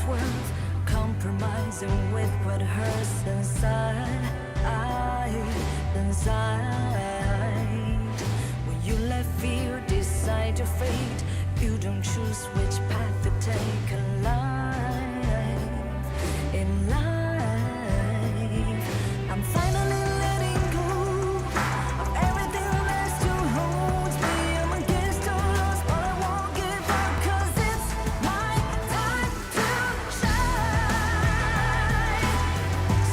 it's worth compromising with what hurts inside. When you let fear decide your fate, you don't choose which path to take in life. In life, I'm finally letting go of everything that still holds me. I'm against all odds, but I won't give up, 'cause it's my time to shine.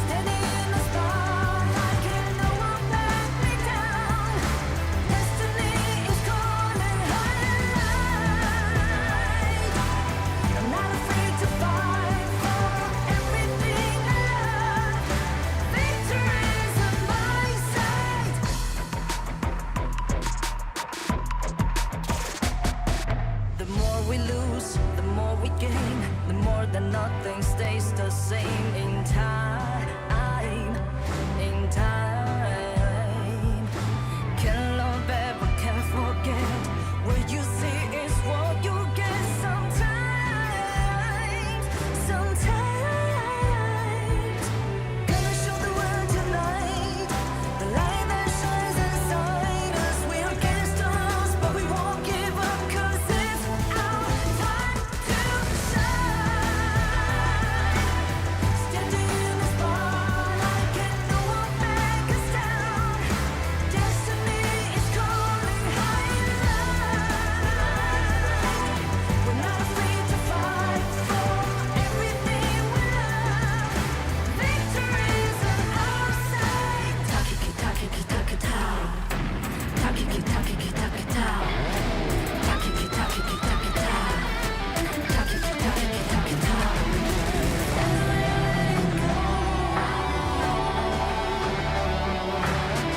Standing in the spotlight, can't no one back me down. Destiny is calling highlight. I'm not afraid to fight for everything I love. Victory's on my side. The more we lose, the more we gain. The more that nothing stays the same. In time, can't love ever, can't forget. What you see is what you get. Sometimes, gonna show the world tonight the light that shines inside us. We're against the odds, but we won't give up, 'cause it's our time to shine. Standing in the spotlight, can't no one back us down. Destiny is calling highlight. We're not afraid to fight for everything we love. Victory's on our side. Takiki takiki takitao. Takiki takiki takitao. Takiki takiki takitao. Takiki takiki takitao.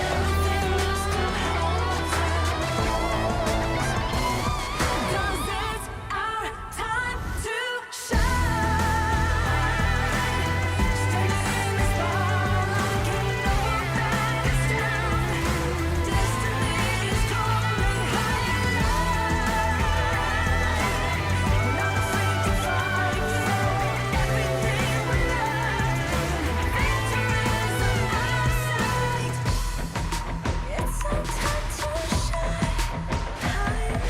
Everything that still holds us. 'Cause it's our time to shine. Standing in the spotlight, can't no one back us down. Destiny is calling highlight. We're not afraid to fight for everything we love. Victory's on our side. It's our time to shine. Highlight.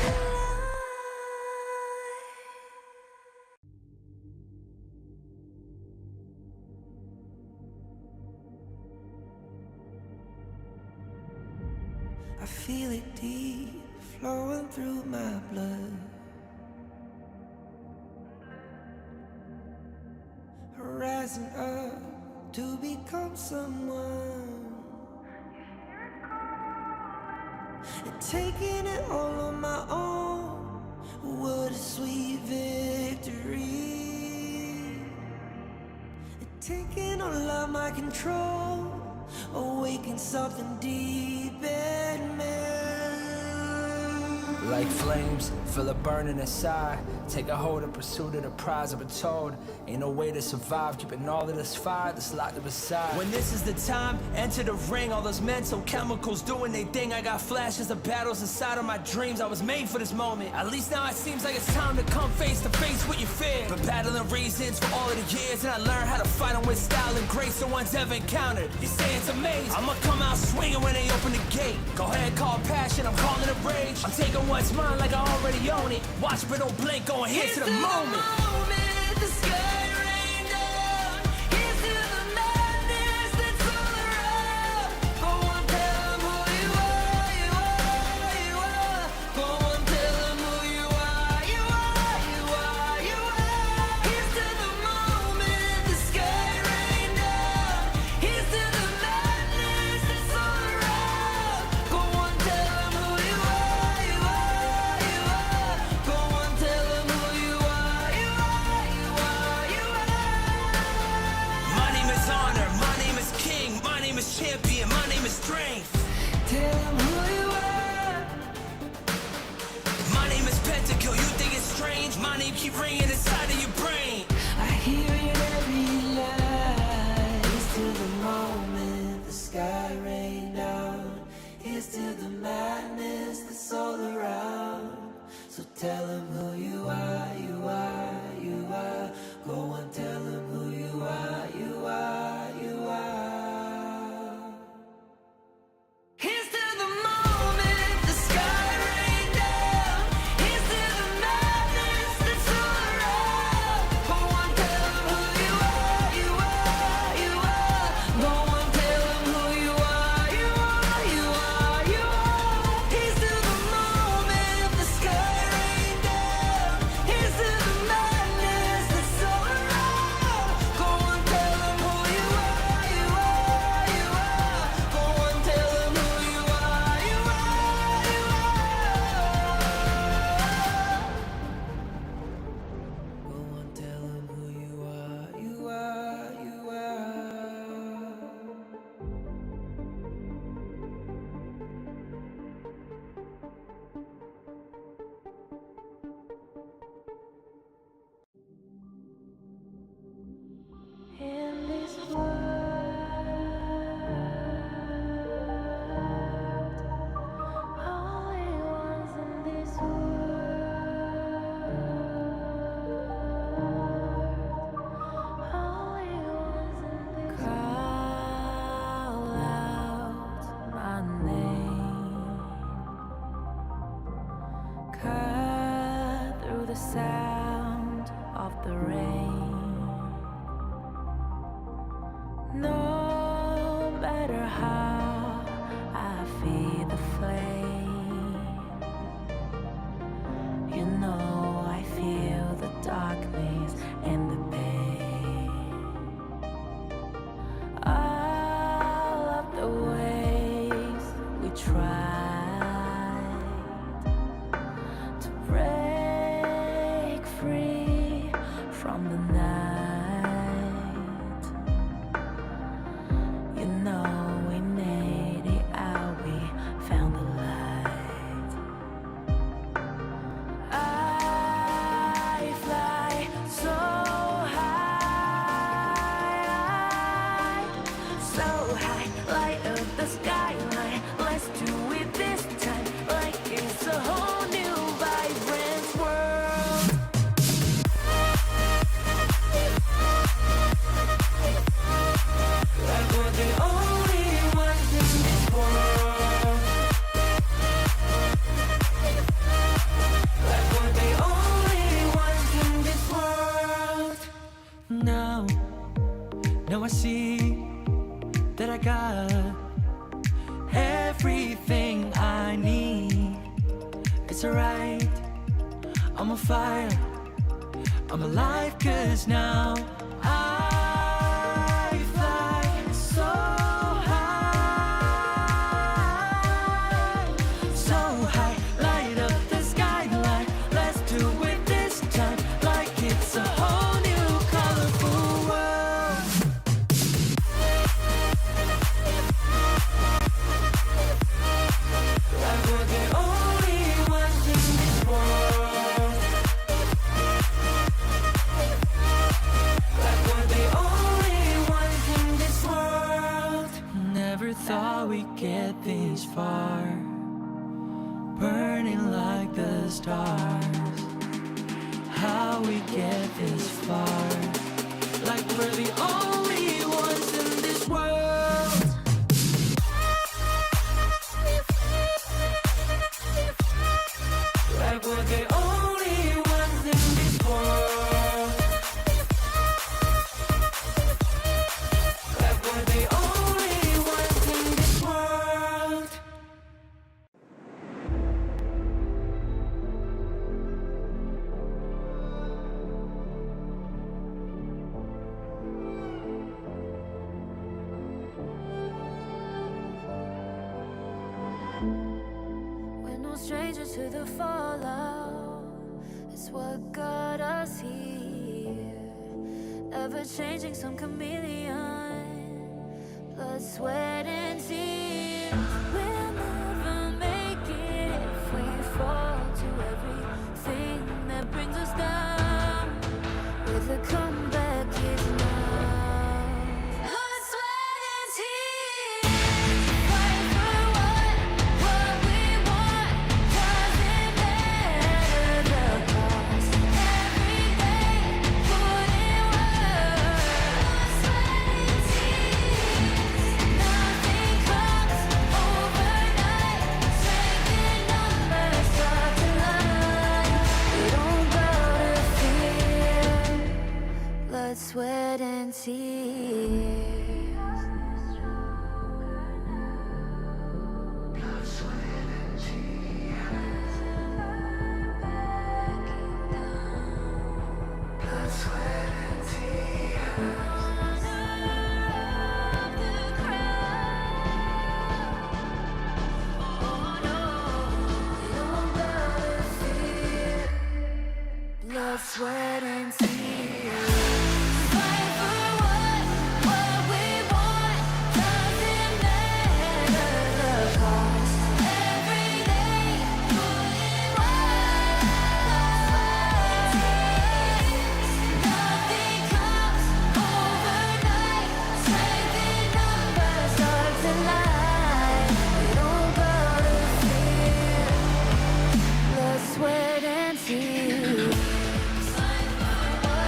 I feel it deep flowing through my blood. Rising up to become someone. And taking it all on my own. What a sweet victory. And taking all of my control. Awaken something deep in me. Like flames, feel it burning inside. Take a hold and pursuit of the prize. I've been told, ain't no way to survive. Keeping all of this fire that's locked up inside. When this is the time, enter the ring. All those mental chemicals doing they thing. I got flashes of battles inside of my dreams. I was made for this moment. At least now it seems like it's time to come face to face with your fear. Been battling reasons for all of the years, and I learned how to fight them with style and grace no one's ever encountered. You say it's amazing. I'ma come out swinging when they open the gate. Go ahead, call passion, I'm calling it rage. I'm taking what's mine like I already own it. Watch but don't blink, going here to the moment. The sky rained down. Here's to the madness that's all around. Go on, tell 'em who you are, you are, you are. Go on, tell 'em who you are, you are, you are, you are. Here's to the moment, the sky rained down. Here's to the madness that's all around. Go on, tell 'em who you are, you are, you are. Go on, tell 'em who you are, you are, you are, you are. My name is honor, my name is king, my name is champion, my name is strength. Tell 'em who you are. My name is Pentakill, you think it's strange? My name keep ringing inside of your brain. I hear it every line. Here's to the moment the sky rained down. Here's to the madness that's all around. So tell 'em who you are, you are, you are. Go on, the sound of the rain. No matter how I feed the flame, you know I feel the darkness and the pain. All of the ways we tried to break free from the night, you know we made it out, we found the light. I fly so high, light up the skyline. Let's do it this time, like it's a whole new vibrant world. Like we're the only ones in this world. Like we're the only ones in this world. Now I see that I got everything I need. It's alright, I'm on fire, I'm alive, 'cause now I fly so high, light up the skyline. Let's do it this time, like it's a whole new colorful world. Like we're the only ones in this world. Like we're the only ones in this world. Never thought we'd get this far, burning like the stars. How we get this far, like we're the only ones in this world. Like we're the only ones in this world. Like we're the only ones in this world. We're no strangers to the fallout. It's what got us here. Ever changing, some chameleon. Blood, sweat, and tears. We'll never make it if we fall to everything that brings us down. With a comeback is now. Blood, sweat, and tears. Fight for what we want. Doesn't matter the cost. Every day, put in work. Blood, sweat, and tears. Nothing comes overnight. Strength in numbers start to line. We don't bow to fear. Blood, sweat, and tears. Blood, sweat, and tears. Fight for what we want. Doesn't matter the cost. Every day, put in work. Nothing comes overnight. Strength in numbers start to line. We don't bow to fear. Blood, sweat, and tears. Fight for what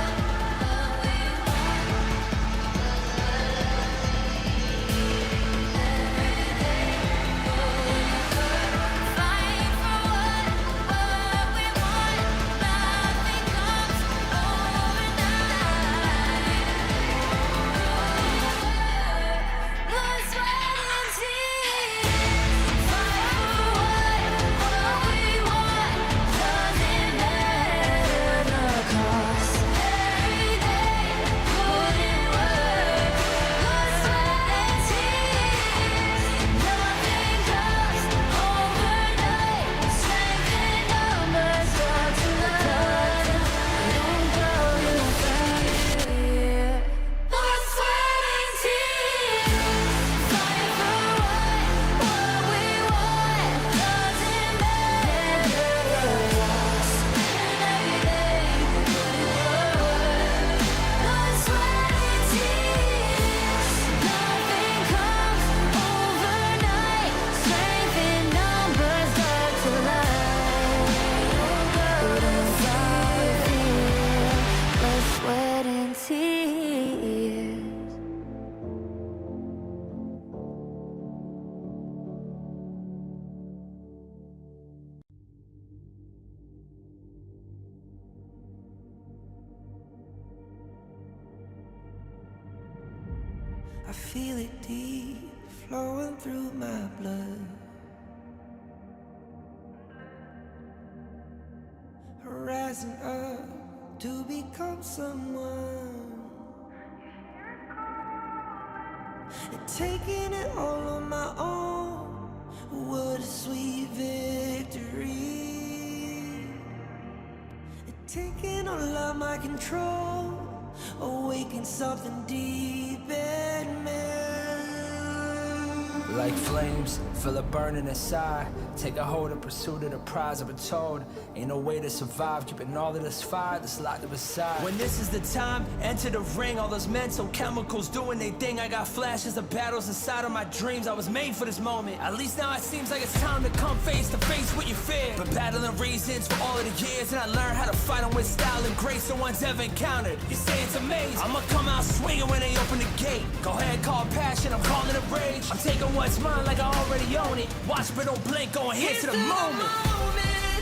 I feel it deep, flowing through my blood. Rising up to become someone, and taking it all on my own. What a sweet victory. And taking all of my control, awaken something deep in me. Like flames, feel it burning inside. Take a hold of pursuit of the prize. I've been told ain't no way to survive, keeping all of this fire that's locked up aside. When this is the time, enter the ring. All those mental chemicals doing their thing. I got flashes of battles inside of my dreams. I was made for this moment. At least now it seems like it's time to come face to face with your fear. But battling reasons for all of the years, and I learned how to fight them with style and grace no one's ever encountered. You say it's amazing, I'ma come out swinging when they open the gate. Go ahead, call passion, I'm calling it rage. I'm taking what's mine like I already own it. Watch but don't blink, going here to the moment.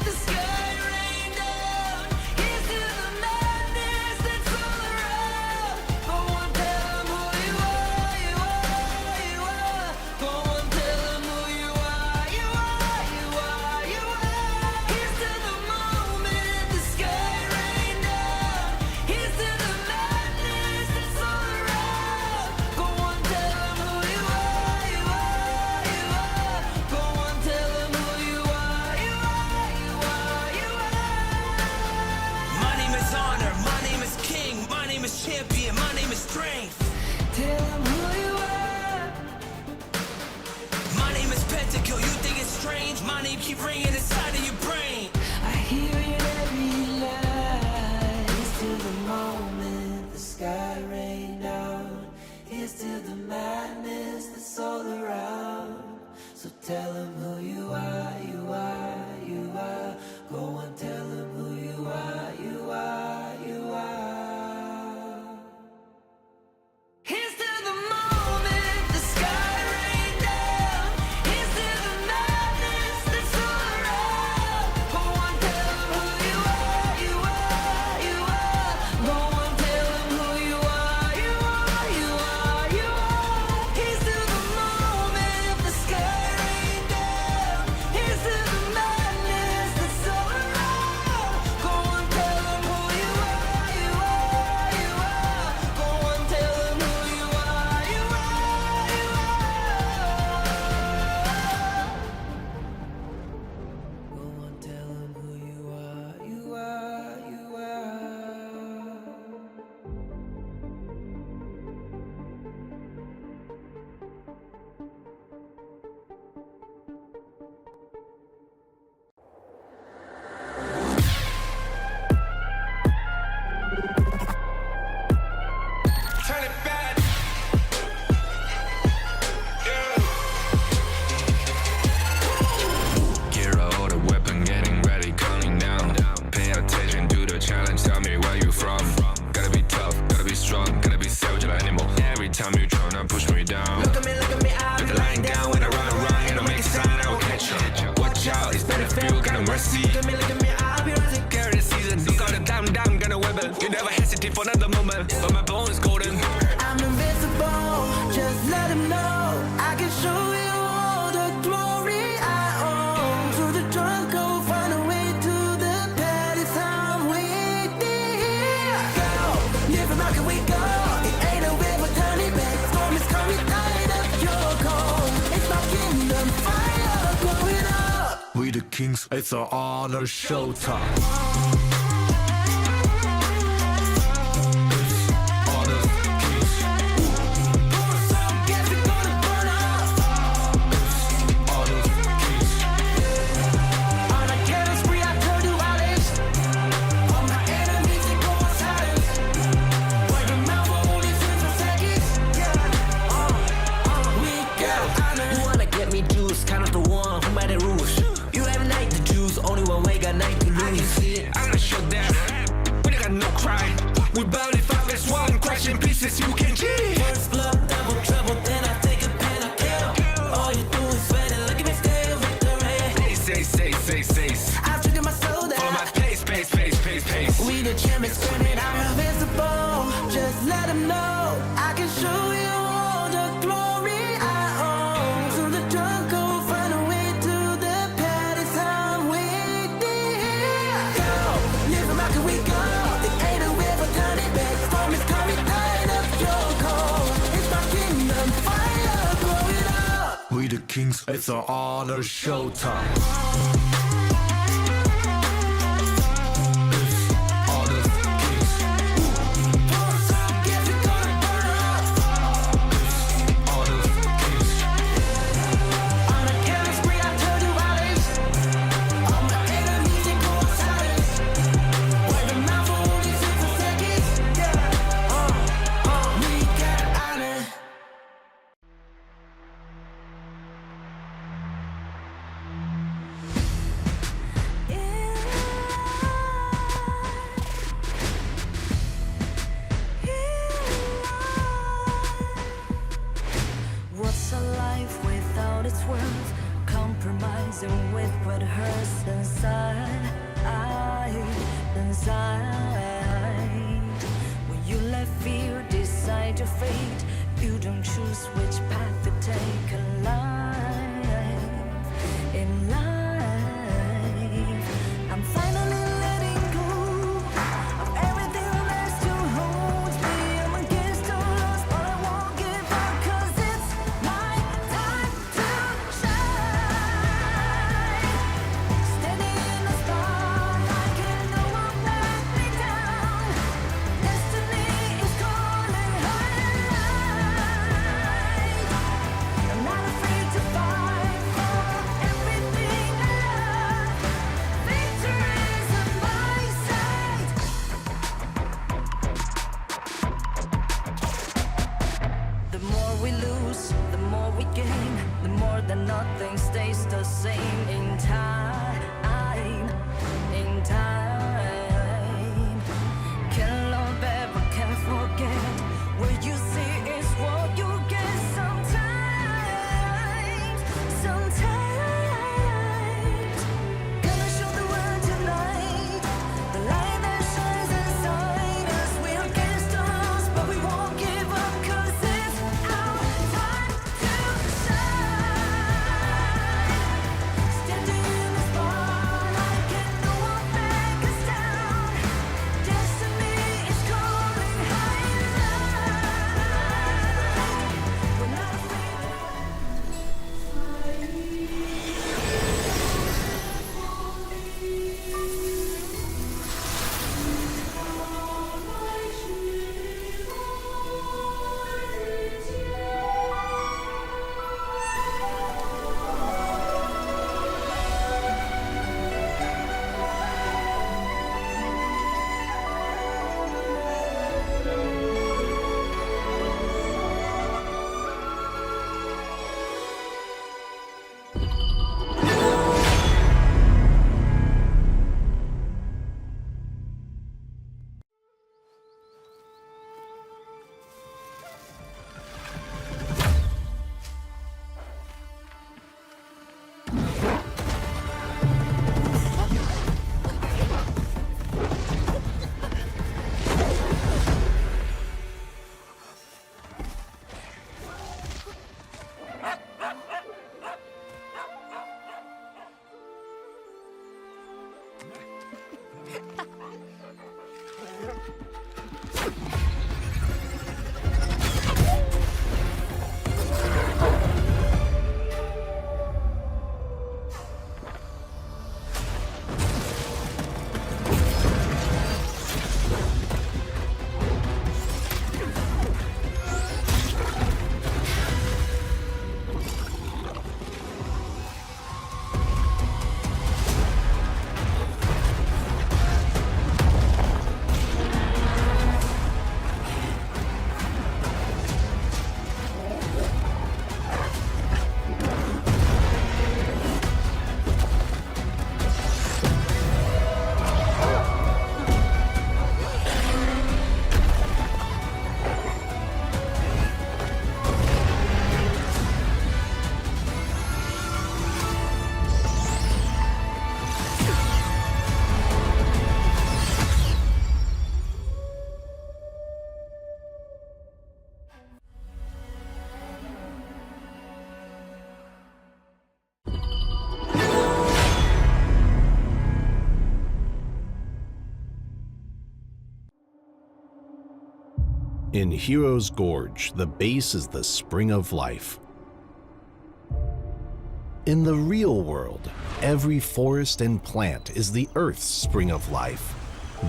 The sky rained down. Here's to the madness that's all around. Go on, tell them who you are, you are, you are. Go on, tell them who you are, you are, you are, you are. Here's to the moment. The sky rained down. Here's to the madness that's all around. Go on, tell them who you are, you are, you are. Go on, tell them who you are, you are, you are, you are. My name is honor, my name is king, my name is champion, my name is strength. Tell them who you are. My name is Pentakill, you think it's strange? My name keep ringing inside of your brain. I hear it every lie. Here's to the moment the sky rained down. Here's to the madness that's all around. So tell them who you are, you are, you are. Go and tell them who you are, you are, you are. Here's to the moment the sky rained down. Here's to the madness that's all around. Go on, tell them who you are, you are, you are. Go on, tell them who you are, you are, you are, you are. Here's to the moment the sky rained down. Here's to the madness that's all around. Go on, tell them who you are, you are, you are. Go on, tell them who you are, you are, you are. Go and tell them who you are, you are, you are. Turn it back. Gear out the weapon, getting ready, counting down. Pay attention to the challenge, tell me where you from. Gotta be tough, gotta be strong, gotta be savage like animal. Every time you tryna push me down. Look at me, I'll Look at lying down when I run around, you don't make a sign, I will catch you. Watch out, it's better for you, got no mercy. look at me, I'll be rising. Carry the season, look out the down, gonna webble. You never hesitate for another moment, but my bone is golden. I'm invincible, just let him know. I can show you all the glory I own. To the drunk, go find a way to the pad. It's time we go. Live from rock and we go. It ain't a way for turning back. Storm is coming, light up your cold. It's my kingdom, fire going up. We the kings, it's our honor showtime. Honor kings, Guess we're gonna burn up. honor kings. On a killing spree, I turn to violence. All my enemies, they go on silence. Wipe them out for only 10 seconds. We got honor. You wanna get me juice, kind of the one who made the rules. You have night to choose, only one way, got night to lose. I can see it. I gotta shut down, we got no cry. We barely five as one, crashing pieces, you can cheat. First blood, double trouble, then I take a pen, I kill. All you do is sweat and look at me still victory. Say. I've triggered my soul For my down. pace. We the champions screaming, I'm invincible. Just let them know I can show you all the the kings, it's an honor showtime. What's a life without its worth? Compromising with what hurts inside. When you let fear decide your fate, you don't choose which path to take in life. In life, I'm finally letting go of everything that still holds me. I'm against all odds, but I won't give up, 'cause it's my time to shine. Standing in the spotlight, and no one let me down. Destiny is calling high. I'm not afraid to fight for everything I love. Victory is on my side. The more we lose, the more we gain. The more that nothing stays the same. In time, can love ever, can forget. What you see is what you get. Sometimes, gonna show the world tonight the light that shines inside us. We're against the odds, but we won't give up, 'cause it's our time to shine. Standing in the spotlight, can no one back us down. Destiny is calling high in light. We're not afraid to In Hero's Gorge, the base is the spring of life. In the real world, every forest and plant is the Earth's spring of life.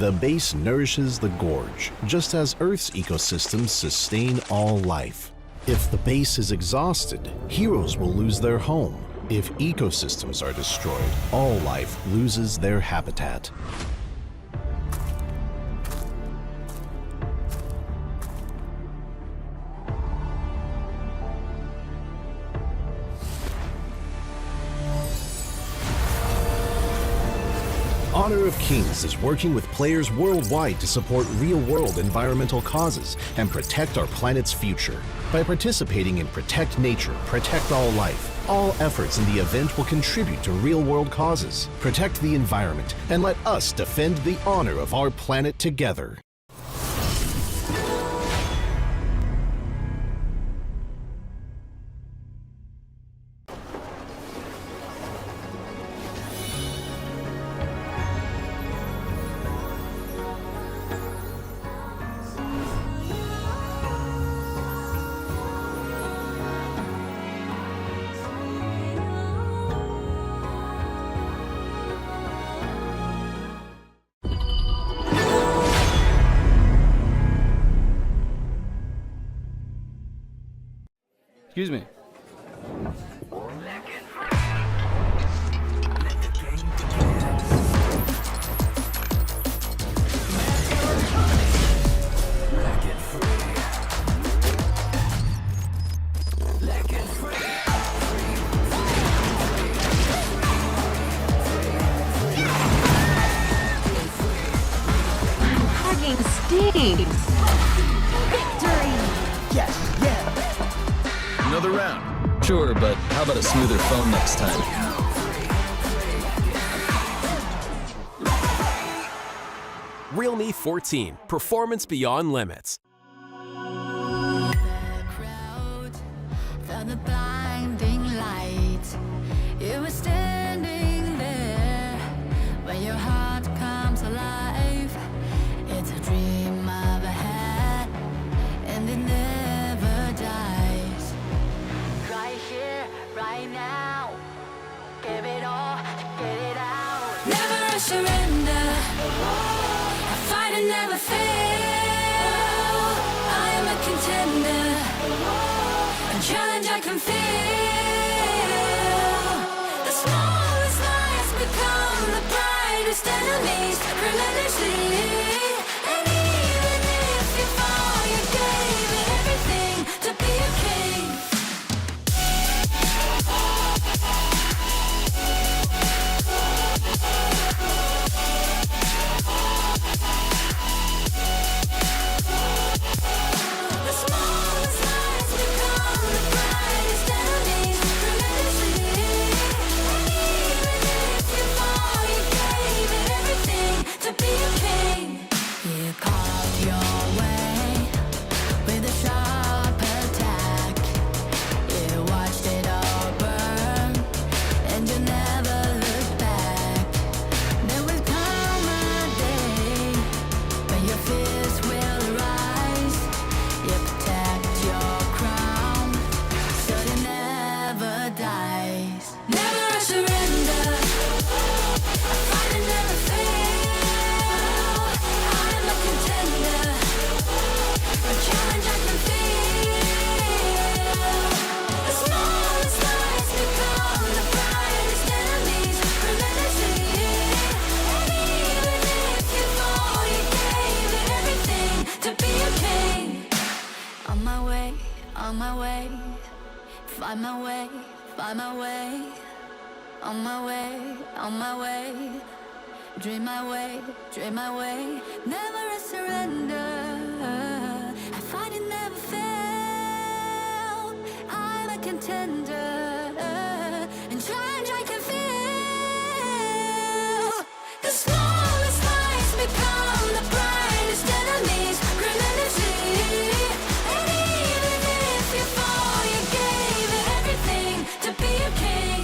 The base nourishes the gorge, just as Earth's ecosystems sustain all life. If the base is exhausted, heroes will lose their home. If ecosystems are destroyed, all life loses their habitat. Honor of Kings is working with players worldwide to support real-world environmental causes and protect our planet's future. By participating in Protect Nature, Protect All Life, all efforts in the event will contribute to real-world causes, protect the environment, and let us defend the honor of our planet together. Excuse me. Hugging stings. Victory! Another round. Sure, but how about a smoother phone next time? Realme 14, performance beyond limits. The crowd found the blinding light. You were standing there when your heart comes alive. It's a dream I've had, and it never dies. Right here, right now, give it all, get it out. Never surrender. I fight and never fail. I am a contender. A challenge I can feel. The smallest lies become the brightest enemies relentlessly. And even if you fall, you gave it everything to be a king. The smallest lies become the brightest enemies relentlessly. And even if you fall, you gave it everything to be a king. You carved your way with a sharp attack. You watched it all burn, and you never looked back. There will come a day when your fears will rise. You protect your crown, so it never dies. Never surrender. I fight and never fail. I'm a contender. A challenge I can feel. The smallest lies become the brightest enemies relentlessly. And even if you fall, you gave it everything to be a king. On my way, on my way. Find my way, find my way. On my way, on my way. Dream my way, dream my way. Never a surrender. I fight and never fail. I'm a contender. And challenge I can feel. The smallest lies become the brightest enemies relentlessly. And even if you fall, you gave it everything to be a king.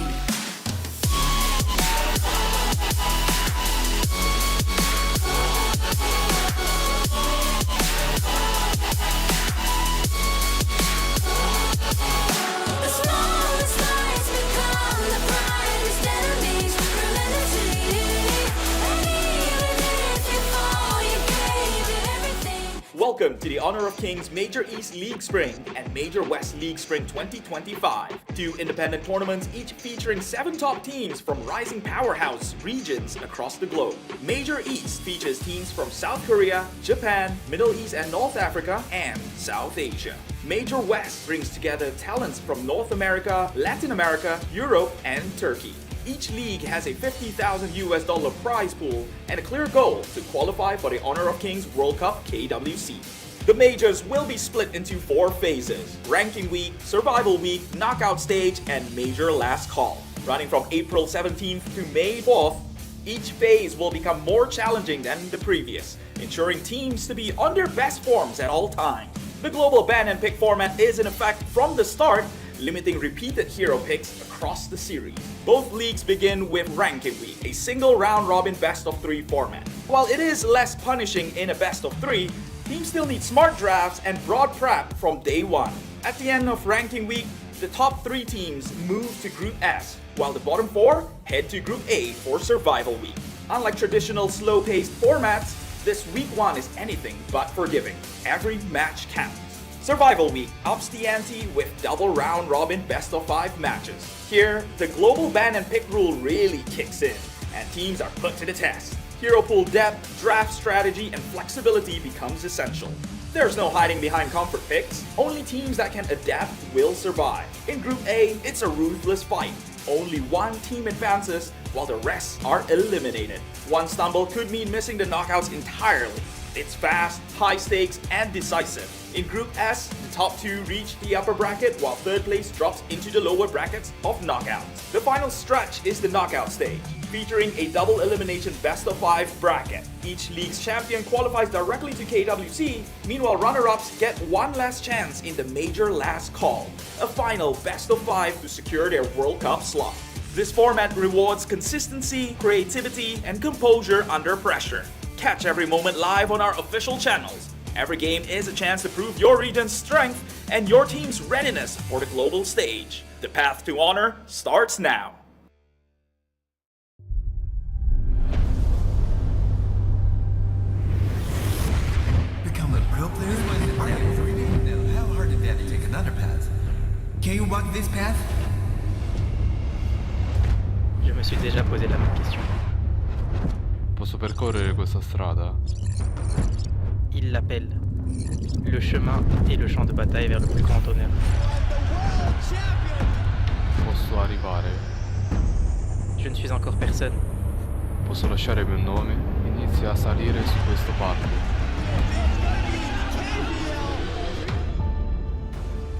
The small Welcome to the Honor of Kings Major East League Spring and Major West League Spring 2025. 2 independent tournaments, each featuring 7 top teams from rising powerhouse regions across the globe. Major East features teams from South Korea, Japan, Middle East and North Africa, and South Asia. Major West brings together talents from North America, Latin America, Europe, and Turkey. Each league has a $50,000 prize pool and a clear goal to qualify for the Honor of Kings World Cup KWC. The majors will be split into 4 phases: Ranking Week, Survival Week, Knockout Stage, and Major Last Call. Running from April 17th to May 4th, each phase will become more challenging than the previous, ensuring teams to be on their best forms at all times. The global ban and pick format is in effect from the start, limiting repeated hero picks across the series. Both leagues begin with Ranking Week, a single round-robin best-of-3 format. While it is less punishing in a best-of-3, teams still need smart drafts and broad prep from day one. At the end of Ranking Week, the top 3 teams move to Group S, while the bottom 4 head to Group A for Survival Week. Unlike traditional slow-paced formats, this Week 1 is anything but forgiving. Every match counts. Survival Week ups the ante with double round-robin best-of-5 matches. Here, the global ban and pick rule really kicks in, and teams are put to the test. Hero pool depth, draft strategy, and flexibility becomes essential. There's no hiding behind comfort picks. Only teams that can adapt will survive. In Group A, it's a ruthless fight. Only one team advances, while the rest are eliminated. One stumble could mean missing the knockouts entirely. It's fast, high stakes, and decisive. In Group S, the top 2 reach the upper bracket, while 3rd place drops into the lower brackets of knockouts. The final stretch is the knockout stage, featuring a double elimination best-of-5 bracket. Each league's champion qualifies directly to KWC, meanwhile runner-ups get one last chance in the Major Last Call, a final best-of-5 to secure their World Cup slot. This format rewards consistency, creativity, and composure under pressure. Catch every moment live on our official channels. Every game is a chance to prove your region's strength and your team's readiness for the global stage. The path to honor starts now. Become a pro player? How hard is that to take another path? Can you walk this path? Je me suis déjà posé la même question. Posso percorrere questa strada? Il l'appelle. Le chemin et le champ de bataille vers le plus grand honneur. Posso arrivare? Je ne suis encore personne. Posso lasciare il mio nome? Inizia a salire su questo palco.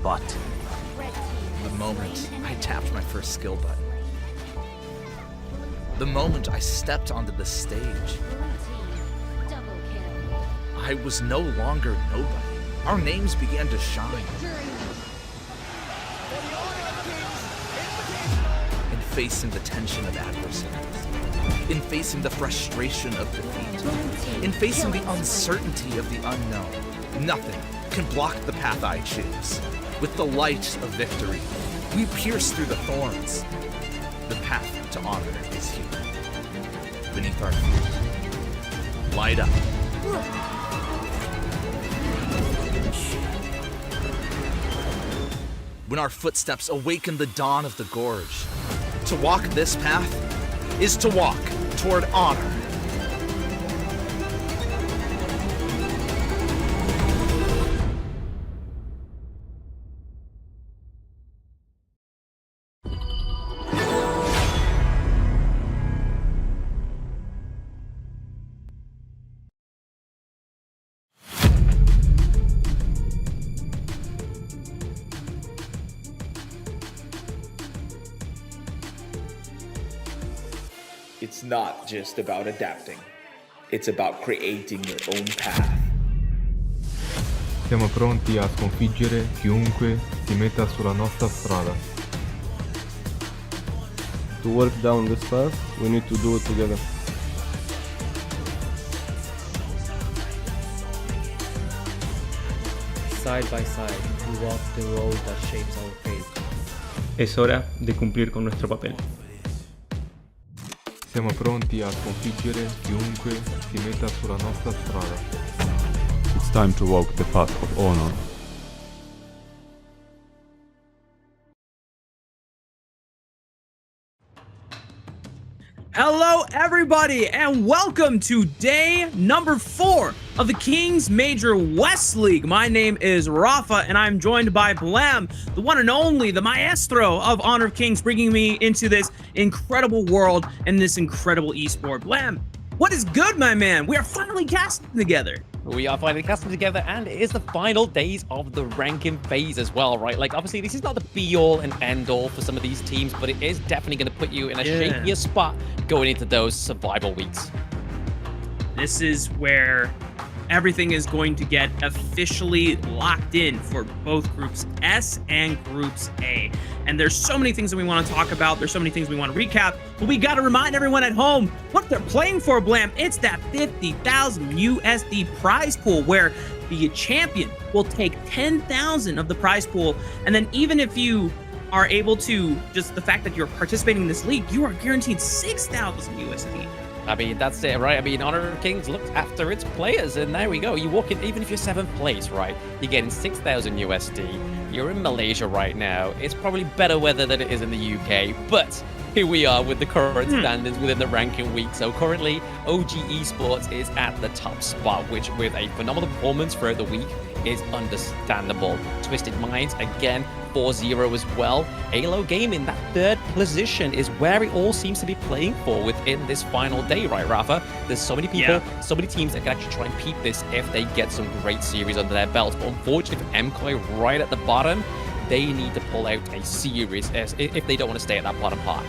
But the moment I tapped my first skill button, the moment I stepped onto the stage, I was no longer nobody. Our names began to shine. In facing the tension of adversaries, in facing the frustration of defeat, in facing the uncertainty of the unknown, nothing can block the path I choose. With the light of victory, we pierce through the thorns. The path to honor is here, beneath our feet. Light up. When our footsteps awaken the dawn of the gorge, to walk this path is to walk toward honor. It's not just about adapting. It's about creating your own path. Siamo pronti a sconfiggere chiunque si metta sulla nostra strada. To work down this path, we need to do it together. Side by side, we walk the road that shapes our fate. Es hora de cumplir con nuestro papel. Siamo pronti a sconfiggere chiunque si metta sulla nostra strada. It's time to walk the path of honor. Hello, everybody, and welcome to day number 4 of the Kings Major West League. My name is Rafa, and I'm joined by Blam, the one and only, the maestro of Honor of Kings, bringing me into this incredible world and this incredible esport. Blam, what is good, my man? We are finally casting together. We are finally casting together, and it is the final days of the ranking phase as well, right? Like, obviously, this is not the be-all and end-all for some of these teams, but it is definitely going to put you in a shakier spot going into those survival weeks. This is where everything is going to get officially locked in for both Groups S and Groups A. And there's so many things that we want to talk about. There's so many things we want to recap. But we got to remind everyone at home what they're playing for, Blam. It's that 50,000 USD prize pool where the champion will take 10,000 of the prize pool. And then even if you are able to, just the fact that you're participating in this league, you are guaranteed 6,000 USD. I mean, that's it, right? I mean, Honor of Kings looks after its players, and there we go. You walk in, even if you're 7th place, right? You're getting 6,000 USD. You're in Malaysia right now. It's probably better weather than it is in the UK, but here we are with the current standards within the ranking week. So currently, OG Esports is at the top spot, which with a phenomenal performance throughout the week is understandable. Twisted Minds, again, 4-0 as well. AYLO Gaming, that 3rd position is where it all seems to be playing for within this final day, right, Rafa? There's so many people, so many teams that can actually try and peep this if they get some great series under their belts. But unfortunately for MKOI right at the bottom, they need to pull out a series if they don't want to stay at that bottom part.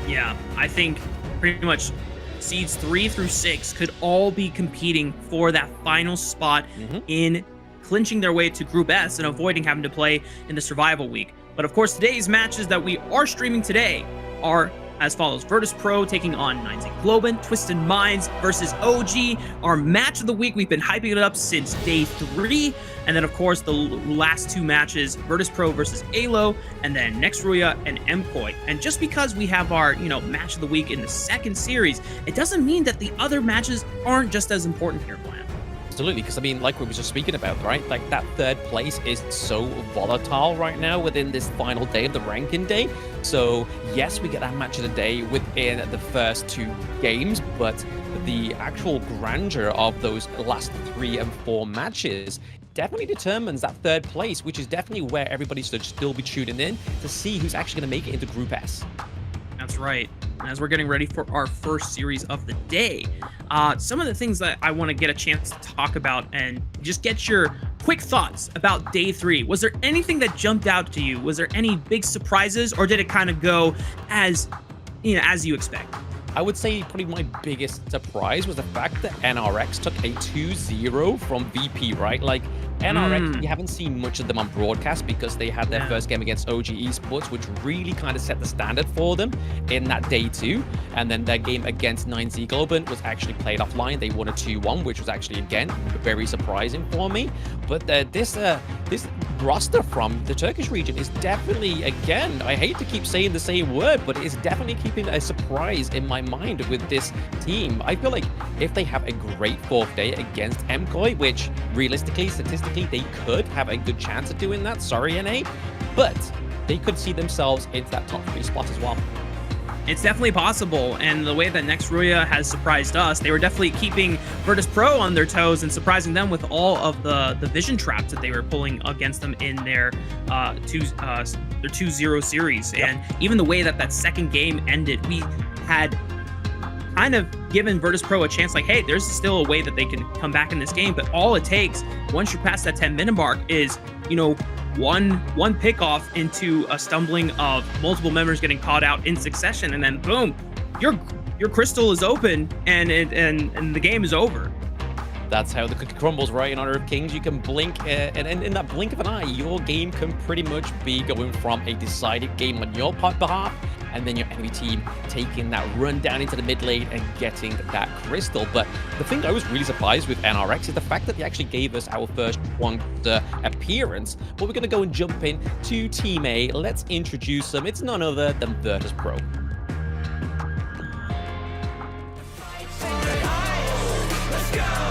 Yeah, I think pretty much seeds 3 through 6 could all be competing for that final spot in clinching their way to Group S and avoiding having to play in the survival week. But of course, today's matches that we are streaming today are as follows. Virtus.pro taking on Globant, Twisted Minds versus OG. Our match of the week, we've been hyping it up since day 3. And then, of course, the last 2 matches, Virtus.pro versus AYLO, and then next RÜYA and MKOI. And just because we have our, match of the week in the 2nd series, it doesn't mean that the other matches aren't just as important here, Blam. Absolutely, because I mean, like we were just speaking about, right? Like that 3rd place is so volatile right now within this final day of the ranking day. So yes, we get that match of the day within the first 2 games, but the actual grandeur of those last 3 and 4 matches definitely determines that 3rd place, which is definitely where everybody should still be tuning in to see who's actually going to make it into Group S. That's right. As we're getting ready for our first series of the day, some of the things that I want to get a chance to talk about and just get your quick thoughts about day 3. Was there anything that jumped out to you? Was there any big surprises, or did it kind of go as you expect? I would say probably my biggest surprise was the fact that NRX took a 2-0 from VP, right? Like, NRX, you haven't seen much of them on broadcast because they had their first game against OG Esports, which really kind of set the standard for them in that day 2. And then their game against 9Z Globant was actually played offline. They won a 2-1, which was actually, again, very surprising for me. But this roster from the Turkish region is definitely, again, I hate to keep saying the same word, but it's definitely keeping a surprise in my mind with this team. I feel like if they have a great 4th day against MKOI, which realistically, statistically, they could have a good chance of doing that. Sorry, NA, but they could see themselves into that top 3 spot as well. It's definitely possible, and the way that next RÜYA has surprised us, they were definitely keeping Virtus.pro on their toes and surprising them with all of the vision traps that they were pulling against them in their 2-0 series. And even the way that 2nd game ended, we had kind of given Virtus.pro a chance, like, hey, there's still a way that they can come back in this game. But all it takes, once you're past that 10-minute mark, is, one pick-off into a stumbling of multiple members getting caught out in succession, and then boom, your crystal is open, and the game is over. That's how the cookie crumbles, right? In Honor of Kings, you can blink, and in that blink of an eye, your game can pretty much be going from a decided game on your behalf, and then your enemy team taking that run down into the mid lane and getting that crystal. But the thing I was really surprised with NRX is the fact that they actually gave us our first appearance. But we're going to go and jump in to Team A. Let's introduce them. It's none other than Virtus.pro. Let's go.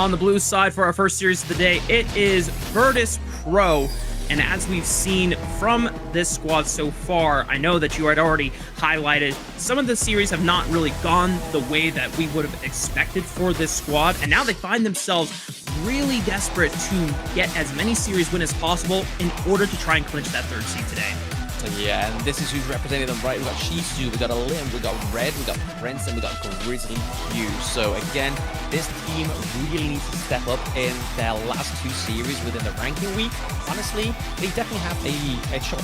on the blue side for our first series of the day. It is Virtus.pro. And as we've seen from this squad so far, I know that you had already highlighted some of the series have not really gone the way that we would have expected for this squad. And now they find themselves really desperate to get as many series wins as possible in order to try and clinch that third seed today. Yeah, and this is who's representing them, right? We've got Shizu, we've got Lim, we've got Red, we've got Prince, and we've got Grizzly Q. So again, this team really needs to step up in their last two series within the ranking week. Honestly, they definitely have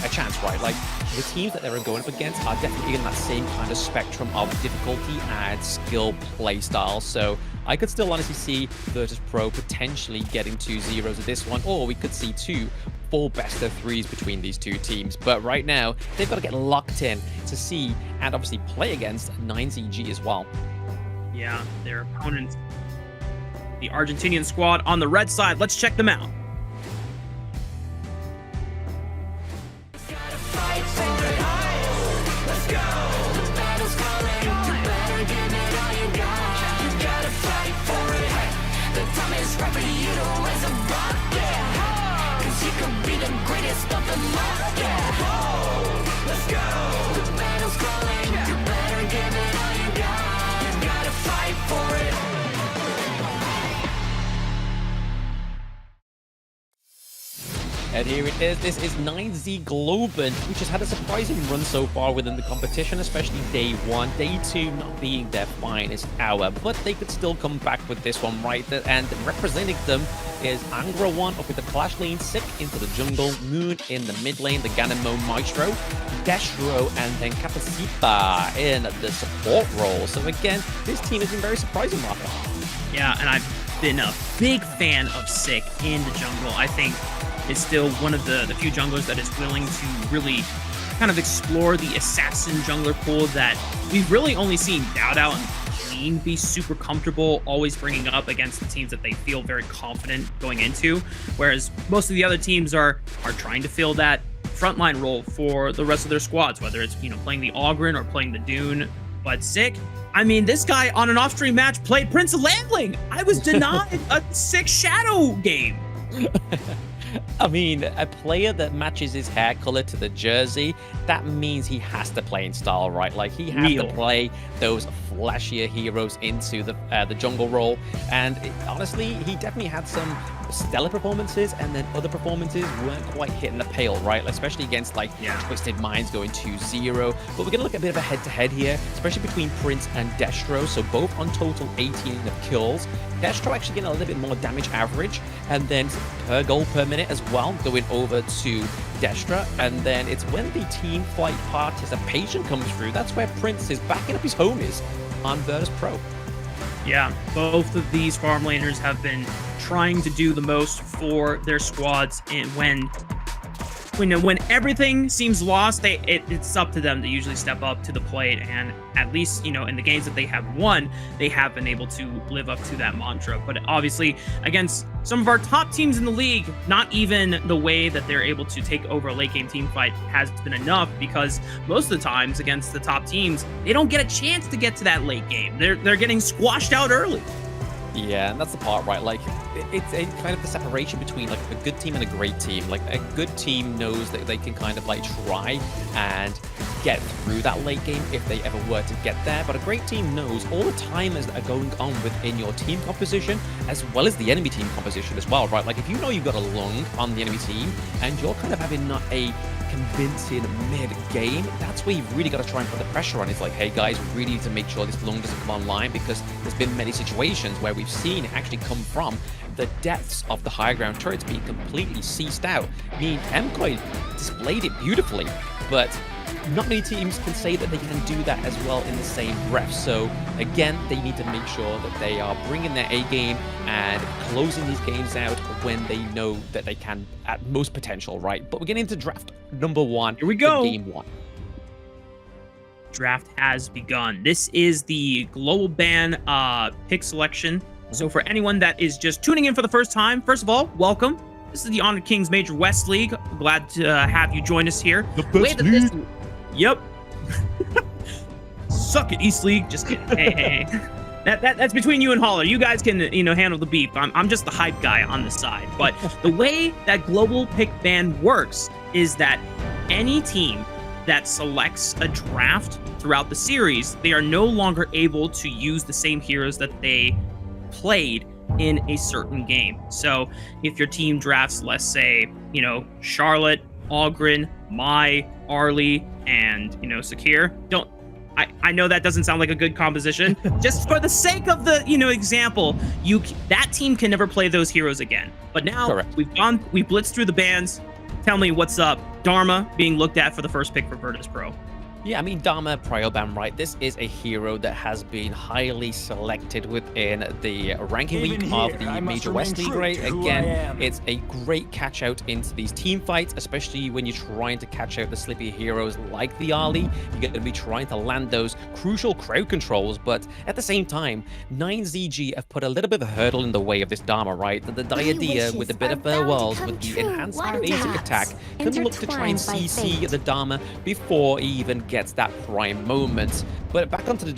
a chance, right? Like, the teams that they're going up against are definitely in that same kind of spectrum of difficulty and skill play style. So I could still honestly see Virtus.pro potentially getting 2-0 to this one, or we could see 2 full best of 3s between these two teams. But right now, they've got to get locked in to see and obviously play against 9ZG as well. Yeah, their opponents, the Argentinian squad on the red side. Let's check them out. And here it is. This is 9Z Globant, which has had a surprising run so far within the competition, especially day 1. Day 2 not being their finest hour, but they could still come back with this one, right? And representing them is Angra 1 up with the Clash lane, Sick into the jungle, Moon in the mid lane, the Ganemo Maestro, Destro, and then Capacita in the support role. So again, this team has been very surprising, Marco. Yeah, and I've been a big fan of Sick in the jungle. I think is still one of the few junglers that is willing to really kind of explore the assassin jungler pool that we've really only seen DowDow and Clean be super comfortable always bringing up against the teams that they feel very confident going into, whereas most of the other teams are trying to fill that frontline role for the rest of their squads, whether it's, you know, playing the Ogren or playing the Dune. But Sick, I mean, this guy on an off-stream match played Prince of Landling. I was denied a Sick Shadow game. I mean, a player that matches his hair color to the jersey, that means he has to play in style, right? Like, he has to play those flashier heroes into the jungle role. And honestly, he definitely had some stellar performances, and then other performances weren't quite hitting the pale, right? Especially against, like, Twisted Minds going 2-0. But we're gonna look at a bit of a head-to-head here, especially between Prince and Destro. So both on total 18 of kills. Destro actually getting a little bit more damage average, and then per goal per minute as well, going over to Destra. And then it's when the team fight participation comes through, that's where Prince is backing up his homies on Virtus.pro. Yeah, both of these farm laners have been trying to do the most for their squads, and when everything seems lost, it's up to them to usually step up to the plate. And at least, you know, in the games that they have won, they have been able to live up to that mantra. But obviously, against some of our top teams in the league, not even the way that they're able to take over a late game team fight has been enough, because most of the times against the top teams, they don't get a chance to get to that late game. They're getting squashed out early. Yeah, and that's the part, right? Like, it's a kind of the separation between, like, a good team and a great team. Like, a good team knows that they can kind of, like, try and get through that late game if they ever were to get there. But a great team knows all the timers that are going on within your team composition, as well as the enemy team composition as well, right? Like, if you know you've got a Lung on the enemy team, and you're kind of having not a convincing mid-game, that's where you've really got to try and put the pressure on. It's like, hey guys, we really need to make sure this Lung doesn't come online, because there's been many situations where we've seen it actually come from the depths of the high ground turrets being completely ceased out. I mean, MKOI displayed it beautifully, but not many teams can say that they can do that as well in the same breath. So again, they need to make sure that they are bringing their A game and closing these games out when they know that they can at most potential, right? But we're getting into draft number 1. Here we go. Game 1. Draft has begun. This is the global ban pick selection. So for anyone that is just tuning in for the first time, first of all, welcome. This is the Honor Kings Major West League. Glad to have you join us here. The best league. Yep. Suck it, East League. Just kidding. Hey. That's between you and Holler. You guys can, handle the beef. I'm just the hype guy on the side. But the way that global pick ban works is that any team that selects a draft throughout the series, they are no longer able to use the same heroes that they played in a certain game. So if your team drafts, let's say, Charlotte, Oghren, Mai, Arlie, and, Sakir, I know that doesn't sound like a good composition. Just for the sake of the, example, that team can never play those heroes again. But now we blitzed through the bans. Tell me what's up. Dharma being looked at for the first pick for Virtus.pro. Yeah, I mean, Dharma Prioban, right? This is a hero that has been highly selected within the ranking league of the Major West League, right? Again, it's a great catch out into these team fights, especially when you're trying to catch out the slippy heroes like the Ali. You're going to be trying to land those crucial crowd controls, but at the same time, 9ZG have put a little bit of a hurdle in the way of this Dharma, right? The Diadea with a bit of farewells with the enhanced basic attack can look to try and CC the Dharma before he even gets that prime moment. But back onto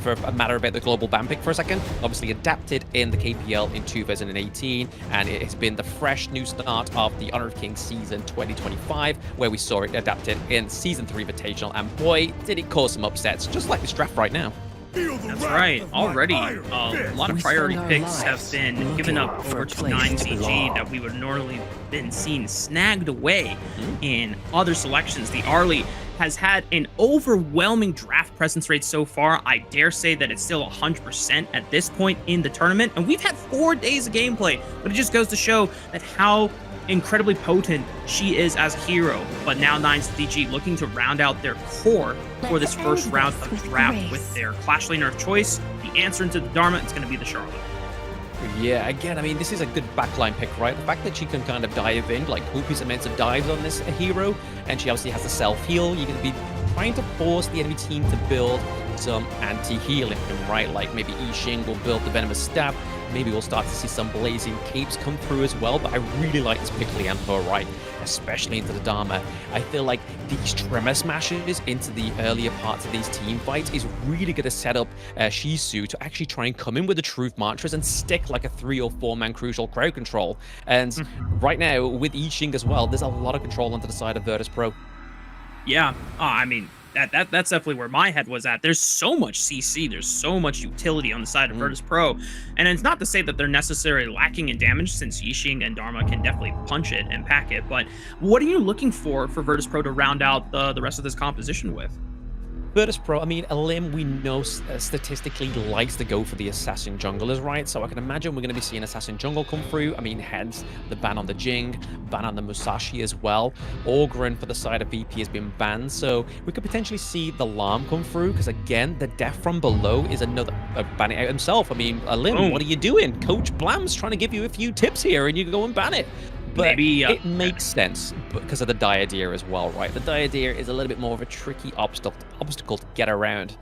for a matter about the global ban pick for a second. Obviously adapted in the KPL in 2018, and it has been the fresh new start of the Honor of Kings season 2025, where we saw it adapted in season 3 Invitational, and boy, did it cause some upsets, just like this draft right now. That's right. Already, a lot of priority picks have been given up over to 9ZG that we would normally been seen snagged away in other selections. The Arlie has had an overwhelming draft presence rate so far. I dare say that it's still 100% at this point in the tournament, and we've had 4 days of gameplay, but it just goes to show that how incredibly potent she is as a hero. But now 9ZG looking to round out their core for this first round of draft with their Clash laner of choice. The answer into the Dharma is going to be the Charlotte. Yeah, again, I mean, this is a good backline pick, right? The fact that she can kind of dive in, like copious amounts of dives on this hero, and she obviously has the self-heal. You're going to be trying to force the enemy team to build some anti-healing, right? Like maybe Yixing will build the Venomous Stab. Maybe we'll start to see some Blazing Capes come through as well, but I really like this pick Lianpo, right? Especially into the Dharma. I feel like these Tremor Smashes into the earlier parts of these team fights is really going to set up Shisu to actually try and come in with the Truth Mantras and stick like a 3 or 4 man crucial crowd control. And right now, with Yixing as well, there's a lot of control onto the side of Virtus.pro. Yeah, I mean, that's definitely where my head was at. There's so much CC, there's so much utility on the side of Virtus.pro, and it's not to say that they're necessarily lacking in damage, since Yixing and Dharma can definitely punch it and pack it, but what are you looking for Virtus.pro to round out the rest of this composition with? Virtus.pro, I mean, Elim, we know statistically likes to go for the assassin junglers, right? So I can imagine we're going to be seeing assassin jungle come through. I mean, hence the ban on the Jing, ban on the Musashi as well. Oghren for the side of VP has been banned, so we could potentially see the Lam come through, because again, the Death from Below is another ban it out himself. I mean, Elim, what are you doing? Coach Blam's trying to give you a few tips here, and you go and ban it. But maybe it makes sense because of the Diadea as well, right? The Diadea is a little bit more of a tricky obstacle to get around.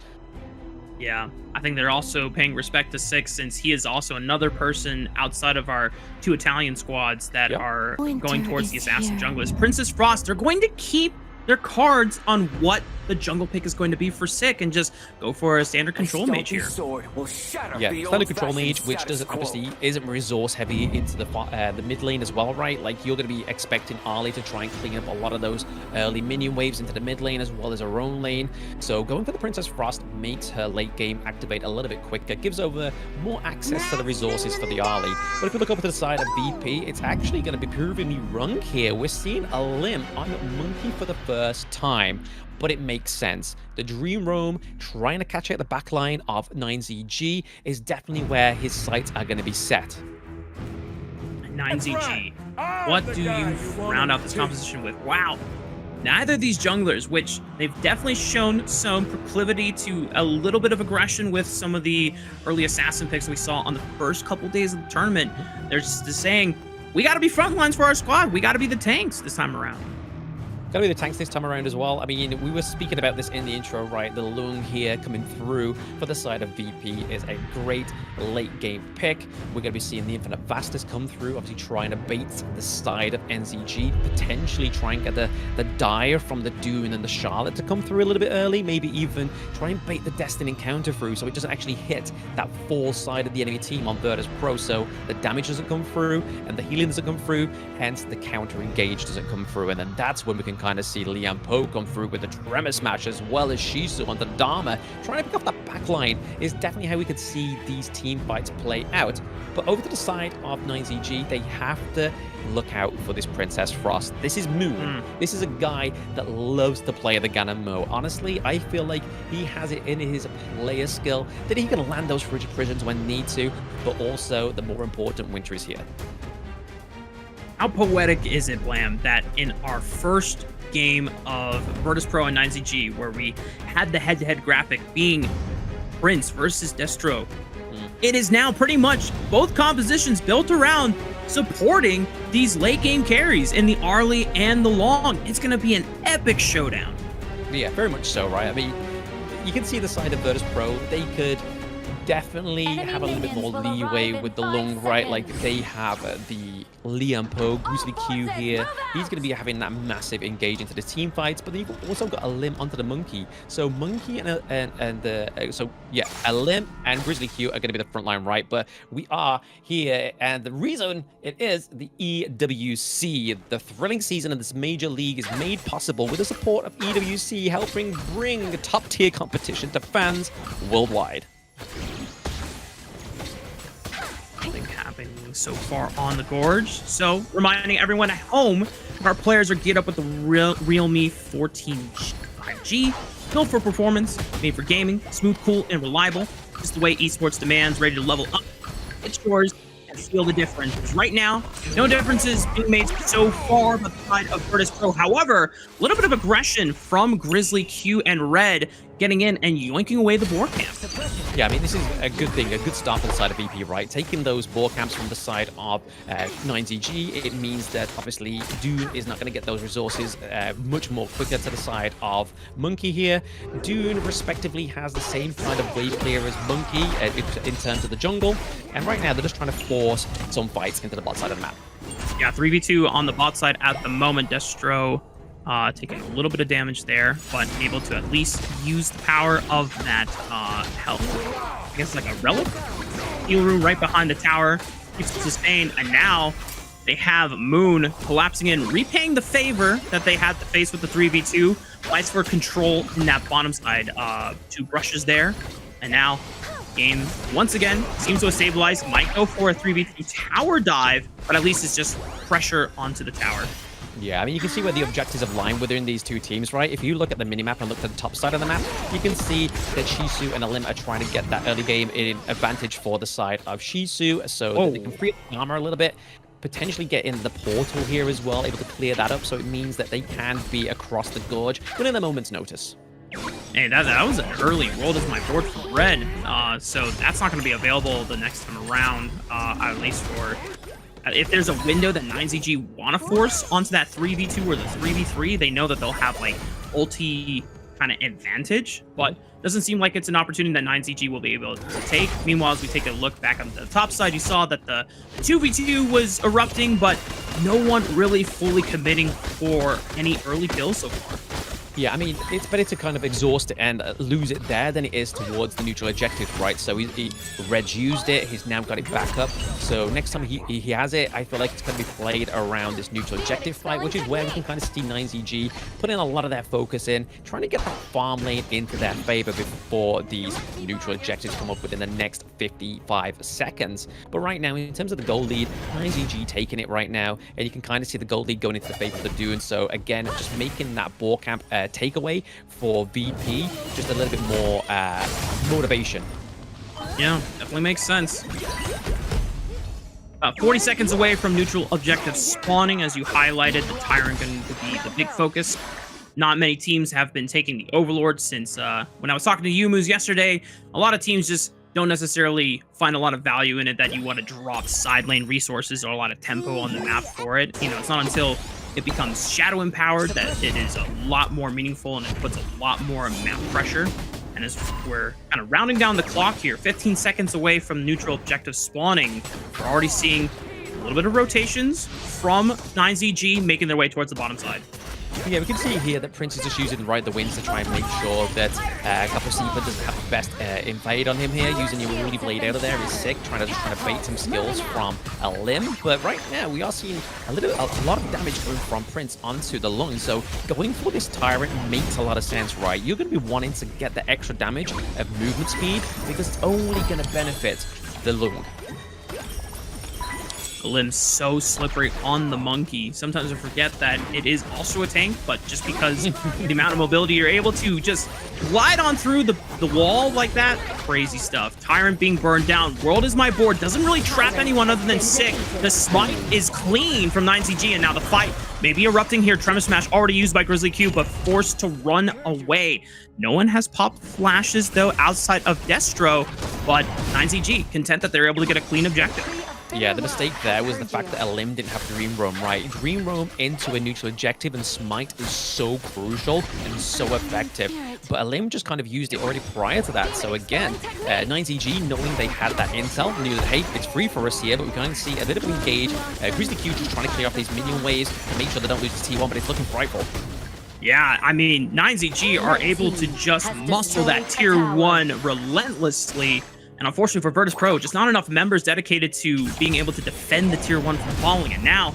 Yeah, I think they're also paying respect to Six, since he is also another person outside of our 2 Italian squads that are going towards the assassin junglers. Princess Frost, they're going to keep their cards on what the jungle pick is going to be for Sick and just go for a standard control mage here. Yeah, standard control mage, which doesn't obviously isn't resource heavy into the mid lane as well, right? Like you're going to be expecting Ali to try and clean up a lot of those early minion waves into the mid lane as well as her own lane. So going for the Princess Frost makes her late game activate a little bit quicker, gives over more access to the resources for the Ali. But if we look over to the side of VP, it's actually going to be proving me wrong here. We're seeing a Limb on Monkey for the first time, but it makes sense. The Dream Roam trying to catch out the backline of 9ZG is definitely where his sights are going to be set. 9ZG, what do you round out this composition with? Wow. Neither of these junglers, which they've definitely shown some proclivity to a little bit of aggression with some of the early assassin picks we saw on the first couple days of the tournament. They're just saying, we got to be front lines for our squad. We got to be the tanks this time around. Gonna be the tanks this time around as well. I mean, we were speaking about this in the intro, right? The Lung here coming through for the side of VP is a great late game pick. We're gonna be seeing the Infinite Vastus come through, obviously trying to bait the side of NZG, potentially try and get the Dire from the Dune and the Charlotte to come through a little bit early, maybe even try and bait the Destiny encounter through so it doesn't actually hit that full side of the enemy team on Virtus.pro, so the damage doesn't come through and the healing doesn't come through, hence the counter engage doesn't come through, and then that's when we can kind of see Liam Poe come through with the Tremor Smash, as well as Shisu on the Dharma. Trying to pick off that backline is definitely how we could see these team fights play out. But over to the side of 9ZG, they have to look out for this Princess Frost. This is Moon. This is a guy that loves to play the Ganon Mo. Honestly, I feel like he has it in his player skill that he can land those frigid prisons when need to, but also the more important Winter is here. How poetic is it, Blam, that in our first game of Virtus.pro and 9ZG, where we had the head-to-head graphic being Prince versus Destro, it is now pretty much both compositions built around supporting these late game carries in the early and the long. It's going to be an epic showdown. Yeah, very much so, right? I mean, you can see the side of Virtus.pro, they could definitely have a little bit more leeway with the Lung, right? Like, they have the Liam Poe, Grizzly Q here. He's going to be having that massive engage into the team fights, but then you've also got a Limb onto the Monkey. So Monkey a Limb and Grizzly Q are going to be the front line, right? But we are here, and the reason it is the EWC. The thrilling season of this major league is made possible with the support of EWC, helping bring top-tier competition to fans worldwide. Nothing happening so far on the Gorge. So, reminding everyone at home, our players are geared up with the Realme 14 5G, built for performance, made for gaming, smooth, cool, and reliable. Just the way esports demands, ready to level up. It's yours and feel the difference. Because right now, no differences being made so far by the side of Virtus.pro. However, a little bit of aggression from Grizzly Q and Red getting in and yoinking away the board camp. Yeah, I mean, this is a good thing, a good start for the side of VP, right? Taking those board camps from the side of 9ZG, it means that obviously Dune is not going to get those resources much more quicker to the side of Monkey here. Dune, respectively, has the same kind of wave clear as Monkey in terms of the jungle, and right now they're just trying to force some fights into the bot side of the map. Yeah, 3v2 on the bot side at the moment. Destro taking a little bit of damage there, but able to at least use the power of that health. I guess like a relic? Heal room right behind the tower. Keeps it sustained, and now they have Moon collapsing in, repaying the favor that they had to face with the 3v2. Fights for control in that bottom side. 2 brushes there, and now game once again seems to have stabilized. Might go for a 3v3 tower dive, but at least it's just pressure onto the tower. Yeah, I mean, you can see where the objectives have lined within these two teams, right? If you look at the minimap and look at the top side of the map, you can see that Shisu and Alim are trying to get that early game in advantage for the side of Shisu, so that they can free up the armor a little bit, potentially get in the portal here as well, able to clear that up, so it means that they can be across the gorge within a moment's notice. Hey, that was an early roll to my board for Red, so that's not going to be available the next time around, at least for... If there's a window that 9ZG want to force onto that 3v2 or the 3v3, they know that they'll have, like, ulti kind of advantage, but doesn't seem like it's an opportunity that 9ZG will be able to take. Meanwhile, as we take a look back on the top side, you saw that the 2v2 was erupting, but no one really fully committing for any early kills so far. Yeah, I mean, it's better to kind of exhaust it and lose it there than it is towards the neutral objective, right? So Red's used it, he's now got it back up. So next time he has it, I feel like it's going to be played around this neutral objective fight, which is where we can kind of see 9ZG putting a lot of their focus in, trying to get that farm lane into their favor before these neutral objectives come up within the next 55 seconds. But right now, in terms of the gold lead, 9ZG taking it right now, and you can kind of see the gold lead going into the favor of the Dune. So again, just making that ball camp takeaway for VP just a little bit more motivation. Yeah, definitely makes sense. 40 seconds away from neutral objective spawning, as you highlighted. The Tyrant going to be the big focus. Not many teams have been taking the Overlord since when I was talking to Yumu's yesterday. A lot of teams just don't necessarily find a lot of value in it, that you want to drop side lane resources or a lot of tempo on the map for it. You know, it's not until it becomes shadow empowered, that it is a lot more meaningful and it puts a lot more map pressure. And as we're kind of rounding down the clock here, 15 seconds away from neutral objective spawning, we're already seeing a little bit of rotations from 9ZG making their way towards the bottom side. Yeah, we can see here that Prince is just using the winds to try and make sure that Kapasiba doesn't have the best invade on him here. Using your Woolly Blade out of there is sick, trying to bait some skills from a limb. But right now, we are seeing a lot of damage going from Prince onto the Lung. So going for this Tyrant makes a lot of sense, right? You're going to be wanting to get the extra damage of movement speed because it's only going to benefit the Lung. The limb's so slippery on the monkey. Sometimes I forget that it is also a tank, but just because the amount of mobility you're able to just glide on through the wall like that, crazy stuff. Tyrant being burned down. World is my board. Doesn't really trap anyone other than Sick. The smite is clean from 9ZG, and now the fight maybe erupting here. Tremor Smash already used by Grizzly Q, but forced to run away. No one has popped flashes, though, outside of Destro, but 9ZG content that they're able to get a clean objective. Yeah, the mistake there was the fact that Elim didn't have Dream Roam, right? Dream Roam into a neutral objective and Smite is so crucial and so effective. But Elim just kind of used it already prior to that. So again, 9ZG, knowing they had that intel, knew that, hey, it's free for us here, but we can see a bit of an engage. Grizzly Q just trying to clear off these minion waves to make sure they don't lose the T1, but it's looking frightful. Yeah, I mean, 9ZG are able to just muscle that tier 1 relentlessly. And unfortunately for Virtus.pro, just not enough members dedicated to being able to defend the tier 1 from falling. And now,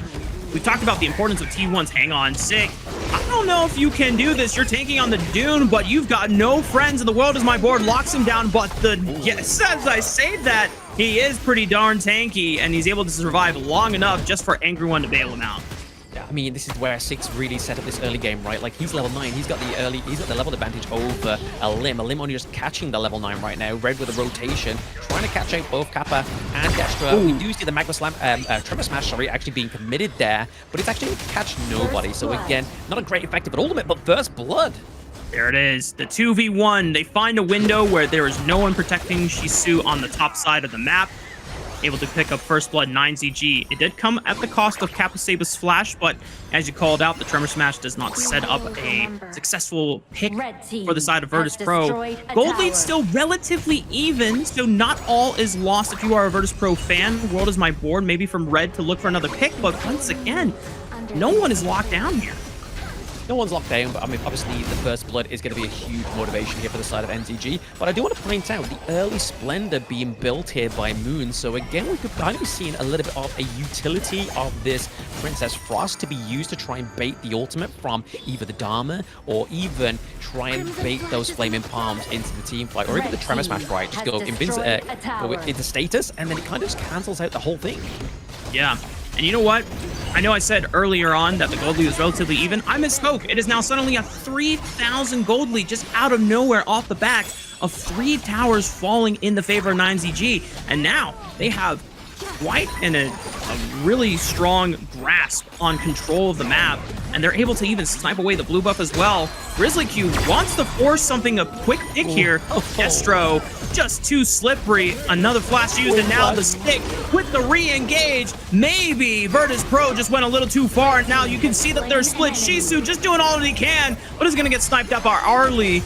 we've talked about the importance of T1's hang on. Sick, I don't know if you can do this. You're tanking on the Dune, but you've got no friends in the world as my board locks him down. But yes, as I say that, he is pretty darn tanky, and he's able to survive long enough just for Angry One to bail him out. I mean, this is where Six really set up this early game, right? Like, he's level 9. He's got the level advantage over Elim. Elim only just catching the level 9 right now. Red with a rotation, trying to catch out both Kappa and Destra. Ooh. We do see the Magma Slam, Tremor Smash, sorry, actually being committed there, but it's actually to catch nobody. So again, not a great effective at ultimate, but First Blood. There it is, the 2v1. They find a window where there is no one protecting Shisu on the top side of the map. Able to pick up First Blood 9ZG. It did come at the cost of Kapasaba's flash, but as you called out, the Tremor Smash does not set up a successful pick for the side of Virtus.pro. Gold lead's still relatively even, so not all is lost if you are a Virtus.pro fan. World is my board, maybe from Red to look for another pick, but once again, no one is locked down here. No one's locked down, but I mean, obviously the First Blood is going to be a huge motivation here for the side of NZG. But I do want to point out the early Splendor being built here by Moon. So again, we could kind of be seeing a little bit of a utility of this Princess Frost to be used to try and bait the ultimate from either the Dharma or even try and bait those Flaming Palms into the team fight, or even the Tremor Smash, right? Just go into status, and then it kind of just cancels out the whole thing. Yeah. And you know what? I know I said earlier on that the gold lead was relatively even. I misspoke. It is now suddenly a 3,000 gold lead just out of nowhere off the back of 3 towers falling in the favor of 9ZG. And now they have quite a really strong grasp on control of the map, and they're able to even snipe away the blue buff as well. Grizzly Q wants to force something, a quick pick here. Destro just too slippery. Another flash used, and now the stick with the re-engage. Maybe Virtus.pro just went a little too far, and now you can see that they're split. Shisu just doing all that he can, but is going to get sniped up by Arlie.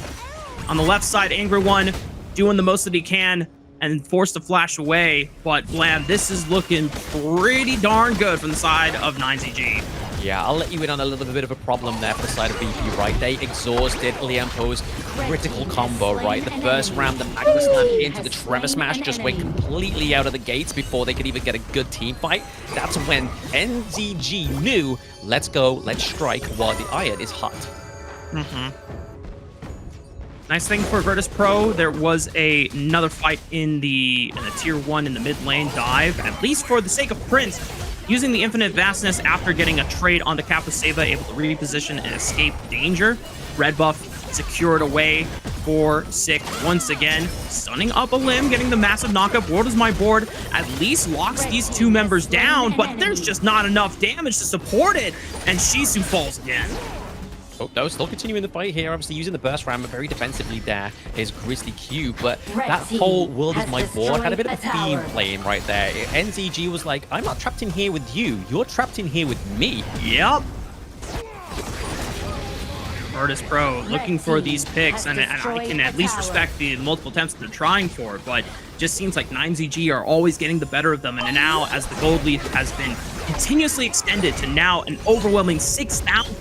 On the left side, Angry One doing the most that he can and forced to flash away. But Blam, this is looking pretty darn good from the side of 9ZG. Yeah, I'll let you in on a little bit of a problem there for the side of BP, right? They exhausted Liampo's critical combo, right? The first round, the Magma Slam into the Tremor Smash just went completely out of the gates before they could even get a good team fight. That's when NZG knew, let's go, let's strike while the iron is hot. Nice thing for Virtus.pro, there was another fight in the tier 1 in the mid lane dive, at least for the sake of Prince, using the infinite vastness after getting a trade onto Kapasaba, able to reposition and escape danger. Red buff secured away for Sick once again, stunning up a limb, getting the massive knockup. World is my board, at least locks these 2 members down, but there's just not enough damage to support it, and Shisu falls again. Oh, no, still continuing the fight here. Obviously using the burst ram, but very defensively there is Grizzly Q. But that whole World is my board had a bit of a theme playing right there. NZG was like, I'm not trapped in here with you. You're trapped in here with me. Yep. Virtus.pro looking for these picks, and I can at least respect the multiple attempts that they're trying for, but just seems like 9ZG are always getting the better of them, and now as the gold lead has been continuously extended to now an overwhelming 6,000,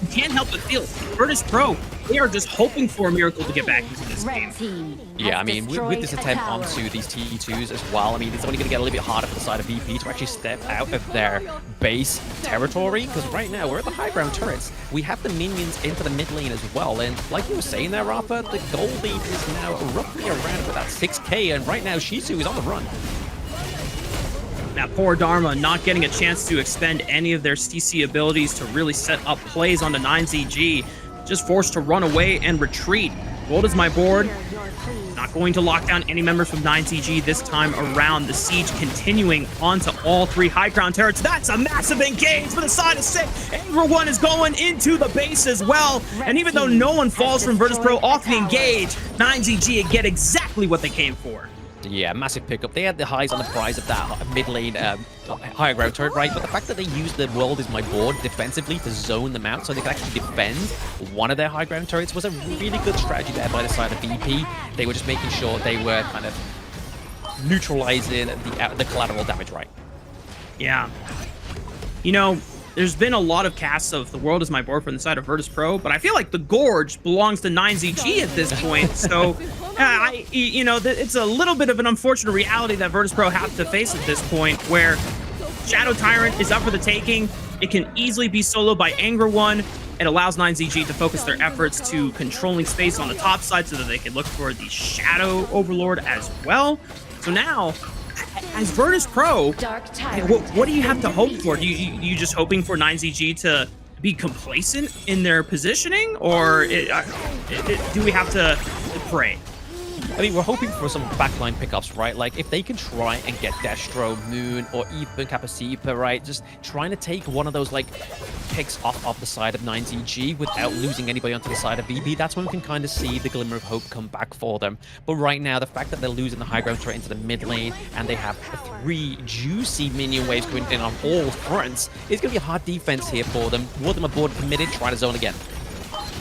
you can't help but feel Virtus.pro, they are just hoping for a miracle to get back into this game. Yeah, I mean, with this attempt onto these T2s as well, I mean, it's only going to get a little bit harder for the side of VP to actually step out of their base territory, because right now we're at the high ground turrets. We have the minions into the mid lane as well, and like you were saying there, Rafa, the gold lead is now roughly around about that 6k, and right now Shizu is on the run. Now, poor Dharma not getting a chance to expend any of their CC abilities to really set up plays on the 9ZG. Just forced to run away and retreat. Gold is my board. Not going to lock down any members from 9ZG this time around. The siege continuing onto all 3 high ground turrets. That's a massive engage for the side of 6. Anger 1 is going into the base as well. And even though no one falls from Virtus.pro off the engage, 9ZG get exactly what they came for. Yeah, massive pickup. They had the highs on the prize of that mid lane higher ground turret, right? But the fact that they used the world is my board defensively to zone them out so they could actually defend one of their high ground turrets was a really good strategy there by the side of VP. They were just making sure they were kind of neutralizing the collateral damage, right? Yeah. You know, there's been a lot of casts of the world is my board from the side of Virtus.pro, but I feel like the Gorge belongs to 9ZG at this point. So, you know, it's a little bit of an unfortunate reality that Virtus.pro have to face at this point, where Shadow Tyrant is up for the taking. It can easily be soloed by Anger 1. It allows 9ZG to focus their efforts to controlling space on the top side so that they can look for the Shadow Overlord as well. So now, as Virtus.pro, what do you have to hope for? Do you just hoping for 9ZG to be complacent in their positioning, or do we have to pray? I mean, we're hoping for some backline pickups, right? Like, if they can try and get Destro, Moon, or even Kapasipa, right? Just trying to take one of those, like, picks off the side of 9ZG without losing anybody onto the side of VP, that's when we can kind of see the glimmer of hope come back for them. But right now, the fact that they're losing the high ground turret into the mid lane, and they have 3 juicy minion waves going in on all fronts, it's going to be a hard defense here for them. More than aboard committed, try to zone again.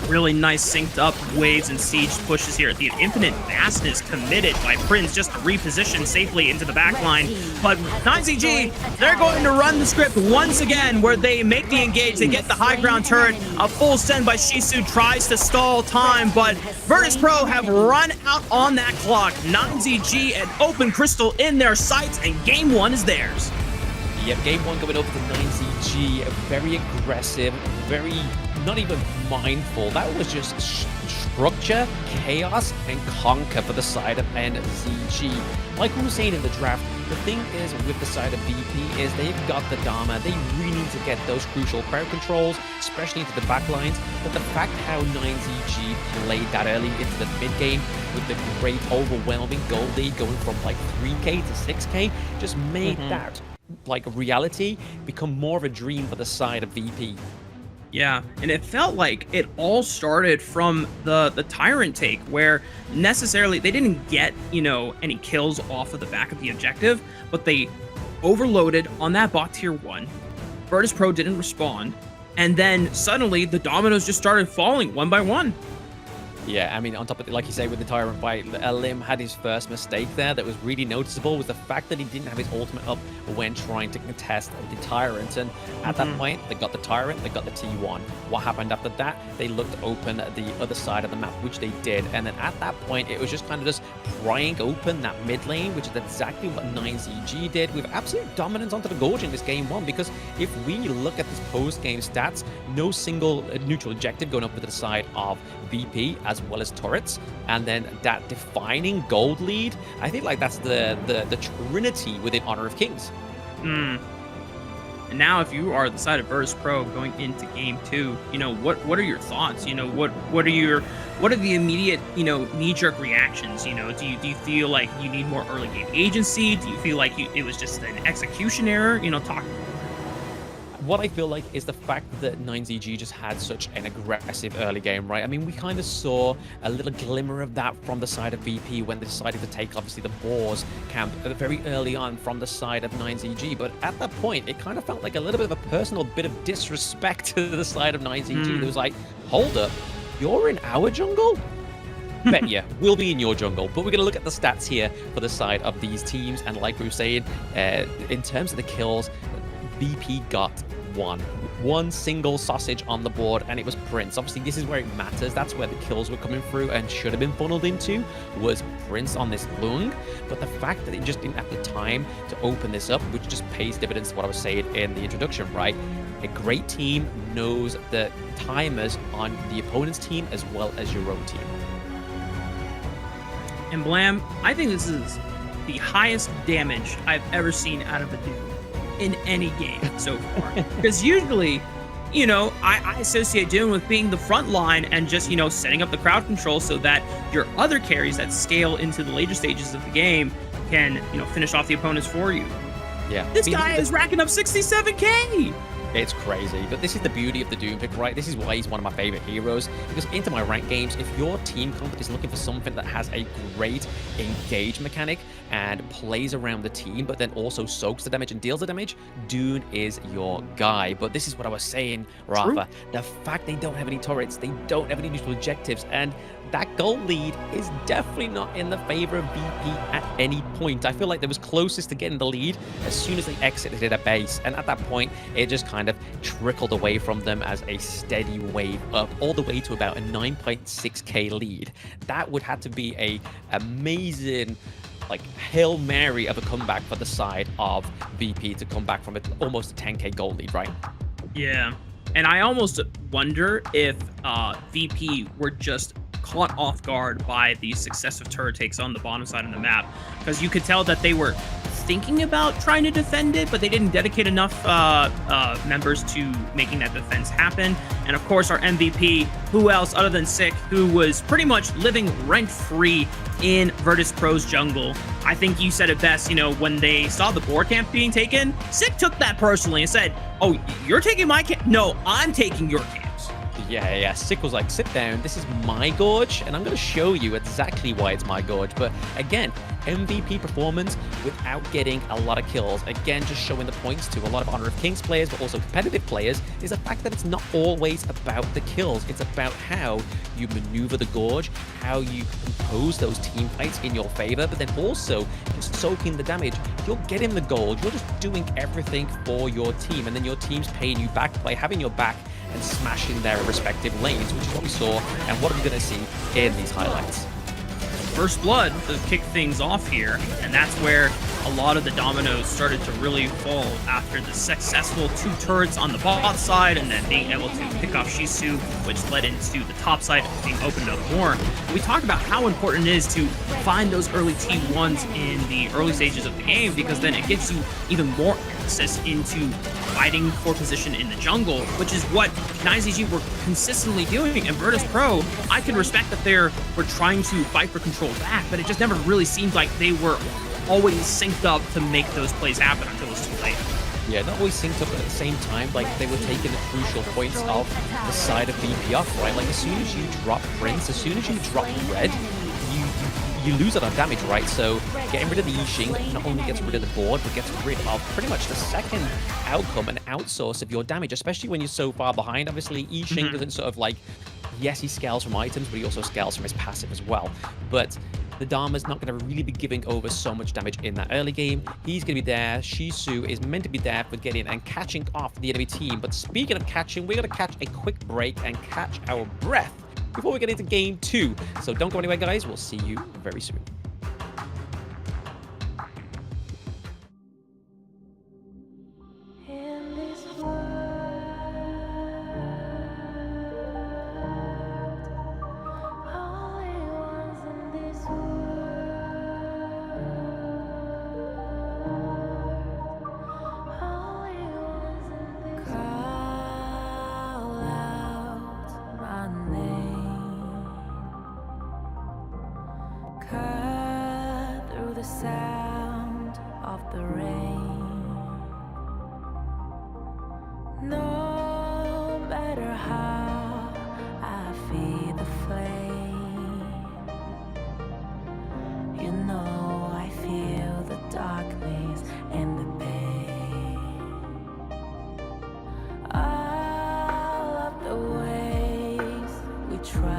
Really nice synced up waves and siege pushes here. The infinite vastness committed by Prince just to reposition safely into the backline. But 9ZG, they're going to run the script once again where they make the engage. They get the high ground turret. A full send by Shizu tries to stall time, but Virtus.pro have run out on that clock. 9ZG and Open Crystal in their sights, and game 1 is theirs. Yep, game 1 going over to 9ZG. Very aggressive, very not even mindful. That was just structure, chaos, and conquer for the side of NZG. Like we were saying in the draft, the thing is with the side of VP is they've got the Dharma. They really need to get those crucial crowd controls, especially into the backlines. But the fact how 9ZG played that early into the mid game with the great overwhelming gold lead going from like 3k to 6k just made that like reality become more of a dream for the side of VP. Yeah, and it felt like it all started from the Tyrant take, where necessarily they didn't get, you know, any kills off of the back of the objective, but they overloaded on that bot tier 1. Virtus.pro didn't respond, and then suddenly the dominoes just started falling one by one. Yeah, I mean, on top of it, like you say, with the Tyrant fight, Lim had his first mistake there that was really noticeable, was the fact that he didn't have his ultimate up when trying to contest the Tyrant. And at that point, they got the Tyrant, they got the T1. What happened after that? They looked to open the other side of the map, which they did. And then at that point, it was just kind of just prying open that mid lane, which is exactly what 9ZG did with absolute dominance onto the Gorge in this game 1. Because if we look at this post-game stats, no single neutral objective going up to the side of VP as well as turrets, and then that defining gold lead. I think like that's the trinity within Honor of Kings. And now if you are the side of Virtus.pro going into game 2, you know, what are your thoughts? You know, what are the immediate, you know, knee-jerk reactions? You know, do you feel like you need more early game agency? Do you feel like it was just an execution error? You know, talk. What I feel like is the fact that 9ZG just had such an aggressive early game, right? I mean, we kind of saw a little glimmer of that from the side of VP when they decided to take, obviously, the Boars camp very early on from the side of 9ZG. But at that point, it kind of felt like a little bit of a personal bit of disrespect to the side of 9ZG. It was like, hold up, you're in our jungle? Bet ya, we'll be in your jungle. But we're going to look at the stats here for the side of these teams. And like we were saying, in terms of the kills, VP got one single sausage on the board, and it was Prince. Obviously, this is where it matters. That's where the kills were coming through and should have been funneled into, was Prince on this Lung. But the fact that it just didn't have the time to open this up, which just pays dividends to what I was saying in the introduction, right? A great team knows the timers on the opponent's team as well as your own team. And Blam, I think this is the highest damage I've ever seen out of a dude in any game so far. Because usually, you know, I associate Doom with being the front line and just, you know, setting up the crowd control so that your other carries that scale into the later stages of the game can, you know, finish off the opponents for you. Yeah. This guy is racking up 67k! It's crazy, but this is the beauty of the Doom pick, right? This is why he's one of my favorite heroes, because into my ranked games, if your team comp is looking for something that has a great engage mechanic and plays around the team, but then also soaks the damage and deals the damage, Doom is your guy. But this is what I was saying, Rafa. The fact they don't have any turrets, they don't have any neutral objectives, and that goal lead is definitely not in the favor of VP at any point. I feel like they was closest to getting the lead as soon as they exited a base, and at that point, it just kind of trickled away from them as a steady wave up, all the way to about a 9.6k lead. That would have to be a amazing, like, Hail Mary of a comeback for the side of VP to come back from almost a 10k goal lead, right? Yeah, and I almost wonder if VP were just caught off guard by these successive turret takes on the bottom side of the map, because you could tell that they were thinking about trying to defend it, but they didn't dedicate enough members to making that defense happen. And of course, our MVP, who else other than Sick, who was pretty much living rent-free in Virtus.pro's jungle. I think you said it best, you know, when they saw the board camp being taken, Sick took that personally and said, "Oh, you're taking my camp? No, I'm taking your camp." Yeah. Sick was like, sit down, this is my gorge, and I'm going to show you exactly why it's my gorge. But again, MVP performance without getting a lot of kills. Again, just showing the points to a lot of Honor of Kings players, but also competitive players, is the fact that it's not always about the kills. It's about how you maneuver the gorge, how you compose those team fights in your favor, but then also just soaking the damage. You're getting the gold, you're just doing everything for your team, and then your team's paying you back by having your back and smashing their respective lanes, which is what we saw and what I'm going to see in these highlights. First blood to kick things off here, and that's where a lot of the dominoes started to really fall after the successful 2 turrets on the bot side, and then being able to pick off Shisu, which led into the top side being opened up more. We talked about how important it is to find those early T1s in the early stages of the game, because then it gives you even more access into fighting for position in the jungle, which is what NiceEG were consistently doing. And Virtus.pro, I can respect that they were trying to fight for control back, but it just never really seemed like they were always synced up to make those plays happen until it's too late. Yeah, not always synced up, but at the same time, like, they were taking the crucial points of the side of VP off, right? Like, as soon as you drop Prince, as soon as you drop Red, you lose it on damage, right? So getting rid of the Yixing not only gets rid of the board, but gets rid of pretty much the second outcome and outsource of your damage, especially when you're so far behind. Obviously, Yixing doesn't sort of like, yes, he scales from items, but he also scales from his passive as well. But the Dharma's not going to really be giving over so much damage in that early game. He's going to be there. Shisu is meant to be there for getting and catching off the enemy team. But speaking of catching, we're going to catch a quick break and catch our breath before we get into game 2. So don't go anywhere, guys. We'll see you very soon. Sound of the rain. No matter how I feed the flame, you know I feel the darkness and the pain. All of the ways we try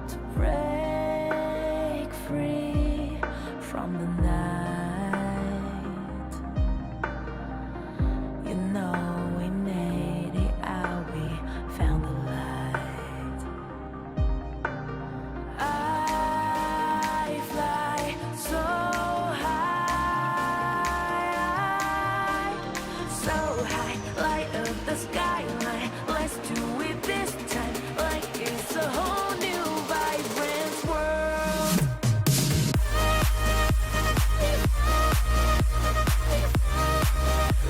to break free from the night. You know we made it out, we found the light. I fly so high, light up the skyline. Let's do it this time, like it's a whole new vibrant world.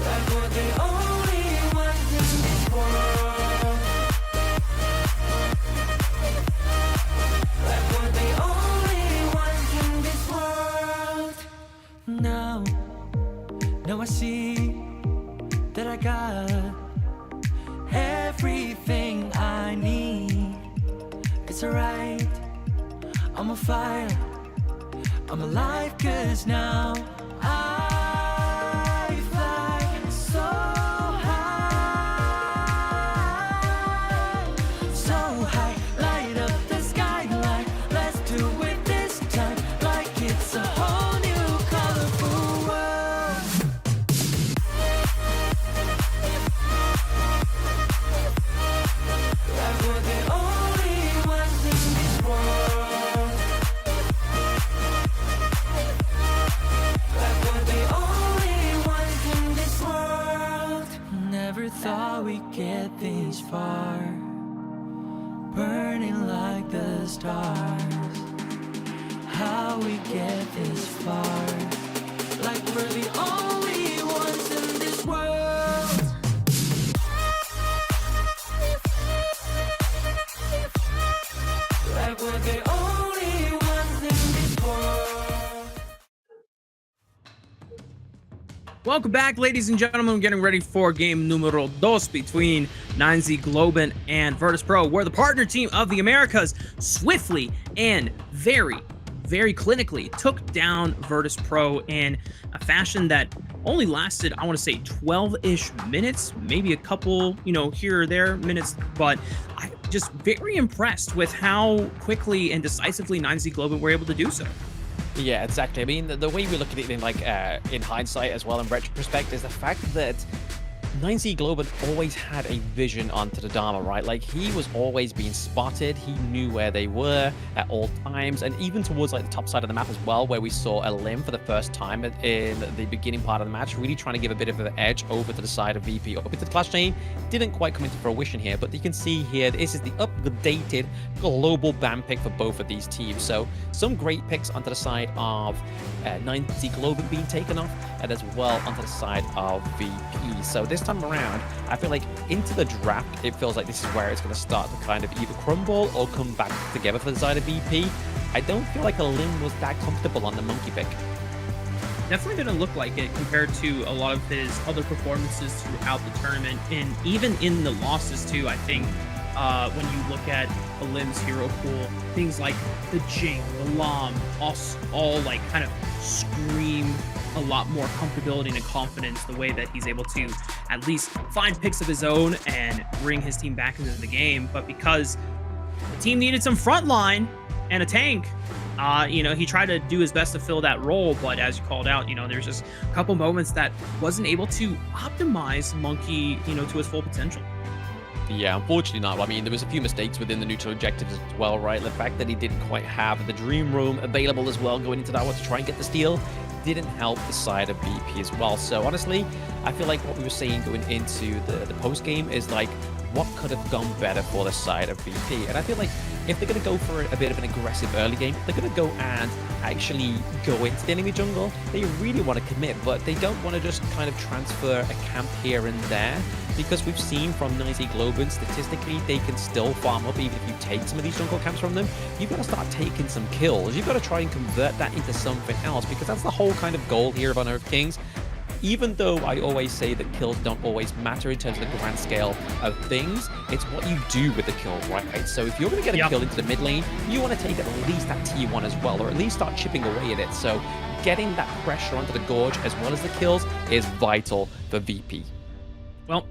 Like we're the only ones in this world. Like we're the only ones in this world. Now I see that I got everything I need. It's alright, I'm on fire, I'm alive, 'cause now I fly so high, light up the skyline. Let's do it this time, like it's a whole new colorful world. Like we're the only ones in this world. Like we're the only ones in this world. Never thought we'd get this far, burning like the stars. How we get this far, like we're the only ones in this world. Like we're the only ones in this world. Welcome back, ladies and gentlemen. We're getting ready for game numero dos between 9Z Globant and Virtus.pro, where the partner team of the Americas swiftly and very clinically took down Virtus.pro in a fashion that only lasted, I want to say, 12-ish minutes, maybe a couple, here or there minutes, but I'm just very impressed with how quickly and decisively 9Z Globant were able to do so. Yeah, exactly. I mean, the way we look at it in hindsight as well, in retrospect, is the fact that 9Z Globant always had a vision onto the Dharma, right? Like, he was always being spotted. He knew where they were at all times, and even towards the top side of the map as well, where we saw a limb for the first time in the beginning part of the match, really trying to give a bit of an edge over to the side of VP. Up into the clash chain, didn't quite come into fruition here, but you can see here, this is the updated global ban pick for both of these teams. So some great picks onto the side of 9Z Globant being taken off, and as well onto the side of VP. So this time around, I feel like into the draft, it feels like this is where it's going to start to kind of either crumble or come back together for the side of VP. I don't feel like a limb was that comfortable on the monkey pick. Definitely didn't look like it compared to a lot of his other performances throughout the tournament, and even in the losses too. I think when you look at a Limb's hero pool, things like the Jing, the Lam, all like kind of scream a lot more comfortability and confidence, the way that he's able to at least find picks of his own and bring his team back into the game. But because the team needed some front line and a tank, he tried to do his best to fill that role, but as you called out, there's just a couple moments that wasn't able to optimize Monkey, to his full potential. Yeah, unfortunately not. I mean, there was a few mistakes within the neutral objectives as well, right? The fact that he didn't quite have the Dream Room available as well going into that one to try and get the steal didn't help the side of VP as well. So honestly, I feel like what we were saying going into the post game is like, what could have gone better for the side of VP? And I feel like if they're going to go for a bit of an aggressive early game, they're going to go and actually go into the enemy jungle. They really want to commit, but they don't want to just kind of transfer a camp here and there, because we've seen from 9Z Globant, statistically, they can still farm up even if you take some of these jungle camps from them. You've got to start taking some kills. You've got to try and convert that into something else, because that's the whole kind of goal here of Unearthed Kings. Even though I always say that kills don't always matter in terms of the grand scale of things, it's what you do with the kill, right? So if you're going to get a kill into the mid lane, you want to take at least that T1 as well, or at least start chipping away at it. So getting that pressure onto the Gorge as well as the kills is vital for VP. Well,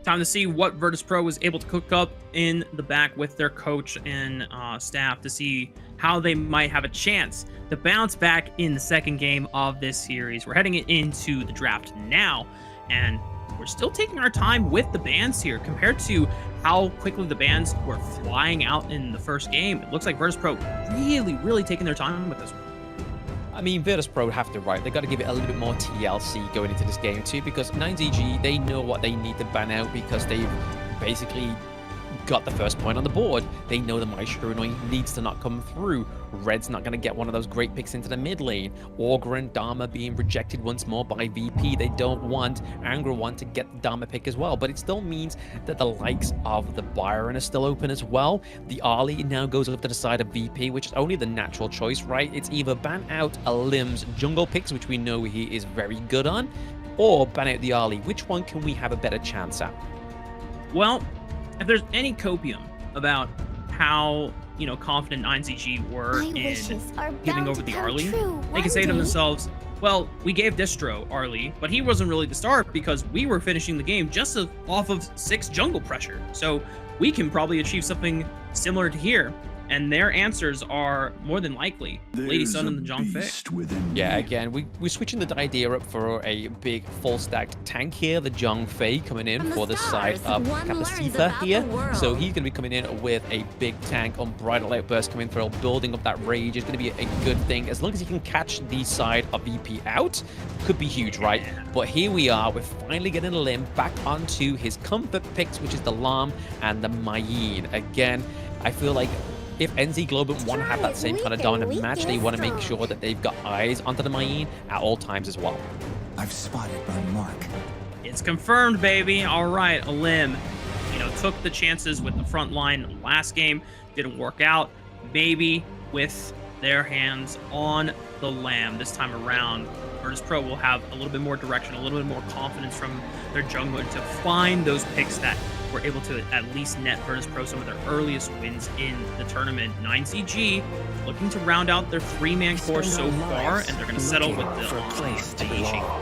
Time to see what Virtus.pro was able to cook up in the back with their coach and staff to see how they might have a chance to bounce back in the second game of this series. We're heading into the draft now, and we're still taking our time with the bans here compared to how quickly the bans were flying out in the first game. It looks like Virtus.pro really taking their time with this one. I mean, Virtus.pro have to, right? They got to give it a little bit more TLC going into this game too, because 9ZG, they know what they need to ban out because they've basically got the first point on the board. They know the Maestro needs to not come through. Red's not going to get one of those great picks into the mid lane. Augur and Dharma being rejected once more by VP. They don't want Angra One to get the Dharma pick as well, but it still means that the likes of the Byron are still open as well. The Ali now goes up to the side of VP, which is only the natural choice, right? It's either ban out a Lim's jungle picks, which we know he is very good on, or ban out the Ali. Which one can we have a better chance at? Well, if there's any copium about how, confident 9ZG were in giving over the Arlie, they can say to themselves, well, we gave Distro Arlie, but he wasn't really the start because we were finishing the game just off of 6 jungle pressure. So we can probably achieve something similar to here. And their answers are more than likely Lady Sun and the Zhang Fei. Yeah, again, we're switching the idea up for a big full stacked tank here. The Zhang Fei coming in for the side of Capacita here. So he's going to be coming in with a big tank. Unbridled Outburst coming through, building up that rage is going to be a good thing. As long as he can catch the side of VP out, could be huge, right? But here we are, we're finally getting a Lim back onto his comfort picks, which is the Lam and the Mayin. Again, I feel like if NZ Globant want to have that same kind of dominant match, they want to make sure that they've got eyes onto the Mayin at all times as well. I've spotted my mark. It's confirmed, baby. All right, a Lim, took the chances with the front line last game, didn't work out. Maybe with their hands on the Lamb this time around, Virtus.pro will have a little bit more direction, a little bit more confidence from their jungler to find those picks that were able to at least net Virtus.pro some of their earliest wins in the tournament. 9CG looking to round out their 3-man core so far, and they're going to settle with the Yixing.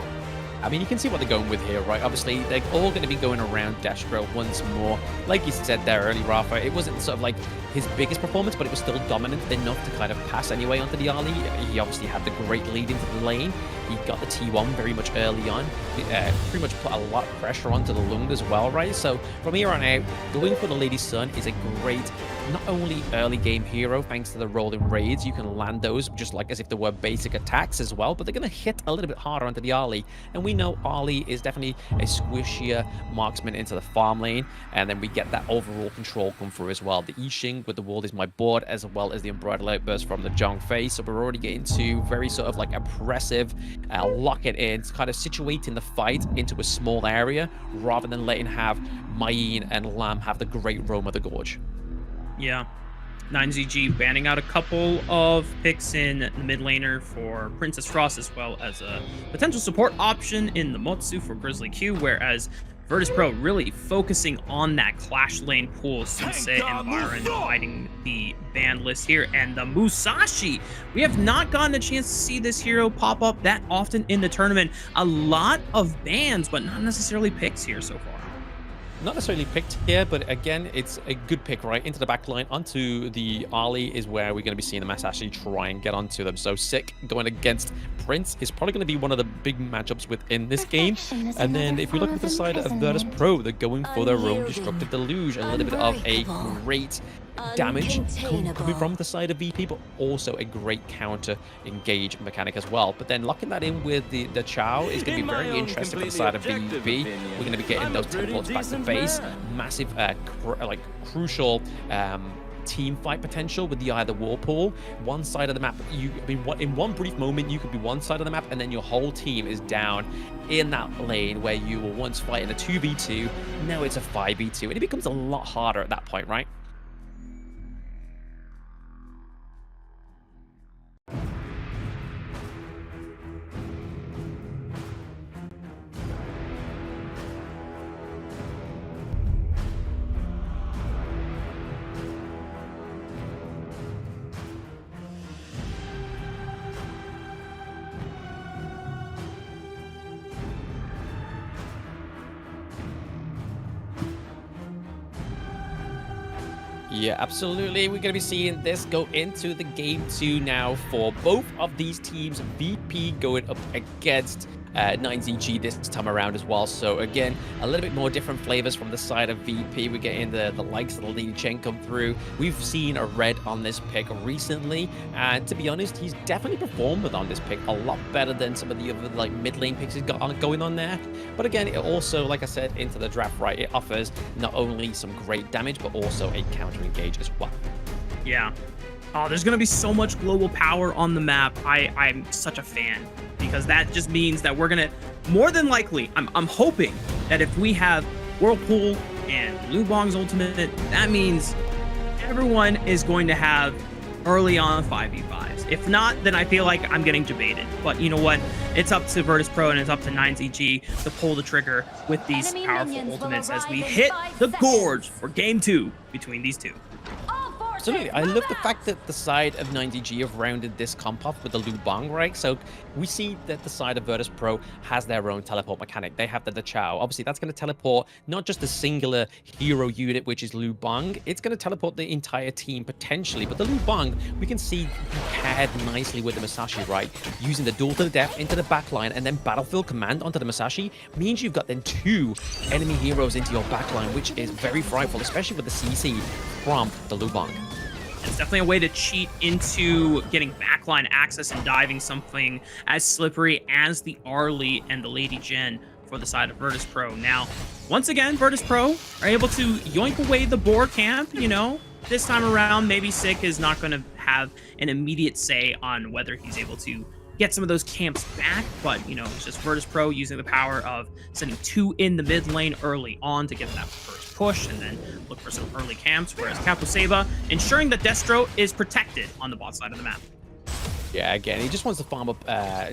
I mean, you can see what they're going with here, right? Obviously, they're all going to be going around Destro once more. Like you said there early, Rafa, it wasn't sort of like his biggest performance, but it was still dominant enough to kind of pass anyway onto the Ali. He obviously had the great lead into the lane. He got the T1 very much early on. Pretty much put a lot of pressure onto the Lung as well, right? So from here on out, going for the Lady Sun is a great, not only early game hero, thanks to the rolling raids, you can land those just like as if they were basic attacks as well, but they're going to hit a little bit harder onto the Ali. And we know Ali is definitely a squishier marksman into the farm lane, and then we get that overall control come through as well. The Yixing with the World is my board, as well as the Unbridled Outburst from the Zhang Fei. So we're already getting to very sort of like oppressive, lock it in, kind of situating the fight into a small area rather than letting have Mayin and Lam have the great roam of the gorge. Yeah. 9ZG banning out a couple of picks in the mid laner for Princess Frost, as well as a potential support option in the Motsu for Grizzly Q, whereas Virtus.pro really focusing on that Clash lane pool, Sensei and Byron fighting the ban list here. And the Musashi, we have not gotten a chance to see this hero pop up that often in the tournament. A lot of bans, but not necessarily picks here so far. Not necessarily picked here, but again, it's a good pick, right? Into the back line, onto the Ali is where we're going to be seeing the Musashi try and get onto them. So Sick going against Prince is probably going to be one of the big matchups within this game. And then if we look at the side of Virtus.pro, they're going for their own Destructive Deluge. A little bit of a great damage coming from the side of VP, but also a great counter engage mechanic as well. But then locking that in with the Chow is going to be very interesting for the side of VP. We're going to be getting those teleports back to base. Massive, crucial team fight potential with the either Whirlpool. One side of the map, in one brief moment, you could be one side of the map, and then your whole team is down in that lane where you were once fighting a 2v2. Now it's a 5v2, and it becomes a lot harder at that point, right? Yeah, absolutely. We're going to be seeing this go into the game 2 now for both of these teams. VP going up against 9ZG this time around as well. So again, a little bit more different flavors from the side of VP. We're getting the likes of the Lady Chen come through. We've seen a Red on this pick recently, and to be honest, he's definitely performed on this pick a lot better than some of the other like mid lane picks he's got going on there. But again, it also, like I said, into the draft, right, it offers not only some great damage, but also a counter engage as well. Yeah. Oh, there's going to be so much global power on the map. I'm such a fan, because that just means that we're going to, more than likely, I'm hoping that if we have Whirlpool and Lubong's ultimate, that means everyone is going to have early on 5v5s. If not, then I feel like I'm getting debated. But you know what? It's up to Virtus.pro and it's up to 9ZG to pull the trigger with these powerful ultimates as we hit the gorge for game 2 between these two. Absolutely. I love the fact that the side of 9DG have rounded this comp off with the Lubong, right? So we see that the side of Virtus.pro has their own teleport mechanic. They have the Chow. Obviously, that's going to teleport not just a singular hero unit, which is Lubong. It's going to teleport the entire team potentially. But the Lubong, we can see paired nicely with the Musashi, right? Using the duel to the death into the backline and then battlefield command onto the Musashi means you've got then 2 enemy heroes into your backline, which is very frightful, especially with the CC from the Lubong. It's definitely a way to cheat into getting backline access and diving something as slippery as the Arlie and the Lady Jen for the side of Virtus.pro. Now, once again, Virtus.pro are able to yoink away the boar camp, you know. This time around, maybe Sick is not going to have an immediate say on whether he's able to get some of those camps back, but, you know, it's just Virtus.pro using the power of sending 2 in the mid lane early on to get that first push and then look for some early camps, whereas Kapuseva ensuring that Destro is protected on the bot side of the map. Yeah, again, he just wants to farm up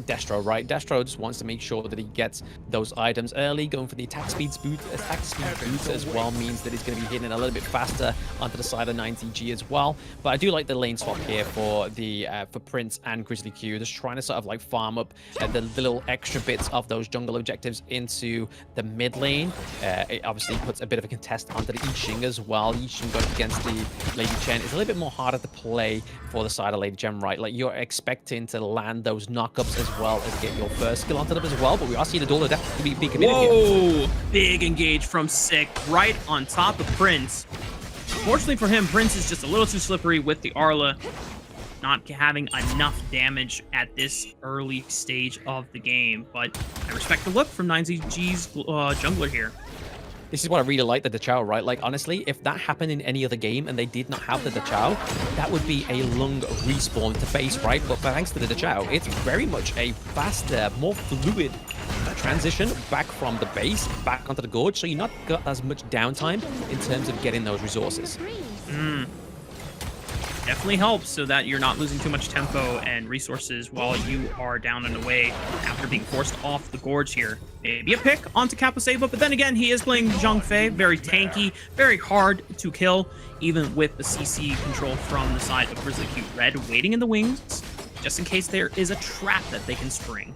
Destro, right? Destro just wants to make sure that he gets those items early. Going for the attack speed boost as well means that he's going to be hitting a little bit faster onto the side of 9ZG as well. But I do like the lane swap here for the for Prince and Grizzly Q, just trying to sort of like farm up the little extra bits of those jungle objectives into the mid lane. It obviously puts a bit of a contest onto the Yixing as well. Yixing going against the Lady Chen is a little bit more harder to play for the side of Lady Chen, right? Like you're expecting to land those knockups as well as get your first skill onto them as well, but we are seeing the duel of death be committed here. Big engage from Sick right on top of Prince. Fortunately for him, Prince is just a little too slippery with the Arla, not having enough damage at this early stage of the game, but I respect the look from 9ZG's jungler here. This is what I really like, the Chow, right? Like, honestly, if that happened in any other game and they did not have the Chow, that would be a long respawn to face, right? But thanks to the Chow, it's very much a faster, more fluid transition back from the base, back onto the gorge, so you're not got as much downtime in terms of getting those resources. Definitely helps so that you're not losing too much tempo and resources while you are down and away after being forced off the gorge here. Maybe a pick onto Kapuseva, but then again, he is playing Zhang Fei, very tanky, very hard to kill, even with the CC control from the side of Grizzly Q. Red waiting in the wings, just in case there is a trap that they can spring.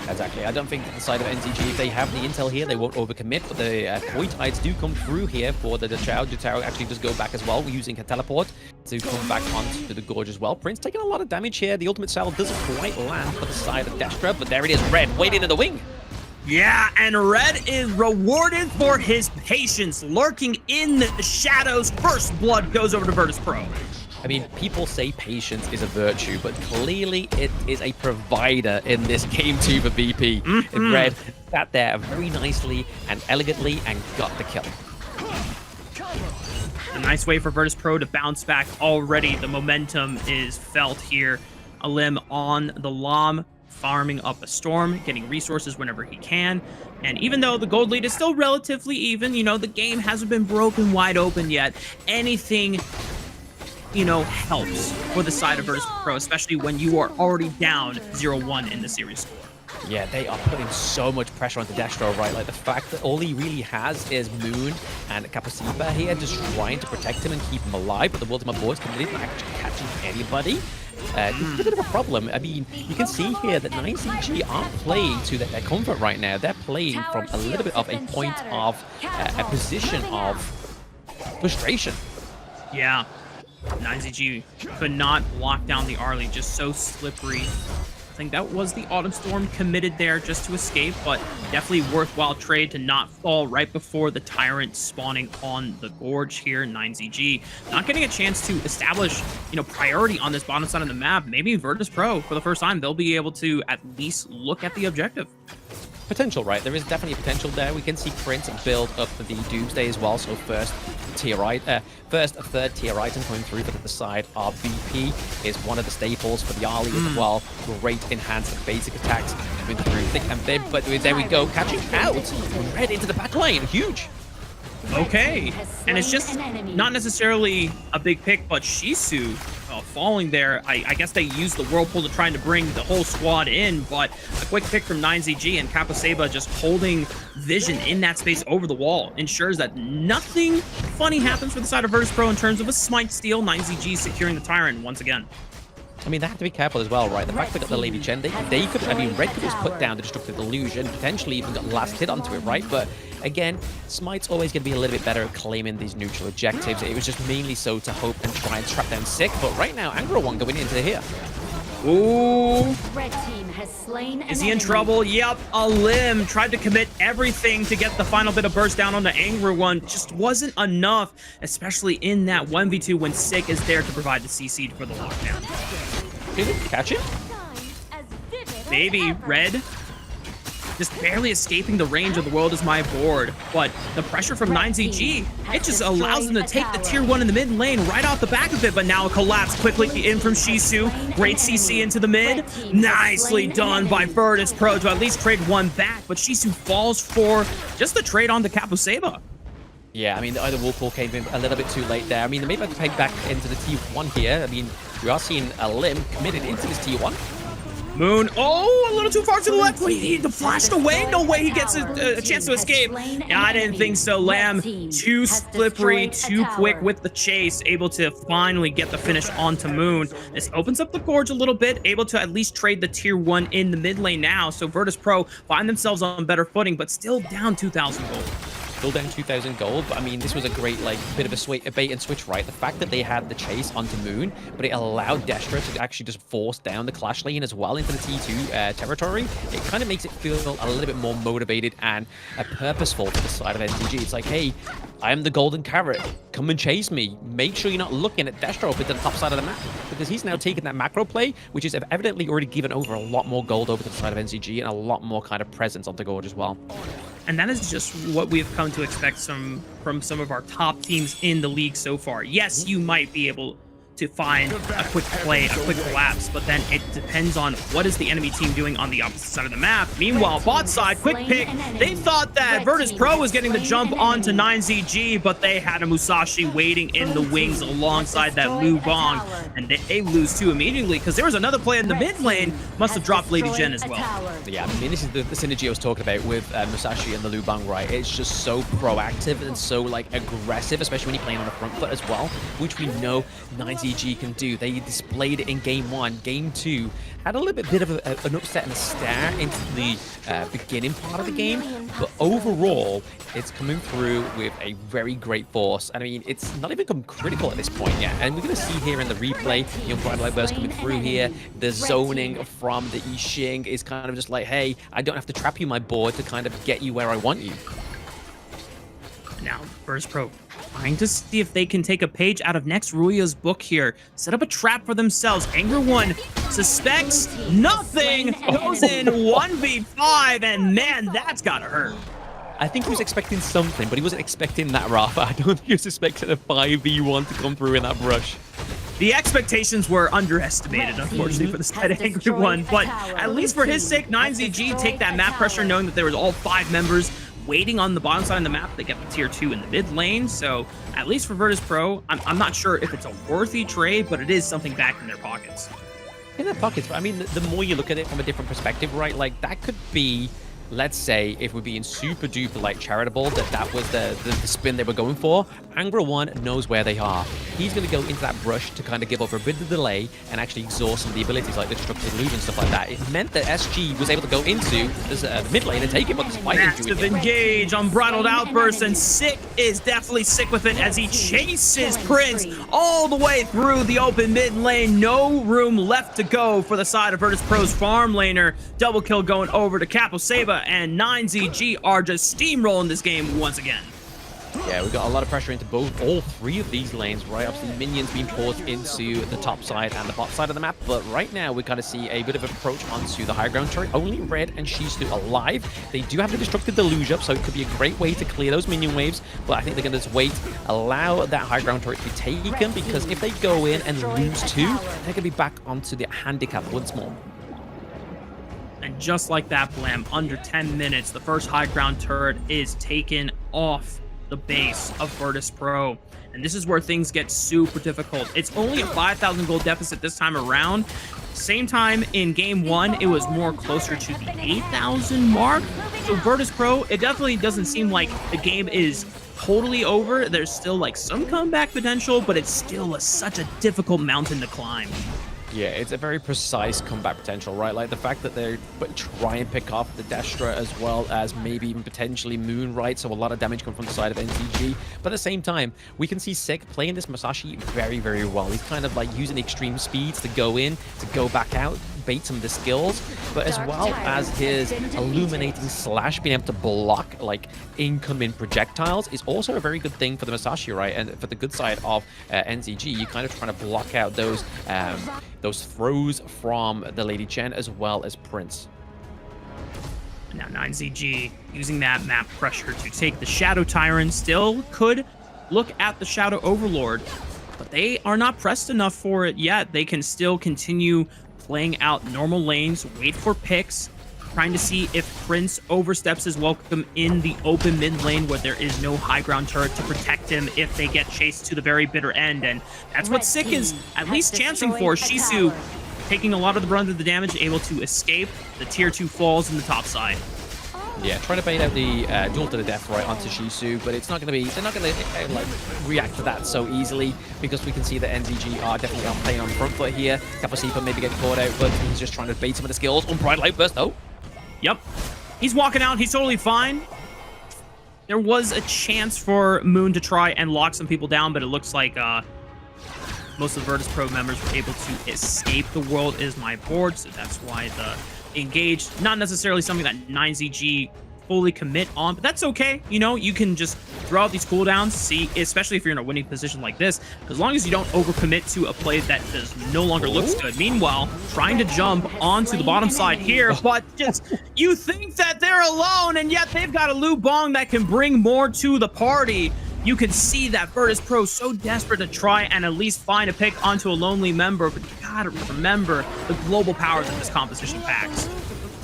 Exactly. I don't think the side of NZG, if they have the intel here, they won't overcommit, but the Koi Tides do come through here for the Chow. Chow actually does go back as well, using her teleport to come back onto the gorge as well. Prince taking a lot of damage here. The ultimate salve doesn't quite land for the side of Destra, but there it is. Red waiting in the wing. Yeah, and Red is rewarded for his patience, lurking in the shadows. First blood goes over to Virtus.pro. I mean, people say patience is a virtue, but clearly it is a provider in this game 2 for VP. And Red sat there very nicely and elegantly and got the kill. A nice way for Virtus.pro to bounce back already. The momentum is felt here. Alim on the Lam, farming up a Storm, getting resources whenever he can. And even though the gold lead is still relatively even, you know, the game hasn't been broken wide open yet. Anything, you know, helps for the side of Virtus.pro, especially when you are already down 0-1 in the series score. Yeah, they are putting so much pressure onto Destro, right? Like the fact that all he really has is Moon and Kapuseva here just trying to protect him and keep him alive, but the ultimate boards committed not actually catching anybody. It's a bit of a problem. I mean, you can see here that 9ZG aren't playing to their comfort right now. They're playing from a little bit of a point of a position of frustration. Yeah. 9ZG could not block down the Arlie, just so slippery. I think that was the Autumn Storm committed there just to escape, but definitely worthwhile trade to not fall right before the Tyrant spawning on the Gorge here. 9ZG not getting a chance to establish, priority on this bottom side of the map. Maybe Virtus.pro, for the first time, they'll be able to at least look at the objective. Potential, right? There is definitely potential there. We can see Prince build up the Doomsday as well. So first and third tier item coming through, but at the side, our BP is one of the staples for the Arlie as well. Great enhanced basic attacks coming through thick and thin, but there we go, catching out right into the back lane. Huge. Okay, and it's just not necessarily a big pick, but Shisu falling there. I guess they used the Whirlpool to trying to bring the whole squad in, but a quick pick from 9ZG, and Kapuseba just holding vision in that space over the wall ensures that nothing funny happens for the side of Virtus.pro in terms of a smite steal. 9ZG securing the Tyrant once again. I mean, they have to be careful as well, right? The fact they got the Lady Chen, they could, I mean, Red could just put down the Destructive Illusion, potentially even got last hit onto it, right? But again, Smite's always going to be a little bit better at claiming these neutral objectives. It was just mainly so to hope and try and trap down Sick, but right now, Angro1 going into here. Ooh. Red team has slain Is he in trouble? Yep, a limb. Tried to commit everything to get the final bit of burst down on the Angro1. Just wasn't enough, especially in that 1v2 when Sick is there to provide the CC for the lockdown. Did he catch him? Maybe. Red just barely escaping the range of the world is my board, but the pressure from 9ZG, it just allows them to take the tier 1 in the mid lane right off the back of it, but now a collapse quickly in from Shisu. Great CC into the mid. Nicely done by Virtus.pro to at least trade one back, but Shisu falls for just the trade on the Kapuseba. Yeah, I mean, either Whirlpool came in a little bit too late there. I mean, they may have to pay back into the T1 here. I mean, we are seeing a limb committed into this T1. Moon, a little too far to the left. Wait, he flashed away. No way he gets a chance to escape. Yeah, I didn't think so. Lamb, too slippery, too quick with the chase, able to finally get the finish onto Moon. This opens up the Gorge a little bit, able to at least trade the tier 1 in the mid lane now. So Virtus.pro find themselves on better footing, but still down 2,000 gold. Still down 2,000 gold, but I mean, this was a great, bit of a bait and switch, right? The fact that they had the chase onto Moon, but it allowed Destra to actually just force down the Clash lane as well into the T2 territory. It kind of makes it feel a little bit more motivated and purposeful to the side of NTG. It's like, hey, I am the golden carrot. Come and chase me. Make sure you're not looking at Destra up at the top side of the map, because he's now taken that macro play, which is evidently already given over a lot more gold over to the side of NCG and a lot more kind of presence on the Gorge as well. And that is just what we've come to expect from some of our top teams in the league so far. Yes, you might be able to find a quick play, a quick collapse, but then it depends on what is the enemy team doing on the opposite side of the map. Meanwhile, bot side, quick pick. They thought that Virtus.pro was getting the jump onto 9ZG, but they had a Musashi waiting in the wings alongside that Lu Bong, and they lose too immediately because there was another play in the mid lane. Must have dropped Lady Jen as well. Yeah, I mean, this is the synergy I was talking about with Musashi and the Lu Bong, right? It's just so proactive and so aggressive, especially when you're playing on the front foot as well, which we know 9ZG can do. They displayed it in game 1. Game 2 had a little bit of an upset and a stare into the beginning part of the game, but overall it's coming through with a very great force. And I mean, it's not even come critical at this point yet, and we're going to see here in the replay, Bright Light Burst coming through here. The zoning from the Yixing is kind of just like, hey, I don't have to trap you my board to kind of get you where I want you. Now, Virtus.pro trying to see if they can take a page out of next RÜYA's book here. Set up a trap for themselves. Angro1 suspects nothing. Goes in 1v5, and man, that's gotta hurt. I think he was expecting something, but he wasn't expecting that, Rafa. I don't think he was expecting a 5v1 to come through in that brush. The expectations were underestimated, unfortunately, for the side of Angry1, but at least for his sake, 9ZG take that map pressure, knowing that there was all 5 members waiting on the bottom side of the map. They get the tier 2 in the mid lane, so at least for Virtus.pro, I'm not sure if it's a worthy trade, but it is something back in their pockets. In their pockets, but I mean, the more you look at it from a different perspective, right, that could be, let's say, if we're being super duper charitable, that was the spin they were going for. Angro1 knows where they are. he's going to go into that brush to kind of give over a bit of delay and actually exhaust some of the abilities like the Destructive Illusion and stuff like that. It meant that SG was able to go into this mid lane and take him, but despite massive engage, unbridled outburst, and Sick is definitely sick with it as he chases Prince all the way through the open mid lane. No room left to go for the side of Virtus.pro's farm laner. Double kill going over to Caposeba, and 9ZG are just steamrolling this game once again. Yeah, we got a lot of pressure into all three of these lanes, right? Obviously, minions being poured into the top side and the bot side of the map, but right now we kind of see a bit of approach onto the high ground turret. Only Red and Shizu alive. They do have the Destructive Deluge up, so it could be a great way to clear those minion waves, but I think they're going to just wait, allow that high ground turret to be taken, because if they go in and lose two, they're going to be back onto the handicap once more. And just like that, Blam, under 10 minutes, the first high ground turret is taken off the base of Virtus.pro. And this is where things get super difficult. It's only a 5,000 gold deficit this time around. Same time in game one, it was more closer to the 8,000 mark. So Virtus.pro, it definitely doesn't seem like the game is totally over. There's still like some comeback potential, but it's still such a difficult mountain to climb. Yeah, it's a very precise comeback potential, right? Like the fact that they try and pick off the Destra as well as maybe even potentially Moon, right? So a lot of damage comes from the side of NCG. But at the same time, we can see Sick playing this Masashi very, very well. He's kind of like using extreme speeds to go in, to go back out, bait some of the skills, but as well as his illuminating slash being able to block like incoming projectiles is also a very good thing for the Masashi, right? And for the good side of NCG, you kind of trying to block out those throws from the Lady Chen as well as Prince. Now 9ZG using that map pressure to take the Shadow Tyrant. Still could look at the Shadow Overlord, but they are not pressed enough for it yet. They can still continue playing out normal lanes, wait for picks, trying to see if Prince oversteps his welcome in the open mid lane where there is no high ground turret to protect him if they get chased to the very bitter end. And that's what Sick is at least chancing for. Shizu taking a lot of the brunt of the damage, able to escape the tier 2 falls in the top side. Yeah, trying to bait out the duel to the death right onto Shizu, but it's not going to be, they're not going to like react to that so easily, because we can see that NZG are definitely playing on the front foot here. Caposeba maybe getting caught out, but he's just trying to bait some of the skills. Unbridled Outburst, oh. Yep, he's walking out, he's totally fine. There was a chance for Moon to try and lock some people down, but it looks like most of the Virtus.pro members were able to escape. The world is my board, so that's why the engaged, not necessarily something that 9ZG fully commit on, but that's okay. You know, you can just throw out these cooldowns, see, especially if you're in a winning position like this, as long as you don't overcommit to a play that does no longer looks good. Meanwhile, trying to jump onto the bottom side here, but just, you think that they're alone, and yet they've got a Lu Bong that can bring more to the party. You can see that Virtus.pro so desperate to try and at least find a pick onto a lonely member, but you gotta remember the global power that this composition packs.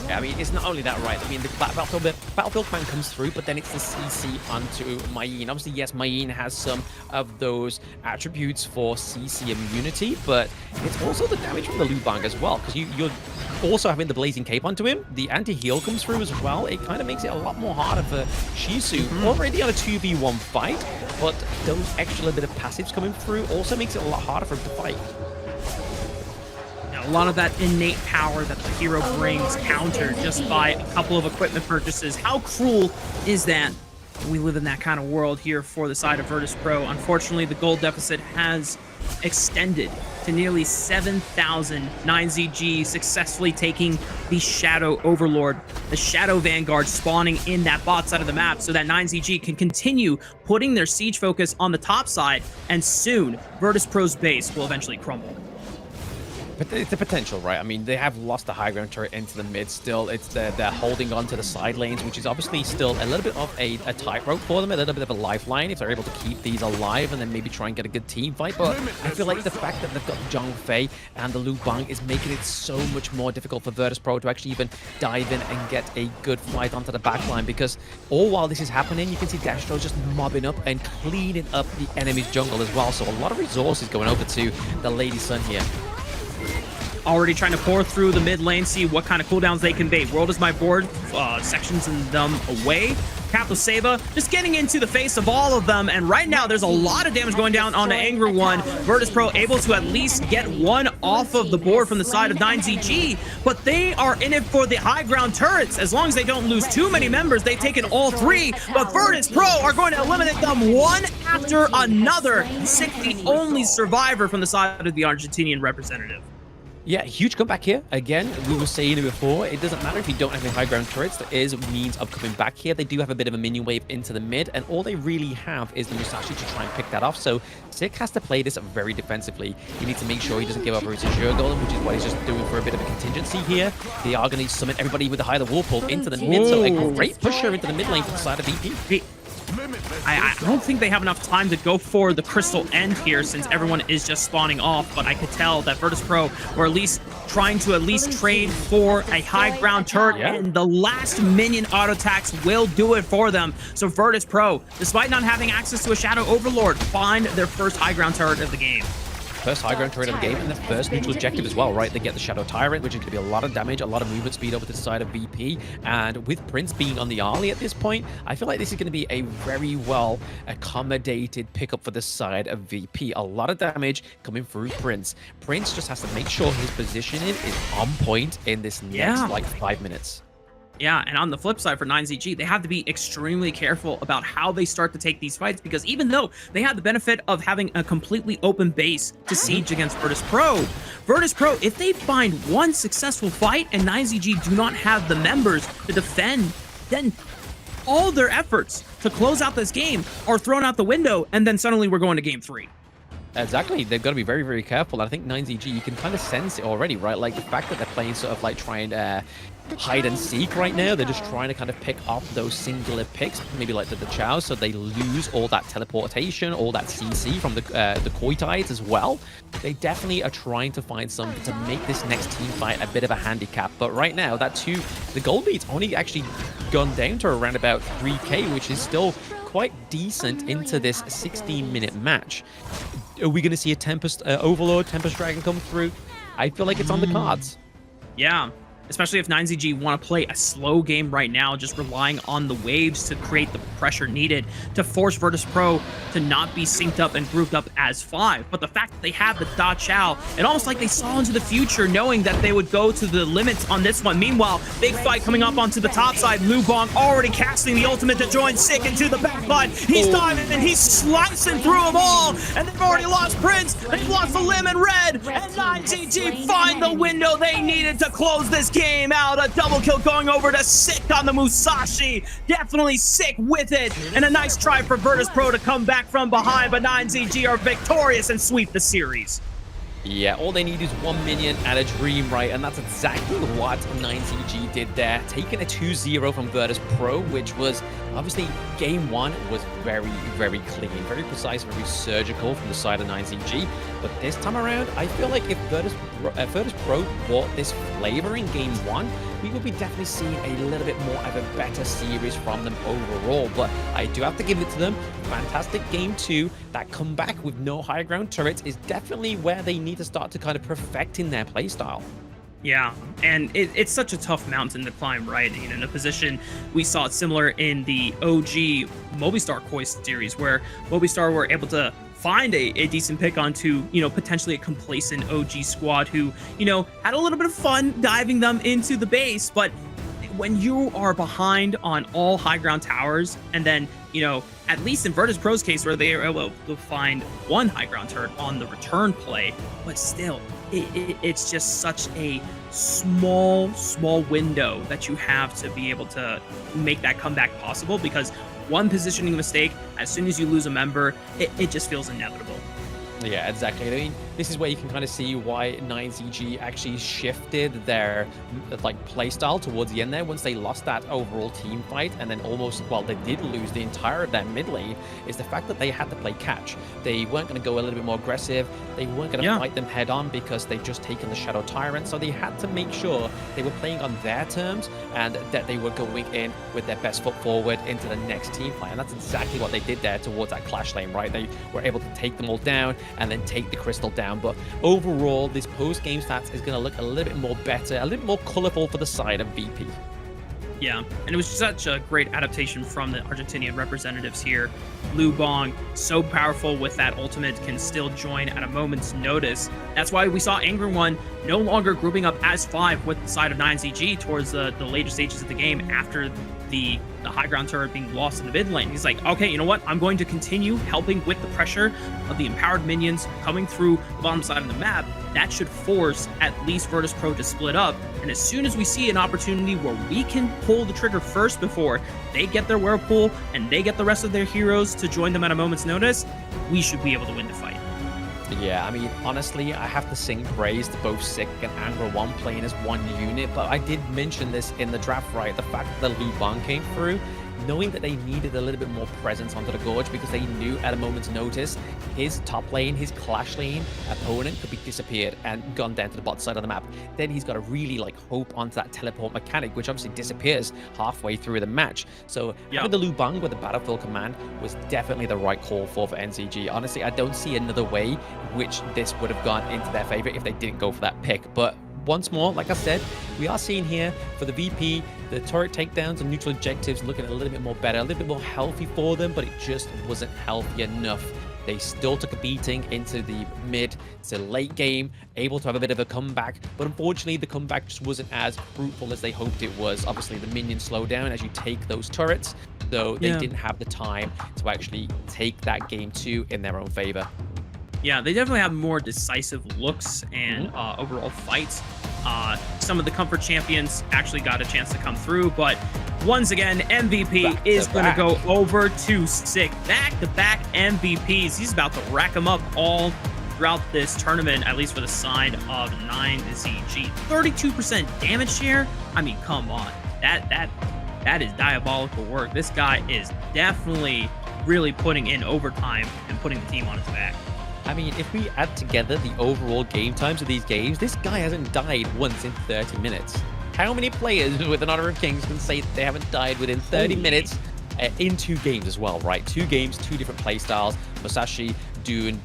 Yeah, I mean, it's not only that, right? I mean, the Battlefield Fan comes through, but then it's the CC onto Mayeen. Obviously, yes, Mayeen has some of those attributes for CC immunity, but it's also the damage from the Lu Bang as well, because you're also having the Blazing Cape onto him. The anti-heal comes through as well. It kind of makes it a lot more harder for Shizu. Already on a 2v1 fight, but those extra little bit of passives coming through also makes it a lot harder for him to fight. A lot of that innate power that the hero brings countered just by a couple of equipment purchases. How cruel is that? We live in that kind of world here for the side of Virtus.pro. Unfortunately, the gold deficit has extended to nearly 7,000. 9ZG successfully taking the Shadow Overlord, the Shadow Vanguard spawning in that bot side of the map so that 9ZG can continue putting their siege focus on the top side, and soon Virtus.pro's base will eventually crumble. But it's the potential, right? I mean, they have lost the high ground turret into the mid still. It's they're holding on to the side lanes, which is obviously still a little bit of a tightrope for them, a little bit of a lifeline if they're able to keep these alive and then maybe try and get a good team fight. But I feel like the fact that they've got Zhang Fei and the Lu Bang is making it so much more difficult for Virtus.pro to actually even dive in and get a good fight onto the backline, because all while this is happening, you can see Destro just mobbing up and cleaning up the enemy's jungle as well. So a lot of resources going over to the Lady Sun here. already trying to pour through the mid lane, see what kind of cooldowns they can bait. World is my board, sections them away. Capital Saba just getting into the face of all of them, and right now there's a lot of damage going down on the Angry One. Virtus.pro able to at least get one off of the board from the side of 9ZG, but they are in it for the high ground turrets. As long as they don't lose too many members, they've taken all 3, but Virtus.pro are going to eliminate them one after another. Sick, the only survivor from the side of the Argentinian representative. Yeah, huge comeback here. Again, we were saying it before, it doesn't matter if you don't have any high ground turrets, there is means of coming back here. They do have a bit of a minion wave into the mid, and all they really have is the Musashi to try and pick that off. So Sick has to play this very defensively. He needs to make sure he doesn't give up his Azure Golem, which is what he's just doing for a bit of a contingency here. They are going to summon everybody with the High Wall pull into the mid, so a great pusher into the mid lane for the side of VP. I don't think they have enough time to go for the crystal end here since everyone is just spawning off, but I could tell that Virtus.pro were at least trying to trade for a high ground turret, and the last minion auto attacks will do it for them. So Virtus.pro, despite not having access to a Shadow Overlord, find their first high ground turret of the game. First high ground turret of the game and the first neutral objective as well, right? They get the Shadow Tyrant, which is going to be a lot of damage, a lot of movement speed over to the side of VP. And with Prince being on the Arlie at this point, I feel like this is going to be a very well accommodated pickup for the side of VP. A lot of damage coming through Prince. Prince just has to make sure his positioning is on point in this next like 5 minutes. Yeah, and on the flip side for 9ZG, they have to be extremely careful about how they start to take these fights, because even though they have the benefit of having a completely open base to siege against Virtus.pro, if they find one successful fight and 9ZG do not have the members to defend, then all their efforts to close out this game are thrown out the window, and then suddenly we're going to game 3. Exactly. They've got to be very, very careful. And I think 9ZG, you can kind of sense it already, right? Like the fact that they're playing sort of like trying to hide and seek right now. They're just trying to kind of pick off those singular picks, maybe like the Chow, so they lose all that teleportation, all that CC from the Koi Tides as well. They definitely are trying to find something to make this next team fight a bit of a handicap. But right now, the gold beat's only actually gone down to around about 3K, which is still quite decent into this 16-minute match. Are we going to see a Tempest Overlord, Tempest Dragon come through? I feel like it's on the cards. Yeah. Especially if 9ZG want to play a slow game right now, just relying on the waves to create the pressure needed to force Virtus.pro to not be synced up and grouped up as 5. But the fact that they have the Da Chow, it almost like they saw into the future, knowing that they would go to the limits on this one. Meanwhile, big fight coming up onto the top side. Lu Bong already casting the ultimate to join Sick into the back line. He's diving and he's slicing through them all. And they've already lost Prince. They've lost the Lemon Red. And 9ZG find the window they needed to close this game out. A double kill going over to Sick on the Musashi. Definitely Sick with it. And a nice try for Virtus.pro to come back from behind, but 9ZG are victorious and sweep the series. Yeah, all they need is one minion and a dream, right? And that's exactly what 9ZG did there. Taking a 2-0 from Virtus.pro, which was obviously game 1 was very, very clean, very precise, very surgical from the side of 9ZG. But this time around, I feel like if Virtus.pro brought this flavor in game 1, we would be definitely seeing a little bit more of a better series from them overall. But I do have to give it to them. Fantastic game 2. That comeback with no high ground turrets is definitely where they need to start to kind of perfecting their playstyle. Yeah, and it's such a tough mountain to climb, right? You know, in a position we saw it similar in the OG Movistar Koi series, where Movistar were able to find a decent pick onto, you know, potentially a complacent OG squad who, you know, had a little bit of fun diving them into the base. But when you are behind on all high ground towers, and then, you know, at least in Virtus.pro's case, where they are able to find one high ground turret on the return play, but still, it's just such a small window that you have to be able to make that comeback possible, because one positioning mistake, as soon as you lose a member, it just feels inevitable. Yeah, exactly. I mean, this is where you can kind of see why 9ZG actually shifted their like playstyle towards the end there. Once they lost that overall team fight, and then almost, well, they did lose the entire of their mid lane, is the fact that they had to play catch. They weren't going to go a little bit more aggressive. They weren't going to fight them head on because they'd just taken the Shadow Tyrant. So they had to make sure they were playing on their terms and that they were going in with their best foot forward into the next team fight. And that's exactly what they did there towards that clash lane, right? They were able to take them all down. and then take the crystal down. But overall, this post-game stats is going to look a little bit more better, a little bit more colorful for the side of VP. Yeah, and it was such a great adaptation from the Argentinian representatives here. Lu Bong, so powerful with that ultimate, can still join at a moment's notice. That's why we saw Angry One no longer grouping up as 5 with the side of 9ZG towards the later stages of the game after the high ground turret being lost in the mid lane. He's like, okay, you know what? I'm going to continue helping with the pressure of the empowered minions coming through the bottom side of the map. That should force at least Virtus.pro to split up. And as soon as we see an opportunity where we can pull the trigger first before they get their Whirlpool and they get the rest of their heroes to join them at a moment's notice, we should be able to win the fight. Yeah, I mean, honestly, I have to sing praise to both Sick and Angra 1 playing as one unit, but I did mention this in the draft, right? The fact that Lu Bang came through, knowing that they needed a little bit more presence onto the Gorge because they knew at a moment's notice his top lane, his clash lane opponent could be disappeared and gone down to the bot side of the map. Then he's got to really like hope onto that teleport mechanic, which obviously disappears halfway through the match. So having the Lu Bang with the battlefield command was definitely the right call for NCG. Honestly, I don't see another way which this would have gone into their favor if they didn't go for that pick. But once more, like I said, we are seeing here for the VP, the turret takedowns and neutral objectives looking a little bit more better, a little bit more healthy for them, but it just wasn't healthy enough. They still took a beating into the mid to late game, able to have a bit of a comeback, but unfortunately the comeback just wasn't as fruitful as they hoped it was. Obviously the minions slow down as you take those turrets, so they didn't have the time to actually take that game 2 in their own favor. Yeah, they definitely have more decisive looks and overall fights. Some of the comfort champions actually got a chance to come through, but once again, MVP is going to go over to Sick. Back-to-back MVPs. He's about to rack them up all throughout this tournament, at least for the side of 9ZG. 32% damage share? I mean, come on. That is diabolical work. This guy is definitely really putting in overtime and putting the team on his back. I mean, if we add together the overall game times of these games, this guy hasn't died once in 30 minutes. How many players with an Honor of Kings can say that they haven't died within 30 minutes in 2 games as well, right? 2 games, 2 different playstyles. Musashi, Dune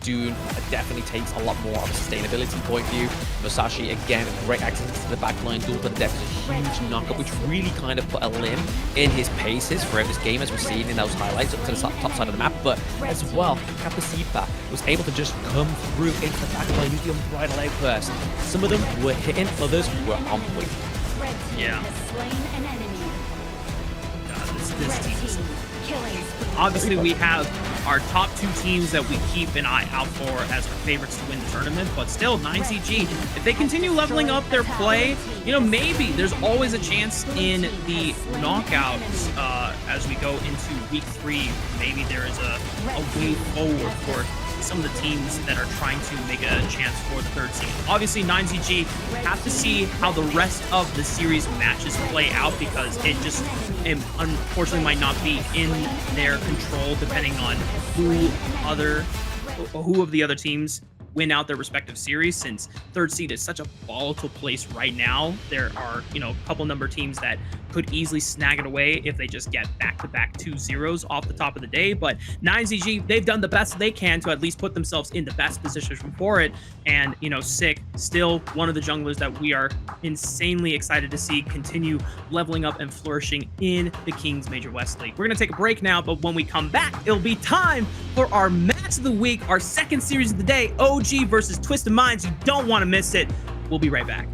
definitely takes a lot more of a sustainability point of view. Musashi, again, great access to the backline. Duel to the depth is a huge knockup, which really kind of put a limb in his paces throughout this game, as we're seeing in those highlights up to the top side of the map. But as well, Kapasipa was able to just come through into the backline, use the unbridled outburst. Some of them were hitting, others were on point. Yeah. God, this team is... Obviously, we have our top 2 teams that we keep an eye out for as our favorites to win the tournament, but still, 9ZG, if they continue leveling up their play, you know, maybe there's always a chance in the knockouts as we go into week 3. Maybe there is a way forward for some of the teams that are trying to make a chance for the 3rd seed. Obviously, 9ZG have to see how the rest of the series matches play out, because it just unfortunately might not be in their control depending on who of the other teams win out their respective series, since 3rd seed is such a volatile place right now. There are, you know, a couple number of teams that could easily snag it away if they just get back-to-back 2-0s off the top of the day. But 9ZG, they've done the best they can to at least put themselves in the best position for it. And, you know, Sick, still one of the junglers that we are insanely excited to see continue leveling up and flourishing in the Kings Major West League. We're going to take a break now, but when we come back, it'll be time for our match of the week, our 2nd series of the day, OG versus Twisted Minds. You don't want to miss it. We'll be right back.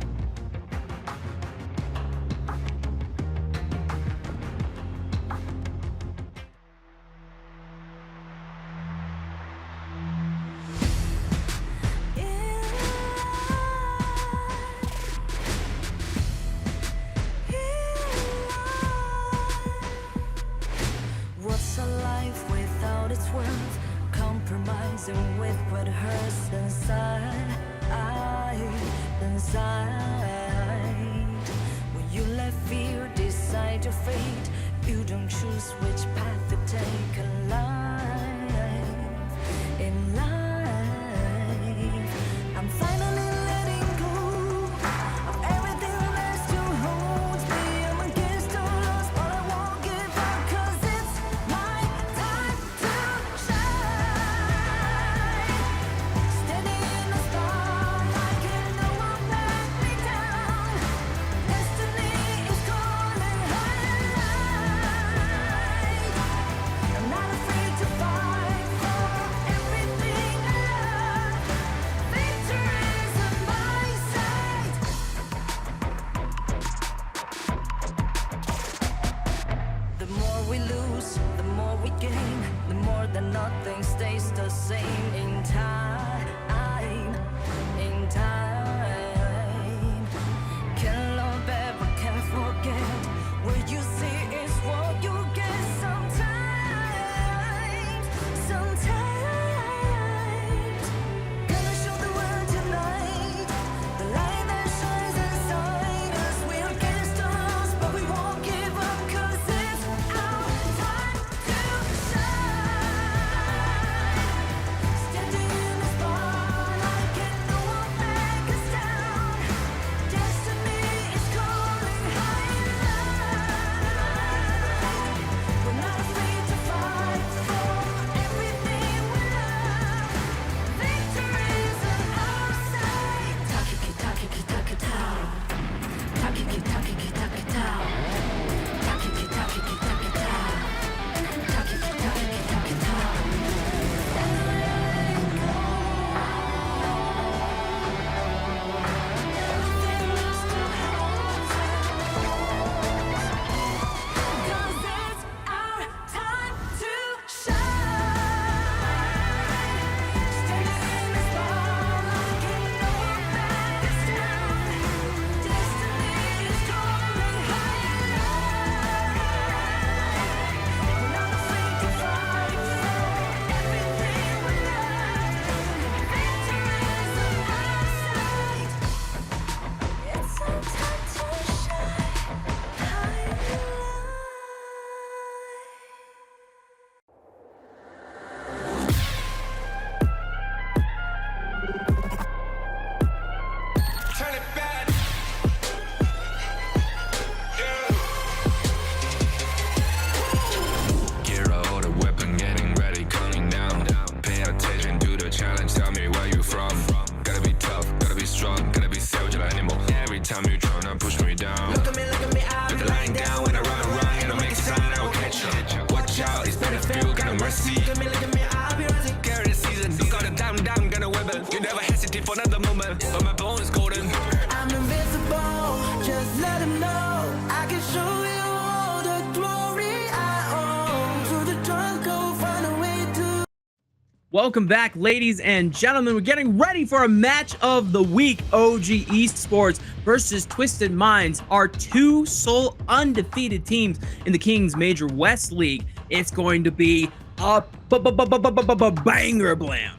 What's a life without its worth? Compromising with what hurts inside. When you let fear decide your fate, you don't choose which path to take in life. In life, I'm finally letting go of everything that still holds me. I'm against all odds, but I won't give up, 'cause it's my time to shine. rebel. You never hesitate for another moment, but my bone is golden. I'm invincible, just let him know I can show you all the glory I own. To the drunk, go find a way to. Welcome back, ladies and gentlemen. We're getting ready for a match of the week. OG Esports versus Twisted Minds, our two sole undefeated teams in the Kings Major West League. It's going to be a banger blam.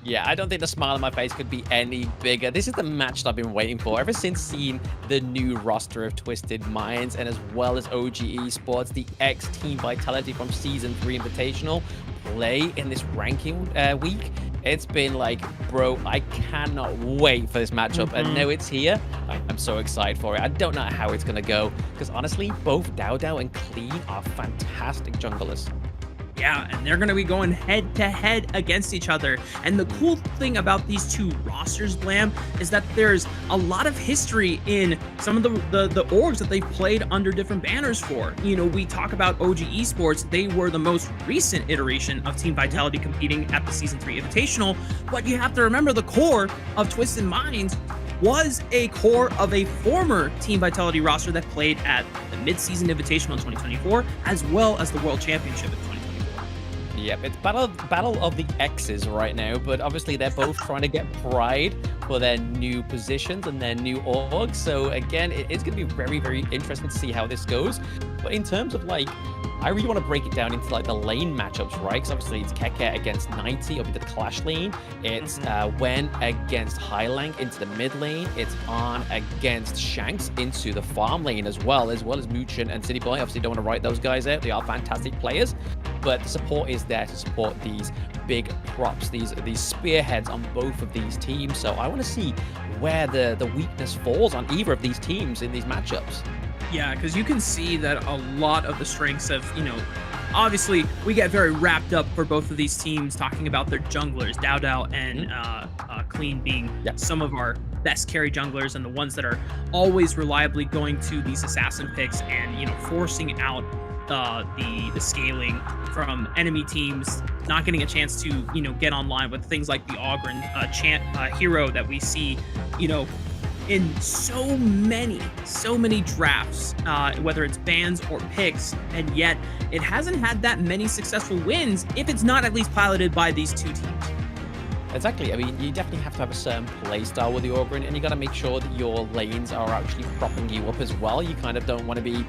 Yeah, I don't think the smile on my face could be any bigger. This is the match that I've been waiting for ever since seeing the new roster of Twisted Minds, and as well as OG Esports, the ex-Team Vitality from Season 3 Invitational play in this ranking week. It's been like, bro, I cannot wait for this matchup. And now it's here. I'm so excited for it. I don't know how it's going to go, because honestly, both Dao and Clean are fantastic junglers. Yeah, and they're going to be going head-to-head against each other. And the cool thing about these two rosters, Blam, is that there's a lot of history in some of the orgs that they've played under different banners for. You know, we talk about OG Esports. They were the most recent iteration of Team Vitality competing at the Season 3 Invitational. But you have to remember the core of Twisted Minds was a core of a former Team Vitality roster that played at the Mid-Season Invitational in 2024, as well as the World Championship in 2024. Yep, it's battle of the X's right now, but obviously they're both trying to get pride for their new positions and their new orgs. So again, it's going to be very, very interesting to see how this goes. But in terms of like, I really want to break it down into like the lane matchups, right? Because obviously it's Keke against 90 up into the clash lane. It's Wen against Highlang into the mid lane. It's On against Shanks into the farm lane as well as Muchin and City Boy. Obviously don't want to write those guys out. They are fantastic players, but the support is there to support these big props, these spearheads on both of these teams. So I want to see where the weakness falls on either of these teams in these matchups. Yeah, because you can see that a lot of the strengths of, you know, obviously we get very wrapped up for both of these teams talking about their junglers, Dao and Clean being some of our best carry junglers and the ones that are always reliably going to these assassin picks and, you know, forcing out the scaling from enemy teams, not getting a chance to, you know, get online with things like the Ogren hero that we see, you know, in so many drafts, whether it's bans or picks, and yet it hasn't had that many successful wins if it's not at least piloted by these two teams. Exactly. I mean, you definitely have to have a certain play style with the Ogren, and you got to make sure that your lanes are actually propping you up as well. You kind of don't want to be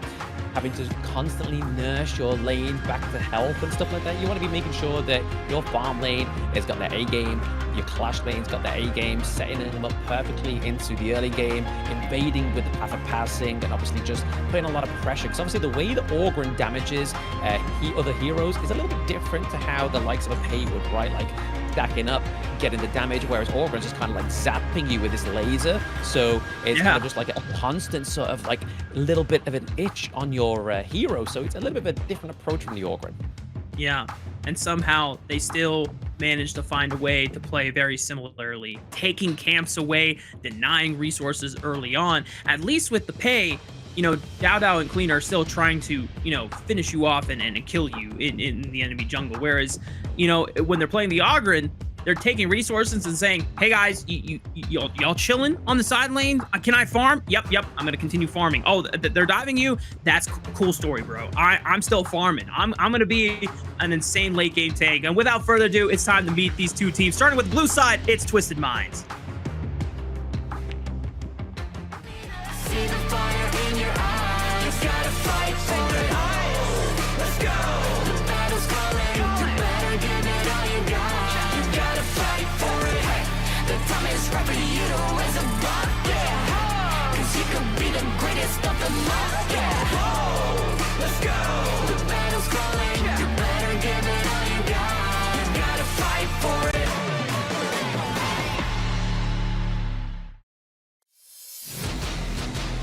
having to constantly nurse your lane back to health and stuff like that. You want to be making sure that your farm lane has got their A game, your clash lane's got their A game, setting them up perfectly into the early game, invading with the path of passing, and obviously just putting a lot of pressure. Because obviously the way the Ogren damages other heroes is a little bit different to how the likes of a Pei would, right? Like stacking up, getting the damage, whereas Ogren's just kind of like zapping you with this laser. So it's kind of just like a constant sort of like little bit of an itch on your hero. So it's a little bit of a different approach from the Ogren. Yeah, and somehow they still managed to find a way to play very similarly, taking camps away, denying resources early on. At least with the Pei, you know, Dao and Clean are still trying to, you know, finish you off and kill you in the enemy jungle. Whereas, you know, when they're playing the Ogren, they're taking resources and saying, hey guys, y'all chilling on the side lane? Can I farm? Yep, I'm gonna continue farming. Oh, they're diving you? That's cool story, bro. I'm still farming. I'm gonna be an insane late game tank. And without further ado, it's time to meet these two teams. Starting with the blue side, it's Twisted Minds. See the fire in your eyes. You gotta fight for it. Let's go. The battle's calling. You better give it all you got. You gotta fight for it. The time is right for you to raise a bar. Yeah. Cause you could be the greatest of them all. Yeah. Let's go. The battle's calling. You better give it all you got. You gotta fight for it.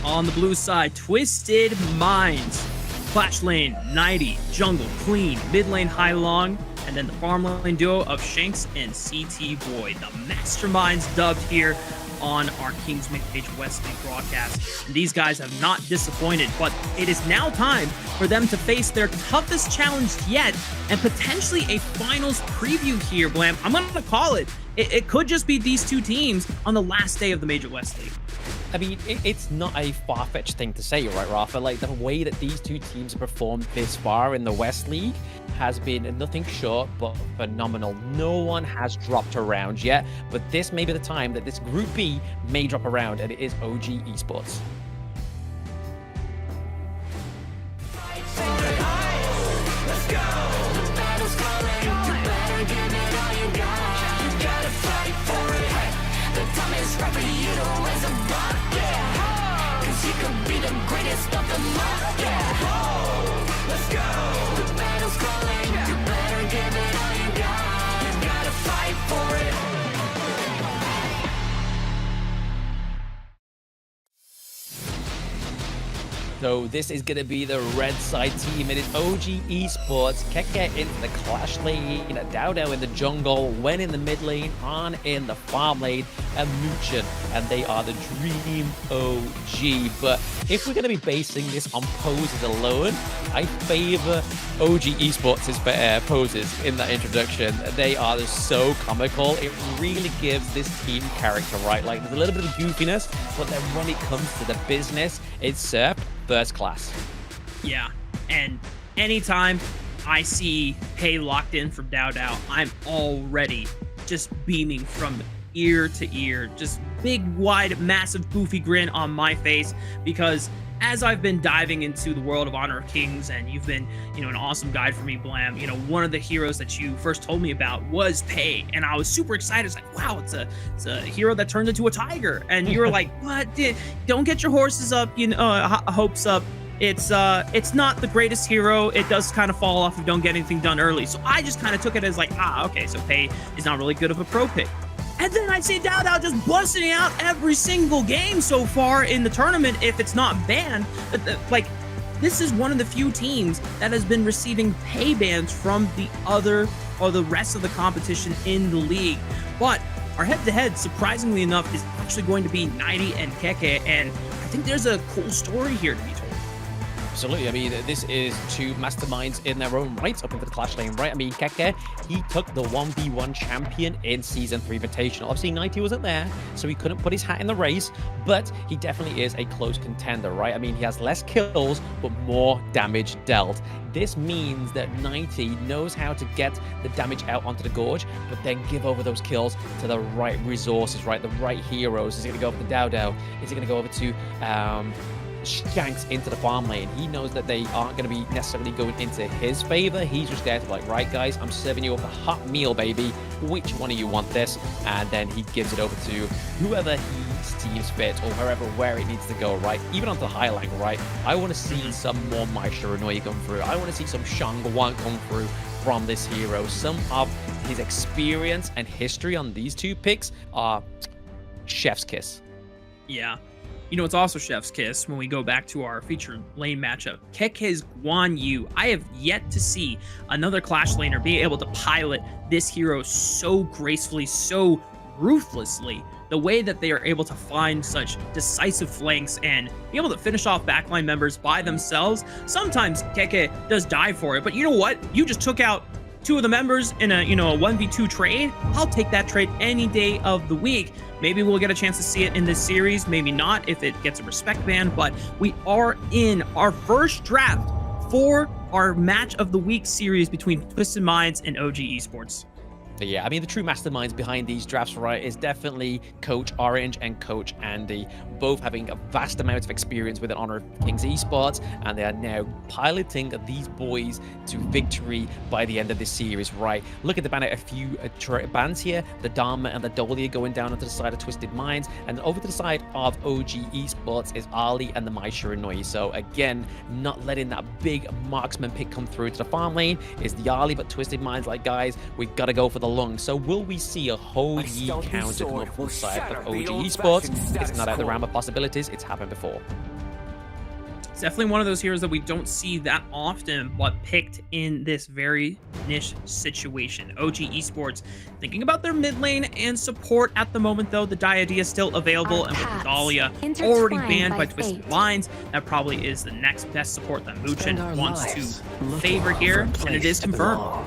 On the blue side, Twisted Minds. Clash lane, 90, jungle, Clean, mid lane, Highlang, and then the farm lane duo of Shanks and CT Boy. The masterminds dubbed here on our Kings Major West League broadcast. And these guys have not disappointed, but it is now time for them to face their toughest challenge yet, and potentially a finals preview here, Blam. I'm going to call it it could just be these two teams on the last day of the Major West League. I mean, it's not a far-fetched thing to say, right, Rafa? Like, the way that these two teams have performed this far in the West League has been nothing short but phenomenal. No one has dropped a round yet, but this may be the time that this Group B may drop a round, and it is OG Esports. So this is going to be the red side team. It is OG Esports, Keke into the clash lane, Dodo in the jungle, Wen in the mid lane, On in the farm lane, and Muchen, and they are the Dream OG. But if we're going to be basing this on poses alone, I favor OG Esports' poses in that introduction. They are so comical. It really gives this team character, right? Like, there's a little bit of goofiness, but then when it comes to the business, it's first class. Yeah, and anytime I see Pei locked in from Dow, I'm already just beaming from ear to ear. Just big, wide, massive, goofy grin on my face, because as I've been diving into the world of Honor of Kings, and you've been, an awesome guide for me, Blam, one of the heroes that you first told me about was Pei, and I was super excited. It's like, wow, it's a hero that turned into a tiger, and you were like, what? Don't get your horses up, hopes up. It's not the greatest hero. It does kind of fall off if you don't get anything done early. So I just kind of took it as like, okay, so Pei is not really good of a pro pick. And then I see Dow just busting out every single game so far in the tournament if it's not banned. Like, this is one of the few teams that has been receiving pay bans from the rest of the competition in the league. But our head-to-head, surprisingly enough, is actually going to be Nighty and Keke, and I think there's a cool story here to be told. Absolutely. I mean, this is two masterminds in their own right up into the clash lane, right? I mean, Keke, he took the 1v1 champion in Season 3 Invitational. Obviously, 90 wasn't there, so he couldn't put his hat in the race, but he definitely is a close contender, right? I mean, he has less kills, but more damage dealt. This means that 90 knows how to get the damage out onto the Gorge, but then give over those kills to the right resources, right? The right heroes. Is he going to go over to Dow? Is he going to go over to Shanks into the farm lane? He knows that they aren't going to be necessarily going into his favor. He's just there to like, right guys, I'm serving you up a hot meal, baby. Which one of you want this? And then he gives it over to whoever he seems fit, or where it needs to go, right? Even onto the high line, right? I want to see some more Maishiranoi come through. I want to see some Shangguan come through from this hero. Some of his experience and history on these two picks are chef's kiss. Yeah. It's also chef's kiss when we go back to our featured lane matchup. Keke's Guan Yu. I have yet to see another Clash laner be able to pilot this hero so gracefully, so ruthlessly. The way that they are able to find such decisive flanks and be able to finish off backline members by themselves. Sometimes Keke does die for it, but you know what? You just took out two of the members in a 1v2 trade. I'll take that trade any day of the week. Maybe we'll get a chance to see it in this series, maybe not if it gets a respect ban, but we are in our first draft for our match of the week series between Twisted Minds and OG Esports. Yeah, I mean, the true masterminds behind these drafts, right, is definitely Coach Orange and Coach Andy, both having a vast amount of experience with Honor of Kings Esports, and they are now piloting these boys to victory by the end of this series, right? Looking to ban out a few bans here, the Dharma and the Dolia going down onto the side of Twisted Minds, and over to the side of OG Esports is Ali and the Maishiranoi. So again, not letting that big marksman pick come through to the farm lane is the Ali, but Twisted Minds like, guys, we gotta go for the long. So will we see a whole Yi counter come up from the side of OG Esports? It's not out the realm of possibilities. It's happened before. It's definitely one of those heroes that we don't see that often, but picked in this very niche situation. OG Esports thinking about their mid lane and support at the moment, though. The Diadea is still available, and with Dahlia already banned by Twisted Minds, that probably is the next best support that Muchen wants to favor here, and it is confirmed.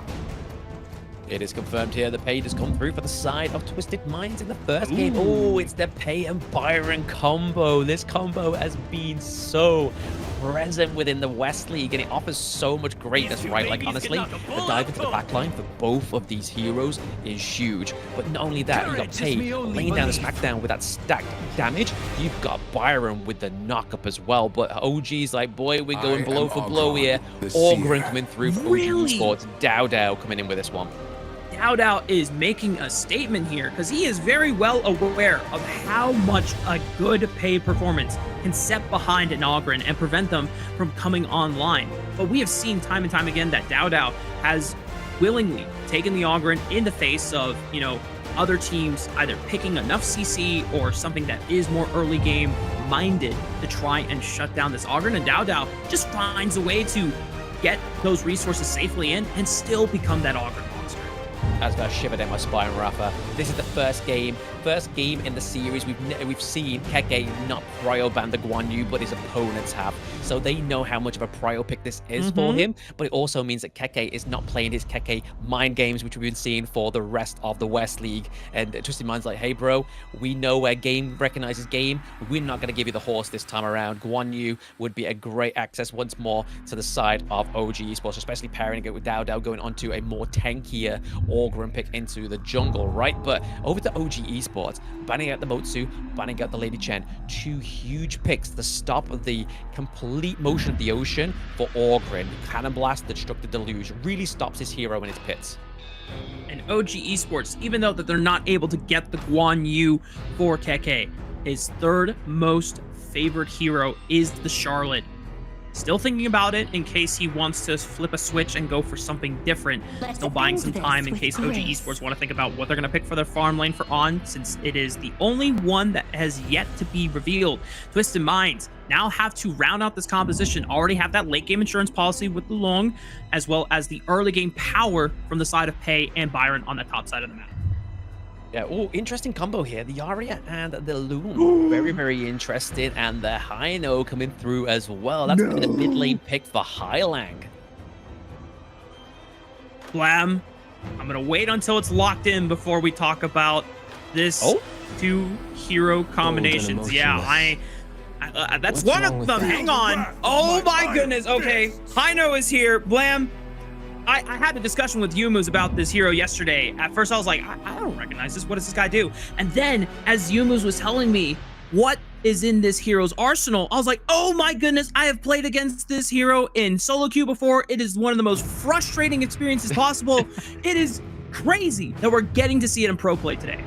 It is confirmed here that Pay has come through for the side of Twisted Minds in the first game. Oh, it's the Pay and Byron combo. This combo has been so present within the West League, and it offers so much greatness, right? Like, honestly, the dive into the backline for both of these heroes is huge. But not only that, you've got Pay laying down a smackdown with that stacked damage. You've got Byron with the knock-up as well. But OG's like, boy, we're going blow for blow here. Orgren coming through for OG Esports. Dow coming in with this one. Dow is making a statement here because he is very well aware of how much a good Pay performance can set behind an Ogren and prevent them from coming online. But we have seen time and time again that Dow has willingly taken the Ogren in the face of, other teams either picking enough CC or something that is more early game minded to try and shut down this Ogren. And Dow just finds a way to get those resources safely in and still become that Ogren monster. As got shivered in my spine, Rafa. This is the first game in the series we've seen Keke not prio ban the Guan Yu, but his opponents have. So they know how much of a prio pick this is for him. But it also means that Keke is not playing his Keke mind games, which we've been seeing for the rest of the West League. And Twisted Mind's like, hey, bro, we know where game recognizes game. We're not going to give you the horse this time around. Guan Yu would be a great access once more to the side of OG Esports, especially pairing it with Dow going onto a more tankier Orgren pick into the jungle, right? But over to OG Esports, banning out the Motsu, banning out the Lady Chen. Two huge picks to stop the complete motion of the ocean for Orgren. Cannon Blast, the Destructive Deluge, really stops his hero in his pits. And OG Esports, even though that they're not able to get the Guan Yu for Keke, his third most favorite hero is the Charlotte. Still thinking about it in case he wants to flip a switch and go for something different. Still buying some time in case OG Esports want to think about what they're going to pick for their farm lane for On, since it is the only one that has yet to be revealed. Twisted Minds now have to round out this composition. Already have that late game insurance policy with the Long, as well as the early game power from the side of Pei and Byron on the top side of the map. Yeah, oh, interesting combo here. The Aria and the Loom. Very, very interesting. And the Hino coming through as well. That's the mid lane pick for Highlang. Blam, I'm going to wait until it's locked in before we talk about this two hero combinations. Yeah, that's one of them. Hang on. Oh my goodness. Okay, Hino is here. Blam. I had a discussion with Yumuz about this hero yesterday. At first, I was like, I don't recognize this. What does this guy do? And then, as Yumuz was telling me what is in this hero's arsenal, I was like, oh my goodness, I have played against this hero in solo queue before. It is one of the most frustrating experiences possible. It is crazy that we're getting to see it in pro play today.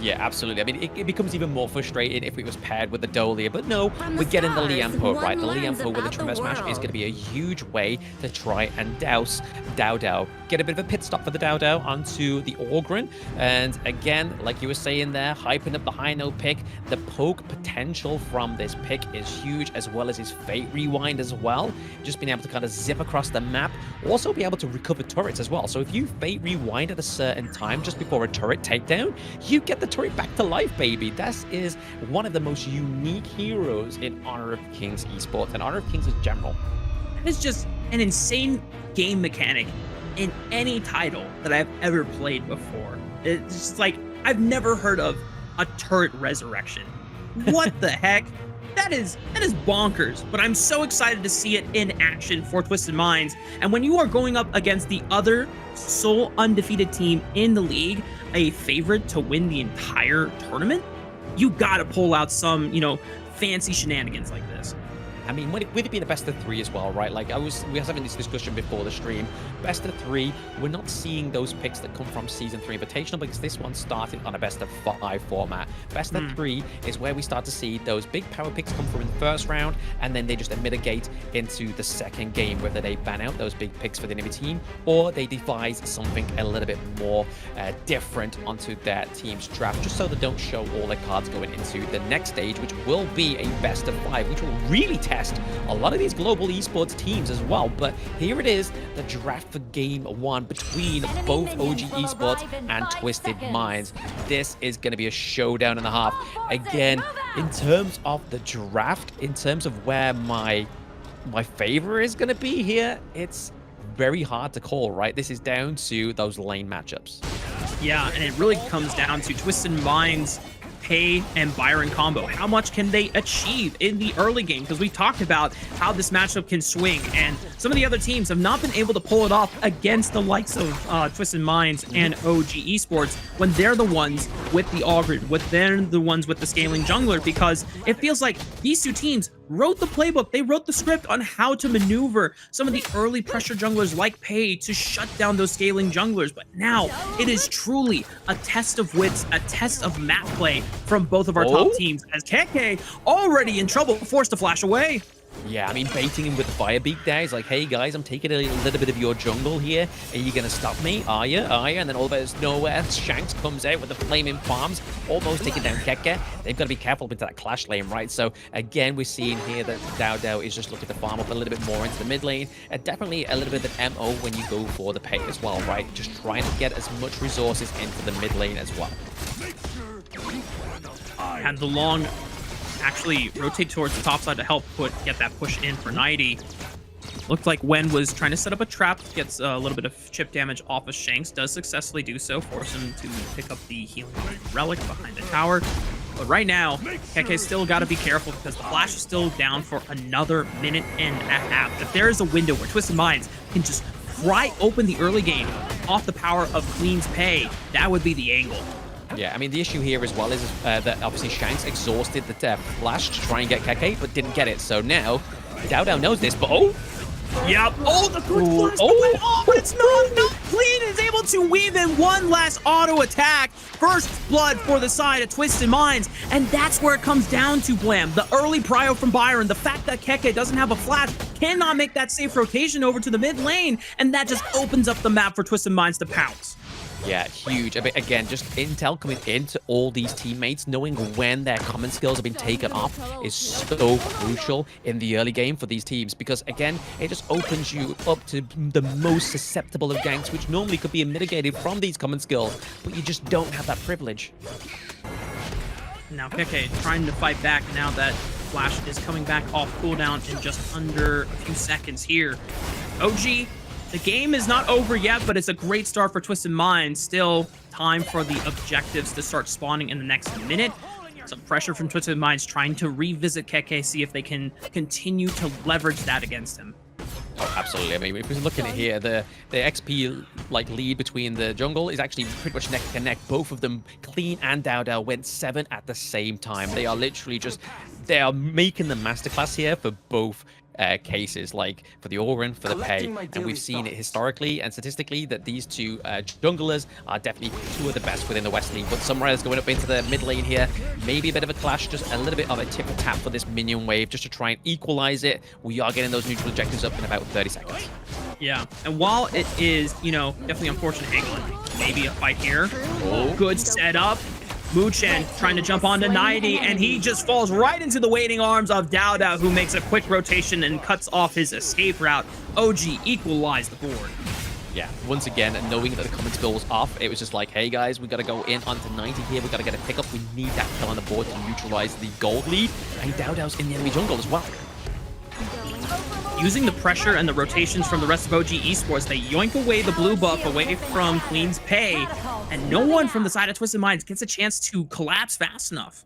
Yeah, absolutely. I mean, it becomes even more frustrating if it was paired with the Dolia, but no, we're getting the Lianpo, right? The Lianpo with the Tremor Smash is going to be a huge way to try and douse Dow. Get a bit of a pit stop for the Dow onto the Orgren. And again, like you were saying there, hyping up the Hino pick, the poke potential from this pick is huge, as well as his Fate Rewind as well. Just being able to kind of zip across the map, also be able to recover turrets as well. So if you Fate Rewind at a certain time just before a turret takedown, you get the turret back to life, baby. That is one of the most unique heroes in Honor of Kings Esports and Honor of Kings in general. It's just an insane game mechanic in any title that I've ever played before. It's just like, I've never heard of a turret resurrection. What the heck? That is bonkers, but I'm so excited to see it in action for Twisted Minds. And when you are going up against the other sole undefeated team in the league, a favorite to win the entire tournament, you gotta pull out some, fancy shenanigans like this. I mean, with it being a best of 3 as well, right? Like, we was having this discussion before the stream. Best of 3, we're not seeing those picks that come from Season 3 Invitational because this one started on a best of 5 format. Best of 3 is where we start to see those big power picks come from in the first round, and then they just mitigate into the second game, whether they ban out those big picks for the enemy team, or they devise something a little bit more different onto their team's draft, just so they don't show all their cards going into the next stage, which will be a best of 5, which will really test a lot of these global esports teams as well. But here it is, the draft for game 1 between both OG Esports and Twisted Minds. This is going to be a showdown and a half. Again, in terms of the draft, in terms of where my favor is going to be here, it's very hard to call, right? This is down to those lane matchups. Yeah, and it really comes down to Twisted Minds, Pei, and Byron combo. How much can they achieve in the early game? Because we talked about how this matchup can swing, and some of the other teams have not been able to pull it off against the likes of Twisted Minds and OG Esports when they're the ones with the Augur, they're the ones with the scaling jungler, because it feels like these two teams wrote the playbook, they wrote the script on how to maneuver some of the early pressure junglers like Pei to shut down those scaling junglers. But now it is truly a test of wits, a test of map play from both of our top teams, as KK already in trouble, forced to flash away. Yeah, I mean, baiting him with the fire beak there. He's like, hey guys, I'm taking a little bit of your jungle here. Are you going to stop me? Are you? Are you? And then all of us nowhere, Shanks comes out with the flaming palms, almost taking down Keke. They've got to be careful into that clash lane, right? So again, we're seeing here that Dao is just looking to farm up a little bit more into the mid lane. And definitely a little bit of an MO when you go for the Pei as well, right? Just trying to get as much resources into the mid lane as well. Had the long actually rotate towards the top side to help get that push in for 90. Looked like Wen was trying to set up a trap, gets a little bit of chip damage off of Shanks, does successfully do so, force him to pick up the healing relic behind the tower. But right now, Keke's still got to be careful because the flash is still down for another minute and a half. If there is a window where Twisted Minds can just pry open the early game off the power of Queen's Pei, that would be the angle. Yeah, I mean, the issue here as well is that obviously Shanks exhausted the flash to try and get Keke, but didn't get it. So now, Dao knows this, but Yep. Oh, the quick blast went off, but it's not. Clean is able to weave in one last auto attack. First blood for the side of Twisted Minds, and that's where it comes down to, Blam. The early prio from Byron, the fact that Keke doesn't have a flash, cannot make that safe rotation over to the mid lane, and that just opens up the map for Twisted Minds to pounce. Yeah, huge. Again, just intel coming into all these teammates, knowing when their common skills have been taken off is so crucial in the early game for these teams, because again, it just opens you up to the most susceptible of ganks, which normally could be mitigated from these common skills, but you just don't have that privilege. Now Keke trying to fight back now that Flash is coming back off cooldown in just under a few seconds here. OG, the game is not over yet, but it's a great start for Twisted Minds. Still time for the objectives to start spawning in the next minute. Some pressure from Twisted Minds trying to revisit Keke, see if they can continue to leverage that against him. Oh, absolutely. I mean, if we're looking at here, the XP lead between the jungle is actually pretty much neck and neck. Both of them, Clean and Dao, went 7 at the same time. They are literally they are making the masterclass here for both cases, like for the Augur, for the Pei, and we've seen it historically and statistically that these two junglers are definitely two of the best within the West League. But Sunrise going up into the mid lane here, maybe a bit of a clash, just a little bit of a tip for tap for this minion wave, just to try and equalize it. We are getting those neutral objectives up in about 30 seconds. Yeah, and while it is, definitely unfortunate angle, maybe a fight here. Good setup. Muchen trying to jump onto 90, and he just falls right into the waiting arms of Dao, who makes a quick rotation and cuts off his escape route. OG equalized the board. Yeah, once again, knowing that the common skill was off, it was just like, hey guys, we got to go in onto 90 here. We got to get a pickup. We need that kill on the board to neutralize the gold lead. And Dao's in the enemy jungle as well. Using the pressure and the rotations from the rest of OG Esports, they yoink away the blue buff away from Queen's Pei, and no one from the side of Twisted Minds gets a chance to collapse fast enough.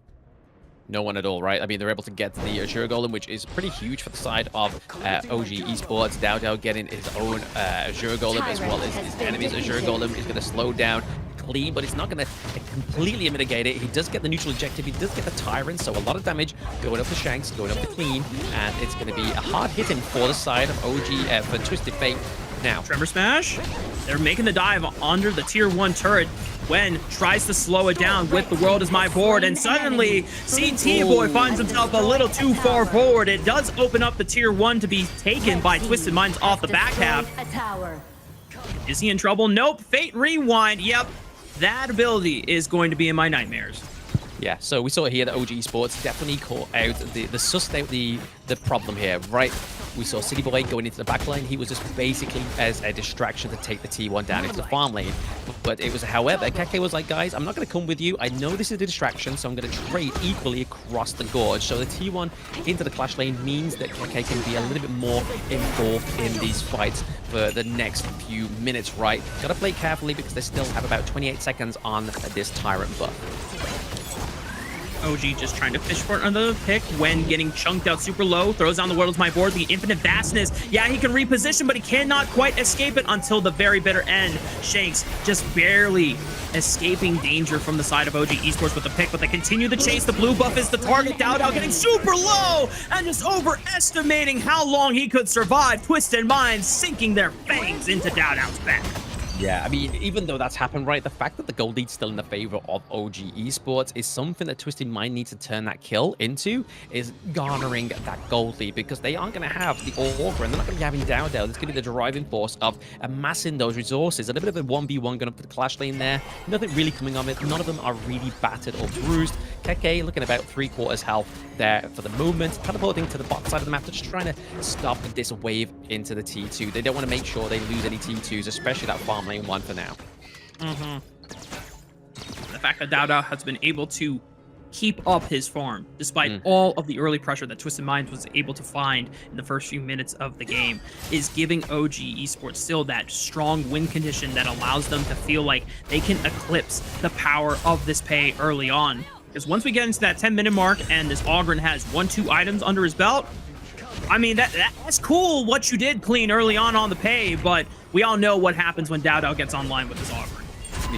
No one at all, right? I mean, they're able to get the Azure Golem, which is pretty huge for the side of OG Esports. Dao getting his own Azure Golem as well as his enemy's Azure Golem is going to slow down Clean, but it's not going to completely mitigate it. He does get the neutral objective. He does get the Tyrant, so a lot of damage going up to Shanks, going up to Clean, and it's going to be a hard hitting for the side of OG for Twisted Fate. Now, Tremor Smash, they're making the dive under the tier 1 turret. Wen tries to slow it down with the world is my board, and suddenly CT Boy finds himself a little too far forward. It does open up the tier 1 to be taken by Twisted Minds off the back half. Is he in trouble? Nope. Fate Rewind. Yep. That ability is going to be in my nightmares. Yeah, so we saw here that OG Esports definitely caught out sussed out the problem here, right? We saw City Boy going into the back lane. He was just basically as a distraction to take the T1 down into the farm lane. But it was, however, Keke was like, guys, I'm not going to come with you. I know this is a distraction, so I'm going to trade equally across the gorge. So the T1 into the clash lane means that Keke can be a little bit more involved in these fights. for the next few minutes, right? Gotta play carefully because they still have about 28 seconds on this Tyrant buff. OG just trying to fish for another pick when getting chunked out super low. Throws down the world with my board. The infinite vastness. Yeah, he can reposition, but he cannot quite escape it until the very bitter end. Shanks just barely escaping danger from the side of OG Esports with the pick, but they continue the chase. The blue buff is the target. Dowdow getting super low and just overestimating how long he could survive. Twisted Minds sinking their fangs into Dowdow's back. Yeah, I mean, even though that's happened, right, the fact that the gold lead's still in the favor of OG Esports is something that Twisted Mind needs to turn that kill into, is garnering that gold lead, because they aren't going to have the Augur, and they're not going to be having Dowdow. That's going to be the driving force of amassing those resources. A little bit of a 1v1 going to put the Clash Lane there. Nothing really coming on it. None of them are really battered or bruised. Keke looking about 3/4 health there for the moment. Teleporting to the bot side of the map. They're just trying to stop this wave into the T2. They don't want to make sure they lose any T2s, especially that farm lane one for now. The fact that Dowdow has been able to keep up his farm despite all of the early pressure that Twisted Minds was able to find in the first few minutes of the game is giving OG Esports still that strong win condition that allows them to feel like they can eclipse the power of this pay early on. Because once we get into that 10-minute mark and this Ogryn has 1-2 items under his belt, I mean, that's cool what you did clean early on the pay, but we all know what happens when Dowdow gets online with his Ogryn.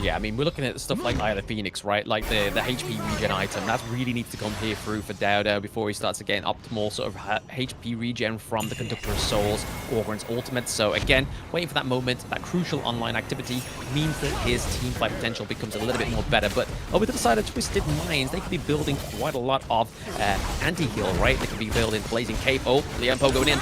Yeah, I mean, we're looking at stuff like AYLO Phoenix, right? Like the HP regen item. That really needs to come here through for Dowdow before he starts to get optimal sort of HP regen from the Conductor of Souls, Ogryn's ultimate. So again, waiting for that moment, that crucial online activity means that his team fight potential becomes a little bit more better. But over to the side of Twisted Minds, they could be building quite a lot of anti-heal, right? They could be building Blazing Cape. Oh, Liampo going in.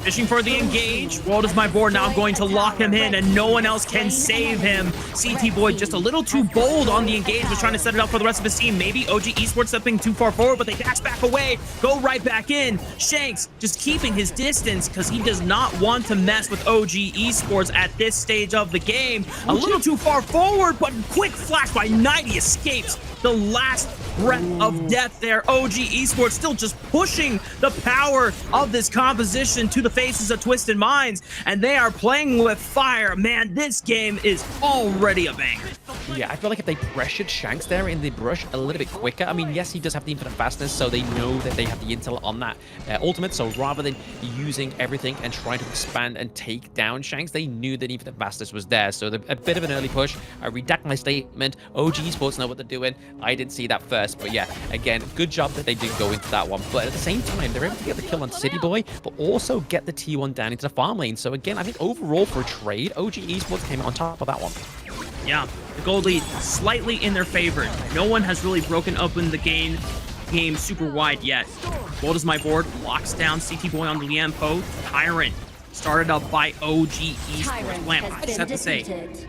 Fishing for the engage. World is my board now going to lock him in, and no one else can save him. CT Boy just a little too bold on the engage, was trying to set it up for the rest of his team. Maybe OG Esports stepping too far forward, but they dash back away, go right back in. Shanks just keeping his distance because he does not want to mess with OG Esports at this stage of the game. A little too far forward, but quick flash by 90 escapes the last breath of death there. OG Esports still just pushing the power of this composition to the faces of Twisted Minds, and they are playing with fire. Man, this game is already a banger. Yeah, I feel like if they pressured Shanks there in the brush a little bit quicker, I mean, yes, he does have the infinite fastness, so they know that they have the intel on that ultimate, so rather than using everything and trying to expand and take down Shanks, they knew that infinite fastness was there, so a bit of an early push. I redact my statement. OG Esports know what they're doing. I didn't see that first, but yeah, again, good job that they did go into that one, but at the same time, they're able to get the kill on City Boy, but also get the T1 down into the farm lane. So again, I think overall for a trade, OG Esports came out on top of that one. Yeah, the gold lead slightly in their favor. No one has really broken open the game super wide yet. Gold is my board, locks down CT Boy on the Liampo. Tyrant started up by OG Esports. Lamp, I just have to say,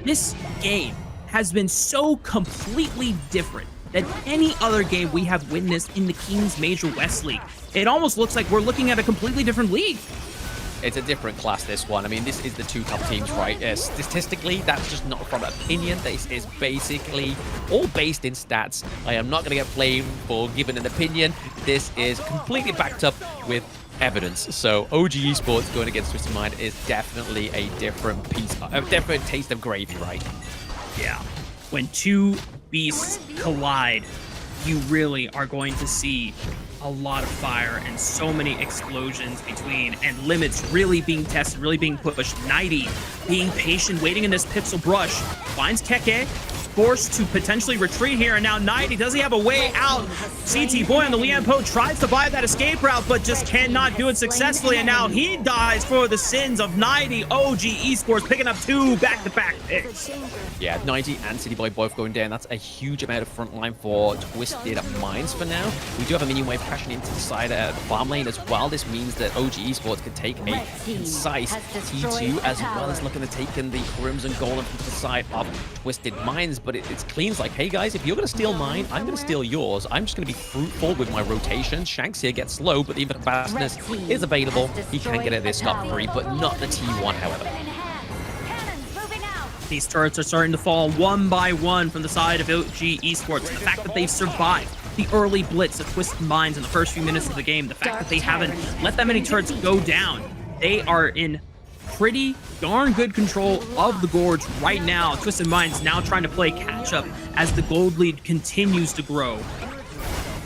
this game has been so completely different than any other game we have witnessed in the Kings Major West League. It almost looks like we're looking at a completely different league. It's a different class, this one. I mean, this is the two top teams, right? Statistically, that's just not from opinion. This is basically all based in stats. I am not going to get blamed for giving an opinion. This is completely backed up with evidence. So OG Esports going against Twisted Mind is definitely a different a different taste of gravy, right? Yeah. When two beasts collide, you really are going to see a lot of fire and so many explosions between, and limits really being tested, really being pushed. 90 being patient, waiting in this pixel brush, finds Keke, forced to potentially retreat here, and now 90, does he have a way out? CT Boy on the Liampo tries to buy that escape route, but just cannot do it successfully, and now he dies for the sins of 90. OG Esports picking up 2 back-to-back picks. Yeah, 90 and City Boy both going down. That's a huge amount of front line for Twisted Minds for now. We do have a minion wave crashing into the side of the farm lane as well. This means that OG Esports can take a concise T2, as well as looking to take in the Crimson Golem from the side of Twisted Minds. But it's Clean's like, hey guys, if you're going to steal mine, I'm going to steal yours. I'm just going to be fruitful with my rotation. Shanks here gets slow, but the infinite fastness is available. He can get it this scot-free, but not the T1, however. These turrets are starting to fall one by one from the side of OG Esports. The fact that they've survived the early blitz of Twisted Minds in the first few minutes of the game, the fact that they haven't let that many turrets go down, they are in pretty darn good control of the Gorge right now. Twisted Minds now trying to play catch up as the gold lead continues to grow.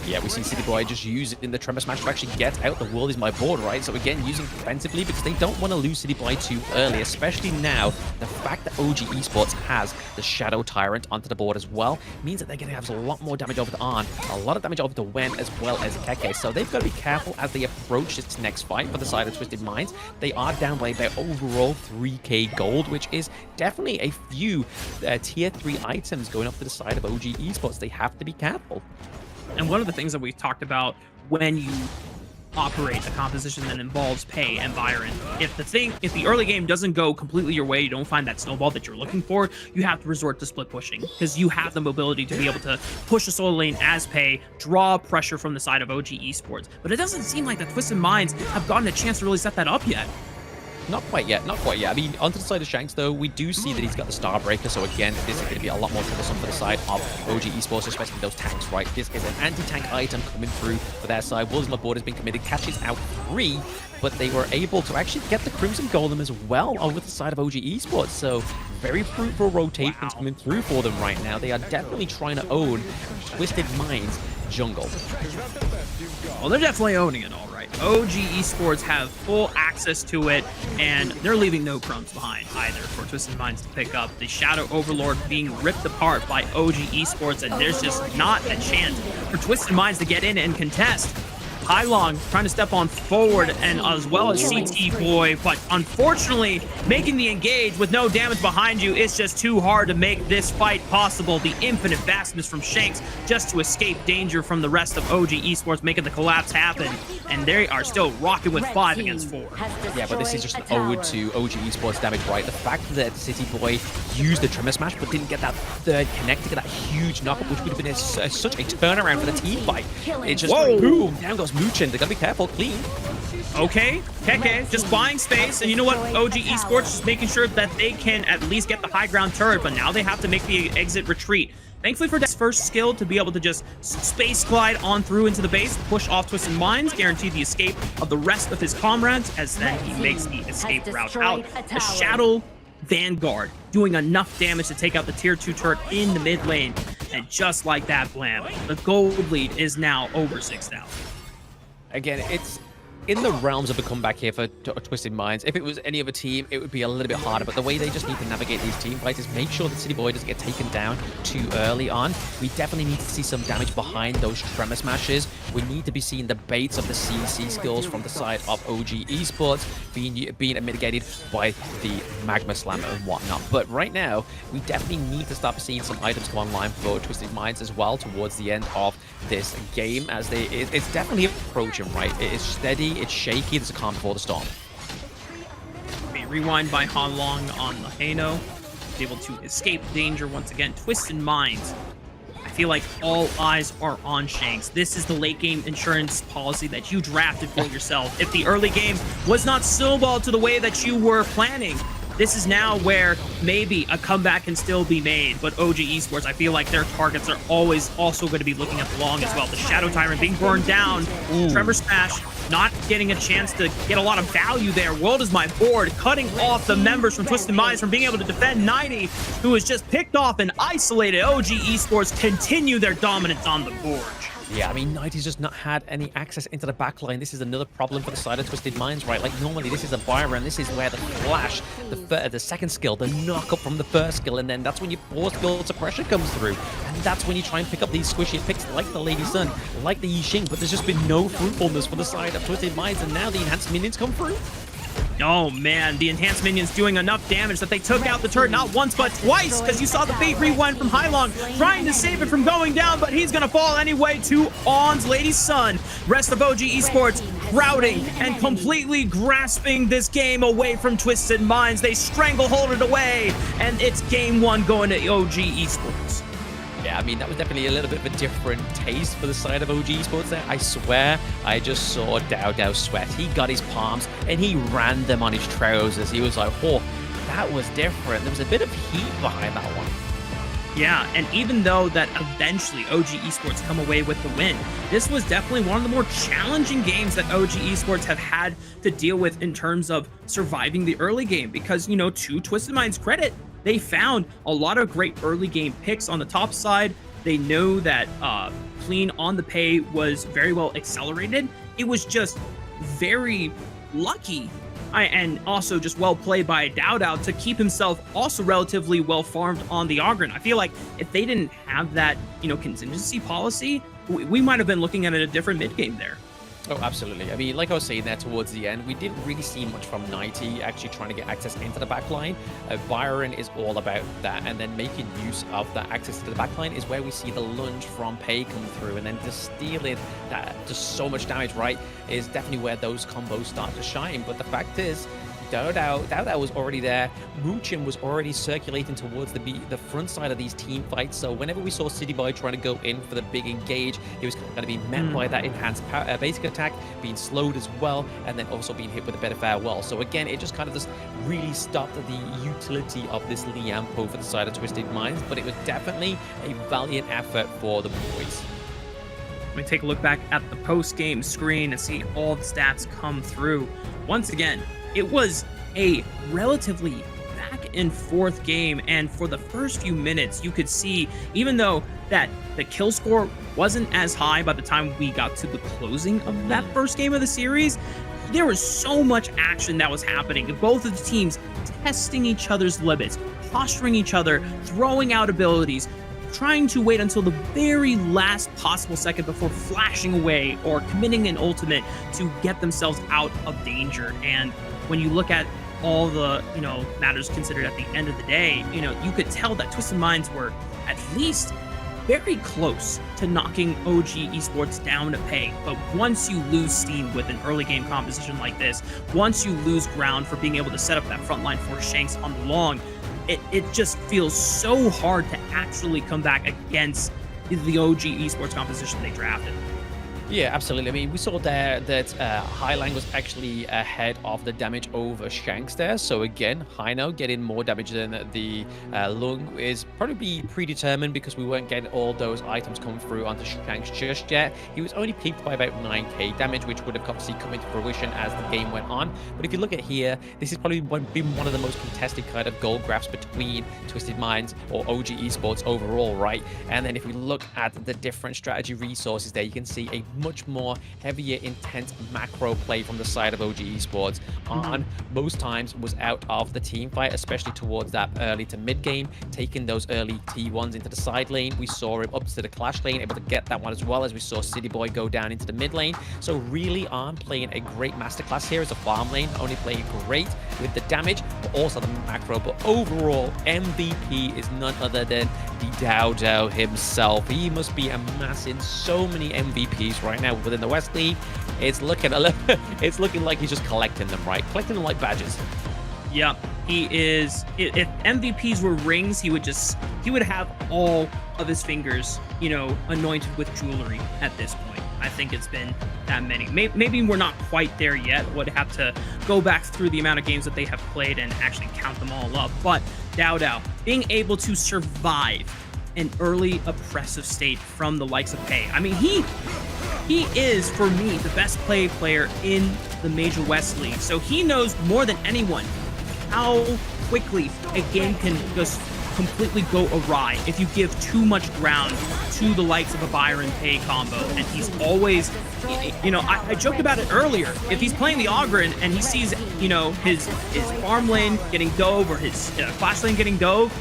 Yeah, we see City Boy just using the Tremor Smash to actually get out. The world is my board, right? So again, using defensively because they don't want to lose City Boy too early, especially now. The fact that OG Esports has the Shadow Tyrant onto the board as well means that they're going to have a lot more damage over to Arn, a lot of damage over to Wen as well as Keke. So they've got to be careful as they approach this next fight for the side of Twisted Minds. They are down by their overall 3k gold, which is definitely a few tier 3 items going up to the side of OG Esports. They have to be careful. And one of the things that we've talked about when you operate a composition that involves Pei and Byron, if the early game doesn't go completely your way, you don't find that snowball that you're looking for, you have to resort to split pushing because you have the mobility to be able to push the solo lane as Pei, draw pressure from the side of OG Esports. But it doesn't seem like the Twisted Minds have gotten a chance to really set that up yet. Not quite yet, not quite yet. I mean, onto the side of Shanks, though, we do see that he's got the Starbreaker, so again, this is going to be a lot more troublesome for the side of OG Esports, especially those tanks, right? This is an anti-tank item coming through for their side. Wolves on the board has been committed, catches out 3, but they were able to actually get the Crimson Golem as well over the side of OG Esports, so very fruitful rotations coming through for them right now. They are definitely trying to own Twisted Minds jungle. Well, they're definitely owning it, all right. OG Esports have full access to it, and they're leaving no crumbs behind either for Twisted Minds to pick up. The Shadow Overlord being ripped apart by OG Esports, and there's just not a chance for Twisted Minds to get in and contest. Hylong trying to step on forward, and as well as CT Boy, but unfortunately making the engage with no damage behind you is just too hard to make this fight possible. The infinite vastness from Shanks just to escape danger from the rest of OG Esports, making the collapse happen, and they are still rocking with 5 against 4. Yeah, but this is just an ode to OG Esports damage, right? The fact that City Boy used the Tremor Smash but didn't get that third connect to get that huge knockup, which would have been such a turnaround for the team fight. It's just like, boom, down goes Muchin. They gotta be careful, clean. Okay, Keke just buying space, and you know what? OG Esports just making sure that they can at least get the high ground turret, but now they have to make the exit retreat. Thankfully for Dex first skill to be able to just space glide on through into the base, push off Twisted Minds, guarantee the escape of the rest of his comrades, as then he makes the escape route out. The Shadow Vanguard doing enough damage to take out the tier 2 turret in the mid lane, and just like that, blam, the gold lead is now over 6,000. Again, it's in the realms of a comeback here for Twisted Minds. If it was any other team, it would be a little bit harder, but the way they just need to navigate these team fights is make sure that City Boy doesn't get taken down too early on. We definitely need to see some damage behind those Tremor Smashes. We need to be seeing the baits of the CC skills from the side of OG Esports being mitigated by the Magma Slammer and whatnot. But right now, we definitely need to start seeing some items come online for Twisted Minds as well towards the end of this game, as it's definitely approaching, right? It is steady, it's shaky, there's a calm before the storm. Rewind by Han Long on the Hano, able to escape danger once again. Twisted Minds, I feel like all eyes are on Shanks. This is the late game insurance policy that you drafted for yourself. If the early game was not snowballed to the way that you were planning, this is now where maybe a comeback can still be made. But OG Esports, I feel like their targets are always also going to be looking at the long as well. The Shadow Tyrant being burned down. Tremor Smash not getting a chance to get a lot of value there. World is my board, cutting off the members from Twisted Minds from being able to defend 90, who is just picked off and isolated. OG Esports continue their dominance on the board. Yeah, I mean, 90's just not had any access into the backline. This is another problem for the side of Twisted Minds, right? Like, normally this is a Byron. This is where the flash, the second skill, the knock-up from the first skill, and then that's when your fourth skill suppression comes through. And that's when you try and pick up these squishy picks like the Lady Sun, like the Yixing, but there's just been no fruitfulness for the side of Twisted Minds, and now the enhanced minions come through. Oh man, the enhanced minions doing enough damage that they took out the turret not once but twice, because you saw the bait rewind from Hylong trying to save it from going down, but he's gonna fall anyway to On's Lady Sun. Rest of OG Esports routing and completely grasping this game away from Twisted Minds. They stranglehold it away, and it's game 1 going to OG Esports. Yeah, I mean, that was definitely a little bit of a different taste for the side of OG Esports there. I swear, I just saw Dao sweat. He got his palms, and he ran them on his trousers. He was like, oh, that was different. There was a bit of heat behind that one. Yeah, and even though that eventually OG Esports come away with the win, this was definitely one of the more challenging games that OG Esports have had to deal with in terms of surviving the early game because, you know, to Twisted Mind's credit, they found a lot of great early game picks on the top side. They know that clean on the pay was very well accelerated. It was just very lucky and also just well played by DowDow to keep himself also relatively well farmed on the Ogren. I feel like if they didn't have that, you know, contingency policy, we might have been looking at a different mid game there. Oh, absolutely. I mean, like I was saying there towards the end, we didn't really see much from 90 actually trying to get access into the backline. Byron is all about that, and then making use of that access to the backline is where we see the lunge from Pei come through, and then just stealing that just so much damage, right, is definitely where those combos start to shine. But the fact is, DowDow was already there. Muchin was already circulating towards the front side of these team fights. So whenever we saw City Boy trying to go in for the big engage, he was going to be met by that enhanced basic attack, being slowed as well, and then also being hit with a better farewell. So again, it just kind of just really stopped the utility of this Liampo for the side of Twisted Minds. But it was definitely a valiant effort for the boys. Let me take a look back at the post-game screen and see all the stats come through. Once again, it was a relatively back and forth game, and for the first few minutes, you could see, even though that the kill score wasn't as high by the time we got to the closing of that first game of the series, there was so much action that was happening. Both of the teams testing each other's limits, posturing each other, throwing out abilities, trying to wait until the very last possible second before flashing away or committing an ultimate to get themselves out of danger. And when you look at all the, you know, matters considered at the end of the day, you know, you could tell that Twisted Minds were at least very close to knocking OG Esports down to pay. But once you lose steam with an early game composition like this, once you lose ground for being able to set up that front line for Shanks on the long, it just feels so hard to actually come back against the OG Esports composition they drafted. Yeah, absolutely. I mean, we saw there that Highline was actually ahead of the damage over Shanks there. So again, Hino getting more damage than the Lung is probably predetermined because we weren't getting all those items come through onto Shanks just yet. He was only peaked by about 9k damage, which would have obviously come into fruition as the game went on. But if you look at here, this is probably been one of the most contested kind of gold graphs between Twisted Minds or OG Esports overall, right? And then if we look at the different strategy resources there, you can see a much more heavier, intense macro play from the side of OG Esports. On most times was out of the team fight, especially towards that early to mid game, taking those early T1s into the side lane. We saw him up to the clash lane, able to get that one as well, as we saw City Boy go down into the mid lane. So really on playing a great masterclass here as a farm lane, only playing great with the damage, but also the macro. But overall, MVP is none other than the DowDow himself. He must be amassing so many MVPs right now within the West League. It's looking like he's just collecting them, right? Collecting them like badges. Yeah, he is. If MVPs were rings, he would have all of his fingers, you know, anointed with jewelry at this point. I think it's been that many. Maybe we're not quite there yet. Would have to go back through the amount of games that they have played and actually count them all up. But DowDow being able to survive an early oppressive state from the likes of Pei. I mean, he is, for me, the best player in the Major West League. So he knows more than anyone how quickly a game can just completely go awry if you give too much ground to the likes of a Byron Pei combo. And he's always, you know, I joked about it earlier. If he's playing the Ogren and he sees, you know, his farm lane getting dove or his clash lane getting dove,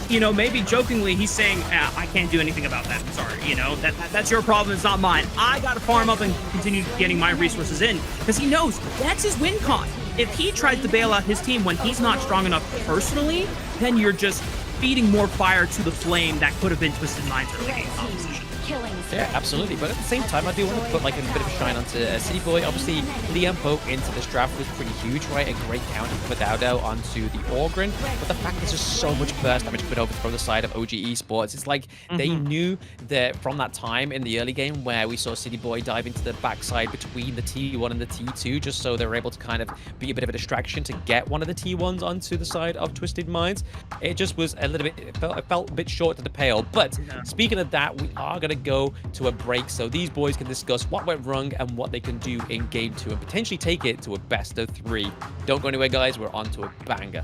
you know, maybe jokingly he's saying, I can't do anything about that. I'm sorry, you know, that's your problem, it's not mine. I gotta farm up and continue getting my resources in, because he knows that's his win con. If he tries to bail out his team when he's not strong enough personally, then you're just feeding more fire to the flame that could have been Twisted Mind's early game composition. Yeah, absolutely. But at the same time, I do want to put like a bit of a shine onto City Boy. Obviously, Liam Pope into this draft was pretty huge, right? A great counter for Dowdo onto the Orgrin. But the fact there's just so much burst damage put over from the side of OG Esports, it's like they knew that from that time in the early game where we saw City Boy dive into the backside between the T1 and the T2, just so they were able to kind of be a bit of a distraction to get one of the T1s onto the side of Twisted Minds. It just was a little bit, it felt a bit short to the pale. But speaking of that, we are going to go to a break so these boys can discuss what went wrong and what they can do in game 2 and potentially take it to a best of 3. Don't go anywhere, guys. We're on to a banger.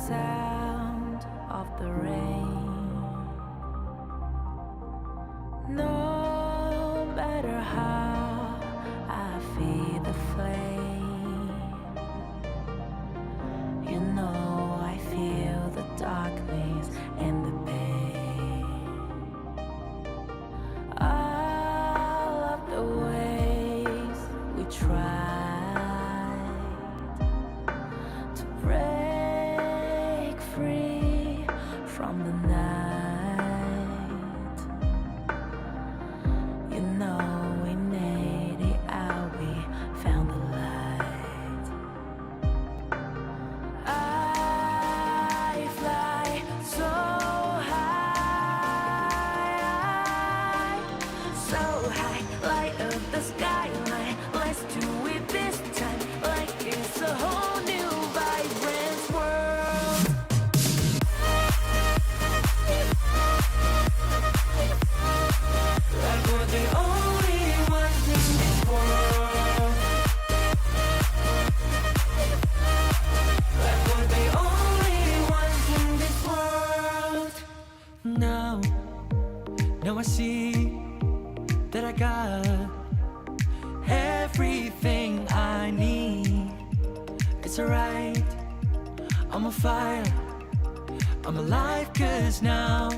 Sound of the rain. No matter how I feed the flame, you know I feel the darkness and the pain. All of the ways we tried to break free from the night. You know we made it out, we found the light. I fly so high, light up the skyline. Let's do it this time, like it's a whole new vibrant world. Like we're the only ones in this world. Like we're the only ones in this world. Now I see that I got everything I need. It's alright, I'm on fire, I'm alive, 'cause now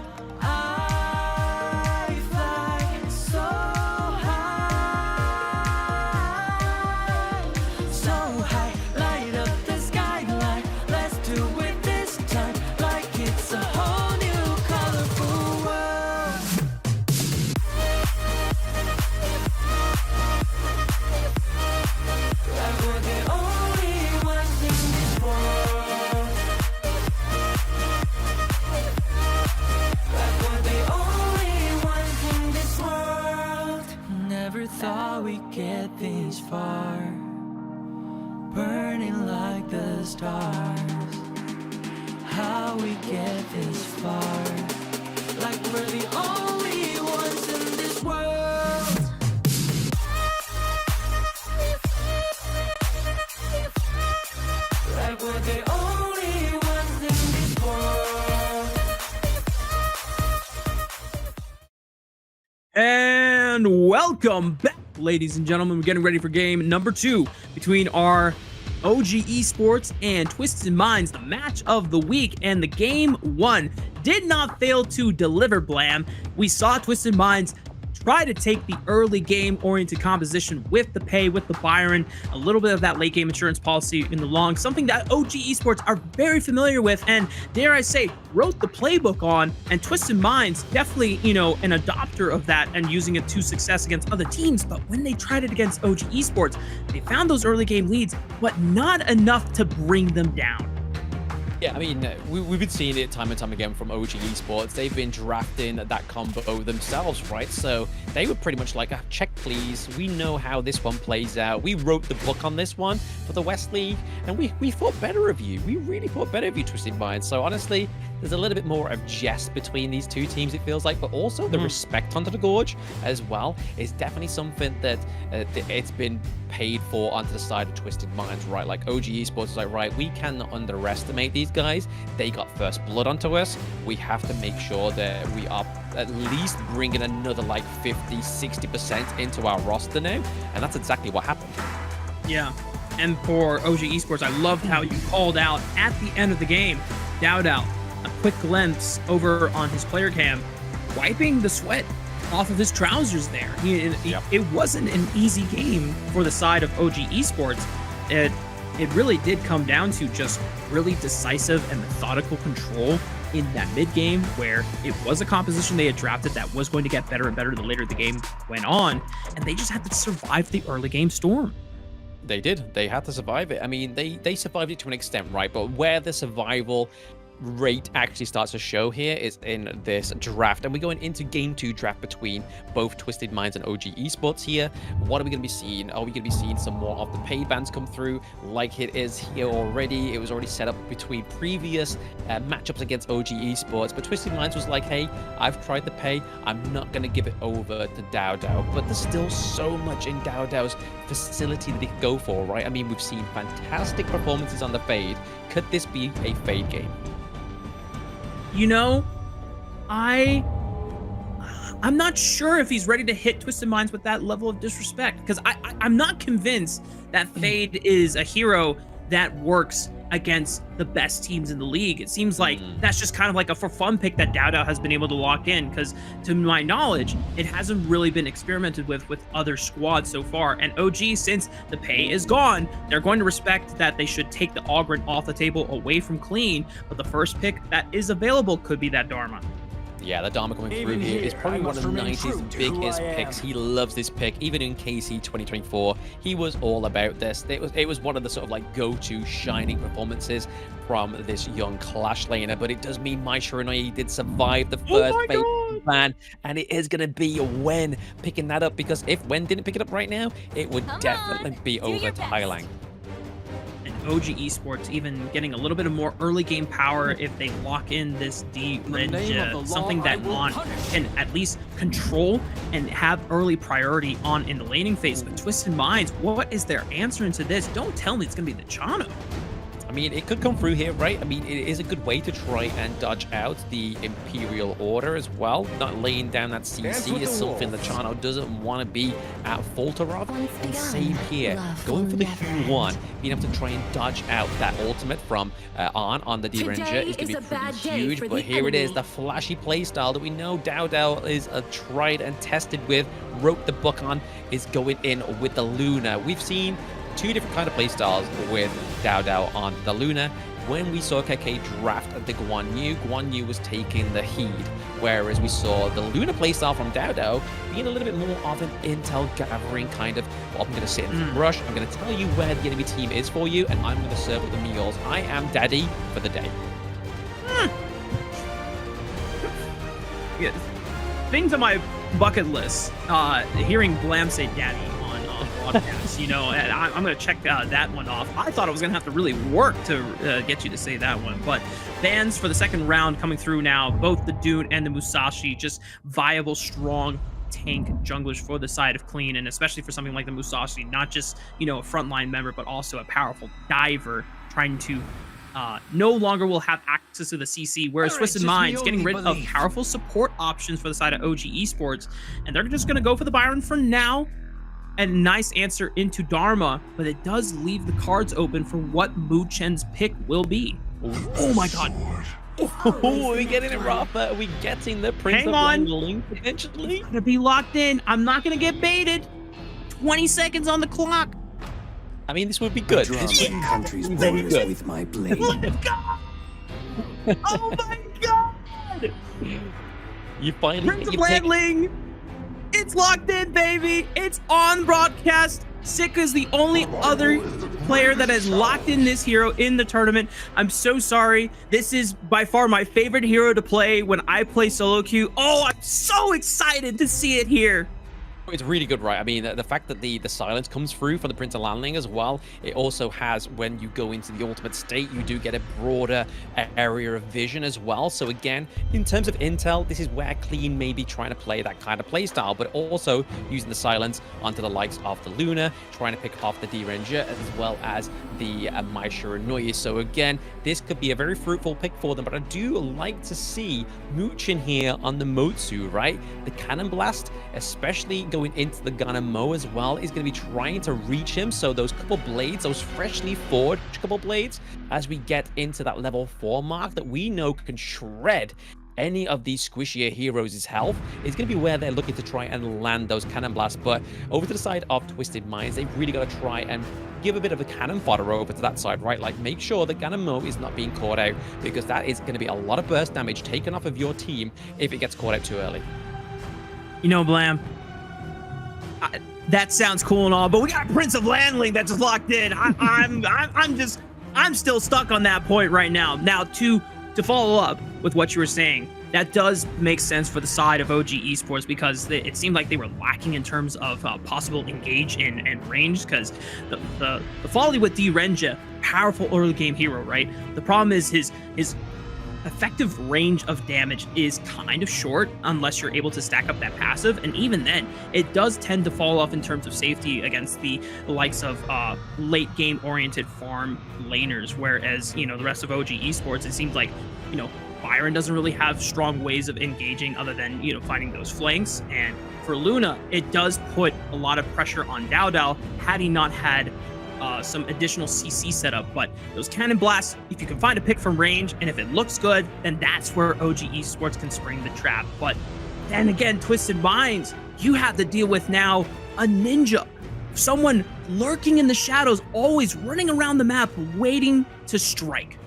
I fly so high, light up the skyline. Let's do it this time, like it's a whole new colorful world. Like we're the only ones in this world. Like we're the only ones in this world. Never thought we'd get this far, burning like the stars. How we get this far, like we're the only ones in this world. Like we're the only ones in this world. And welcome back, ladies and gentlemen. We're getting ready for game number 2 between our OG Esports and Twisted Minds, the match of the week. And the game 1 did not fail to deliver, Blam. We saw Twisted Minds try to take the early game oriented composition with the pay, with the Byron, a little bit of that late game insurance policy in the long, something that OG Esports are very familiar with and, dare I say, wrote the playbook on. And Twisted Minds definitely, you know, an adopter of that and using it to success against other teams. But when they tried it against OG Esports, they found those early game leads, but not enough to bring them down. Yeah, I mean, we've been seeing it time and time again from OG Esports. They've been drafting that combo themselves, right? So they were pretty much like, check please. We know how this one plays out. We wrote the book on this one for the West League, and we thought better of you. We really thought better of you, Twisted Minds. So honestly, there's a little bit more of jest between these two teams, it feels like, but also the respect onto the Gorge as well is definitely something that it's been paid for onto the side of Twisted Minds, right? Like OG Esports is like, right, we cannot underestimate these guys. They got first blood onto us. We have to make sure that we are at least bringing another like 50-60% into our roster now, and that's exactly what happened. Yeah, and for OG Esports, I loved how you called out at the end of the game, DowDow, a quick glimpse over on his player cam, wiping the sweat off of his trousers there. It wasn't an easy game for the side of OG Esports. It really did come down to just really decisive and methodical control in that mid game, where it was a composition they had drafted that was going to get better and better the later the game went on, and they just had to survive the early game storm. They did. They had to survive it. I mean, they survived it to an extent, right? But where the survival rate actually starts to show here is in this draft, and we're going into game 2 draft between both Twisted Minds and OG Esports here. What are we going to be seeing? Are we going to be seeing some more of the pay bans come through like it is here already? It was already set up between previous matchups against OG Esports, but Twisted Minds was like, hey, I've tried the pay, I'm not going to give it over to DowDow. But there's still so much in DowDow's facility that he could go for, right? I mean, we've seen fantastic performances on the Fade. Could this be a Fade game? You know, I'm not sure if he's ready to hit Twisted Minds with that level of disrespect, because I'm not convinced that Fade is a hero that works against the best teams in the league. It seems like that's just kind of like a for fun pick that DowDow has been able to lock in, because to my knowledge, it hasn't really been experimented with other squads so far. And OG, since the pay is gone, they're going to respect that they should take the Ogren off the table away from Clean, but the first pick that is available could be that Dharma. Yeah, the Dharma coming through here is probably one of the 90s biggest picks. He loves this pick. Even in KC 2024, he was all about this. It was one of the sort of like go-to shining performances from this young Clash laner, but it does mean my Shiranui did survive the first ban, and it is going to be a Wen picking that up, because if Wen didn't pick it up right now, it would definitely be over to Hailang. OG Esports even getting a little bit of more early game power if they lock in this D-Ridge, something that On can at least control and have early priority on in the laning phase. But Twisted Minds, what is their answer into this? Don't tell me it's going to be the Chano. I mean, it could come through here, right? I mean, it is a good way to try and dodge out the Imperial Order as well. Not laying down that CC is something that Chano doesn't want to be at fault of. And same here. Going for the Q1, being able to try and dodge out that ultimate from on the D-Ranger is going to be pretty huge. But here it is, the flashy playstyle that we know DowDow is tried and tested with, wrote the book on, is going in with the Luna. We've seen two different kind of playstyles with DowDow on the Luna. When we saw KK draft the Guan Yu was taking the Heed, whereas we saw the Luna playstyle from DowDow being a little bit more of an intel gathering kind of, well, I'm going to sit in the rush, I'm going to tell you where the enemy team is for you, and I'm going to serve with the meals. I am daddy for the day. Yeah. Things on my bucket list, hearing Blam say daddy podcast, you know, and I'm going to check that one off. I thought I was going to have to really work to get you to say that one, but bans for the second round coming through now. Both the Dune and the Musashi, just viable, strong tank junglers for the side of Clean, and especially for something like the Musashi, not just, you know, a frontline member, but also a powerful diver trying to no longer will have access to the CC, whereas Twisted Minds getting rid of powerful support options for the side of OG Esports, and they're just going to go for the Byron for now. And nice answer into Dharma, but it does leave the cards open for what Mu Chen's pick will be. Oh my god. Oh, are we getting it, Rafa? Are we getting the Prince Hang of on. Langling potentially? It's gonna be locked in. I'm not gonna get baited. 20 seconds on the clock. I mean, this would be good. This would country's be very good. with my blade. Let's go! Oh my god! You finally Prince get of your pick. Landling! It's locked in, baby. It's on broadcast. Sika is the only other player that has locked in this hero in the tournament. I'm so sorry. This is by far my favorite hero to play when I play solo queue. Oh, I'm so excited to see it here. It's really good, right? I mean, the fact that the silence comes through for the Prince of Landling as well, it also has, when you go into the ultimate state, you do get a broader area of vision as well. So again, in terms of intel, this is where Clean may be trying to play that kind of play style, but also using the silence onto the likes of the Luna, trying to pick off the D-Ranger, as well as the Mai Shiranui. So again, this could be a very fruitful pick for them, but I do like to see Muchin here on the Motsu, right? The Cannon Blast, especially going into the Gunner Mo as well, is going to be trying to reach him. So those couple blades, those freshly forged couple blades, as we get into that level 4 mark that we know can shred any of these squishier heroes' health, is going to be where they're looking to try and land those cannon blasts. But over to the side of Twisted Minds, they've really got to try and give a bit of a cannon fodder over to that side, right? Like, make sure that Ganamo is not being caught out, because that is going to be a lot of burst damage taken off of your team if it gets caught out too early. You know, Blam, that sounds cool and all, but we got Prince of Landling that's locked in. I'm still stuck on that point right now. Now, to follow up with what you were saying, that does make sense for the side of OG Esports, because it seemed like they were lacking in terms of possible engage and range, because the folly with D-Renja, powerful early game hero, right? The problem is his effective range of damage is kind of short unless you're able to stack up that passive, and even then it does tend to fall off in terms of safety against the likes of late game oriented farm laners, whereas, you know, the rest of OG Esports, it seems like, you know, Byron doesn't really have strong ways of engaging other than, you know, finding those flanks. And for Luna, it does put a lot of pressure on Dao had he not had some additional CC setup. But those cannon blasts, if you can find a pick from range and if it looks good, then that's where OG Esports can spring the trap. But then again, Twisted Minds, you have to deal with now a ninja, someone lurking in the shadows, always running around the map waiting to strike.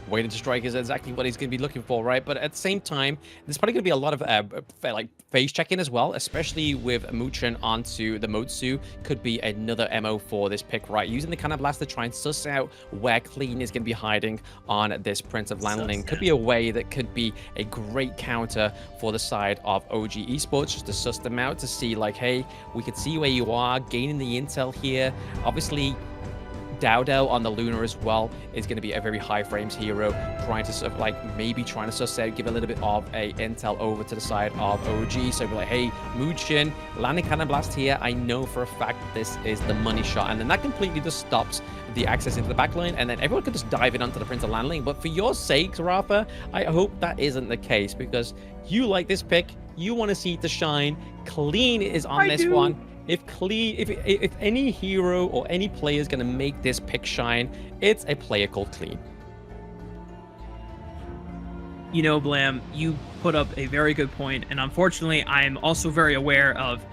Waiting to strike is exactly what he's going to be looking for, right? But at the same time, there's probably going to be a lot of like phase checking as well, especially with Muchin onto the Motsu. Could be another MO for this pick, right? Using the Cannon Blast to try and suss out where Clean is going to be hiding on this Prince of Landling. Could be a way that could be a great counter for the side of OG Esports, just to suss them out, to see like, hey, we could see where you are, gaining the intel here. Obviously, Dao on the Luna as well is going to be a very high frames hero, trying to sort of like maybe trying to suss out, give a little bit of a intel over to the side of OG. So be like, hey, Muchin, landing Cannon Blast here. I know for a fact this is the money shot, and then that completely just stops the access into the backline, and then everyone could just dive in onto the Prince of Landling. But for your sake, Rafa, I hope that isn't the case, because you like this pick, you want to see it to shine. Clean is on this one. If any hero or any player is going to make this pick shine, it's a player called Clean. You know, Blam, you put up a very good point, and unfortunately, I'm also very aware of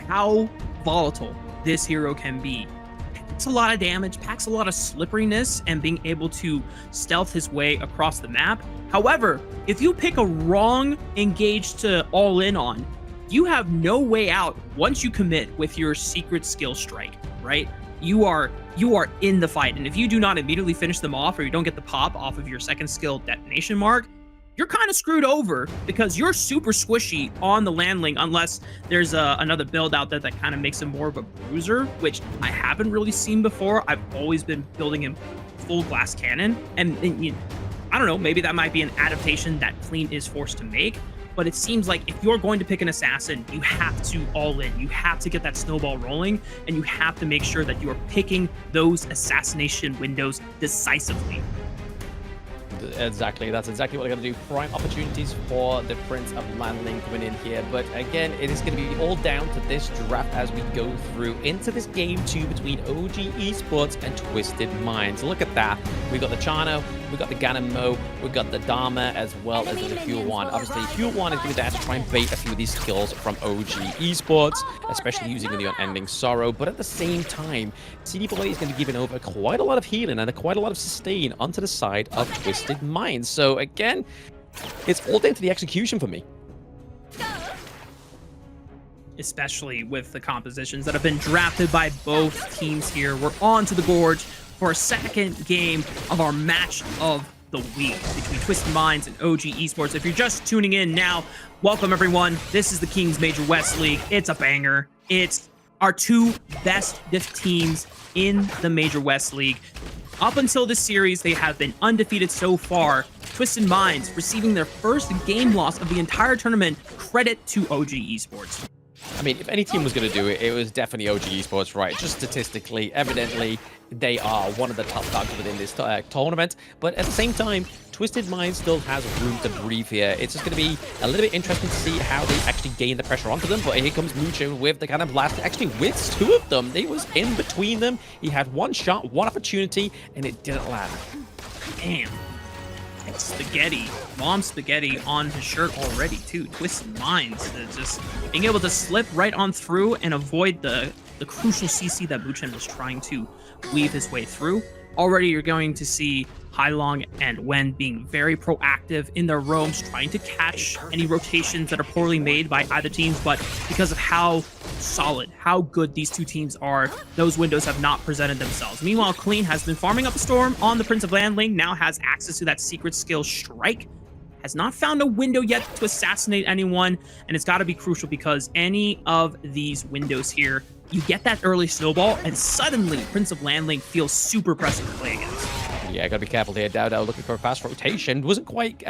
how volatile this hero can be. Packs a lot of damage, packs a lot of slipperiness, and being able to stealth his way across the map. However, if you pick a wrong engage to all in on, you have no way out once you commit with your secret skill strike, right? You are in the fight, and if you do not immediately finish them off, or you don't get the pop off of your second skill detonation mark, you're kind of screwed over, because you're super squishy on the Landling, unless there's another build out there that kind of makes him more of a bruiser, which I haven't really seen before. I've always been building him full glass cannon, and I don't know, maybe that might be an adaptation that Clean is forced to make. But it seems like if you're going to pick an assassin, you have to all in. You have to get that snowball rolling, and you have to make sure that you are picking those assassination windows decisively. Exactly, that's exactly what they're going to do. Prime opportunities for the Prince of Landling coming in here. But again, it is going to be all down to this draft as we go through into this game 2 between OG Esports and Twisted Minds. Look at that. We got the Chano, we got the Ganamo, we got the Dharma, as well as the Fuel One. Obviously, Fuel One is going to be there to try and bait a few of these skills from OG Esports, especially using the Unending Sorrow. But at the same time, CD Boy is going to be giving over quite a lot of healing and quite a lot of sustain onto the side of Twisted Minds. So again, it's all down to the execution for me. Especially with the compositions that have been drafted by both teams here. We're on to the Gorge for a second game of our match of the week between Twisted Minds and OG Esports. If you're just tuning in now, welcome everyone. This is the Kings Major West League. It's a banger. It's our two best diff teams in the Major West League. Up until this series, they have been undefeated so far. Twisted Minds receiving their first game loss of the entire tournament. Credit to OG Esports. I mean, if any team was going to do it, it was definitely OG Esports, right? Just statistically, evidently, they are one of the top dogs within this tournament. But at the same time, Twisted Minds still has room to breathe here. It's just going to be a little bit interesting to see how they actually gain the pressure onto them. But here comes Mucho with the cannon blast. Actually, with two of them, they was in between them. He had one shot, one opportunity, and it didn't land. Damn. Spaghetti, mom spaghetti on his shirt already too. Twisted Minds, just being able to slip right on through and avoid the crucial CC that Buchen was trying to weave his way through. Already you're going to see Hailong and Wen being very proactive in their roams, trying to catch any rotations that are poorly made by either teams, but because of how solid, how good these two teams are, those windows have not presented themselves. Meanwhile, Clean has been farming up a storm on the Prince of Landling, now has access to that secret skill Strike, has not found a window yet to assassinate anyone, and it's got to be crucial because any of these windows here, you get that early snowball, and suddenly Prince of Landling feels super pressing to play against. Yeah, gotta be careful here. Dowdow looking for a fast rotation. Wasn't quite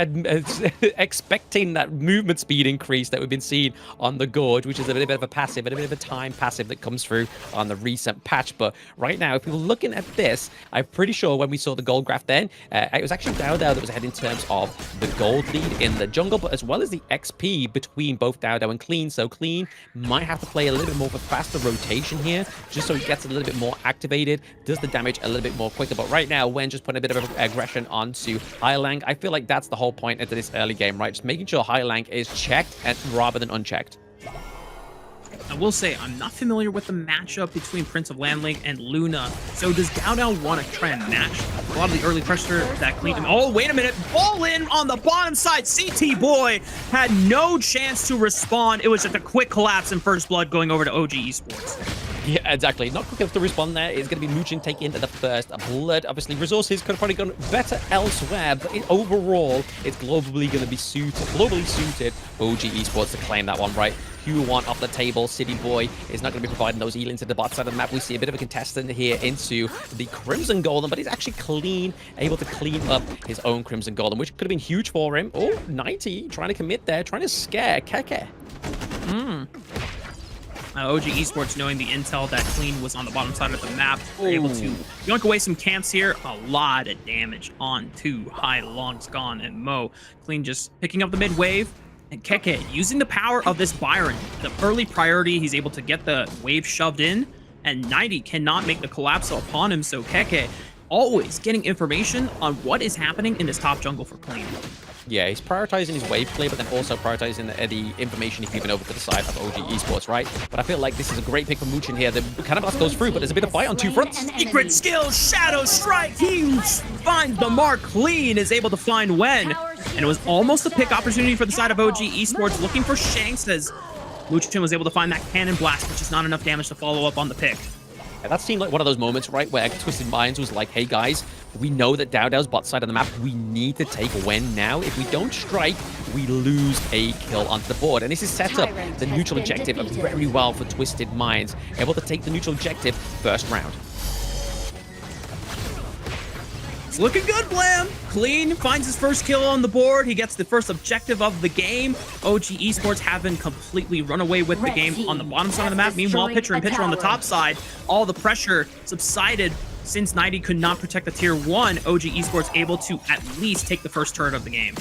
expecting that movement speed increase that we've been seeing on the Gorge, which is a bit of a passive, a bit of a time passive that comes through on the recent patch. But right now, if we're looking at this, I'm pretty sure when we saw the gold graph then, it was actually Dowdow that was ahead in terms of the gold lead in the jungle, but as well as the XP between both Dowdow and Clean. So Clean might have to play a little bit more of a faster rotation here, just so he gets a little bit more activated, does the damage a little bit more quicker. But right now, when just putting a bit of aggression onto Hailong, I feel like that's the whole point into this early game, right? Just making sure Hailong is checked rather than unchecked. I will say, I'm not familiar with the matchup between Prince of Landling and Luna. So does Dowdow want to try and match a lot of the early pressure that Clean... Oh, wait a minute. Ball in on the bottom side. CT Boy had no chance to respond. It was just a quick collapse in First Blood going over to OG Esports. Yeah, exactly. Not quick enough to respond there. It's going to be Muchin taking the first blood. Obviously, resources could have probably gone better elsewhere, but overall, it's globally going to be globally suited OG Esports to claim that one, right? Q1 off the table. City Boy is not going to be providing those healings to the bot side of the map. We see a bit of a contestant here into the Crimson Golem, but he's actually able to clean up his own Crimson Golem, which could have been huge for him. Oh, 90 trying to commit there, trying to scare Keke. OG Esports, knowing the intel that Clean was on the bottom side of the map, were able to yoink away some camps here. A lot of damage onto Hailong's gone and Mo. Clean just picking up the mid wave. And Keke using the power of this Byron. The early priority, he's able to get the wave shoved in. And 90 cannot make the collapse upon him. So Keke always getting information on what is happening in this top jungle for Clean. Yeah, he's prioritizing his wave play, but then also prioritizing the information he's giving over to the side of OG Esports, right? But I feel like this is a great pick for Muchin here. The cannon blast goes through, but there's a bit of fight on two fronts. Secret skill, Shadow Strike. He finds the mark. Clean is able to find Wen. And it was almost a pick opportunity for the side of OG Esports, looking for Shanks as Muchin was able to find that cannon blast, which is not enough damage to follow up on the pick. And that seemed like one of those moments, right, where Twisted Minds was like, hey guys, we know that Dowdow's bot side of the map. We need to take Wen now. If we don't strike, we lose a kill onto the board. And this is set up the neutral objective very well for Twisted Minds, able to take the neutral objective first round. It's looking good, Blam. Clean finds his first kill on the board. He gets the first objective of the game. OG Esports haven't completely run away with the game on the bottom side of the map. Meanwhile, Pitcher and Pitcher on the top side, all the pressure subsided since 90 could not protect the tier 1. OG Esports able to at least take the first turret of the game.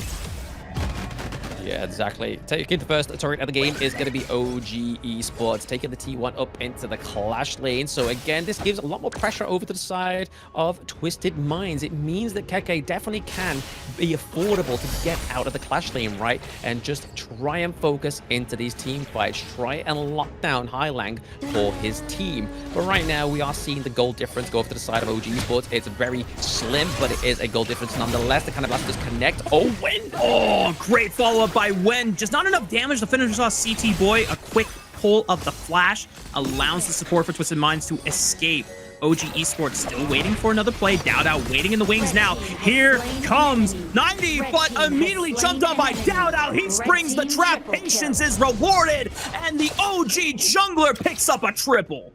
Yeah, exactly. Taking the first turret of the game is going to be OG Esports, taking the T1 up into the clash lane. So again, this gives a lot more pressure over to the side of Twisted Minds. It means that Keke definitely can be affordable to get out of the clash lane, right? And just try and focus into these team fights. Try and lock down Hailong for his team. But right now, we are seeing the goal difference go over to the side of OG Esports. It's very slim, but it is a goal difference nonetheless. The kind of blast just connect. Oh, Wen! Oh, great follow-up by Wen. Just not enough damage to finish off CT Boy. A quick pull of the flash allows the support for Twisted Minds to escape OG Esports still waiting for another play. DowDow waiting in the wings now. Here comes 90, but immediately jumped on by DowDow. He springs the trap. Patience is rewarded, and the OG jungler picks up a triple.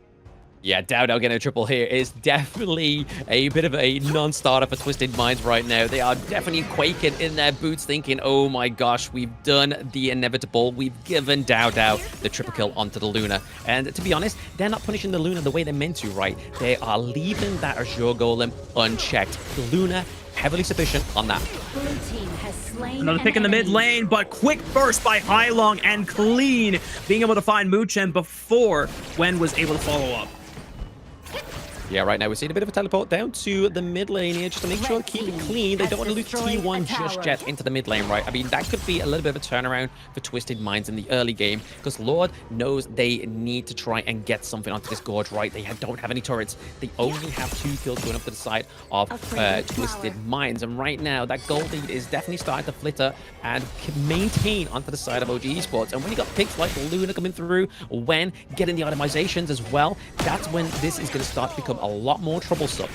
Yeah, DowDow getting a triple here is definitely a bit of a non-starter for Twisted Minds right now. They are definitely quaking in their boots, thinking, oh my gosh, we've done the inevitable. We've given DowDow the triple kill onto the Luna. And to be honest, they're not punishing the Luna the way they're meant to, right? They are leaving that Azure Golem unchecked. The Luna heavily sufficient on that. Another pick in the mid lane, but quick burst by Hylong and Clean being able to find Muchen before Wen was able to follow up. Yeah, right now we're seeing a bit of a teleport down to the mid lane here just to make sure to keep it clean. They don't want to lose T1 just yet into the mid lane, right? I mean, that could be a little bit of a turnaround for Twisted Minds in the early game because Lord knows they need to try and get something onto this Gorge, right? They don't have any turrets. They only have 2 kills going up to the side of Twisted Minds. And right now, that gold lead is definitely starting to flitter and maintain onto the side of OG Esports. And when you got picks like Luna coming through, when getting the itemizations as well, that's when this is going to start to become a lot more troublesome.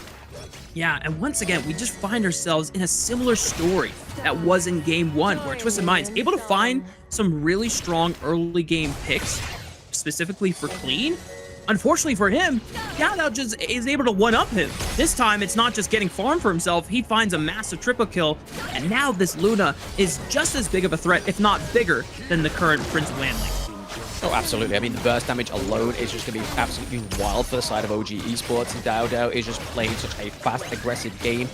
Yeah, and once again, we just find ourselves in a similar story that was in game 1, where Twisted Minds able to find some really strong early game picks, specifically for Clean. Unfortunately for him, DowDow just is able to one-up him. This time, it's not just getting farm for himself, he finds a massive triple kill, and now this Luna is just as big of a threat, if not bigger, than the current Prince of Landling. Oh, absolutely. I mean, the burst damage alone is just going to be absolutely wild for the side of OG Esports. DowDow is just playing such a fast, aggressive game.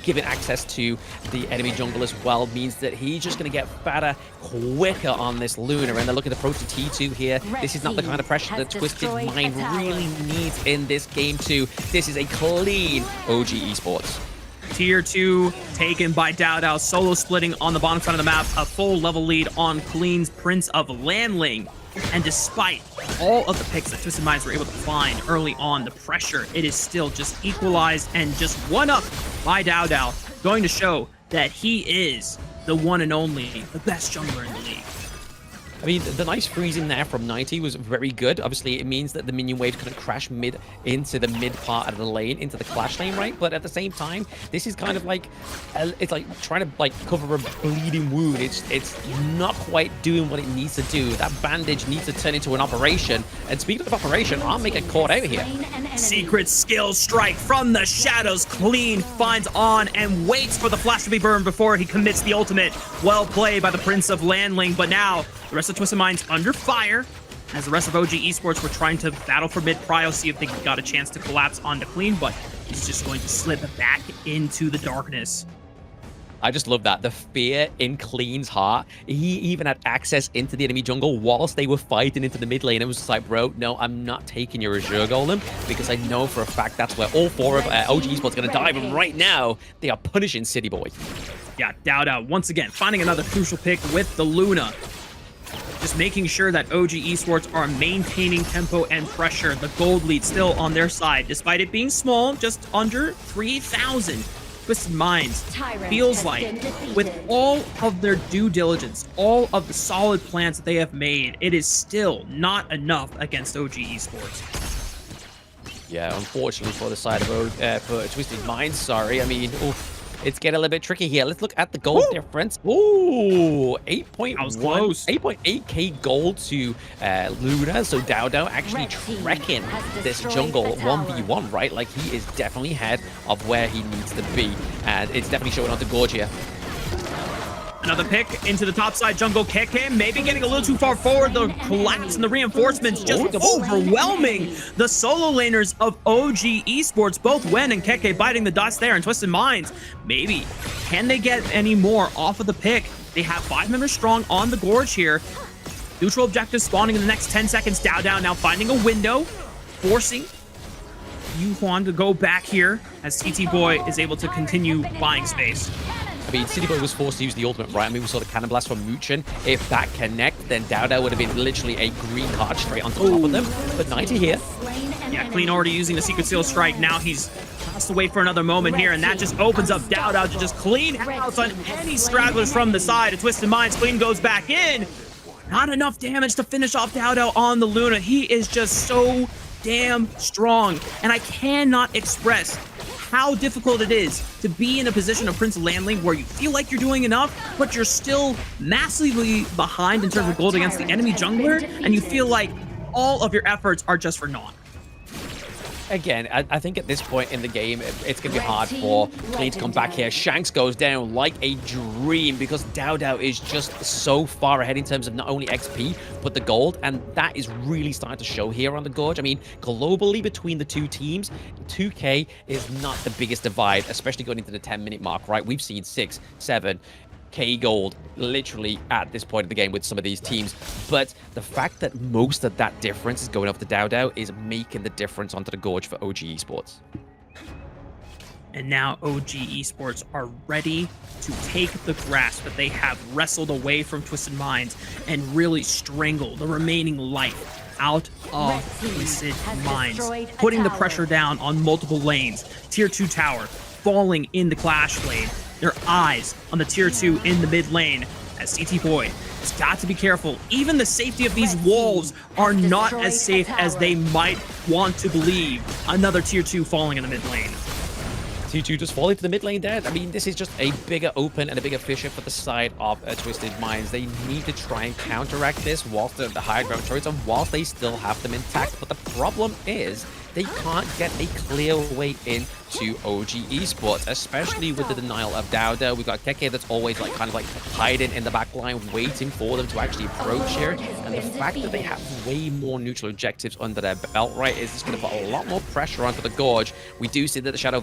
Giving access to the enemy jungle as well means that he's just going to get fatter quicker on this Luna. And they're looking to approach the T2 here. This is not the kind of pressure that Twisted Mind really needs in this game 2. This is a clean OG Esports. Tier 2 taken by DowDow, solo splitting on the bottom side of the map, a full level lead on Clean's Prince of Landling. And despite all of the picks that Twisted Minds were able to find early on, the pressure, it is still just equalized and just one up by DowDow, going to show that he is the one and only, the best jungler in the league. I mean, the nice freezing there from 90 was very good. Obviously, it means that the minion wave couldn't crash mid into the mid part of the lane, into the clash lane, right? But at the same time, this is kind of like, it's like trying to like cover a bleeding wound. It's not quite doing what it needs to do. That bandage needs to turn into an operation. And speaking of operation, I'll make a caught out here. Secret skill strike from the shadows. Clean finds on and waits for the flash to be burned before he commits the ultimate. Well played by the Prince of Landling, but now the rest of Twisted Minds under fire as the rest of OG Esports were trying to battle for mid prio, see if they got a chance to collapse onto Clean, but he's just going to slip back into the darkness. I just love that. The fear in Clean's heart. He even had access into the enemy jungle whilst they were fighting into the mid lane. It was just like, bro, no, I'm not taking your Azure Golem because I know for a fact that's where all 4 of OG Esports are going to die. But right now, they are punishing City Boy. Yeah, DowDow once again finding another crucial pick with the Luna. Just making sure that OG Esports are maintaining tempo and pressure. The gold lead still on their side, despite it being small, just under 3,000. Twisted Minds feels like, with all of their due diligence, all of the solid plans that they have made, it is still not enough against OG Esports. Yeah, unfortunately for the side of for Twisted Minds, sorry. I mean, oof. It's getting a little bit tricky here. Let's look at the gold difference. Ooh, 8.8k gold to Luna. So DowDow actually trekking this jungle 1v1, right? Like, he is definitely ahead of where he needs to be. And it's definitely showing on the Gorge here. Another pick into the topside jungle. KK maybe getting a little too far forward. The collapse and the reinforcements just overwhelming the solo laners of OG Esports. Both Wen and KK biting the dust there, and Twisted Minds, maybe. Can they get any more off of the pick? They have 5 members strong on the Gorge here. Neutral objective spawning in the next 10 seconds. DowDow now finding a window, forcing Yuhuan to go back here as TT Boy is able to continue buying space. I mean, City Boy was forced to use the ultimate, right? I mean, we saw the cannon blast from Muchen. If that connect, then DowDow would have been literally a green card straight on top of them. But 90 here. Yeah, Clean already using the Secret Seal Strike. Now he's has to wait for another moment here, and that just opens up DowDow to just clean house on any stragglers from the side. A Twisted Minds, Clean goes back in. Not enough damage to finish off DowDow on the Luna. He is just so damn strong. And I cannot express how difficult it is to be in a position of Prince of Landling where you feel like you're doing enough, but you're still massively behind in terms of gold against the enemy jungler, and you feel like all of your efforts are just for naught. Again, I think at this point in the game, it's going to be hard for Clean to come back here. Shanks goes down like a dream because DAO is just so far ahead in terms of not only XP, but the gold, and that is really starting to show here on the Gorge. I mean, globally between the two teams, 2K is not the biggest divide, especially going into the 10-minute mark, right? We've seen 6, 7, K gold literally at this point of the game with some of these teams, but the fact that most of that difference is going off the DAO is making the difference onto the Gorge for OG Esports. And now OG Esports are ready to take the grasp that they have wrestled away from Twisted Minds and really strangle the remaining life out of Twisted Minds, putting the pressure down on multiple lanes. Tier 2 tower falling in the clash lane. Their eyes on the tier 2 in the mid lane as CT Boy has got to be careful. Even the safety of these walls are not as safe as they might want to believe. Another tier 2 falling in the mid lane. Tier 2 just falling to the mid lane there. I mean, this is just a bigger open and a bigger fissure for the side of Twisted Minds. They need to try and counteract this whilst the high ground turrets and whilst they still have them intact. But the problem is they can't get a clear way in to OG Esports, especially with the denial of DAO. We've got Keke that's always like kind of like hiding in the back line, waiting for them to actually approach here. And the fact that they have way more neutral objectives under their belt, right, is just going to put a lot more pressure onto the Gorge. We do see that the Shadow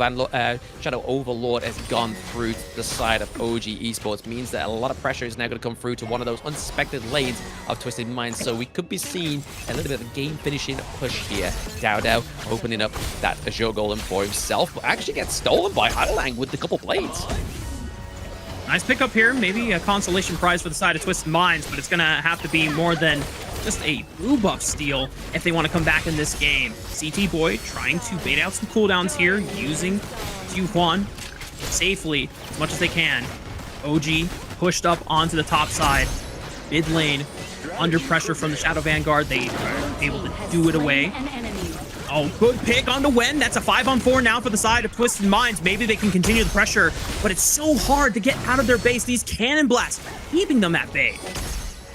Overlord has gone through to the side of OG Esports, means that a lot of pressure is now going to come through to one of those unsuspected lanes of Twisted Minds. So we could be seeing a little bit of a game finishing push here. DAO opening up that Azure Golem for himself, but actually gets stolen by Heilang with a couple blades. Nice pickup here, maybe a consolation prize for the side of Twisted Minds, but it's going to have to be more than just a blue buff steal if they want to come back in this game. CT Boy trying to bait out some cooldowns here, using Juan safely as much as they can. OG pushed up onto the top side. Mid lane, under pressure from the Shadow Vanguard, they are able to do it away. Oh, good pick on the Wen. That's a 5-on-4 now for the side of Twisted Minds. Maybe they can continue the pressure, but it's so hard to get out of their base. These cannon blasts keeping them at bay.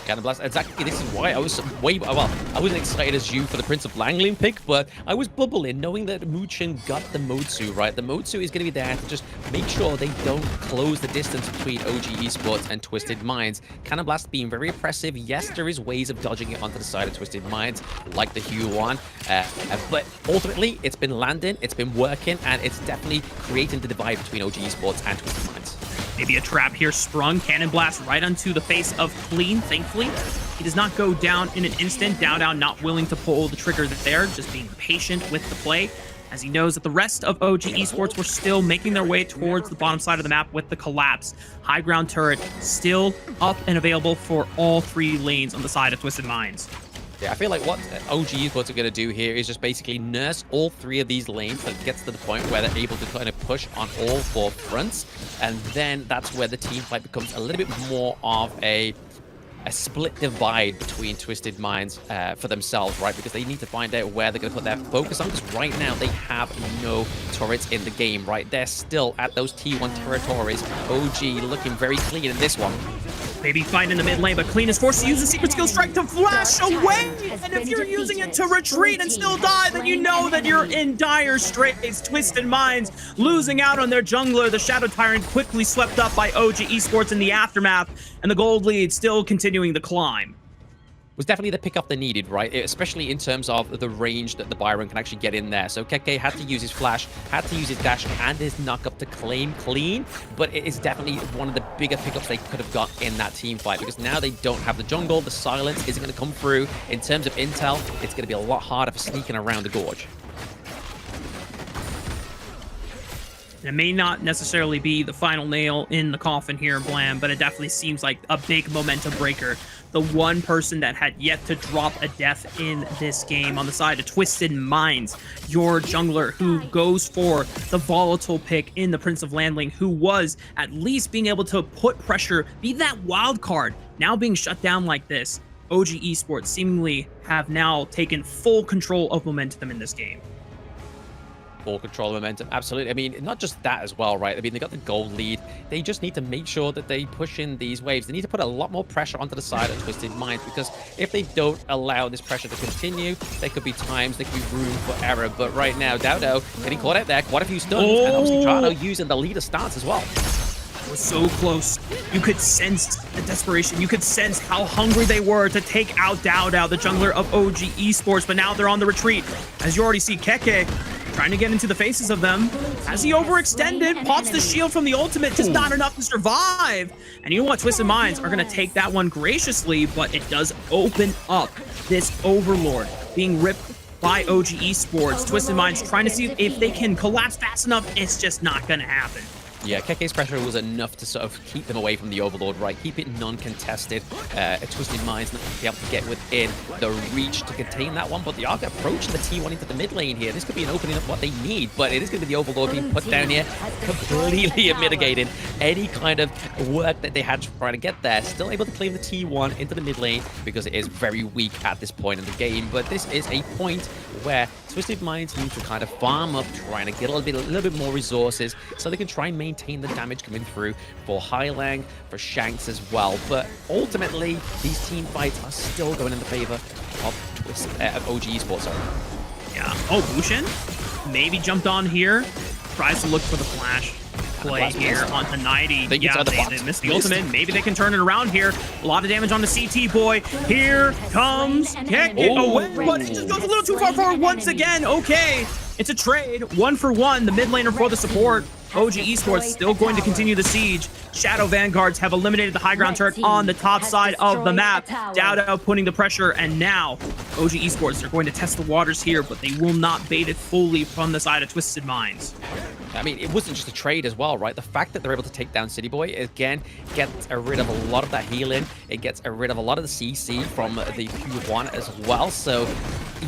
Cannon blast. Exactly. This is why I was I wasn't excited as you for the Prince of Langling pick, but I was bubbling knowing that Muchen got the Motsu, right? The Motsu is going to be there to just make sure they don't close the distance between OG Esports and Twisted Minds. Cannon blast being very oppressive. Yes, there is ways of dodging it onto the side of Twisted Minds, like the Huan, but ultimately it's been landing, it's been working, and it's definitely creating the divide between OG Esports and Twisted Minds. Maybe a trap here sprung. Cannon blast right onto the face of Clean, thankfully. He does not go down in an instant. DAO not willing to pull the trigger there, just being patient with the play, as he knows that the rest of OG Esports were still making their way towards the bottom side of the map with the collapse. High ground turret still up and available for all 3 lanes on the side of Twisted Minds. Yeah, I feel like what OG Esports are going to do here is just basically nurse all 3 of these lanes that gets to the point where they're able to kind of push on all 4 fronts. And then that's where the team fight becomes a little bit more of a split divide between Twisted Minds for themselves, right? Because they need to find out where they're going to put their focus on, because right now they have no turrets in the game, right? They're still at those T1 territories. OG looking very clean in this one. Maybe find in the mid lane, but Clean is forced to use the secret skill strike to flash away. And if you're using it to retreat and still die, then you know that you're in dire straits. Twisted Minds losing out on their jungler. The Shadow Tyrant quickly swept up by OG Esports in the aftermath, and the gold lead still continuing the climb. Was definitely the pickup they needed, right? Especially in terms of the range that the Byron can actually get in there. So Keke had to use his flash, had to use his dash and his knock-up to claim Clean, but it is definitely one of the bigger pickups they could have got in that team fight, because now they don't have the jungle, the silence isn't going to come through. In terms of intel, it's going to be a lot harder for sneaking around the Gorge. It may not necessarily be the final nail in the coffin here, Blam, but it definitely seems like a big momentum breaker. The one person that had yet to drop a death in this game on the side of Twisted Minds, your jungler who goes for the volatile pick in the Prince of Landling, who was at least being able to put pressure, be that wild card, now being shut down like this. OG Esports seemingly have now taken full control of momentum in this game. Full control of momentum, absolutely. I mean, not just that as well, right? I mean, they got the gold lead. They just need to make sure that they push in these waves. They need to put a lot more pressure onto the side of Twisted Minds, because if they don't allow this pressure to continue, there could be times, there could be room for error. But right now, Dowdo getting caught out there, quite a few stuns, and obviously Chano using the leader stance as well. It was so close. You could sense the desperation. You could sense how hungry they were to take out Dowdo, the jungler of OG Esports, but now they're on the retreat. As you already see, Keke trying to get into the faces of them. As he overextended, pops the shield from the ultimate, just not enough to survive. And you know what? Twisted Minds are going to take that one graciously, but it does open up this Overlord being ripped by OG Esports. Twisted Minds trying to see if they can collapse fast enough. It's just not going to happen. Yeah, Keke's pressure was enough to sort of keep them away from the Overlord, right? Keep it non-contested. Twisted Minds not be able to get within the reach to contain that one, but they are approaching the T1 into the mid lane here. This could be an opening of what they need, but it is going to be the Overlord being put down here, completely mitigating any kind of work that they had trying to get there. Still able to claim the T1 into the mid lane because it is very weak at this point in the game, but this is a point where Twisted Minds need to kind of farm up, trying to get a little bit more resources so they can try and maintain the damage coming through for Hylang, for Shanks as well. But ultimately, these team fights are still going in the favor of OG Esports. Yeah. Oh, Bushin maybe jumped on here, tries to look for the flash play here onto 90. They missed the ultimate. Maybe they can turn it around here. A lot of damage on the CT boy. Here comes Keke. Oh, but he just goes a little too far forward once again. Okay, it's a trade. 1-for-1. The mid laner for the support. OG Esports still going to continue the siege. Shadow Vanguards have eliminated the high ground turret on the top side of the map. Dowdo putting the pressure, and now OG Esports are going to test the waters here, but they will not bait it fully from the side of Twisted Minds. I mean, it wasn't just a trade as well, right? The fact that they're able to take down City Boy, again, gets rid of a lot of that healing. It gets rid of a lot of the CC from the Q1 as well. So,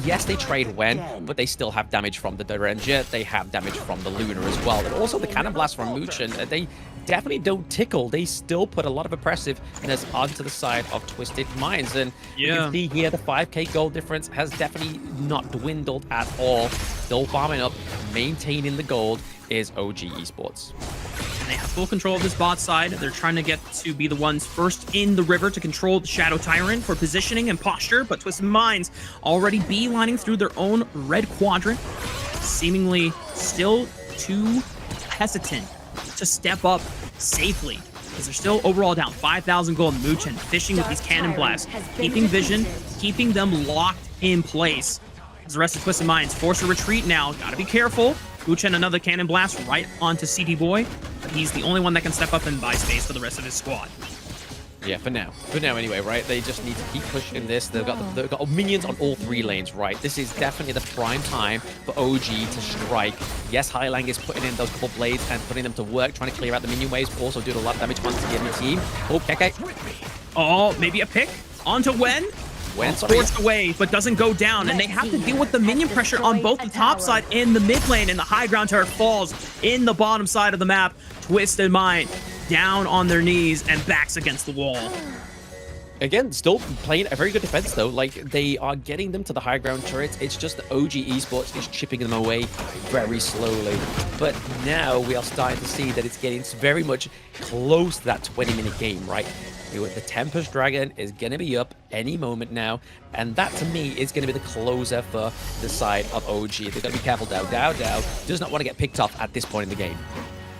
yes, they trade when, but they still have damage from the Derringer. They have damage from the Lunar as well. And also the Cannon Blast from Mooch, and they definitely don't tickle. They still put a lot of oppressiveness onto the side of Twisted Minds. And you can see here the 5k gold difference has definitely not dwindled at all. Still farming up, maintaining the gold is OG Esports. And they have full control of this bot side. They're trying to get to be the ones first in the river to control the Shadow Tyrant for positioning and posture, but Twisted Minds already beelining through their own red quadrant, seemingly still too hesitant to step up safely, because they're still overall down 5,000 gold. Moochen fishing with these cannon blasts, keeping vision, keeping them locked in place. As the rest of Twisted Minds force a retreat now, gotta be careful. Moochen another cannon blast right onto CD Boy, but he's the only one that can step up and buy space for the rest of his squad. Yeah, for now anyway, right? They just need to keep pushing this. They've got minions on all 3 lanes, right? This is definitely the prime time for OG to strike. Yes, Hylang is putting in those couple blades and putting them to work, trying to clear out the minion waves, but also doing a lot of damage onto the enemy team. Oh, Keke. Oh, maybe a pick onto Wen. Forced away, but doesn't go down, and they have to deal with the minion pressure on both the top side and the mid lane, and the high ground turret falls in the bottom side of the map. Twisted Mind down on their knees and backs against the wall. Again, still playing a very good defense, though. Like, they are getting them to the high ground turrets. It's just that OG Esports is chipping them away very slowly. But now we are starting to see that it's getting very much close to that 20-minute game, right? The Tempest Dragon is going to be up any moment now, and that, to me, is going to be the closer for the side of OG. They've got to be careful. Dow does not want to get picked off at this point in the game.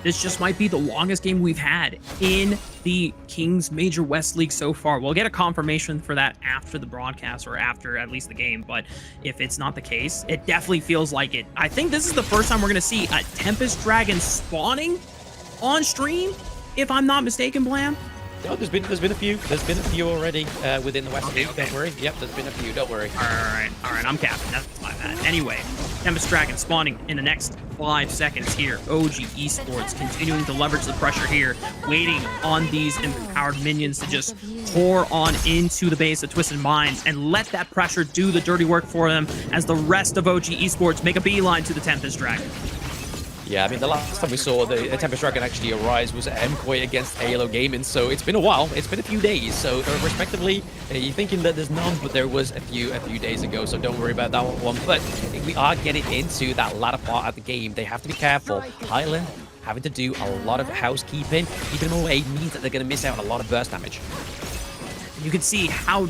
This just might be the longest game we've had in the Kings Major West League so far. We'll get a confirmation for that after the broadcast, or after at least the game, but if it's not the case, it definitely feels like it. I think this is the first time we're going to see a Tempest Dragon spawning on stream, if I'm not mistaken, Blam. No, there's been a few. There's been a few already within the West League. Don't worry. Yep, there's been a few. Don't worry. All right. I'm capping. That's my bad. Anyway, Tempest Dragon spawning in the next 5 seconds here. OG Esports continuing to leverage the pressure here, waiting on these empowered minions to just pour on into the base of Twisted Minds and let that pressure do the dirty work for them as the rest of OG Esports make a beeline to the Tempest Dragon. Yeah, I mean, the last time we saw the Tempest Dragon actually arise was at MKOI against AYLO Gaming, so it's been a while. It's been a few days, so respectively, you're thinking that there's none, but there was a few days ago, so don't worry about that one. But we are getting into that latter part of the game. They have to be careful. Highland having to do a lot of housekeeping. Keeping them away means that they're going to miss out on a lot of burst damage. You can see how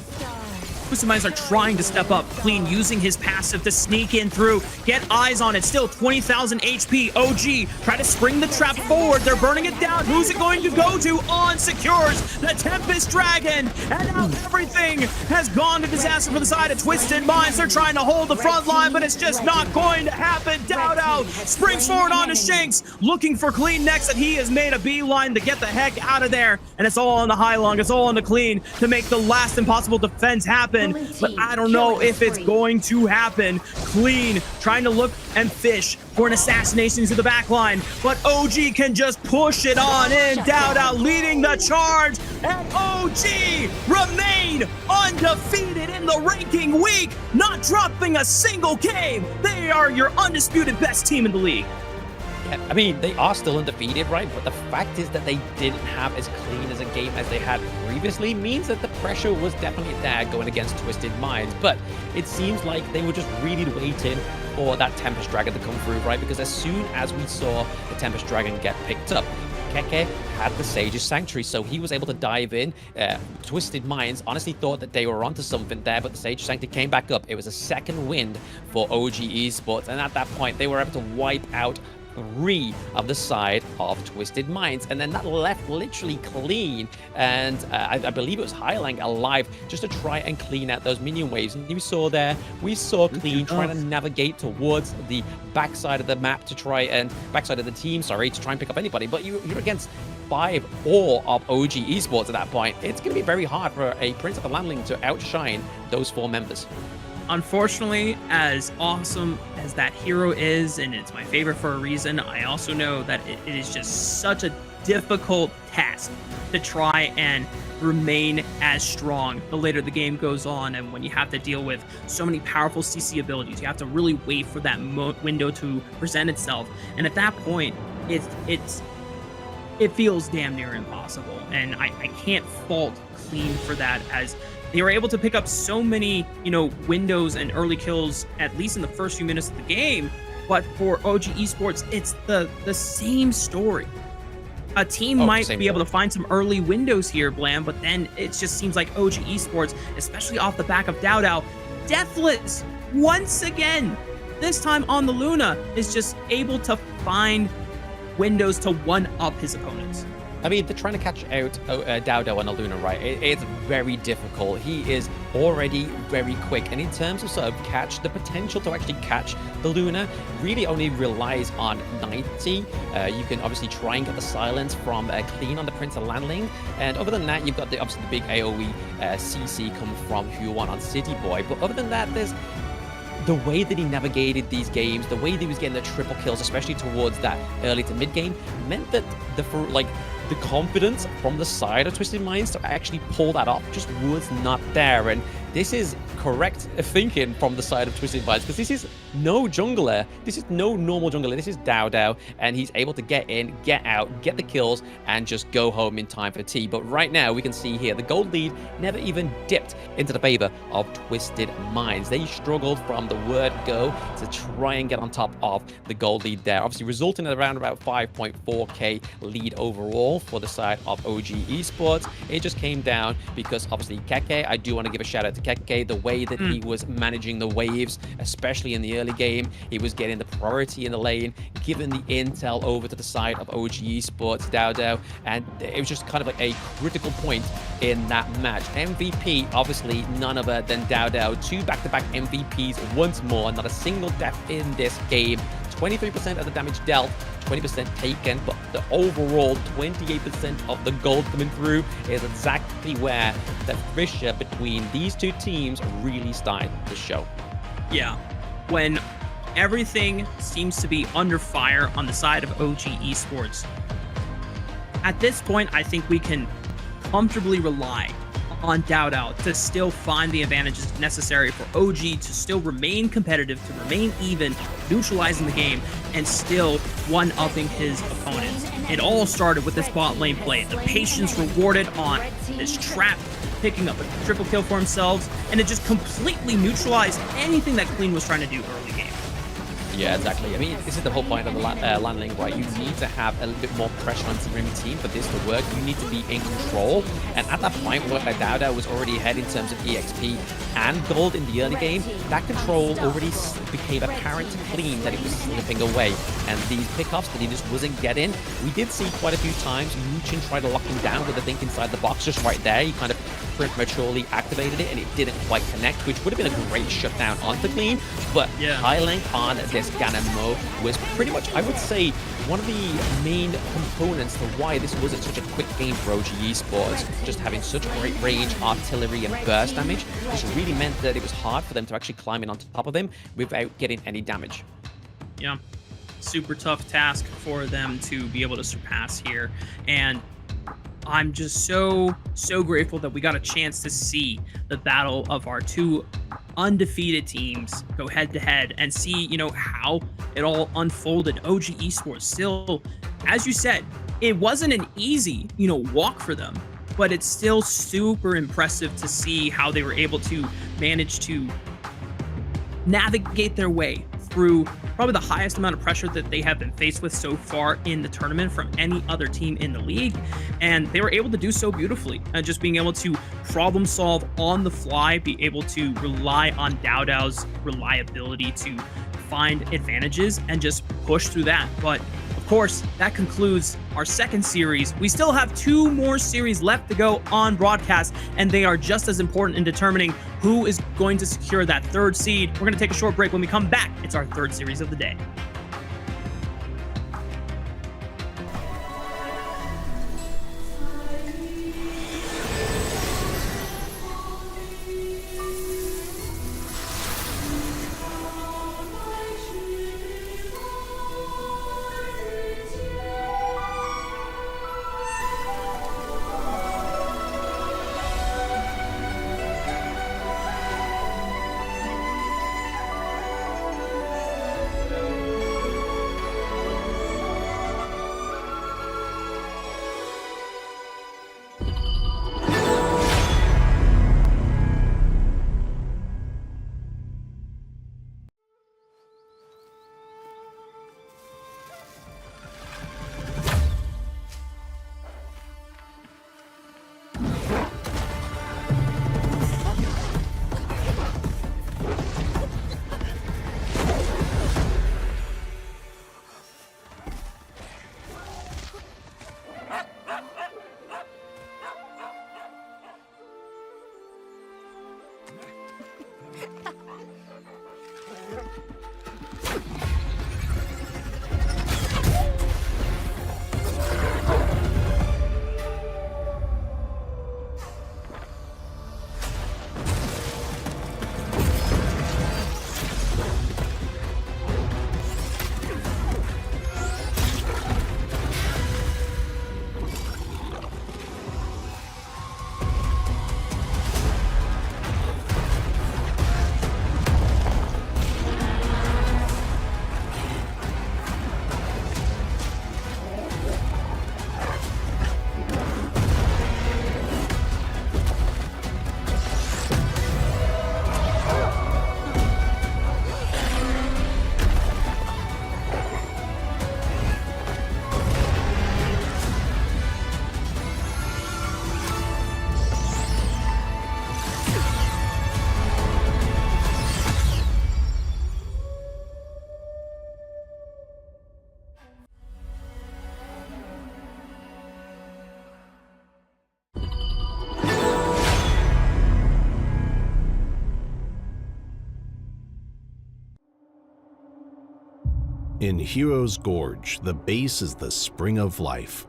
Twisted Minds are trying to step up. Clean using his passive to sneak in through, get eyes on it. Still 20,000 HP. OG try to spring the trap forward. They're burning it down. Who's it going to go to? On secures the Tempest Dragon. And now everything has gone to disaster for the side of Twisted Minds. They're trying to hold the front line, but it's just not going to happen. Down springs forward onto Shanks, looking for Clean next, and he has made a beeline to get the heck out of there. And it's all on the High Long. It's all on the Clean to make the last impossible defense happen. But I don't know if it's going to happen. Clean trying to look and fish for an assassination to the back line, but OG can just push it on in. Dowd leading the charge, and OG remain undefeated in the ranking week, not dropping a single game. They are your undisputed best team in the league. I mean, they are still undefeated, right? But the fact is that they didn't have as clean as a game as they had previously means that the pressure was definitely there going against Twisted Minds. But it seems like they were just really waiting for that Tempest Dragon to come through, right? Because as soon as we saw the Tempest Dragon get picked up, Keke had the Sage's Sanctuary, so he was able to dive in. Twisted Minds honestly thought that they were onto something there, but the Sage's Sanctuary came back up. It was a second wind for OG Esports, and at that point, they were able to wipe out 3 of the side of Twisted Minds, and then that left literally Clean and I believe it was Highlang alive just to try and clean out those minion waves. And we saw Clean trying to navigate towards the backside of the map to try and backside of the team, sorry, to try and pick up anybody. But you're against 5 or of OG Esports at that point. It's going to be very hard for a Prince of the Landling to outshine those 4 members. Unfortunately, as awesome as that hero is, and it's my favorite for a reason, I also know that it is just such a difficult task to try and remain as strong the later the game goes on. And when you have to deal with so many powerful CC abilities, you have to really wait for that window to present itself. And at that point, it feels damn near impossible. And I can't fault Clean for that, as they were able to pick up so many, windows and early kills, at least in the first few minutes of the game. But for OG Esports, it's the same story. A team might be able to find some early windows here, Blam, but then it just seems like OG Esports, especially off the back of Dowd, Deathless, once again, this time on the Luna, is just able to find windows to one-up his opponents. I mean, they're trying to catch out Dowd on a Luna, right? It's very difficult. He is already very quick. And in terms of sort of catch, the potential to actually catch the Luna really only relies on 90. You can obviously try and get the silence from Clean on the Prince of Landling. And other than that, you've got obviously the big AoE CC coming from Huan on City Boy. But other than that, there's the way that he navigated these games, the way that he was getting the triple kills, especially towards that early to mid game, meant that the confidence from the side of Twisted Minds to actually pull that off just was not there. And this is correct thinking from the side of Twisted Minds, because this is no jungler. This is no normal jungler. This is Dowd, and he's able to get in, get out, get the kills, and just go home in time for tea. But right now, we can see here, the gold lead never even dipped into the favor of Twisted Minds. They struggled from the word go to try and get on top of the gold lead there, obviously resulting in around about 5.4k lead overall for the side of OG Esports. It just came down because obviously Keke, I do want to give a shout out to Keke, the way that he was managing the waves, especially in the early game. He was getting the priority in the lane, giving the intel over to the side of OG Esports, Dowd, and it was just kind of like a critical point in that match. MVP, obviously none other than Dowd, 2 back-to-back MVPs once more, not a single death in this game. 23% of the damage dealt, 20% taken, but the overall 28% of the gold coming through is exactly where the fissure between these two teams really started to show. Yeah, when everything seems to be under fire on the side of OG Esports, at this point, I think we can comfortably rely on DAO to still find the advantages necessary for OG to still remain competitive, to remain even, neutralizing the game, and still one-upping his opponents. It all started with this bot lane play. The patience rewarded on this trap, picking up a triple kill for themselves, and it just completely neutralized anything that Clean was trying to do early game. Yeah, exactly. I mean, this is the whole point of the land lane, right? You need to have a little bit more pressure on Team Remy team for this to work. You need to be in control. And at that point where DAO was already ahead in terms of EXP and gold in the early game, that control already became apparent to Clean that it was slipping away. And these pickups that he just wasn't getting, we did see quite a few times Muchin try to lock him down with the Think inside the box just right there. He kind of prematurely activated it and it didn't quite connect, which would have been a great shutdown onto Clean. But high lane on this Ganamo was pretty much, I would say, one of the main components to why this wasn't such a quick game for OG Esports. Just having such great range, artillery, and burst damage, which really meant that it was hard for them to actually climb in on top of him without getting any damage. Yeah, super tough task for them to be able to surpass here. And I'm just so grateful that we got a chance to see the battle of our two undefeated teams go head to head and see, you know, how it all unfolded. OG Esports still, as you said, it wasn't an easy, you know, walk for them, but it's still super impressive to see how they were able to manage to navigate their way through probably the highest amount of pressure that they have been faced with so far in the tournament from any other team in the league. And they were able to do so beautifully. Just being able to problem solve on the fly, be able to rely on DAO's reliability to find advantages and just push through that. But of course, that concludes our second series. We still have 2 more series left to go on broadcast, and they are just as important in determining who is going to secure that 3rd seed. We're going to take a short break. When we come back, it's our 3rd series of the day. In Hero's Gorge, the base is the spring of life.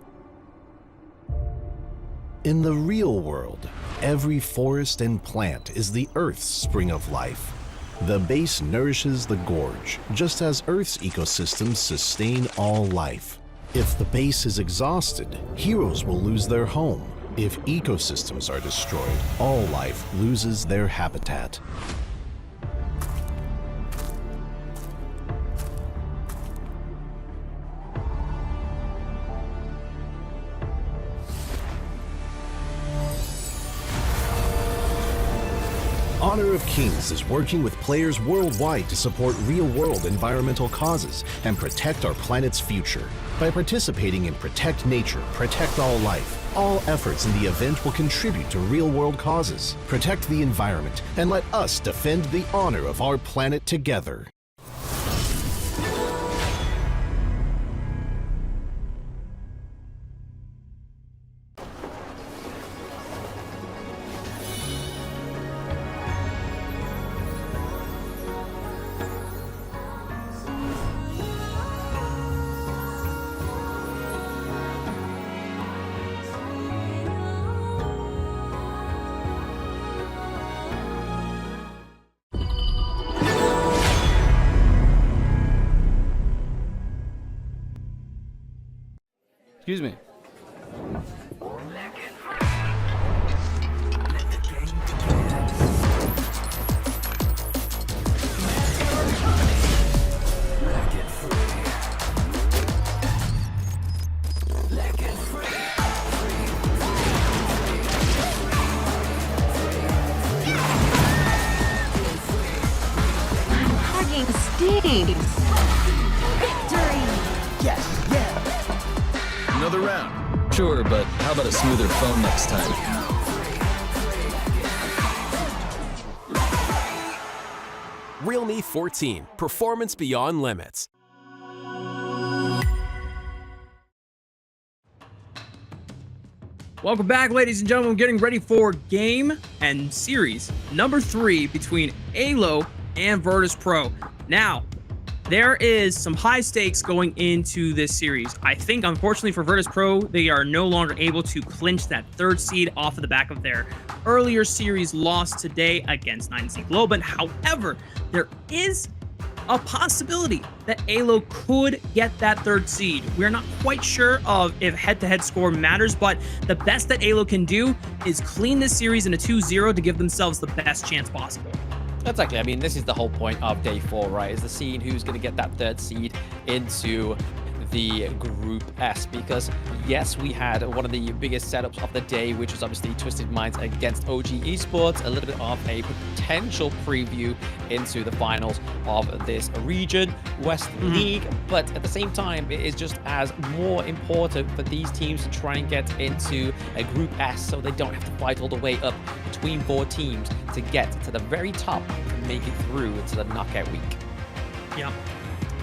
In the real world, every forest and plant is the Earth's spring of life. The base nourishes the gorge, just as Earth's ecosystems sustain all life. If the base is exhausted, heroes will lose their home. If ecosystems are destroyed, all life loses their habitat. Honor of Kings is working with players worldwide to support real-world environmental causes and protect our planet's future. By participating in Protect Nature, Protect All Life, all efforts in the event will contribute to real-world causes, protect the environment, and let us defend the honor of our planet together. Excuse me. Hugging stings. Victory! Yes, yeah. Another round. Sure, but how about a smoother phone next time? Realme 14, performance beyond limits. Welcome back, ladies and gentlemen. We're getting ready for game and series number 3 between AYLO and Virtus.pro. Now, there is some high stakes going into this series. I think, unfortunately for Virtus.pro, they are no longer able to clinch that 3rd seed off of the back of their earlier series loss today against 9C Globant. However, there is a possibility that AYLO could get that 3rd seed. We're not quite sure of if head-to-head score matters, but the best that AYLO can do is clean this series in a 2-0 to give themselves the best chance possible. Exactly. I mean, this is the whole point of day 4, right? Is the seeing who's going to get that 3rd seed into the Group S, because yes, we had one of the biggest setups of the day, which was obviously Twisted Minds against OG Esports, a little bit of a potential preview into the finals of this region West League, but at the same time, it is just as more important for these teams to try and get into a Group S so they don't have to fight all the way up between 4 teams to get to the very top and make it through into the knockout week. Yeah.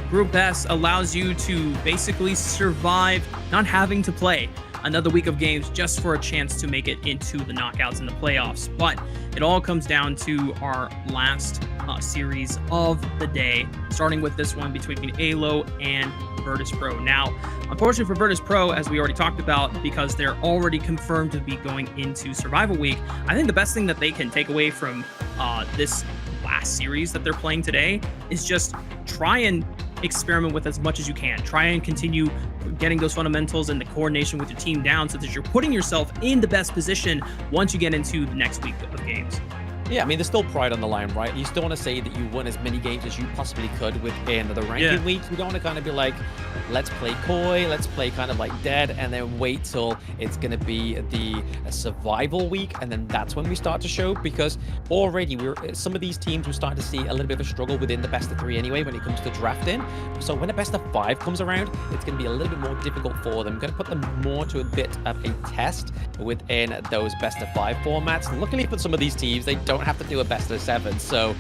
Group S allows you to basically survive not having to play another week of games just for a chance to make it into the knockouts and the playoffs. But it all comes down to our last series of the day, starting with this one between AYLO and Virtus.pro. Now, unfortunately for Virtus.pro, as we already talked about, because they're already confirmed to be going into Survival Week, I think the best thing that they can take away from this last series that they're playing today is just try and experiment with as much as you can. Try and continue getting those fundamentals and the coordination with your team down so that you're putting yourself in the best position once you get into the next week of games. Yeah, I mean, there's still pride on the line, right? You still want to say that you won as many games as you possibly could within the ranking week. You don't want to kind of be like, let's play coy, let's play kind of like dead, and then wait till it's going to be the survival week, and then that's when we start to show, because already some of these teams we're starting to see a little bit of a struggle within the best of 3 anyway when it comes to drafting. So when a best of 5 comes around, it's going to be a little bit more difficult for them. Going to put them more to a bit of a test within those best of 5 formats. Luckily for some of these teams, they don't have to do a best of 7, so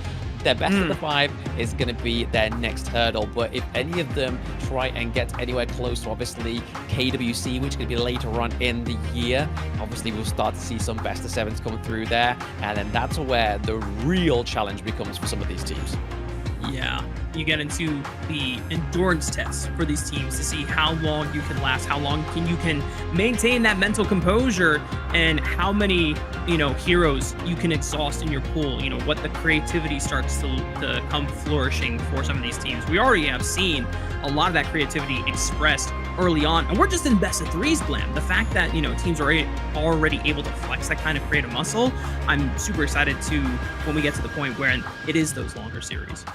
their best of the 5 is going to be their next hurdle. But if any of them try and get anywhere close to obviously KWC, which is going to be later on in the year, obviously we'll start to see some best of 7s come through there, and then that's where the real challenge becomes for some of these teams. Yeah, you get into the endurance test for these teams to see how long you can last, how long you can maintain that mental composure, and how many, heroes you can exhaust in your pool. What the creativity starts to come flourishing for some of these teams. We already have seen a lot of that creativity expressed early on, and we're just in best of threes, Blam. The fact that, you know, teams are already able to flex that kind of creative muscle, I'm super excited to when we get to the point where it is those longer series.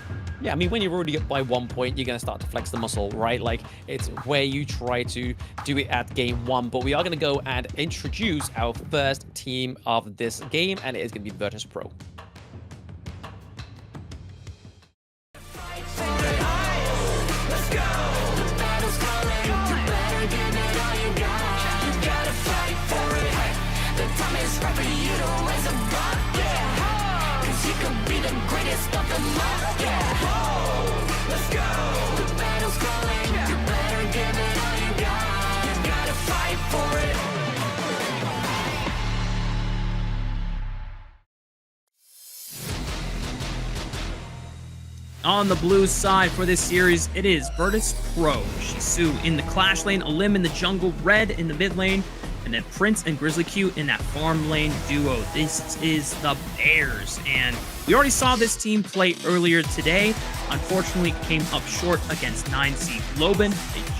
Yeah, I mean, when you're already up by 1 point, you're going to start to flex the muscle, right? Like, it's where you try to do it at game 1. But we are going to go and introduce our first team of this game, and it is going to be Virtus.pro. On the blue side for this series, it is Virtus.pro. Shisu in the clash lane, Alim in the jungle, Red in the mid lane, and then Prince and Grizzly Q in that farm lane duo. This is the Bears, and we already saw this team play earlier today. Unfortunately, came up short against 9 seed Globant.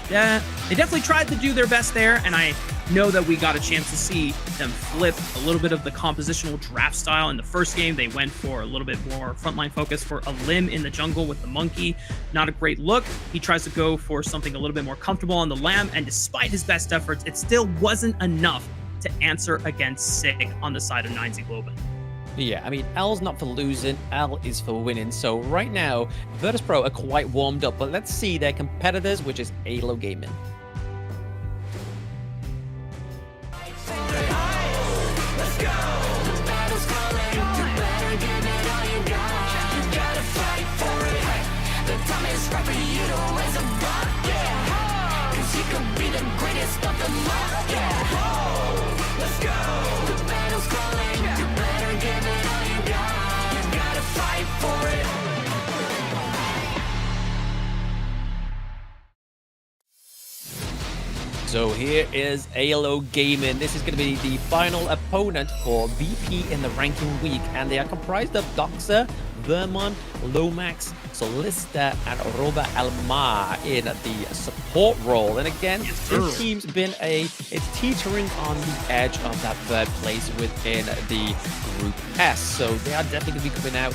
They definitely tried to do their best there, and I know that we got a chance to see them flip a little bit of the compositional draft style. In the first game, they went for a little bit more frontline focus for Alim in the jungle with the monkey. Not a great look. He tries to go for something a little bit more comfortable on the lamb, and despite his best efforts, it still wasn't enough to answer against Sig on the side of 9Z Globant. Yeah, I mean, L's not for losing, L is for winning. So right now, Virtus.pro are quite warmed up, but let's see their competitors, which is AYLO Gaming. So here is AYLO Gaming. This is going to be the final opponent for VP in the ranking week, and they are comprised of Doxa, Vermont, Lomax, Solista, and Roba Almar in the support role. And again, this team's been it's teetering on the edge of that third place within the Group S. So they are definitely going to be coming out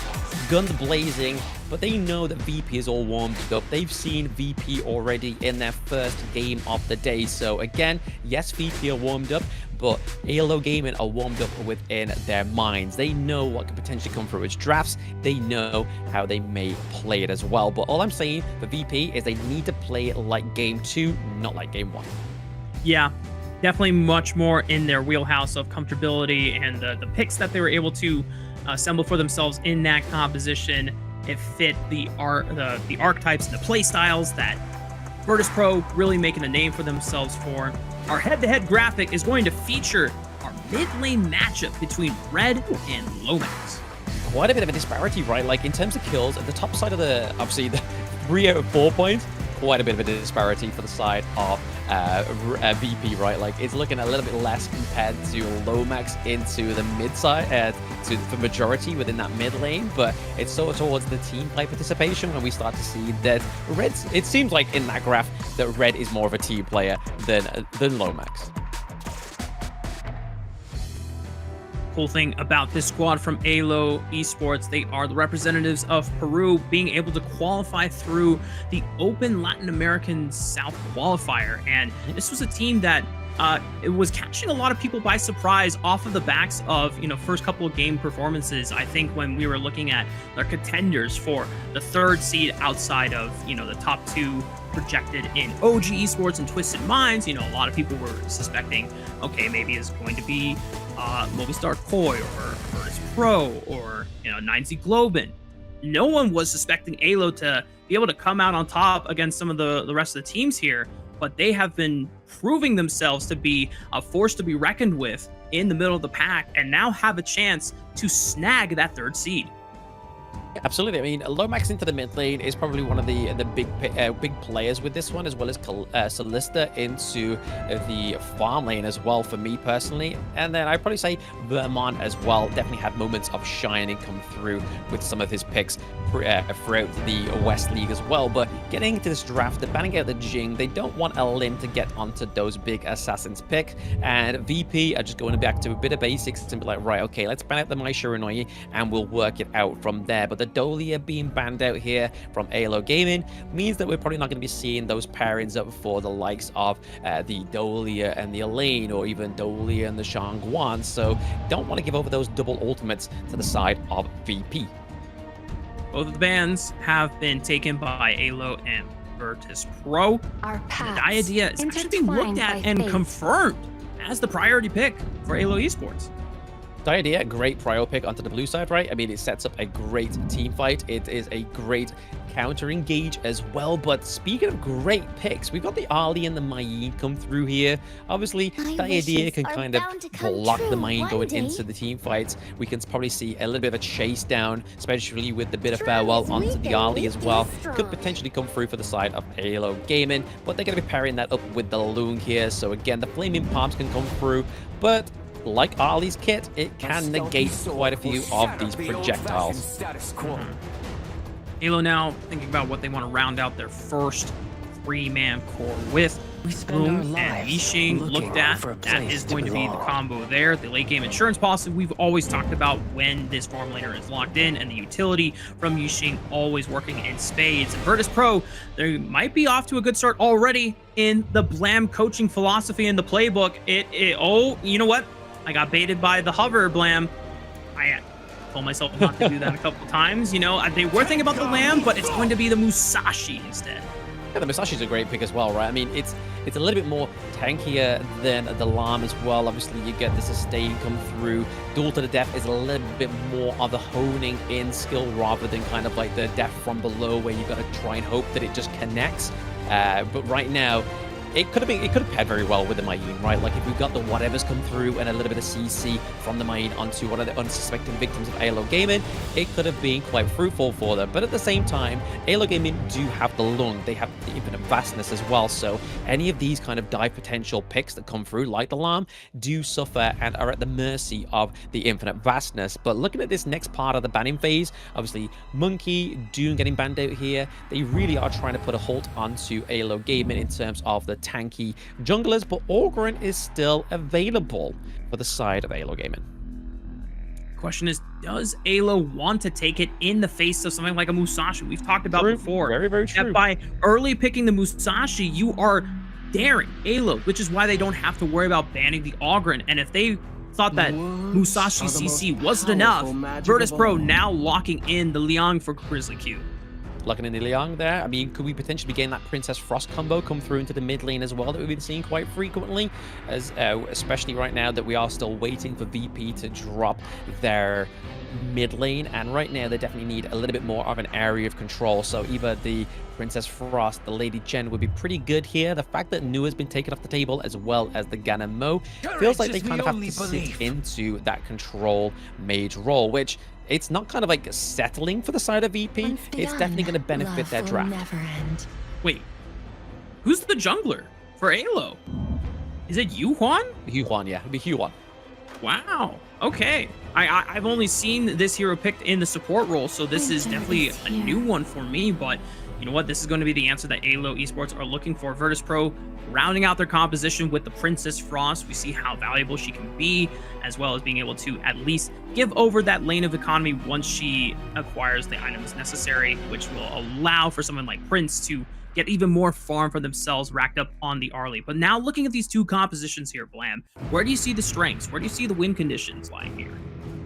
guns blazing, but they know that VP is all warmed up. They've seen VP already in their first game of the day. So again, yes, VP are warmed up, but AYLO Gaming are warmed up within their minds. They know what could potentially come through its drafts. They know how they may play it as well. But all I'm saying for VP is they need to play it like game 2, not like game 1. Yeah, definitely much more in their wheelhouse of comfortability, and the picks that they were able to assemble for themselves in that composition. It fit the archetypes and the play styles that Virtus.pro really making a name for themselves for. Our head-to-head graphic is going to feature our mid-lane matchup between Red and Lomax. Quite a bit of a disparity, right? Like in terms of kills, at the top side of the, obviously the 3 out of 4 points, quite a bit of a disparity for the side of VP, right? Like it's looking a little bit less compared to Lomax into the mid side, to the majority within that mid lane, but it's sort of towards the team play participation when we start to see that Red's, it seems like in that graph that Red is more of a team player than Lomax. Cool thing about this squad from AYLO Esports, they are the representatives of Peru, being able to qualify through the Open Latin American South qualifier. And this was a team that it was catching a lot of people by surprise off of the backs of, you know, first couple of game performances. I think when we were looking at their contenders for the 3rd seed outside of, you know, the top 2 projected in OG Esports and Twisted Minds, you know, a lot of people were suspecting, okay, maybe it's going to be Movistar Koi or Virtus.pro or, you know, 9Z Globant. No one was suspecting AYLO to be able to come out on top against some of the rest of the teams here, but they have been proving themselves to be a force to be reckoned with in the middle of the pack, and now have a chance to snag that 3rd seed. Absolutely. I mean, Lomax into the mid lane is probably one of the big players with this one, as well as Solista into the farm lane as well for me personally. And then I'd probably say Vermont as well definitely had moments of shining come through with some of his picks throughout the West League as well. But getting into this draft, they're banning out the Jing. They don't want a Lim to get onto those big assassins pick. And VP are just going back to a bit of basics and be like, right, okay, let's ban out the Mai Shiranui and we'll work it out from there. But the Dolia being banned out here from AYLO Gaming means that we're probably not going to be seeing those pairings up for the likes of the Dolia and the Elaine, or even Dolia and the Shangguan. So don't want to give over those double ultimates to the side of VP. Both of the bans have been taken by AYLO and Virtus.pro. Our paths The idea is actually being looked at and confirmed as the priority pick for AYLO Esports. The idea, great prio pick onto the blue side, right? I mean, it sets up a great team fight. It is a great counter engage as well. But speaking of great picks, we've got the Ali and the Mayin come through here. Obviously, the idea can kind of block the Mayin going into the team fights. We can probably see a little bit of a chase down, especially with the bit of farewell onto the Ali as well. Could potentially come through for the side of AYLO Gaming, but they're going to be pairing that up with the Loon here. So again, the Flaming Palms can come through, but like Ali's kit, it can negate quite a few of these projectiles. AYLO now thinking about what they want to round out their first 3-man core with. Boom and Yixing looked at. That is going to be the combo there. The late game insurance policy we've always talked about when this farm laner is locked in, and the utility from Yixing always working in spades. And Virtus.pro, they might be off to a good start already in the Blam coaching philosophy in the playbook. Oh, you know what? I got baited by the hover, Blam. I told myself not to do that a couple times. You know, they were thinking about the Lamb, but it's going to be the Musashi instead. Yeah, the Musashi's a great pick as well, right? I mean, it's a little bit more tankier than the Lam as well. Obviously, you get the sustain come through. Duel to the death is a little bit more of the honing in skill rather than kind of like the death from below where you got to try and hope that it just connects. But right now, it could have paired very well with the Mayin, right? Like if we got the whatevers come through and a little bit of CC from the Mayin onto one of the unsuspecting victims of AYLO Gaming, it could have been quite fruitful for them. But at the same time, AYLO Gaming do have the lung, they have the infinite vastness as well. So any of these kind of dive potential picks that come through, like the Lam, do suffer and are at the mercy of the infinite vastness. But looking at this next part of the banning phase, obviously Monkey, Dune getting banned out here, they really are trying to put a halt onto AYLO Gaming in terms of the tanky junglers, but Orgrin is still available for the side of AYLO Gaming. Question is, does AYLO want to take it in the face of something like a Musashi? We've talked about before. Very, very true. That by early picking the Musashi, you are daring AYLO, which is why they don't have to worry about banning the Orgrin. And if they thought that Musashi CC wasn't enough, Virtus.pro now locking in the Liang for Grizzly Q. Looking in the Liang there, I mean, could we potentially be getting that Princess Frost combo come through into the mid lane as well that we've been seeing quite frequently, as especially right now that we are still waiting for VP to drop their mid lane, and right now they definitely need a little bit more of an area of control. So either the Princess Frost, the Lady Jen would be pretty good here. The fact that Nu has been taken off the table as well as the Ganon Mo feels like they kind of have to sit into that control mage role, which it's not kind of like settling for the side of VP. It's definitely going to benefit their draft. Wait, who's the jungler for AYLO? Is it Yuhuan? Yuhuan, yeah, it'd be Yuhuan. Wow. Okay. I've only seen this hero picked in the support role, so this is definitely a new one for me. But you know what? This is going to be the answer that AYLO Esports are looking for. Virtus.pro rounding out their composition with the Princess Frost. We see how valuable she can be, as well as being able to at least give over that lane of economy once she acquires the items necessary, which will allow for someone like Prince to get even more farm for themselves racked up on the Arlie. But now looking at these two compositions here, Blam, where do you see the strengths? Where do you see the win conditions lying here?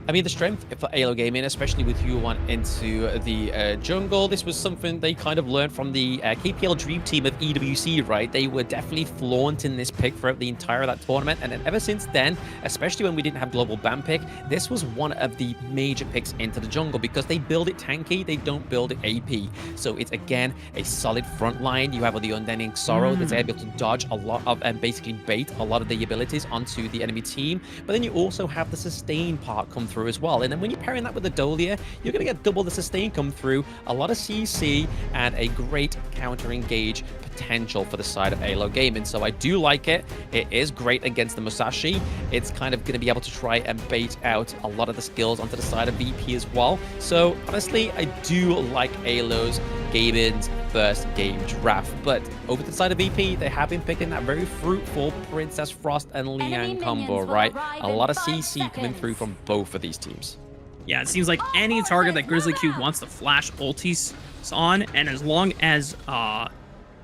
I mean, the strength for AYLO Gaming, especially with Yuan into the jungle, this was something they kind of learned from the KPL Dream Team of EWC, right? They were definitely flaunting this pick throughout the entire of that tournament, and then ever since then, especially when we didn't have Global Ban pick, this was one of the major picks into the jungle because they build it tanky, they don't build it AP. So it's, again, a solid front line. You have the Unending Sorrow that's able to dodge a lot of, and basically bait a lot of the abilities onto the enemy team, but then you also have the sustain part come through as well. And then when you're pairing that with the Dolia, you're going to get double the sustain come through, a lot of CC, and a great counter-engage potential for the side of AYLO Gaming. So I do like it. It is great against the Musashi. It's kind of going to be able to try and bait out a lot of the skills onto the side of VP as well. So honestly, I do like AYLO's Gaming's first game draft. But over to the side of VP, they have been picking that very fruitful Princess Frost and Liang combo, right? A lot of CC coming through from both of these teams. Yeah, it seems like any target that Grizzly Q wants to flash ultis on, and as long as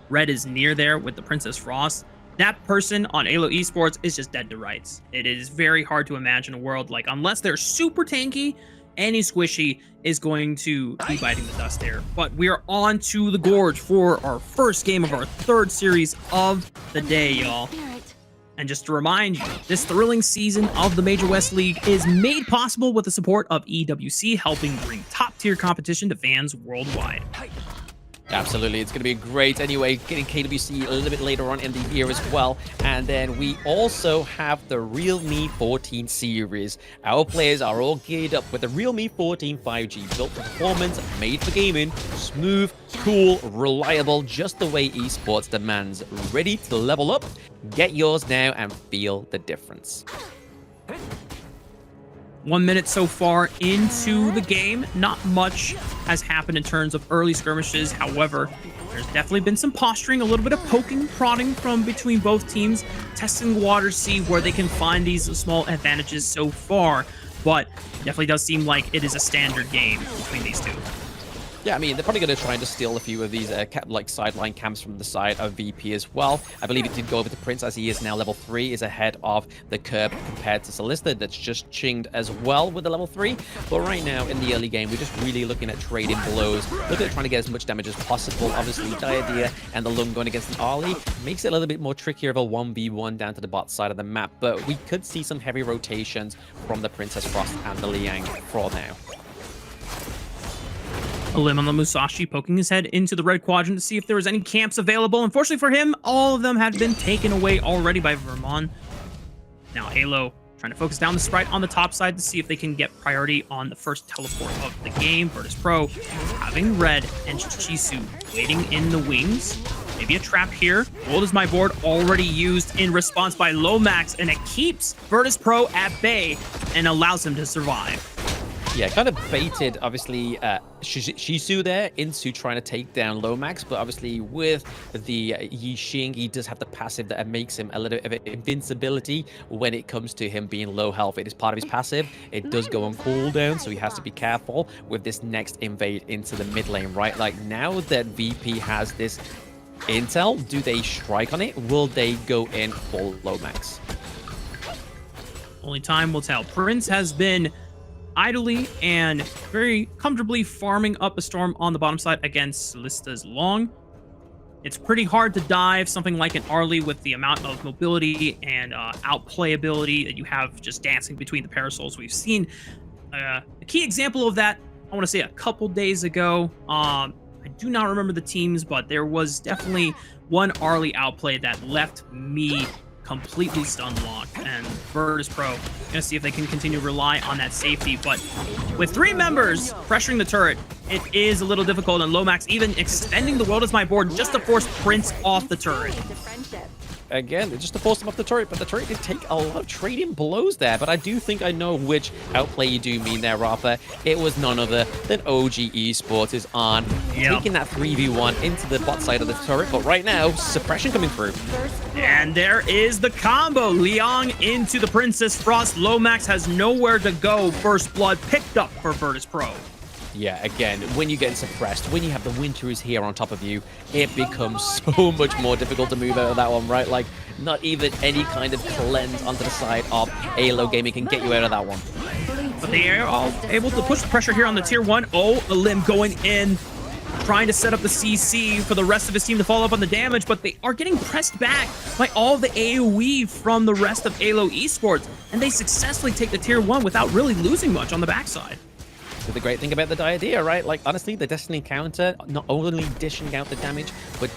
Red is near there with the Princess Frost, that person on AYLO Esports is just dead to rights. It is very hard to imagine a world like, unless they're super tanky, any squishy is going to be biting the dust there. But we are on to the Gorge for our first game of our third series of the day, y'all. And just to remind you, this thrilling season of the Major West League is made possible with the support of EWC, helping bring top-tier competition to fans worldwide. Absolutely, it's going to be great. Anyway, getting KWC a little bit later on in the year as well. And then we also have the Real Me 14 series. Our players are all geared up with the Real Me 14 5G, built for performance, made for gaming, smooth, cool, reliable, just the way esports demands. Ready to level up? Get yours now and feel the difference. 1 minute so far into the game. Not much has happened in terms of early skirmishes. However, there's definitely been some posturing, a little bit of poking, prodding from between both teams, testing the water, see where they can find these small advantages so far. But it definitely does seem like it is a standard game between these two. Yeah, I mean, they're probably going to try and steal a few of these like sideline camps from the side of VP as well. I believe it did go over to Prince, as he is now level 3, is ahead of the curb compared to Solista, that's just chinged as well with the level 3. But right now, in the early game, we're just really looking at trading blows, looking at trying to get as much damage as possible. Obviously, Diadea and the Lung going against an Arlie makes it a little bit more trickier of a 1v1 down to the bot side of the map. But we could see some heavy rotations from the Princess Frost and the Liang for now. Alim on the Musashi poking his head into the red quadrant to see if there was any camps available. Unfortunately for him, all of them had been taken away already by Vermon. Now AYLO trying to focus down the sprite on the top side to see if they can get priority on the first teleport of the game. Virtus.pro having Red and Chisu waiting in the wings. Maybe a trap here. Gold is my board, already used in response by Lomax, and it keeps Virtus.pro at bay and allows him to survive. Yeah, kind of baited, obviously, Shisu there into trying to take down Lomax, but obviously with the Yixing, he does have the passive that makes him a little bit of invincibility when it comes to him being low health. It is part of his passive. It does go on cooldown, so he has to be careful with this next invade into the mid lane, right? Like, now that VP has this intel, do they strike on it? Will they go in full Lomax? Only time will tell. Prince has been idly and very comfortably farming up a storm on the bottom side against Lista's Long. It's pretty hard to dive something like an Arlie with the amount of mobility and outplayability that you have just dancing between the parasols. We've seen a key example of that, I want to say a couple days ago. I do not remember the teams, but there was definitely one Arlie outplay that left me completely stun locked, and Virtus.pro gonna see if they can continue to rely on that safety. But with 3 members pressuring the turret, it is a little difficult, and Lomax even extending the world as my board just to force Prince off the turret. Again, just to force him off the turret, but the turret did take a lot of trading blows there. But I do think I know which outplay you do mean there, Rafa. It was none other than OG Esports is on, taking that 3v1 into the bot side of the turret. But right now, suppression coming through. And there is the combo. Liang into the Princess Frost. Lomax has nowhere to go. First blood picked up for Virtus.pro. Yeah, again, when you get suppressed, when you have the Winters here on top of you, it becomes so much more difficult to move out of that one, right? Like, not even any kind of cleanse onto the side of AYLO Gaming can get you out of that one. But they are all able to push the pressure here on the tier 1. Oh, Alim going in, trying to set up the CC for the rest of his team to follow up on the damage, but they are getting pressed back by all the AoE from the rest of AYLO Esports, and they successfully take the tier 1 without really losing much on the backside. honestly the great thing about the idea, right? Like, honestly, the Destiny counter, not only dishing out the damage, but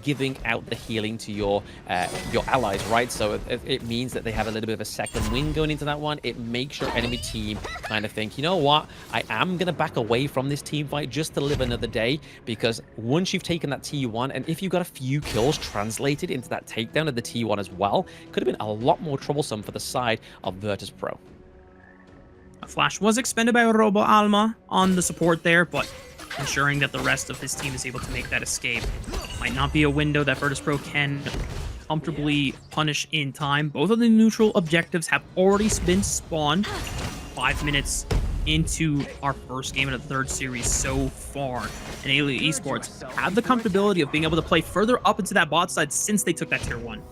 giving out the healing to your allies, right? So it means that they have a little bit of a second win going into that one. It makes your enemy team kind of think, you know what? I am going to back away from this team fight just to live another day, because once you've taken that T1, and if you've got a few kills translated into that takedown of the T1 as well, could have been a lot more troublesome for the side of Virtus.pro. A flash was expended by Robo Alma on the support there, but ensuring that the rest of his team is able to make that escape might not be a window that Virtus.pro can comfortably punish in time. Both of the neutral objectives have already been spawned 5 minutes into our first game in the third series so far. And AYLO Esports have the comfortability of being able to play further up into that bot side since they took that tier 1.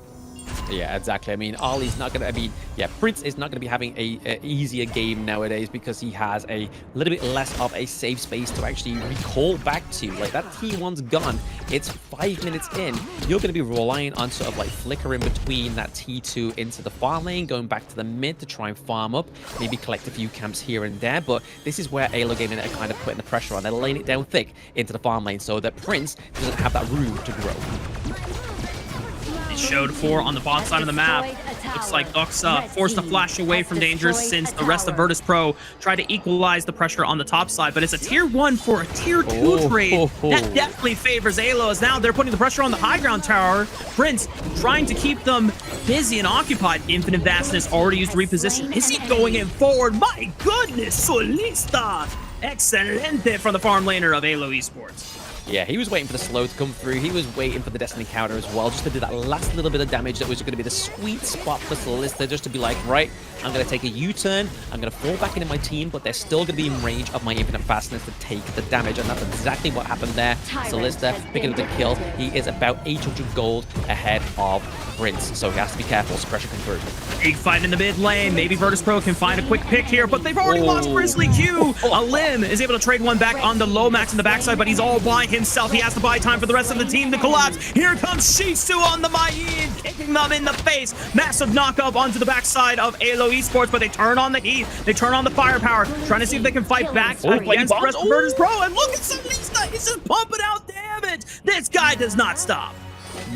Yeah, exactly. I mean, Ali's not going to, Prince is not going to be having a easier game nowadays because he has a little bit less of a safe space to actually recall back to. Like, that T1's gone. It's 5 minutes in. You're going to be relying on sort of like flickering between that T2 into the farm lane, going back to the mid to try and farm up, maybe collect a few camps here and there. But this is where AYLO Gaming are kind of putting the pressure on. They're laying it down thick into the farm lane so that Prince doesn't have that room to grow. Showed 4 on the bottom side of the map. Looks like Doxa forced a flash away from danger since the rest of Virtus.pro tried to equalize the pressure on the top side, but it's a tier 1 for a tier 2 trade. That definitely favors AYLO, as now they're putting the pressure on the high ground tower. Prince trying to keep them busy and occupied. Infinite Vastness already used to reposition. Is he going in forward? My goodness, Solista! Excelente from the farm laner of AYLO Esports. Yeah, he was waiting for the slow to come through. He was waiting for the Destiny counter as well, just to do that last little bit of damage that was going to be the sweet spot for Solista, just to be like, right, I'm going to take a U-turn, I'm going to fall back into my team, but they're still going to be in range of my Infinite Fastness to take the damage, and that's exactly what happened there. Solista picking up the kill. He is about 800 gold ahead of Prince, so he has to be careful. Suppression conversion. Big fight in the mid lane. Maybe Virtus.pro can find a quick pick here, but they've already lost Grizzly Q. Alim is able to trade one back on the Lomax in the backside, but he's all by himself. He has to buy time for the rest of the team to collapse. Here comes Shisu on the Mayin, kicking them in the face. Massive knock-up onto the backside of AYLO Esports, but they turn on the heat. They turn on the firepower, trying to see if they can fight back against the rest of Virtus.pro. And look at Solista, he's just pumping out damage. This guy does not stop.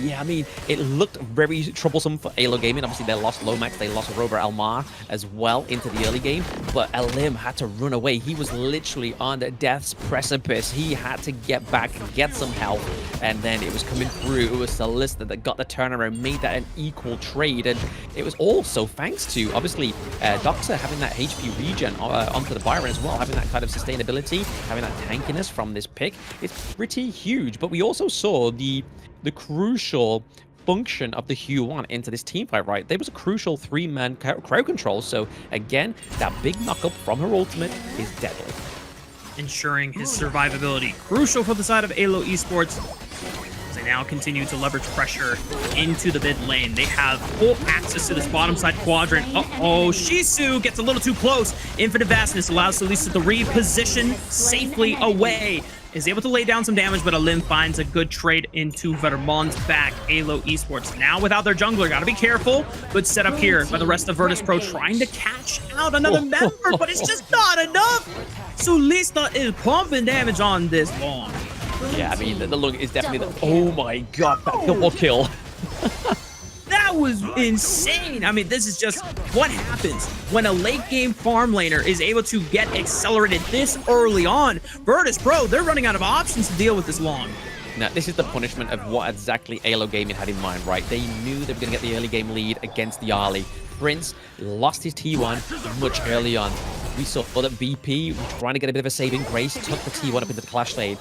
Yeah, I mean, it looked very troublesome for AYLO Gaming. Obviously, they lost Lomax, they lost Robert Almar as well into the early game, but Alim had to run away. He was literally on the death's precipice. He had to get back and get some help, and then it was coming through. It was Solista that got the turnaround, made that an equal trade, and it was also thanks to, obviously, Doxa having that HP regen onto the Byron as well, having that kind of sustainability, having that tankiness from this pick. It's pretty huge, but we also saw the crucial function of the Hue-1 into this team fight, right? There was a crucial 3-man crowd control, so again, that big knock-up from her ultimate is deadly. Ensuring his survivability. Crucial for the side of AYLO Esports. As they now continue to leverage pressure into the mid lane. They have full access to this bottom side quadrant. Uh-oh, Shisu gets a little too close. Infinite Vastness allows Solista to reposition safely away. Is able to lay down some damage, but Alim finds a good trade into Vermont's back. AYLO Esports now without their jungler. Gotta be careful. Good setup here by the rest of Virtus.pro trying to catch out another member, but it's just not enough. Solista is pumping damage on this long. Yeah, I mean, the lung is definitely the... Oh my god, that double kill. That was insane. I mean, this is just what happens when a late game farm laner is able to get accelerated this early on. Virtus.pro, they're running out of options to deal with this long. Now, this is the punishment of what exactly AYLO Gaming had in mind, right? They knew they were going to get the early game lead against the Arlie. Prince lost his T1 much early on. We saw that VP trying to get a bit of a saving grace, took the T1 up into the clash lane.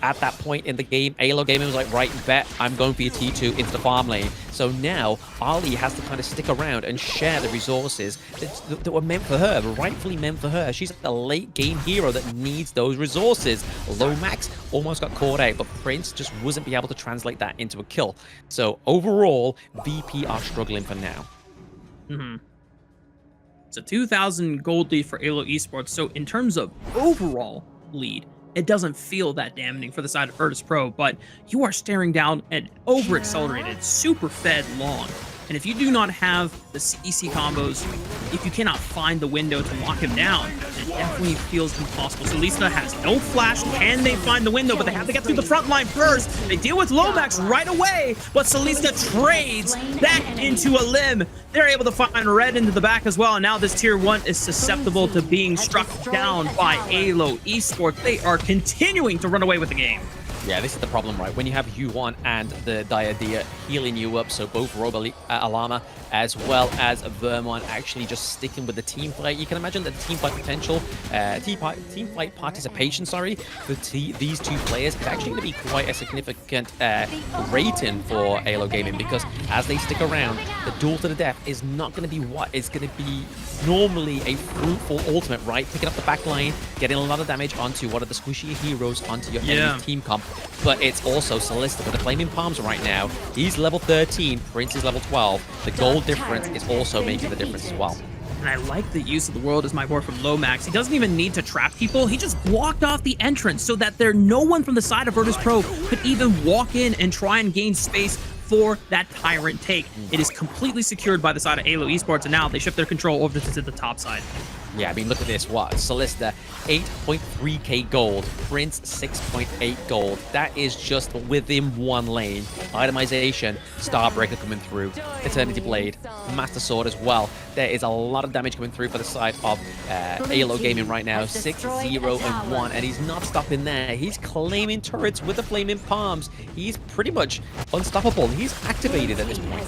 At that point in the game, AYLO Gaming was like, right, bet, I'm going for your T2 into the farm lane. So now, Ali has to kind of stick around and share the resources that were meant for her, rightfully meant for her. She's a late game hero that needs those resources. Lomax almost got caught out, but Prince just wasn't be able to translate that into a kill. So overall, VP are struggling for now. It's a 2,000 gold lead for AYLO Esports. So in terms of overall lead, it doesn't feel that damaging for the side of Virtus.pro, but you are staring down an over-accelerated, super-fed long. And if you do not have the CC combos, if you cannot find the window to lock him down, it definitely feels impossible. Solista has no flash. Can they find the window? But they have to get through the front line first. They deal with Lomax right away, but Solista trades that into a limb. They're able to find Red into the back as well. And now this tier 1 is susceptible to being struck down by AYLO Esports. They are continuing to run away with the game. Yeah, this is the problem, right? When you have Yuan and the Diadea healing you up, so both Alama as well as Vermont actually just sticking with the team fight. You can imagine the team fight potential, team fight participation, sorry, for these two players is actually going to be quite a significant rating for AYLO Gaming, because as they stick around, the duel to the death is not going to be what is going to be normally a fruitful ultimate, right? Picking up the back line, getting a lot of damage onto one of the squishy heroes onto your enemy team comp. But it's also Solista with the Flaming Palms right now. He's level 13, Prince is level 12. The gold difference is also making the difference as well. And I like the use of the world as my board from Lomax. He doesn't even need to trap people. He just blocked off the entrance so that no one from the side of Virtus.pro could even walk in and try and gain space for that Tyrant take. It is completely secured by the side of AYLO Esports, and now they shift their control over to the top side. Yeah, I mean, look at this. What? Solista, 8.3k gold. Prince, 6.8 gold. That is just within one lane. Itemization, Starbreaker coming through, Eternity Blade, Master Sword as well. There is a lot of damage coming through for the side of AYLO Gaming right now. 6-0-1, and he's not stopping there. He's claiming turrets with the Flaming Palms. He's pretty much unstoppable. He's activated at this point.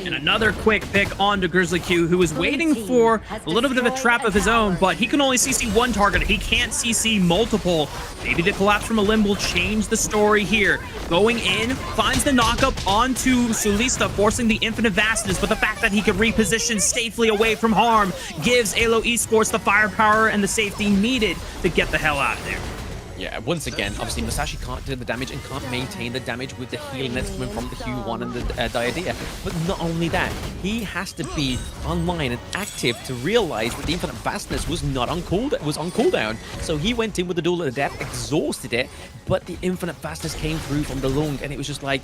And another quick pick onto Grizzly Q, who is waiting for a little bit of a trap of his own, but he can only CC one target. He can't CC multiple. Maybe the collapse from a limb will change the story here. Going in, finds the knockup onto Solista, forcing the infinite vastness, but the fact that he could reposition safely away from harm gives AYLO Esports the firepower and the safety needed to get the hell out of there. Yeah, once again, obviously Musashi can't do the damage and can't maintain the damage with the healing that's coming from the Q1 and the Diadea. But not only that, he has to be online and active to realize that the infinite vastness was not on cooldown. So he went in with the duel of the death, exhausted it, but the infinite vastness came through from the lung, and it was just like,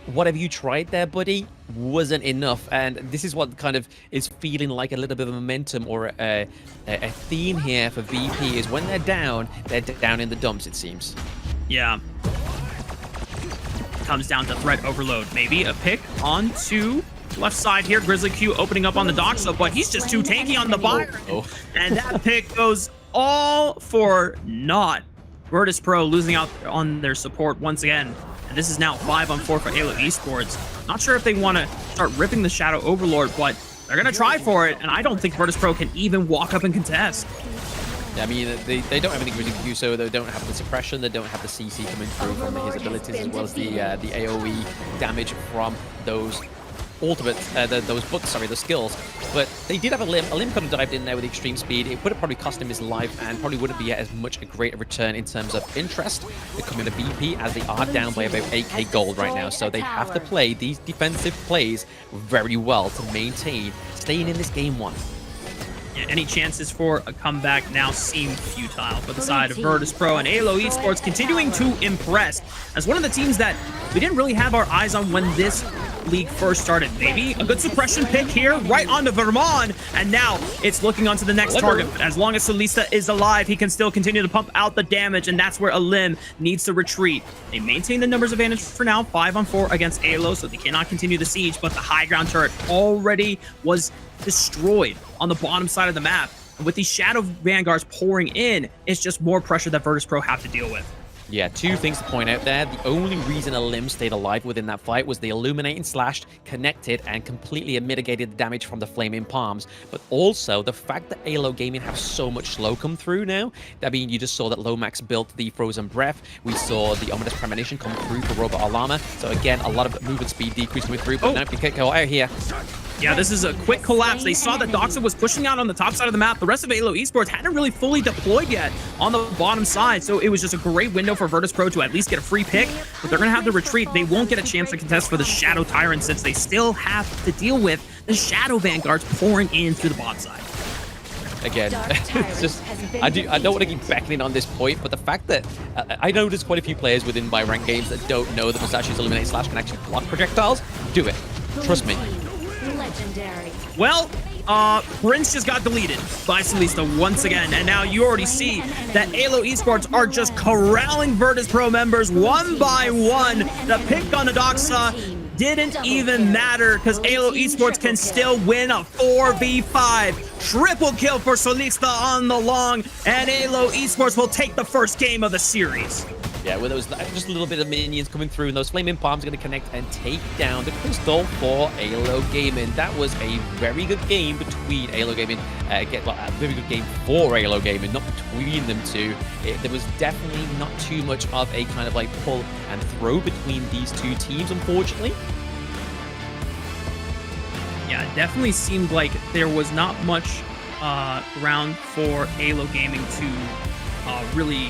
whatever you tried there, buddy, wasn't enough. And this is what kind of is feeling like a little bit of momentum or a theme here for VP, is when they're down in the dumps, it seems. Yeah. Comes down to threat overload. Maybe a pick onto left side here. Grizzly Q opening up on the Doxa, but he's just too tanky on the buyer. And that pick goes all for naught. Virtus.pro losing out on their support once again. And this is now 5-on-4 for AYLO Esports. Not sure if they want to start ripping the Shadow Overlord, but they're going to try for it. And I don't think Virtus.pro can even walk up and contest. I mean, they don't have anything really to do so. They don't have the suppression. They don't have the CC coming through from his abilities, as well as the AoE damage from those ultimates, those skills. But they did have a limb. A limb could have dived in there with extreme speed. It would have probably cost him his life, and probably wouldn't be as much a great return in terms of interest to come into VP, as they are down by about 8k gold right now. So they have to play these defensive plays very well to maintain staying in this game one. Yeah, any chances for a comeback now seem futile for the side of Virtus.pro, and AYLO Esports continuing to impress as one of the teams that we didn't really have our eyes on when this league first started. Maybe a good suppression pick here right onto Vermont, and now it's looking onto the next target. But as long as Solista is alive, he can still continue to pump out the damage, and that's where a limb needs to retreat. They maintain the numbers advantage for now, 5-on-4 against AYLO, so they cannot continue the siege, but the high ground turret already was destroyed on the bottom side of the map. And with these Shadow Vanguards pouring in, it's just more pressure that Virtus.pro have to deal with. Yeah, two things to point out there. The only reason a limb stayed alive within that fight was the Illuminating Slash connected and completely mitigated the damage from the Flaming Palms. But also the fact that AYLO Gaming have so much slow come through now. I mean, you just saw that Lomax built the Frozen Breath. We saw the Ominous Premonition come through for Robot Alama. So again, a lot of movement speed decrease coming through. But no, you can't go out here. Yeah, this is a quick collapse. They saw that Doxa was pushing out on the top side of the map. The rest of AYLO Esports hadn't really fully deployed yet on the bottom side, so it was just a great window for Virtus.pro to at least get a free pick, but they're going to have to retreat. They won't get a chance to contest for the Shadow Tyrant, since they still have to deal with the Shadow Vanguards pouring in through the bot side. Again, it's just, I don't want to keep beckoning on this point, but the fact that I know there's quite a few players within my ranked games that don't know that Musashi's Illuminate Slash can actually block projectiles, do it. Trust me. Legendary. Well, Prince just got deleted by Solista once again, and now you already see that AYLO Esports are just corralling Virtus.pro members one by one. The pick on the Doxa didn't even matter because AYLO Esports can still win a 4v5. Triple kill for Solista on the long, and AYLO Esports will take the first game of the series. Yeah, with those just a little bit of minions coming through, and those flaming palms are going to connect and take down the crystal for AYLO Gaming. That was a very good game between AYLO Gaming, a very good game for AYLO Gaming, not between them two. There was definitely not too much of a kind of like pull and throw between these two teams, unfortunately. Yeah, it definitely seemed like there was not much ground for AYLO Gaming to really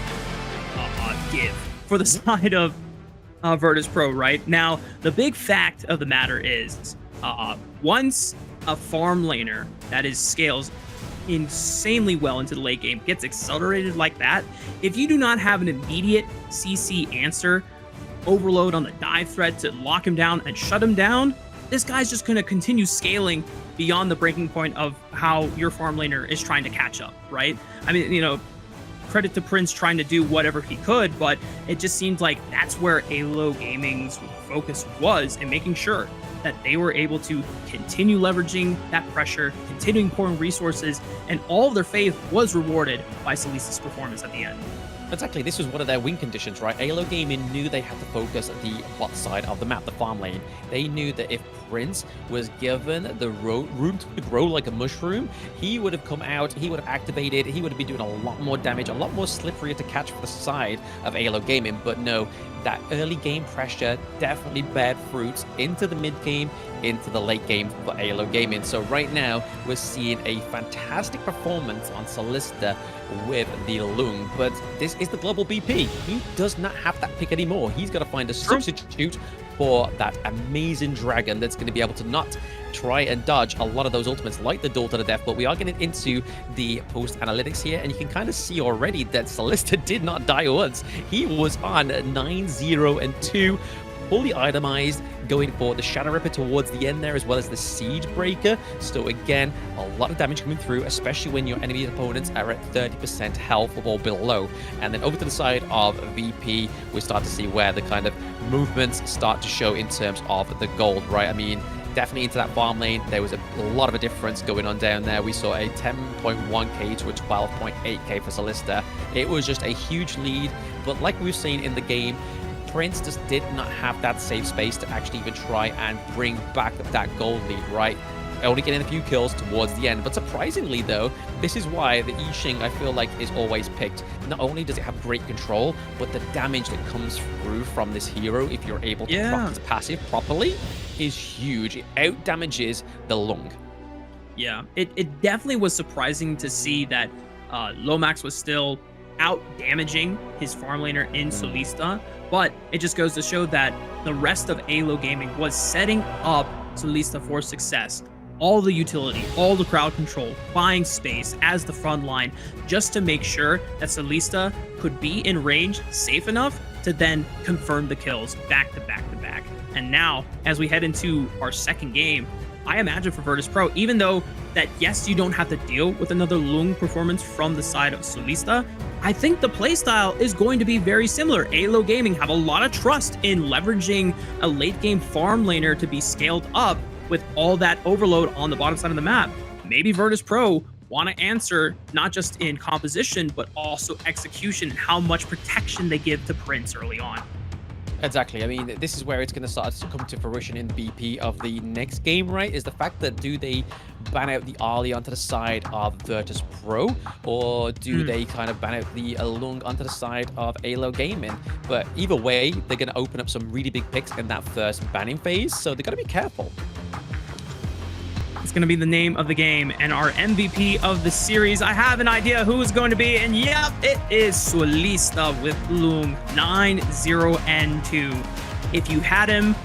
give for the side of Virtus.pro, right? Now, the big fact of the matter is, once a farm laner that scales insanely well into the late game gets accelerated like that, if you do not have an immediate CC answer, overload on the dive threat to lock him down and shut him down, this guy's just going to continue scaling beyond the breaking point of how your farm laner is trying to catch up, right? I mean, you know, credit to Prince trying to do whatever he could, but it just seemed like that's where AYLO Gaming's focus was, in making sure that they were able to continue leveraging that pressure, continuing pouring resources, and all of their faith was rewarded by Solista's performance at the end. Exactly, this was one of their win conditions, right? AYLO Gaming knew they had to focus at the bot side of the map, the farm lane. They knew that if Prince was given the room to grow like a mushroom, he would have come out, he would have activated, he would have been doing a lot more damage, a lot more slippery to catch for the side of AYLO Gaming. But no, that early game pressure definitely bared fruits into the mid game, into the late game for AYLO Gaming. So right now, we're seeing a fantastic performance on Solista with the Lung, but this is the global BP. He does not have that pick anymore. He's got to find a substitute for that amazing dragon that's going to be able to not try and dodge a lot of those ultimates like the Duel to the Death. But we are getting into the post analytics here, and you can kind of see already that Solista did not die once. He was on 9-0-2, fully itemized, going for the Shadow Ripper towards the end there, as well as the Siege Breaker. So again, a lot of damage coming through, especially when your enemy opponents are at 30% health or below. And then over to the side of VP, we start to see where the kind of movements start to show in terms of the gold, right? I mean, definitely into that farm lane, there was a lot of a difference going on down there. We saw a 10.1k to a 12.8k for Solista. It was just a huge lead, but like we've seen in the game, Prince just did not have that safe space to actually even try and bring back that gold lead, right? Only getting a few kills towards the end. But surprisingly, though, this is why the Yixing, I feel like, is always picked. Not only does it have great control, but the damage that comes through from this hero, if you're able to proc his passive properly, is huge. It out-damages the Lung. Yeah, it definitely was surprising to see that Lomax was still out-damaging his farm laner in Solista, but it just goes to show that the rest of AYLO Gaming was setting up Solista for success. All the utility, all the crowd control, buying space as the front line, just to make sure that Solista could be in range safe enough to then confirm the kills back to back to back. And now, as we head into our second game, I imagine for Virtus.pro, even though that, yes, you don't have to deal with another Lung performance from the side of Solista, I think the playstyle is going to be very similar. AYLO Gaming have a lot of trust in leveraging a late game farm laner to be scaled up with all that overload on the bottom side of the map. Maybe Virtus.pro want to answer not just in composition, but also execution and how much protection they give to Prince early on. Exactly. I mean, this is where it's going to start to come to fruition in the BP of the next game, right? Is the fact that do they ban out the Ali onto the side of Virtus.pro, or do they kind of ban out the Lung onto the side of AYLO Gaming? But either way, they're going to open up some really big picks in that first banning phase, so they've got to be careful. It's going to be the name of the game and our MVP of the series. I have an idea who is going to be, and yep, it is Solista with Lung 9-0-2. If you had him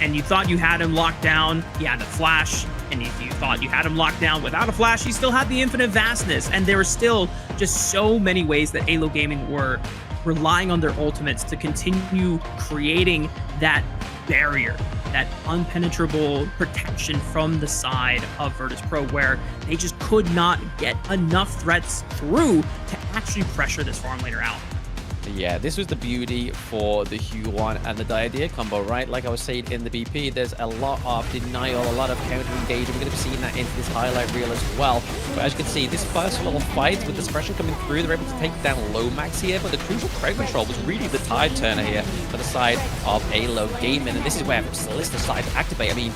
and you thought you had him locked down, he had a flash. And if you thought you had him locked down without a flash, he still had the infinite vastness. And there were still just so many ways that AYLO Gaming were relying on their ultimates to continue creating that barrier that unpenetrable protection from the side of Virtus.pro, where they just could not get enough threats through to actually pressure this farm laner out. Yeah, this was the beauty for the Hue1 and the Diadea combo, right? Like I was saying in the BP, there's a lot of denial, a lot of counter engagement. We're going to be seeing that into this highlight reel as well. But as you can see, this first little fight with the suppression coming through, they're able to take down Lomax here, but the crucial crowd control was really the tide turner here for the side of AYLO Gaming, and this is where Solista decided to activate. I mean,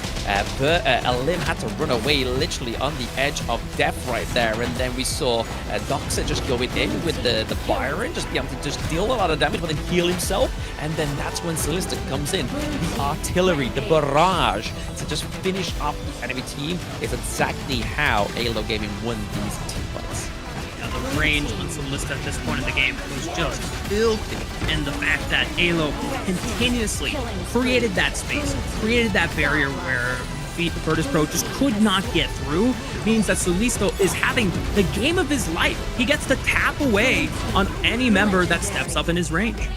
Alim had to run away literally on the edge of death right there, and then we saw Doxa just going in with the Byron, just be able to just deal a lot of damage but then heal himself, and then that's when Solista comes in. The artillery, the barrage to just finish off the enemy team is exactly how AYLO Gaming won these team fights. The range on Solista at this point in the game was just filthy, and the fact that AYLO continuously created that space, created that barrier where Virtus.pro just could not get through, means that Solisto is having the game of his life. He gets to tap away on any member that steps up in his range.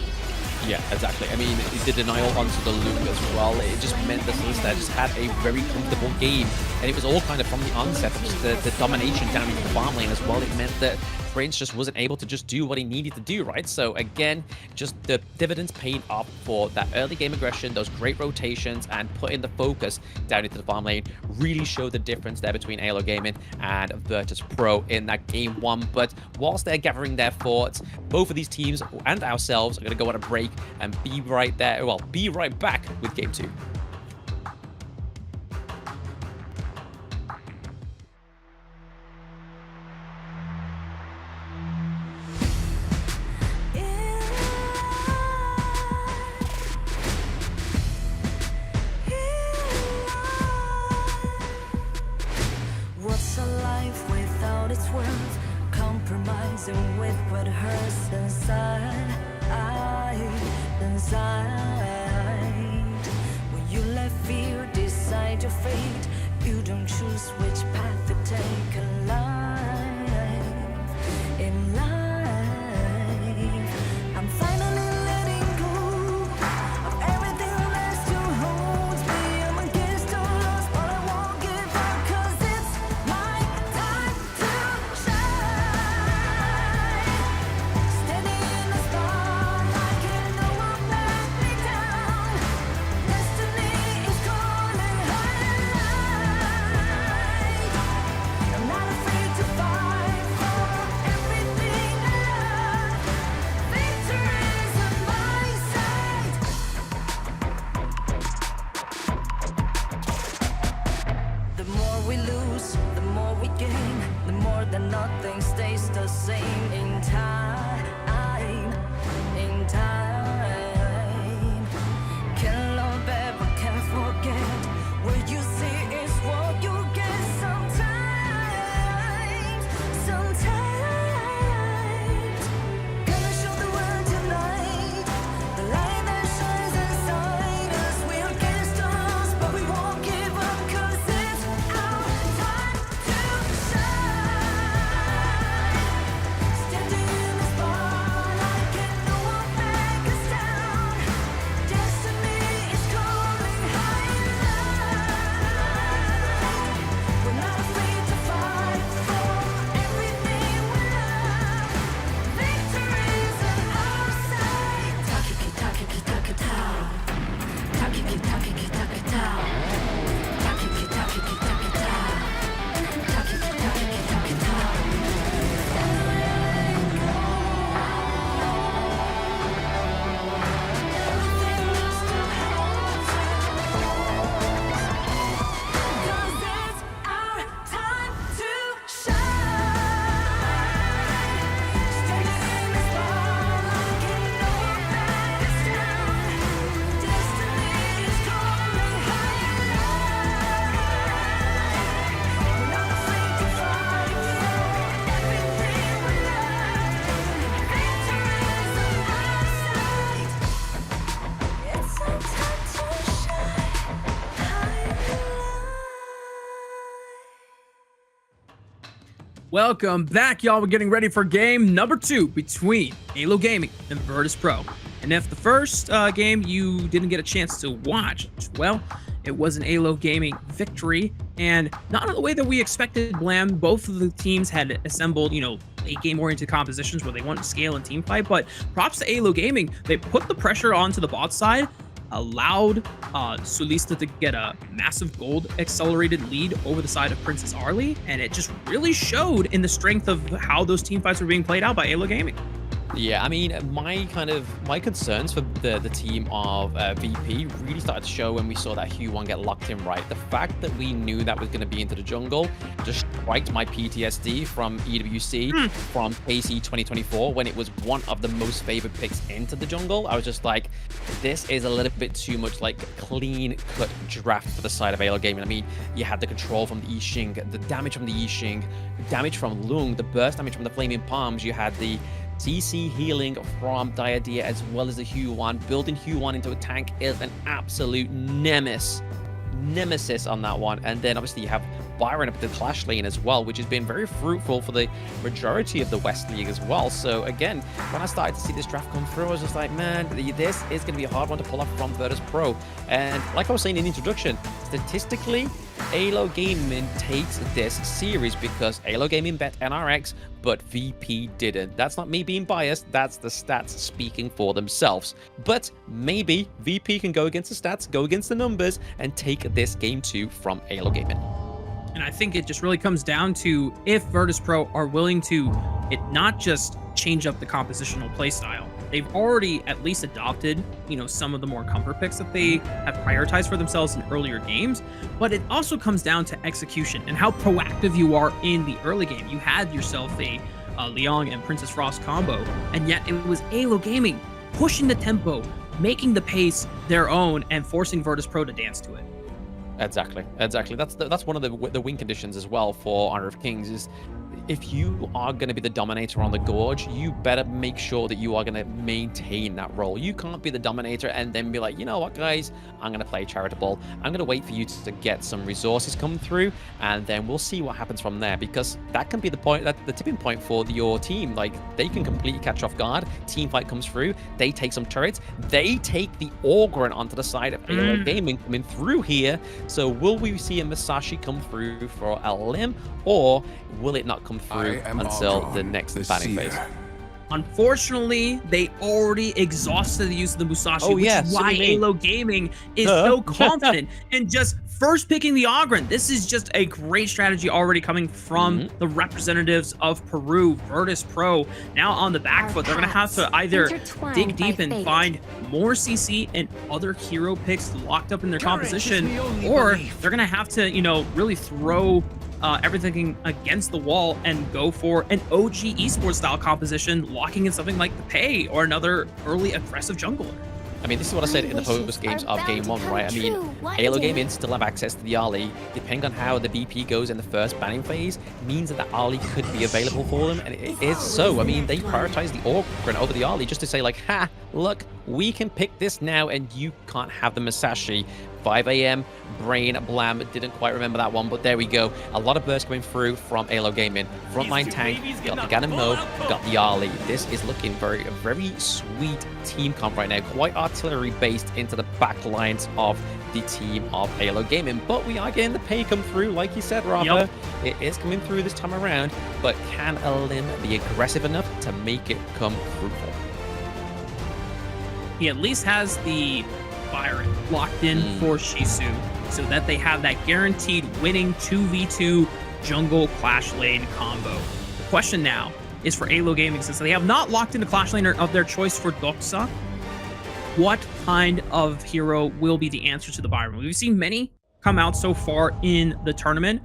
Yeah, exactly. I mean, the denial onto the Luke as well, it just meant that Solista just had a very comfortable game, and it was all kind of from the onset, just the domination down in the farm lane as well. It meant that Prince just wasn't able to just do what he needed to do, right? So again, just the dividends paid off for that early game aggression, those great rotations, and putting the focus down into the farm lane really showed the difference there between AYLO Gaming and Virtus.pro in that game one. But whilst they're gathering their thoughts, both of these teams and ourselves are going to go on a break and be right there, well, be right back with game two. What's a life without its worth? Compromising with what hurts inside. When you let fear decide your fate, you don't choose which path to take in life. I'm finally letting go of everything that still holds me. I'm against all odds, but I won't give up, 'cause it's my time to shine. Standing in the spotlight, can no one let me down. Destiny is calling high. I'm not afraid to fight for everything I love. Victory's on my side. The more we lose, the more we gain, the more that nothing stays the same in time. Can't love ever, can't forget. What you see is what you get sometimes. Gonna show the world tonight the light that shines inside us. We're against us, but we won't give up, 'cause it's our time to shine. Standing in the spotlight, can no one back us down. Destiny is calling higher. We're not afraid to fight for everything we love. Victory's on our side. Takiki takiki takitao. Takiki takiki takitao. Takiki takiki takitao. Takiki takiki takitao. Everything still holds us. 'Cause it's our time to shine. Standing in the spotlight, can no one back us down. Destiny is calling higher. We're not afraid to fight for everything we love. Victory's on our side. It's our time to shine. Welcome back, y'all. We're getting ready for game number 2 between AYLO Gaming and Virtus.pro. And if the first game you didn't get a chance to watch, well, it was an AYLO Gaming victory, and not in the way that we expected, Blam. Both of the teams had assembled, late game-oriented compositions where they wanted to scale and team fight, but props to AYLO Gaming. They put the pressure onto the bot side, allowed Sulista to get a massive gold accelerated lead over the side of Princess Arlie, and it just really showed in the strength of how those team fights were being played out by AYLO Gaming. Yeah, I mean, my concerns for the team of VP really started to show when we saw that Hue1 get locked in right. The fact that we knew that was going to be into the jungle just striked my PTSD from EWC, from KC 2024, when it was one of the most favored picks into the jungle. I was just like, this is a little bit too much like clean-cut draft for the side of AYLO Gaming. I mean, you had the control from the Yixing, the damage from the Yixing, damage from Lung, the burst damage from the Flaming Palms. You had the CC healing from Diadea as well as the Hue1. Building Hue1 into a tank is an absolute nemesis on that one. And then obviously you have Byron up the Clash lane as well, which has been very fruitful for the majority of the West League as well. So again, when I started to see this draft come through, I was just like, man, this is going to be a hard one to pull off from Virtus.pro. And like I was saying in the introduction, statistically, AYLO Gaming takes this series because AYLO Gaming bet NRX, but VP didn't. That's not me being biased, that's the stats speaking for themselves. But maybe VP can go against the stats, go against the numbers, and take this game 2 from AYLO Gaming. And I think it just really comes down to if Virtus.pro are willing to not just change up the compositional playstyle. They've already at least adopted, some of the more comfort picks that they have prioritized for themselves in earlier games. But it also comes down to execution and how proactive you are in the early game. You had yourself a Liang and Princess Frost combo, and yet it was AYLO Gaming pushing the tempo, making the pace their own, and forcing Virtus.pro to dance to it. Exactly. That's one of the win conditions as well for Honor of Kings is if you are going to be the dominator on the Gorge, you better make sure that you are going to maintain that role. You can't be the dominator and then be like, you know what, guys, I'm going to play charitable. I'm going to wait for you to get some resources come through, and then we'll see what happens from there, because that can be the tipping point for your team. Like, they can completely catch off guard. Team fight comes through. They take some turrets. They take the Ogryn onto the side of AYLO Gaming coming through here. So will we see a Musashi come through for a limb, or will it not come through until the next banning phase? Unfortunately, they already exhausted the use of the Musashi, which is so why AYLO Gaming is so confident in just first picking the Ogryn. This is just a great strategy already coming from the representatives of Peru, Virtus.pro. Now on the back foot, they're going to have to either dig deep and find more CC and other hero picks locked up in their composition, or they're going to have to, really throw everything against the wall and go for an OG esports style composition, locking in something like the Pei or another early aggressive jungler. I mean, this is what I said in the post games of game 1, right? I mean, AYLO Gaming still have access to the Ali. Depending on how the BP goes in the first banning phase, means that the Ali could be available for them, and it is so. I mean, they prioritize the Ogryn over the Ali just to say, like, ha, look, we can pick this now, and you can't have the Musashi. 5 a.m. Brain Blam didn't quite remember that one, but there we go. A lot of bursts coming through from AYLO Gaming. Frontline tank, got the Ganon Mo, got the Ali. This is looking very sweet team comp right now. Quite artillery based into the back lines of the team of AYLO Gaming. But we are getting the Pei come through, like you said, Rafa. It is coming through this time around, but can a limb be aggressive enough to make it come fruitful? He at least has the Byron locked in for Shisu, so that they have that guaranteed winning 2v2 jungle Clash lane combo. The question now is for AYLO Gaming, since they have not locked in the Clash laner of their choice for Doxa, what kind of hero will be the answer to the Byron? We've seen many come out so far in the tournament.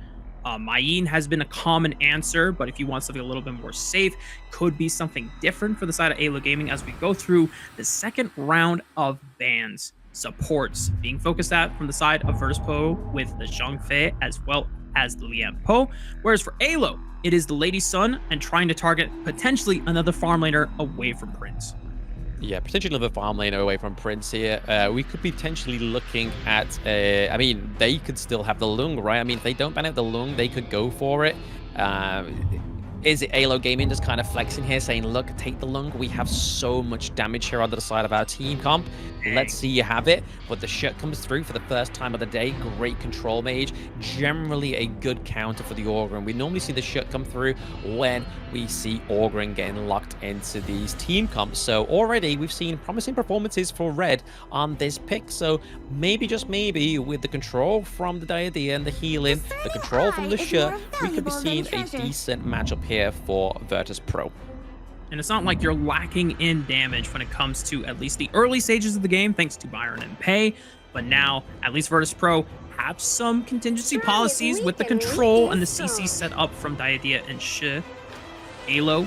Mayin has been a common answer, but if you want something a little bit more safe, could be something different for the side of AYLO Gaming as we go through the second round of bans. Supports being focused at from the side of Virtus.pro with the Zhang Fei as well as the Lian Po, whereas for AYLO, it is the Lady Sun and trying to target potentially another farm laner away from Prince. Yeah, potentially another farm laner away from Prince here. We could be potentially looking at, I mean, they could still have the Lung, right? I mean, if they don't ban out the Lung, they could go for it. Is it AYLO Gaming just kind of flexing here, saying, look, take the lung. We have so much damage here on the side of our team comp. Let's see you have it. But the shot comes through for the first time of the day. Great control mage. Generally a good counter for the Ogryn. We normally see the shot come through when we see Ogryn getting locked into these team comps. So already we've seen promising performances for Red on this pick. So maybe, just maybe, with the control from the Diadea and the healing, the control from the shot, we could be seeing a decent matchup here for Virtus.pro. And it's not like you're lacking in damage when it comes to at least the early stages of the game, thanks to Byron and Pei. But now, at least Virtus.pro have some contingency policies with the control and the CC set up from Diadea and Shi. AYLO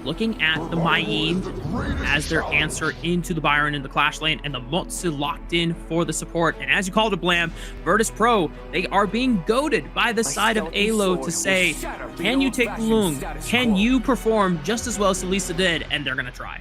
looking at the Mayim as their answer into the Byron in the Clash lane, and the Motsu locked in for the support. And as you called it, Blam, Virtus.pro, they are being goaded by the side of AYLO to say, can you take the Lung? Can you perform just as well as Salisa did? And they're going to try.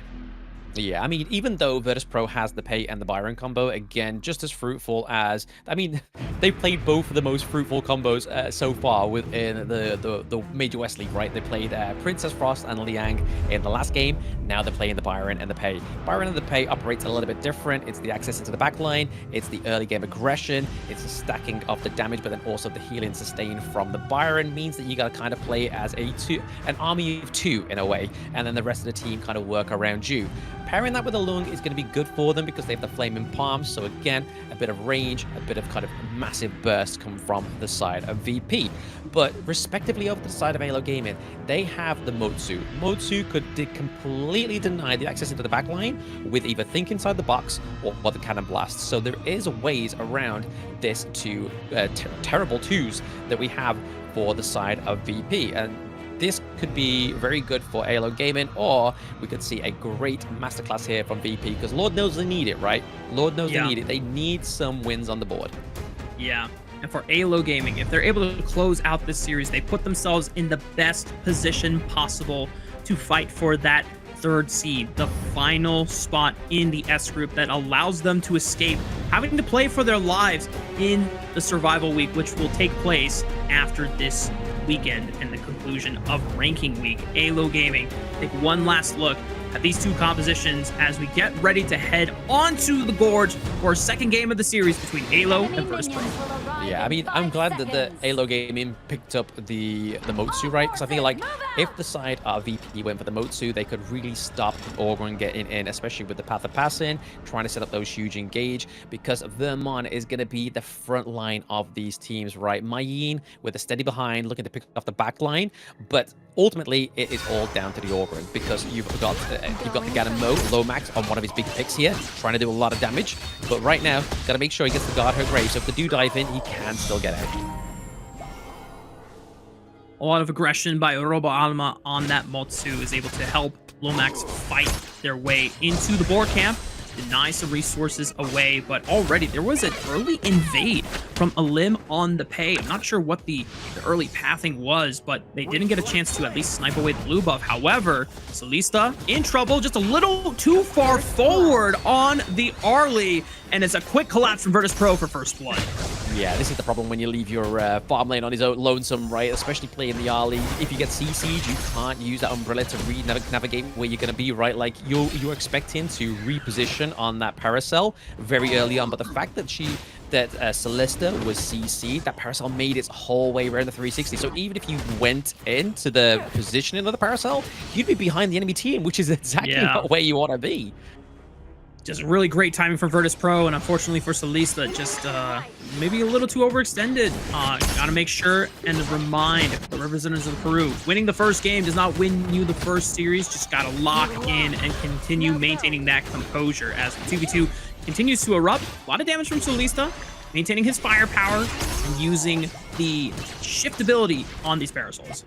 Yeah, I mean, even though Virtus.pro has the Pei and the Byron combo, again, just as fruitful as... I mean, they played both of the most fruitful combos so far within the Major West League, right? They played Princess Frost and Liang in the last game. Now they're playing the Byron and the Pei. Byron and the Pei operates a little bit different. It's the access into the backline. It's the early game aggression. It's the stacking of the damage, but then also the healing sustain from the Byron means that you got to kind of play as an army of two in a way, and then the rest of the team kind of work around you. Pairing that with a Lung is going to be good for them because they have the Flaming Palms. So again, a bit of range, a bit of kind of massive burst come from the side of VP. But respectively over the side of AYLO Gaming, they have the Motsu. Motsu could completely deny the access into the backline with either Think Inside the Box or the Cannon Blast. So there is ways around this terrible twos that we have for the side of VP. And this could be very good for AYLO Gaming, or we could see a great masterclass here from VP, because Lord knows they need it, right? Lord knows they need it. They need some wins on the board. Yeah, and for AYLO Gaming, if they're able to close out this series, they put themselves in the best position possible to fight for that third seed, the final spot in the S group that allows them to escape having to play for their lives in the survival week, which will take place after this weekend and the conclusion of ranking week. AYLO Gaming take one last look at these two compositions as we get ready to head onto the Gorge for a second game of the series between AYLO and Virtus.pro. Yeah, I mean, I'm glad that the AYLO Gaming picked up the Motsu, right? Because I feel like if the side of VP went for the Motsu, they could really stop Ogryn getting in, especially with the Path of Passing, trying to set up those huge engage, because Vermon is going to be the front line of these teams, right? Mayim with a steady behind, looking to pick up the back line, but ultimately it is all down to the Ogryn, because you've got the Ganon Mo, Lomax on one of his big picks here, trying to do a lot of damage, but right now, got to make sure he gets the guard her grave, so if they do dive in, he can still get out. A lot of aggression by Robo Alma on that Motsu is able to help Lomax fight their way into the board camp, deny some resources away, but already there was an early invade from Alim on the Pei. I'm not sure what the early pathing was, but they didn't get a chance to at least snipe away the blue buff. However, Salista in trouble, just a little too far forward on the Arlie, and it's a quick collapse from Virtus.pro for first blood. Yeah, this is the problem when you leave your farm lane on his own lonesome, right? Especially playing the Arlie. If you get CC'd, you can't use that umbrella to navigate where you're going to be, right? Like, you're expecting to reposition on that Paracel very early on, but the fact that Celesta was CC'd, that Paracel made its whole way around the 360. So even if you went into the positioning of the Paracel, you'd be behind the enemy team, which is exactly not where you want to be. Just really great timing for Virtus.pro, and unfortunately for Salista, just maybe a little too overextended. Gotta make sure and remind the representatives of Peru, winning the first game does not win you the first series. Just gotta lock in and continue maintaining that composure as the 2v2 continues to erupt. A lot of damage from Salista, maintaining his firepower and using the shiftability on these Parasols.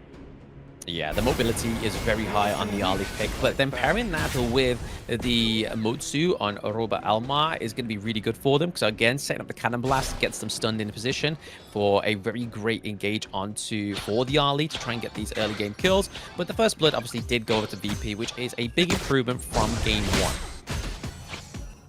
Yeah, the mobility is very high on the Arlie pick, but then pairing that with the Motsu on Oroba Alma is going to be really good for them, because again, setting up the Cannon Blast gets them stunned in position for a very great engage for the Arlie to try and get these early game kills. But the first blood obviously did go over to VP, which is a big improvement from game one.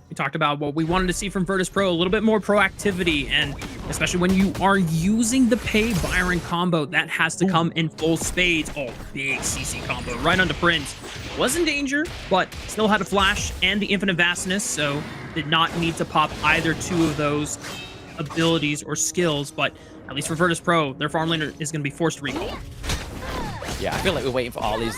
We talked about what we wanted to see from Virtus.pro, a little bit more proactivity, and especially when you are using the Pei Byron combo. That has to come in full spades. Oh, big CC combo right onto Prince. Was in danger, but still had a flash and the infinite vastness, so did not need to pop either two of those abilities or skills. But at least for Virtus.pro, their farm laner is going to be forced to recall. Yeah, I feel like we're waiting for Ollie's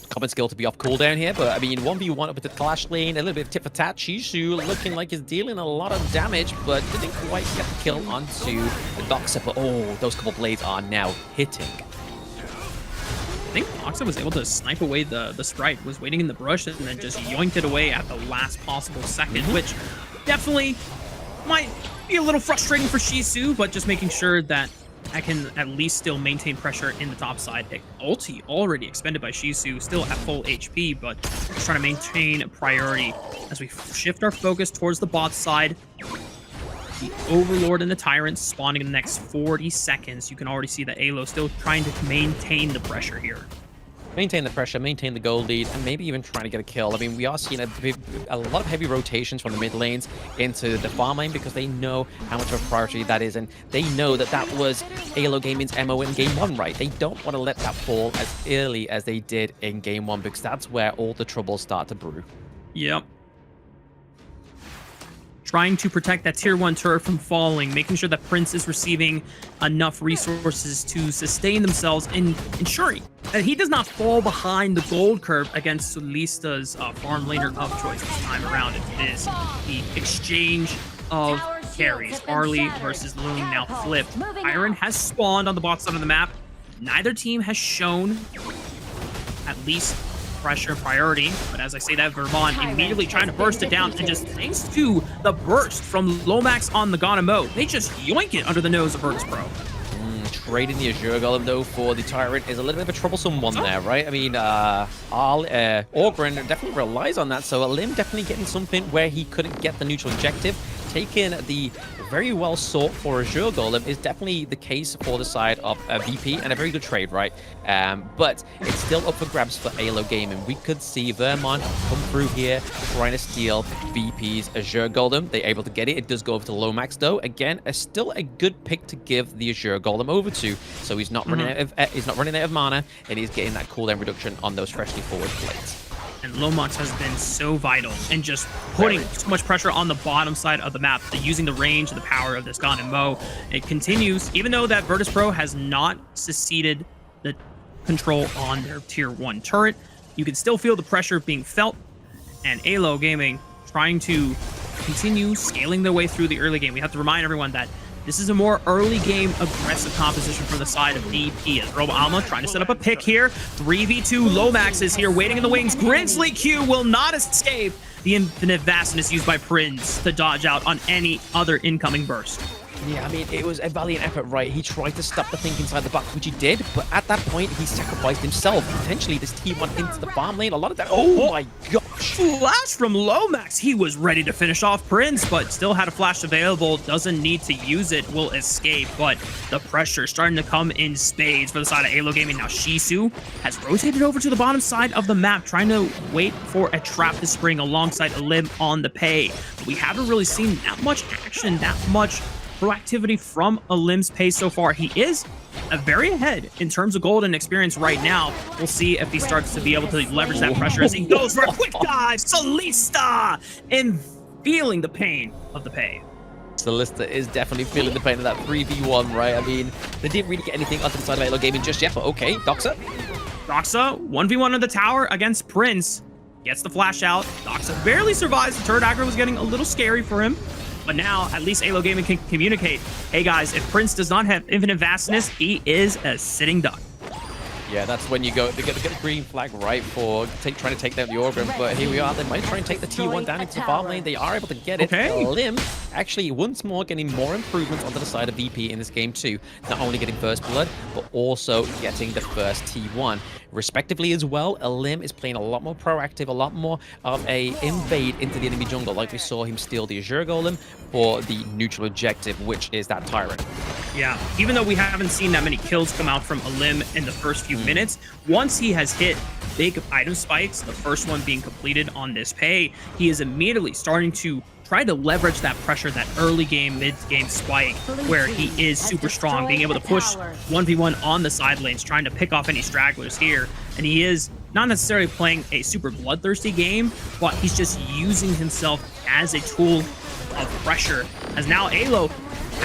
common skill to be off cooldown here, but I mean, 1v1 up with the Clash lane, a little bit of tit for tat. Shishu looking like he's dealing a lot of damage, but didn't quite get the kill onto the Doxa. But oh, those couple blades are now hitting. I think Doxa was able to snipe away the Sprite, was waiting in the brush, and then just yoinked it away at the last possible second, which definitely might be a little frustrating for Shisu, but just making sure that I can at least still maintain pressure in the top side. Ulti already expended by Shisu, still at full HP, but just trying to maintain priority as we shift our focus towards the bot side. The Overlord and the Tyrant spawning in the next 40 seconds. You can already see that AYLO still trying to maintain the pressure here. Maintain the pressure, maintain the gold lead, and maybe even trying to get a kill. I mean, we are seeing a lot of heavy rotations from the mid lanes into the farm lane because they know how much of a priority that is, and they know that that was AYLO Gaming's MO in Game 1, right? They don't want to let that fall as early as they did in Game 1 because that's where all the troubles start to brew. Yep. Trying to protect that tier 1 turret from falling, making sure that Prince is receiving enough resources to sustain themselves, and ensuring that he does not fall behind the gold curve against Solista's farm laner of choice this time around. It is the exchange of carries. Arlie versus Loon now flipped. Iron has spawned on the bot side of the map. Neither team has shown at least pressure priority, but as I say that, Vermont immediately trying to burst it down, and just thanks to the burst from Lomax on the Ghana mode, they just yoink it under the nose of Virtus.pro. Trading the Azure Golem, though, for the Tyrant is a little bit of a troublesome one there, right? I mean, Orgren definitely relies on that, so Lim definitely getting something where he couldn't get the neutral objective. Taking the very well sought for Azure Golem is definitely the case for the side of VP, and a very good trade, right? But it's still up for grabs for AYLO Gaming. We could see Vermont come through here trying to steal VP's Azure Golem. They're able to get it. It does go over to Lomax, though. Again, still a good pick to give the Azure Golem over to, so he's not running out of mana, and he's getting that cooldown reduction on those freshly forward plates. And Lomax has been so vital and just putting so much pressure on the bottom side of the map, using the range and the power of this Gon and Mo. It continues, even though that Virtus.pro has not seceded the control on their tier 1 turret, you can still feel the pressure being felt, and AYLO Gaming trying to continue scaling their way through the early game. We have to remind everyone that this is a more early game aggressive composition from the side of VP, as Robo Alma trying to set up a pick here. 3v2, Lomax is here waiting in the wings. Grizzly Q will not escape the infinite vastness used by Prince to dodge out on any other incoming burst. Yeah, I mean, it was a valiant effort, right? He tried to stop the thing inside the box, which he did, but at that point, he sacrificed himself. Potentially, this T1 into the farm lane. A lot of that. Oh my gosh. Flash from Lomax. He was ready to finish off Prince, but still had a flash available. Doesn't need to use it. Will escape, but the pressure starting to come in spades for the side of AYLO Gaming. Now, Shisu has rotated over to the bottom side of the map, trying to wait for a trap to spring alongside a limb on the Pei. But we haven't really seen that much action, that much proactivity from Alim's pace so far. He is very ahead in terms of gold and experience right now. We'll see if he starts to be able to leverage that pressure as he goes for a quick dive. Solista and feeling the pain of the Pei. Solista is definitely feeling the pain of that 3v1, right? I mean, they didn't really get anything onto the side of AYLO Gaming just yet, but okay, Doxa. Doxa, 1v1 on the tower against Prince. Gets the flash out. Doxa barely survives. The turret aggro was getting a little scary for him. But now, at least AYLO Gaming can communicate, hey guys, if Prince does not have infinite vastness, he is a sitting duck. Yeah, that's when you go, they get a green flag, right, for trying to take down the Orgrim, but here we are, they might try and take the T1 down into the farm lane. They are able to get it. Okay. Lim actually once more getting more improvements onto the side of VP in this game too. Not only getting first blood, but also getting the first T1. Respectively as well, Lim is playing a lot more proactive, a lot more of a invade into the enemy jungle, like we saw him steal the Azure Golem for the neutral objective, which is that Tyrant. Yeah, even though we haven't seen that many kills come out from Alim in the first few minutes, once he has hit big item spikes, the first one being completed on this Pei, he is immediately starting to try to leverage that pressure, that early game, mid-game spike, where he is super strong, being able to push 1v1 on the side lanes, trying to pick off any stragglers here. And he is not necessarily playing a super bloodthirsty game, but he's just using himself as a tool of pressure. As now AYLO,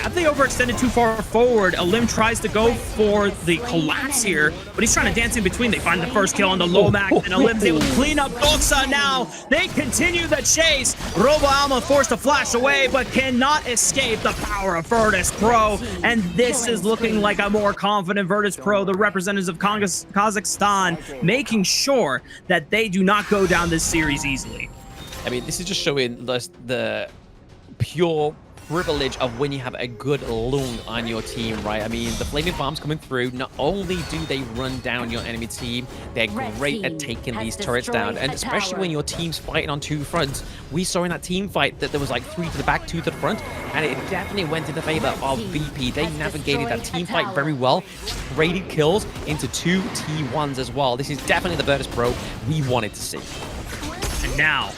have they overextended too far forward? Alim tries to go for the collapse here, but he's trying to dance in between. They find the first kill on the Lomax, and Alim's able to clean up Doxa now. They continue the chase. Robo Alma forced to flash away, but cannot escape the power of Virtus.pro. And this is looking like a more confident Virtus.pro, the representatives of Kazakhstan, making sure that they do not go down this series easily. I mean, this is just showing the pure privilege of when you have a good lung on your team, right? I mean, the flaming bombs coming through, not only do they run down your enemy team, they're great at taking these turrets down, and especially when your team's fighting on two fronts. We saw in that team fight that there was like 3 to the back, 2 to the front, and it definitely went in the favor of VP. They navigated that team fight very well, traded kills into 2 T1s as well. This is definitely the Virtus.pro we wanted to see. And now,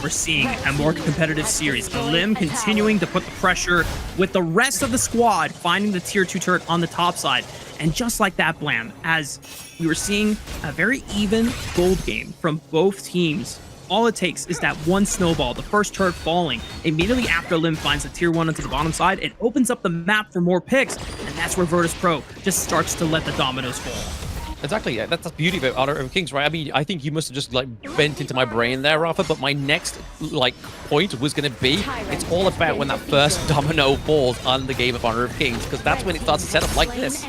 we're seeing a more competitive series. Alim continuing to put the pressure with the rest of the squad, finding the tier 2 turret on the top side. And just like that, Blam, as we were seeing a very even gold game from both teams, all it takes is that one snowball, the first turret falling. Immediately after Alim finds the tier 1 onto the bottom side, it opens up the map for more picks, and that's where Virtus.pro just starts to let the dominoes fall. Exactly, yeah, that's the beauty about Honor of Kings, right? I mean, I think you must have just like bent into my brain there, Rafa, but my next like point was going to be, it's all about when that first domino falls on the game of Honor of Kings, because that's when it starts to set up like this.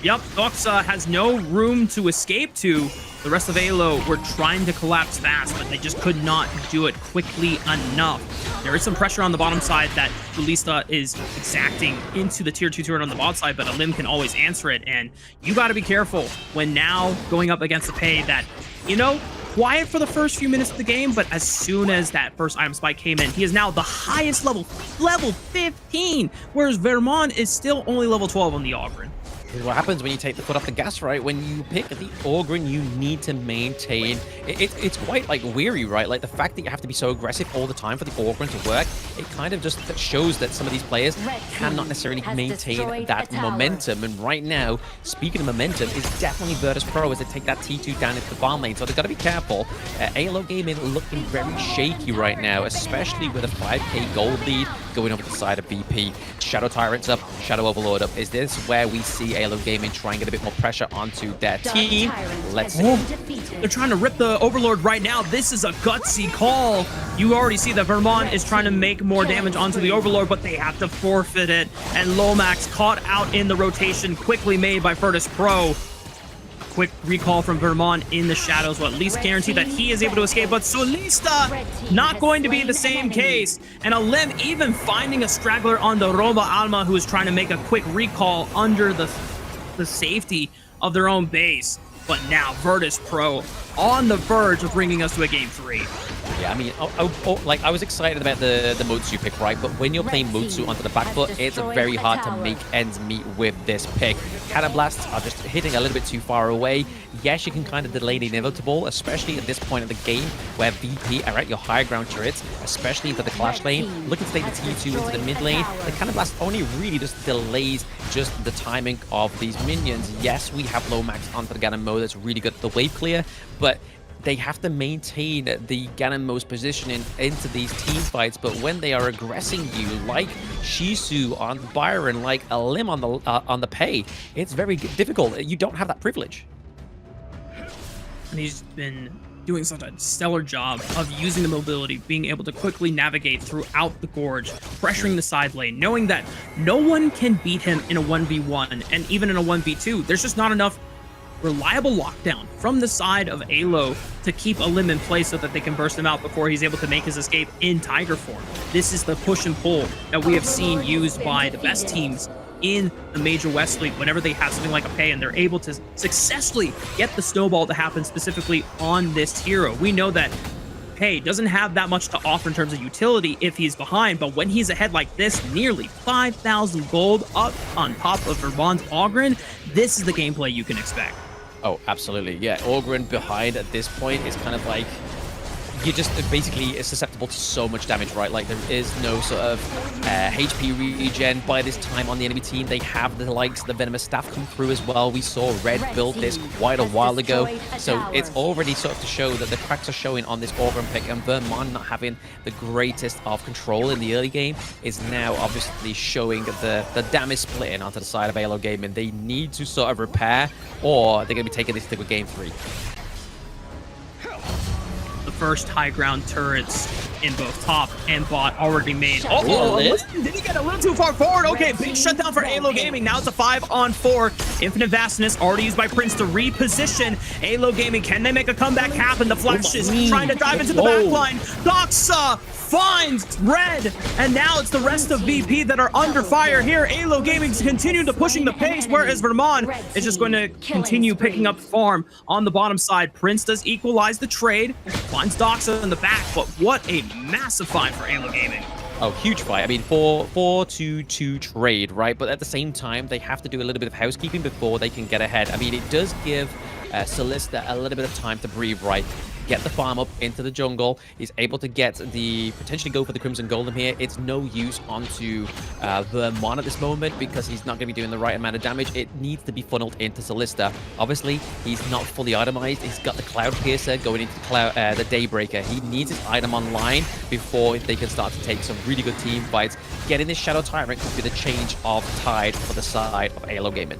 Yep, Doxa has no room to escape to. The rest of AYLO were trying to collapse fast, but they just could not do it quickly enough. There is some pressure on the bottom side that Ulista is exacting into the tier 2 turret on the bot side, but Alim can always answer it. And you got to be careful when now going up against a Pei that, you know, quiet for the first few minutes of the game, but as soon as that first item spike came in, he is now the highest level 15, whereas Vermont is still only level 12 on the Ogryn. What happens when you take the foot off the gas, right? When you pick the Ogryn, you need to maintain. It's quite like weary, right? Like the fact that you have to be so aggressive all the time for the Ogryn to work, it kind of just shows that some of these players cannot necessarily maintain that momentum. And right now, speaking of momentum, is definitely Virtus.pro as they take that T2 down into the bomb lane. So they've got to be careful. AYLO Gaming looking very shaky right now, especially with a 5k gold lead going over the side of VP. Shadow Tyrants up, Shadow Overlord up. Is this where we see AYLO Gaming try and get a bit more pressure onto their team? Let's see. They're trying to rip the Overlord right now. This is a gutsy call. You already see that Vermont is trying to make more damage onto the Overlord, but they have to forfeit it. And Lomax caught out in the rotation, quickly made by Virtus.pro. Quick recall from Vermont in the shadows will at least guarantee that he is able to escape, but Solista not going to be the same case. And Alim even finding a straggler on the Roba Alma, who is trying to make a quick recall under the safety of their own base. But now Virtus.pro on the verge of bringing us to a game 3. Yeah, I mean, like I was excited about the Motsu pick, right? But when you're playing Motsu onto the back foot, it's very hard to make ends meet with this pick. Cannon Blasts are just hitting a little bit too far away. Yes, you can kind of delay the inevitable, especially at this point of the game where VP are at your higher ground turrets, especially into the Clash lane. Looking to take the T2 into the mid lane. The Cannon Blast only really just delays just the timing of these minions. Yes, we have Lomax onto the Ganon mode that's really good at the wave clear, but they have to maintain the Ganonmo's positioning into these team fights. But when they are aggressing you, like Shisu on Byron, like Alim on the Pei, it's very difficult. You don't have that privilege. And he's been doing such a stellar job of using the mobility, being able to quickly navigate throughout the gorge, pressuring the side lane, knowing that no one can beat him in a 1v1, and even in a 1v2. There's just not enough reliable lockdown from the side of AYLO to keep Alim in place so that they can burst him out before he's able to make his escape in Tiger form. This is the push and pull that we have seen used by the best teams in the Major West League whenever they have something like a Pei and they're able to successfully get the snowball to happen specifically on this hero. We know that Pei doesn't have that much to offer in terms of utility if he's behind, but when he's ahead like this, nearly 5,000 gold up on top of Vermont's Ogryn, this is the gameplay you can expect. Oh, absolutely. Yeah, Ogryn behind at this point is kind of like you're just basically susceptible to so much damage, right? Like, there is no sort of HP regen by this time on the enemy team. They have the likes of the Venomous Staff come through as well. We saw Red build this quite a while ago, so it's already sort of to show that the cracks are showing on this Organ pick, and Vermont not having the greatest of control in the early game is now obviously showing the damage splitting onto the side of AYLO Gaming. They need to sort of repair, or they're going to be taking this to game 3. The first high ground turrets in both top and bot already made. Did he get a little too far forward? Okay, big shutdown for AYLO Gaming. Now it's a 5-on-4. Infinite Vastness already used by Prince to reposition AYLO Gaming. Can they make a comeback happen? The Flash is trying to dive into the back line. Doxa finds Red, and now it's the rest of VP that are under fire here. AYLO Gaming's continuing to pushing the pace, whereas Vermont is just going to continue picking up farm on the bottom side. Prince does equalize the trade, finds Doxa in the back, but what a massive find for AYLO Gaming. Oh, huge fight. I mean, 4-2-2 trade, right? But at the same time, they have to do a little bit of housekeeping before they can get ahead. I mean, it does give Solista a little bit of time to breathe, right? Get the farm up into the jungle. He's able to get potentially go for the Crimson Golem here. It's no use onto Vermont at this moment because he's not going to be doing the right amount of damage. It needs to be funneled into Solista. Obviously, he's not fully itemized. He's got the Cloud Piercer going into the Daybreaker. He needs his item online before they can start to take some really good team fights. Getting this Shadow Tyrant could be the change of tide for the side of AYLO Gaming.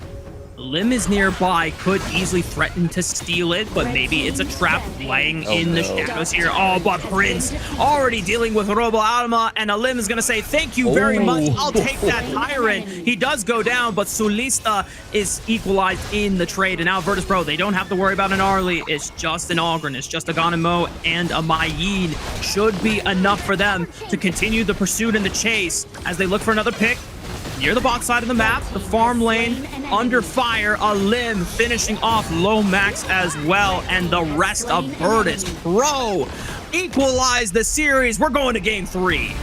Lim is nearby, could easily threaten to steal it, but maybe it's a trap laying in the shadows here. Oh, but Prince already dealing with Robo Alma, and Lim is going to say, thank you very much, I'll take that Tyrant. He does go down, but Solista is equalized in the trade, and now Virtus.pro, they don't have to worry about an Arlie. It's just an Ogren, it's just a Ganemo and a Mayin. Should be enough for them to continue the pursuit and the chase as they look for another pick. Near the box side of the map, the farm lane under fire. A Lim finishing off Lomax as well, and the rest of Virtus.pro equalize the series. We're going to game 3.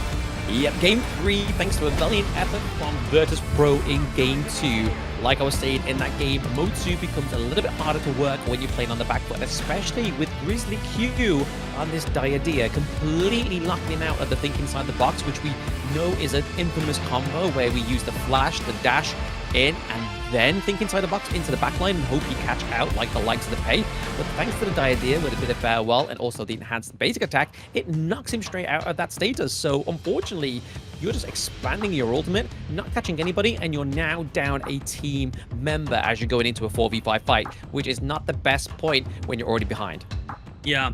Yep, game 3, thanks to a valiant effort from Virtus.pro in game 2. Like I was saying, in that game, Mode 2 becomes a little bit harder to work when you're playing on the back foot, especially with Grizzly Q on this Diadea, completely locking him out of the think inside the box, which we know is an infamous combo where we use the flash, the dash in, and then think inside the box into the backline and hope you catch out like the likes of the pay. But thanks to the Diadea with a bit of farewell and also the enhanced basic attack, it knocks him straight out of that status. So unfortunately, you're just expanding your ultimate, not catching anybody, and you're now down a team member as you're going into a 4v5 fight, which is not the best point when you're already behind. Yeah.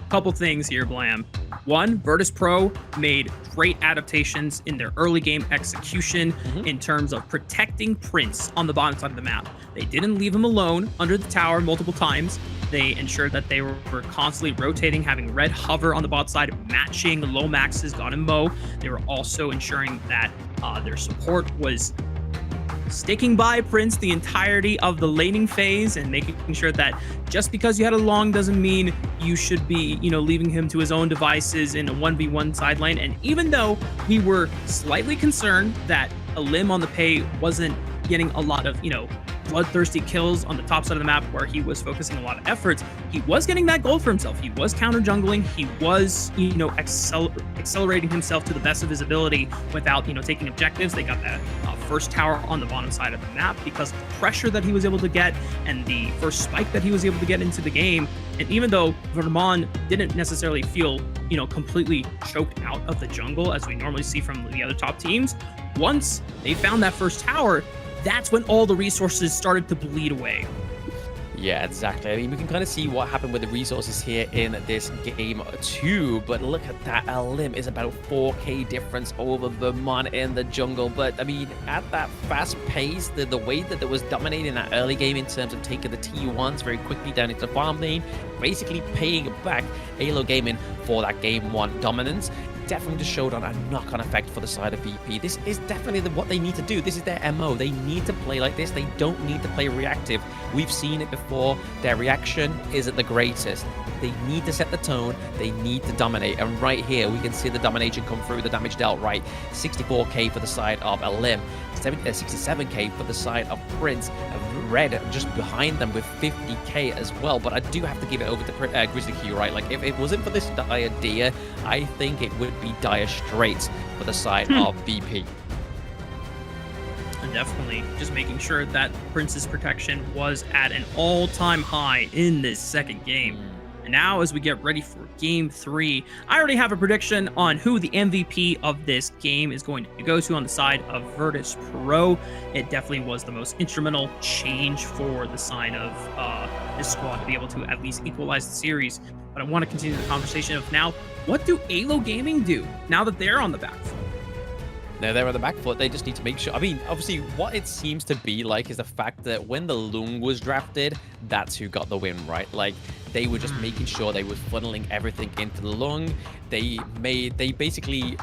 Couple things here, Blam. One, Virtus.pro made great adaptations in their early game execution in terms of protecting Prince on the bottom side of the map. They didn't leave him alone under the tower multiple times. They ensured that they were constantly rotating, having Red hover on the bot side, matching Lomax's God and Mo. They were also ensuring that their support was sticking by Prince the entirety of the laning phase and making sure that just because you had a long doesn't mean you should be, leaving him to his own devices in a 1v1 side lane. And even though we were slightly concerned that a Lim on the pay wasn't getting a lot of, bloodthirsty kills on the top side of the map where he was focusing a lot of efforts, he was getting that gold for himself. He was counter jungling. He was, accelerating himself to the best of his ability without, taking objectives. They got that first tower on the bottom side of the map because of the pressure that he was able to get and the first spike that he was able to get into the game. And even though Vermont didn't necessarily feel, completely choked out of the jungle as we normally see from the other top teams, once they found that first tower, that's when all the resources started to bleed away. Yeah, exactly. I mean, we can kind of see what happened with the resources here in this game 2, but look at that. Lim is about 4k difference over Vermont in the jungle. But, I mean, at that fast pace, the way that it was dominating that early game in terms of taking the T1s very quickly down into the farm lane, basically paying back AYLO Gaming for that game 1 dominance, definitely just showed on a knock-on effect for the side of VP. This is definitely what they need to do. This is their MO. They need to play like this. They don't need to play reactive. We've seen it before. Their reaction isn't the greatest. They need to set the tone. They need to dominate. And right here, we can see the domination come through, the damage dealt right. 64k for the side of Lim. 67k for the side of Prince. Red just behind them with 50k as well. But I do have to give it over to Grizzly Q, right? Like, if it wasn't for this dire deer, I think it would be dire straits for the side of VP. Definitely just making sure that Prince's protection was at an all-time high in this second game. And now as we get ready for game 3, I already have a prediction on who the MVP of this game is going to go to on the side of Virtus.pro. It definitely was the most instrumental change for the side of this squad to be able to at least equalize the series. But I want to continue the conversation of now, what do AYLO Gaming do now that they're on the back foot? Now they're on the back foot. They just need to make sure. I mean, obviously, what it seems to be like is the fact that when the Lung was drafted, that's who got the win, right? Like, they were just making sure they were funneling everything into the Lung. They basically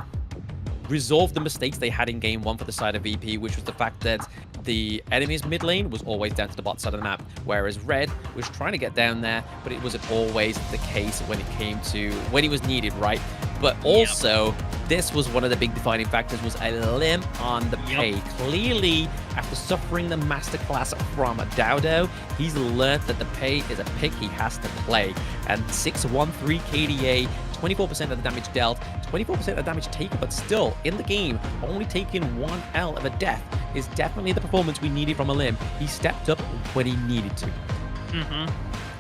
resolved the mistakes they had in game 1 for the side of VP, which was the fact that the enemy's mid lane was always down to the bot side of the map, whereas Red was trying to get down there, but it wasn't always the case when it came to when it was needed, right? But also, this was one of the big defining factors, was a limp on the pay. Clearly, after suffering the masterclass from Dowdo, he's learned that the pay is a pick he has to play. And 613 KDA, 24% of the damage dealt, 24% of damage taken, but still, in the game, only taking 1 L of a death is definitely the performance we needed from a limb. He stepped up when he needed to.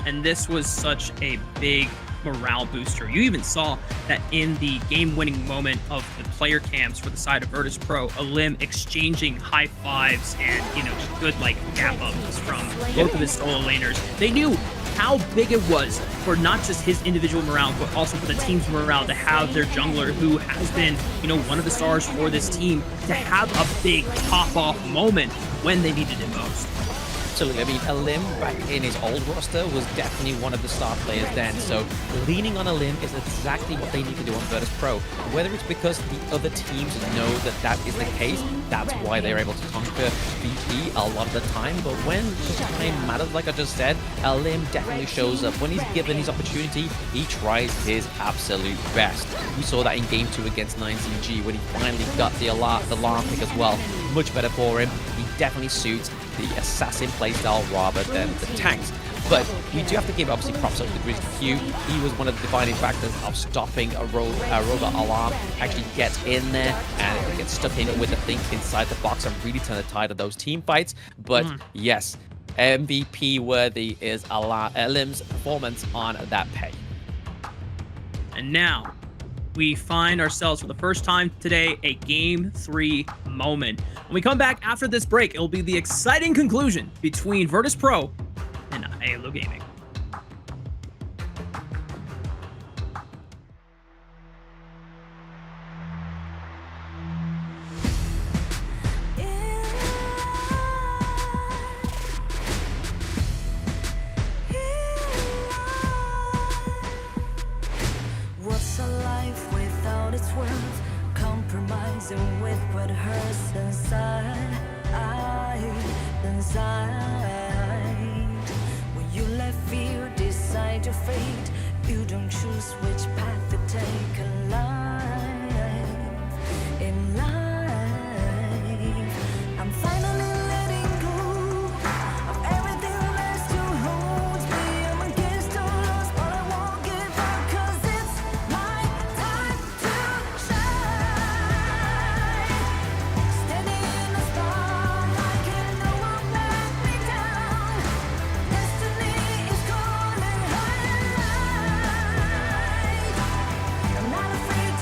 And this was such a big morale booster. You even saw that in the game-winning moment of the player cams for the side of Virtus.pro, Alim exchanging high fives and, you know, good, like, gap-ups from both of his solo laners. They knew how big it was for not just his individual morale, but also for the team's morale to have their jungler, who has been, you know, one of the stars for this team, to have a big pop-off moment when they needed it most. Absolutely. I mean, Alim back in his old roster was definitely one of the star players then. So leaning on Alim is exactly what they need to do on Virtus.pro. Whether it's because the other teams know that that is the case, that's why they're able to conquer VP a lot of the time. But when the time matters, like I just said, Alim definitely shows up. When he's given his opportunity, he tries his absolute best. We saw that in game 2 against 9CG when he finally got the alarm pick as well. Much better for him. He definitely suits the assassin playstyle rather than the tanks. But we do have to give obviously props up to Grizzly Q. He was one of the defining factors of stopping a robot alarm, actually gets in there and gets stuck in with the things inside the box and really turn the tide of those team fights. But yes, MVP worthy is Alim's performance on that pay. And now we find ourselves for the first time today a game 3 moment. When we come back after this break, it'll be the exciting conclusion between Virtus.pro and AYLO Gaming. What's a life without its worth? Compromising with what hurts inside. When you let fear decide your fate, you don't choose which path to take in life. In life, I'm finally letting go of everything that still holds me. I'm against all odds, but I won't give up, 'cause it's my time to shine. Standing in the spotlight, can no one let me down. Destiny is calling high. I'm not afraid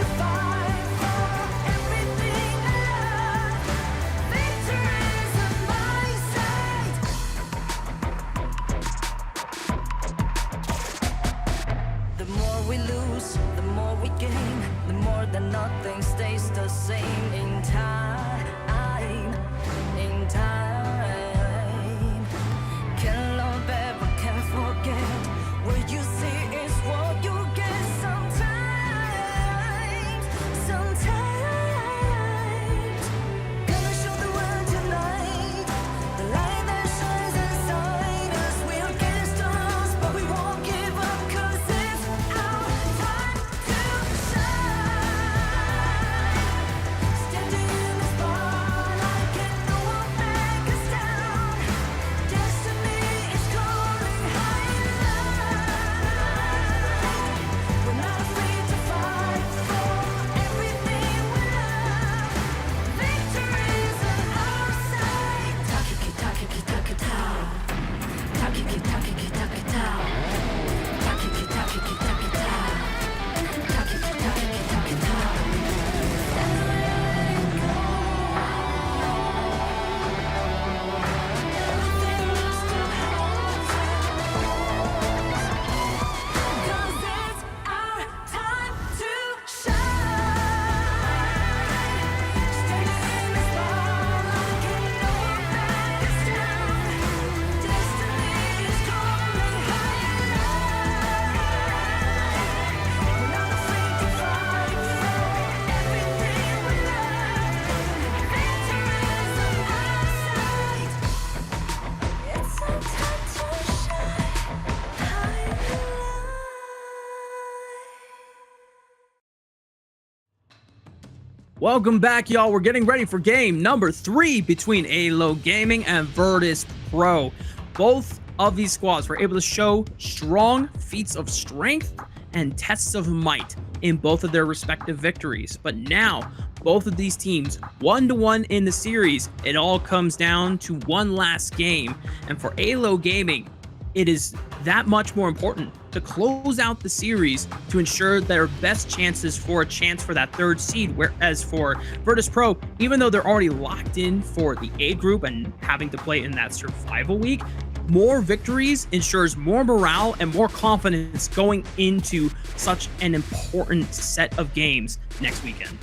Welcome back, y'all. We're getting ready for game number 3 between AYLO Gaming and Virtus.pro. Both of these squads were able to show strong feats of strength and tests of might in both of their respective victories. But now, both of these teams, 1-1 in the series, it all comes down to one last game. And for AYLO Gaming, it is that much more important to close out the series to ensure their best chances for a chance for that 3rd seed. Whereas for Virtus.pro, even though they're already locked in for the A group and having to play in that survival week, more victories ensures more morale and more confidence going into such an important set of games next weekend.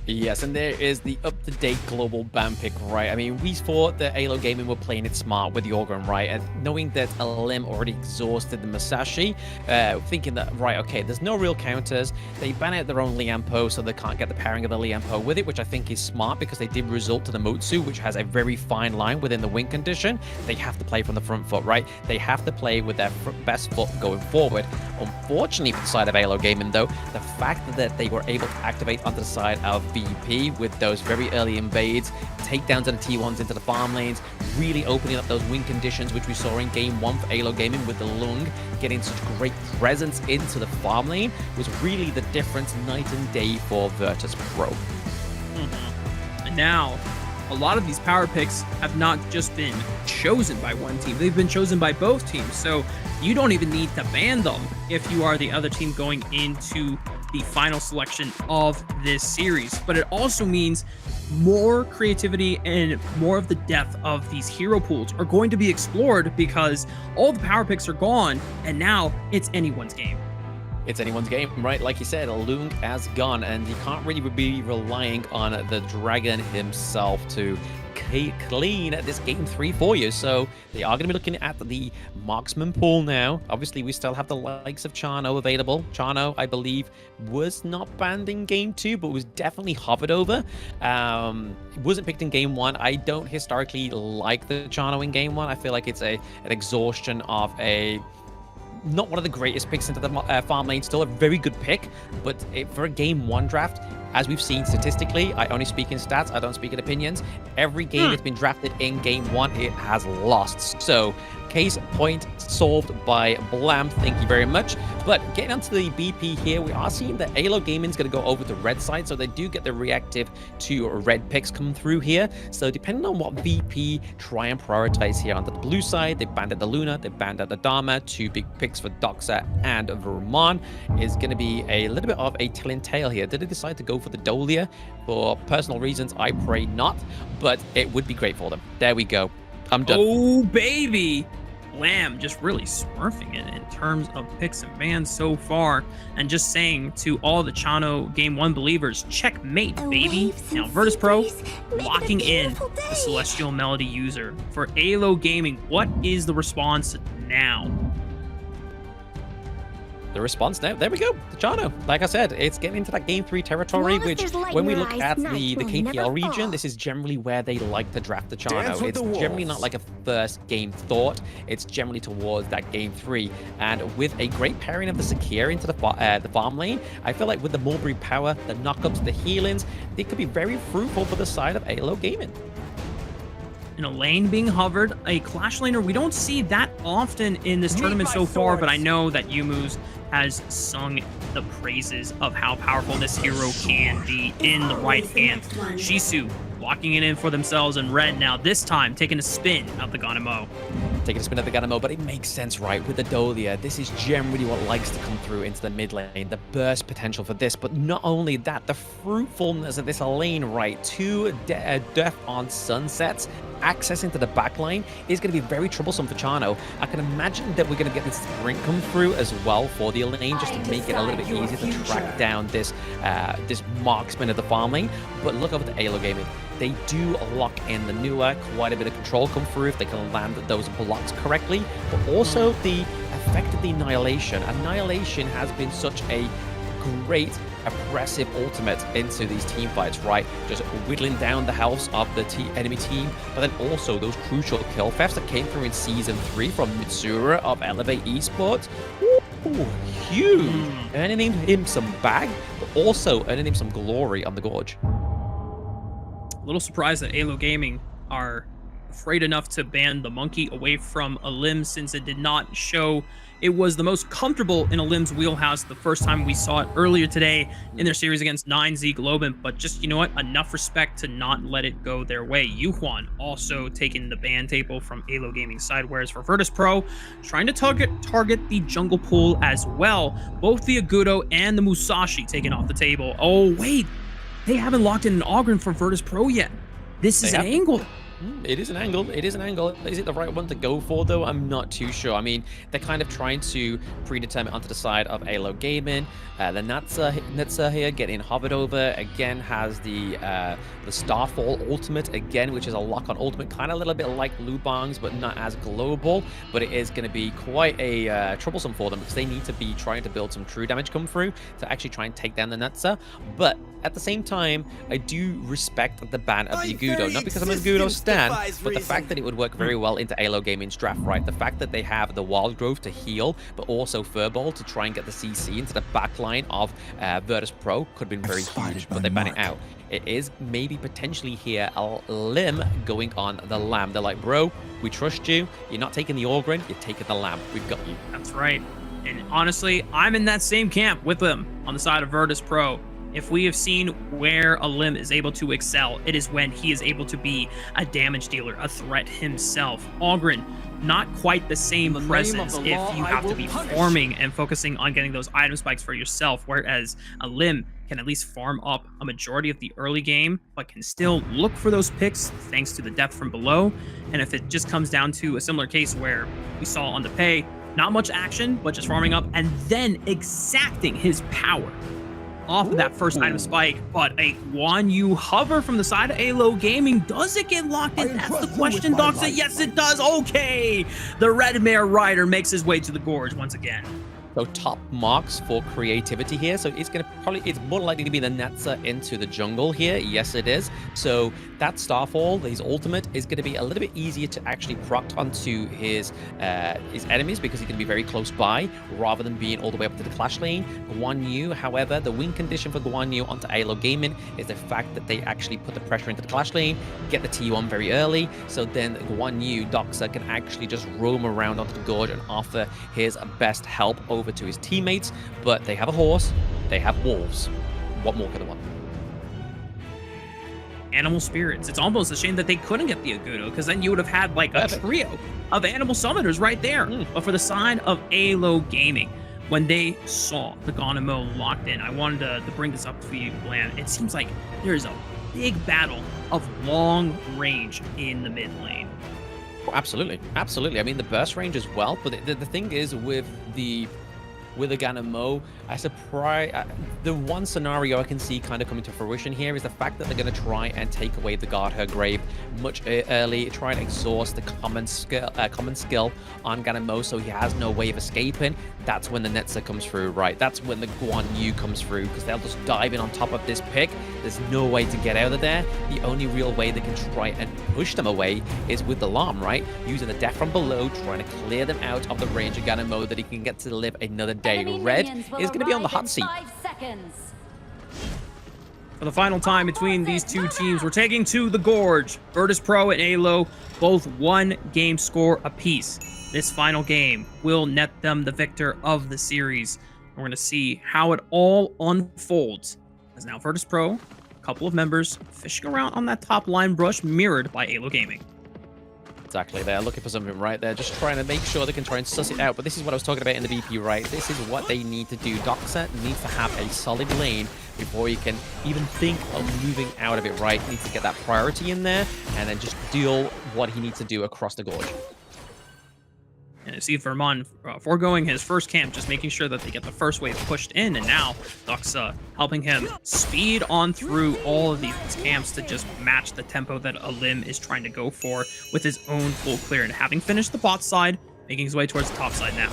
Yes, and there is the up-to-date global ban pick, right? I mean, we thought that AYLO Gaming were playing it smart with the Organ, right? And knowing that Lim already exhausted the Musashi, thinking that, right, okay, there's no real counters. They ban out their own Liampo, so they can't get the pairing of the Liampo with it, which I think is smart because they did result to the Mutsu, which has a very fine line within the win condition. They have to play from the front foot, right? They have to play with their best foot going forward. Unfortunately, for the side of AYLO Gaming, though, the fact that they were able to activate onto the side of VP with those very early invades, takedowns of the T1s into the farm lanes, really opening up those win conditions, which we saw in game 1 for AYLO Gaming with the Lung getting such great presence into the farm lane, was really the difference night and day for Virtus.pro. And now, a lot of these power picks have not just been chosen by one team, they've been chosen by both teams. So you don't even need to ban them if you are the other team going into the final selection of this series. But it also means more creativity and more of the depth of these hero pools are going to be explored because all the power picks are gone and now it's anyone's game. It's anyone's game, right? Like you said, Lung has gone, and you can't really be relying on the Dragon himself to clean this game 3 for you. So they are going to be looking at the marksman pool now. Obviously, we still have the likes of Chano available. Chano, I believe, was not banned in game 2, but was definitely hovered over. Wasn't picked in game 1. I don't historically like the Chano in game 1. I feel like it's an exhaustion of not one of the greatest picks into the farm lane. Still a very good pick, but for a game 1 draft, as we've seen statistically, I only speak in stats, I don't speak in opinions. Every game that's been drafted in game 1, it has lost. So, case point solved by Blam, thank you very much. But getting onto the BP here, we are seeing that AYLO Gaming is going to go over the red side, so they do get the reactive to red picks come through here. So depending on what VP try and prioritize here, on the blue side, they banned out the Luna, they banned out the Dharma, 2 big picks for Doxa and Vermon. Is going to be a little bit of a telling tale here. Did they decide to go for the Dolia? For personal reasons, I pray not, but it would be great for them. There we go. I'm done. Oh, baby! Lamb just really smurfing it in terms of picks and bans so far, and just saying to all the Chano Game 1 believers, checkmate, baby. Now, Virtus.pro locking in the Celestial Melody user. For AYLO Gaming, what is the response now? The response now, there we go, the Chano. Like I said, it's getting into that game 3 territory, which when we look at the KPL region, this is generally where they like to draft the Chano. It's generally not like a first game thought, it's generally towards that game 3. And with a great pairing of the Sakir into the farm lane, I feel like with the Mulberry power, the knockups, the healings, they could be very fruitful for the side of AYLO Gaming. In a lane being hovered, a Clash laner, we don't see that often in this tournament so far, but I know that Yumu's has sung the praises of how powerful this hero can be in the right hand. Shisu locking it in for themselves in red now, this time taking a spin of the Ganemo. Taking a spin of the Ganemo, but it makes sense, right? With the Dolia, this is generally what likes to come through into the mid lane, the burst potential for this, but not only that, the fruitfulness of this lane, right? 2 death on sunsets, access into the back line is going to be very troublesome for Chano. I can imagine that we're going to get this sprint come through as well for the lane, just to make it a little bit easier to track down this marksman of the farm lane. But look over to AYLO Gaming. They do lock in the Nua, quite a bit of control come through if they can land those blocks correctly, but also the effect of the Annihilation. Annihilation has been such a great oppressive ultimate into these team fights, right? Just whittling down the health of the enemy team, but then also those crucial kill thefts that came through in Season 3 from Mitsura of Elevate Esports. Ooh, huge! Earning him some bag, but also earning him some glory on the Gorge. A little surprised that AYLO Gaming are afraid enough to ban the monkey away from Alim, since it did not show it was the most comfortable in Alim's wheelhouse the first time we saw it earlier today in their series against 9Z Globant. But just, you know what, enough respect to not let it go their way. Yuhuan also taking the ban table from AYLO Gaming side, whereas for Virtus.pro, trying to target the jungle pool as well. Both the Agudo and the Musashi taken off the table. Oh, wait, they haven't locked in an Ogren for Virtus.pro yet. This is an angle. It is an angle. It is an angle. Is it the right one to go for, though? I'm not too sure. I mean, they're kind of trying to predetermine onto the side of AYLO Gaming. The Netza here getting hovered over. Again, has the Starfall ultimate, again, which is a lock-on ultimate. Kind of a little bit like Lubang's, but not as global. But it is going to be quite a troublesome for them, because they need to be trying to build some true damage come through to actually try and take down the Netza. But at the same time, I do respect the ban of the Agudo. Not because I'm an Agudo stan, but the fact that it would work very well into AYLO Gaming's draft, right? The fact that they have the Wild Growth to heal, but also Furball to try and get the CC into the back line of Virtus.pro could have been very huge, but they ban it out. It is maybe potentially here a limb going on the Lamb. They're like, bro, we trust you. You're not taking the Ogren, you're taking the Lamb. We've got you. That's right. And honestly, I'm in that same camp with them on the side of Virtus.pro. If we have seen where Alim is able to excel, it is when he is able to be a damage dealer, a threat himself. Ogren, not quite the same presence if you have to be farming and focusing on getting those item spikes for yourself, whereas Alim can at least farm up a majority of the early game, but can still look for those picks thanks to the depth from below. And if it just comes down to a similar case where we saw on the pay, not much action, but just farming up and then exacting his power off of that first item spike, but a Guan Yu hover from the side of AYLO Gaming. Does it get locked in? That's the question, Doc said. Yes, it does. Okay. The Red Mare Rider makes his way to the gorge once again. So top marks for creativity here. So it's going to it's more likely to be the Netza into the jungle here. Yes, it is. So that Starfall, his ultimate, is going to be a little bit easier to actually proc onto his enemies, because he can be very close by rather than being all the way up to the clash lane. Guan Yu, however, the win condition for Guan Yu onto AYLO Gaming is the fact that they actually put the pressure into the clash lane, get the T1 very early, so then Guan Yu, Doxa, can actually just roam around onto the gorge and offer his best help over to his teammates. But they have a horse, they have wolves. What more could they want? Animal spirits. It's almost a shame that they couldn't get the Agudo, because then you would have had like a trio of animal summoners right there. But for the side of AYLO Gaming, when they saw the Gonamo locked in, I wanted to bring this up for you, Bland. It seems like there's a big battle of long range in the mid lane. Oh, absolutely, absolutely. I mean, the burst range as well. But the thing is with the Ganamo, the one scenario I can see kind of coming to fruition here is the fact that they're going to try and take away the Guard Her Grave much early, try and exhaust the common skill on Ganamo, so he has no way of escaping. That's when the Netza comes through, right? That's when the Guan Yu comes through, because they'll just dive in on top of this pick. There's no way to get out of there. The only real way they can try and push them away is with the Lam, right? Using the death from below, trying to clear them out of the range of Ganamo that he can get to live another day. Red is going to be on the hot seat. For the final time between these two teams, we're taking to the gorge. Virtus.pro and AYLO, both 1 game score apiece. This final game will net them the victor of the series. We're going to see how it all unfolds. As now Virtus.pro, a couple of members fishing around on that top line brush, mirrored by AYLO Gaming. Exactly, they're looking for something right there, just trying to make sure they can try and suss it out. But this is what I was talking about in the BP, right? This is what they need to do. Doxa needs to have a solid lane before he can even think of moving out of it, right? He needs to get that priority in there and then just deal what he needs to do across the gorge. And you see Vermont foregoing his first camp, just making sure that they get the first wave pushed in, and now Doxa helping him speed on through all of these camps to just match the tempo that Alim is trying to go for with his own full clear. And having finished the bot side, making his way towards the top side now.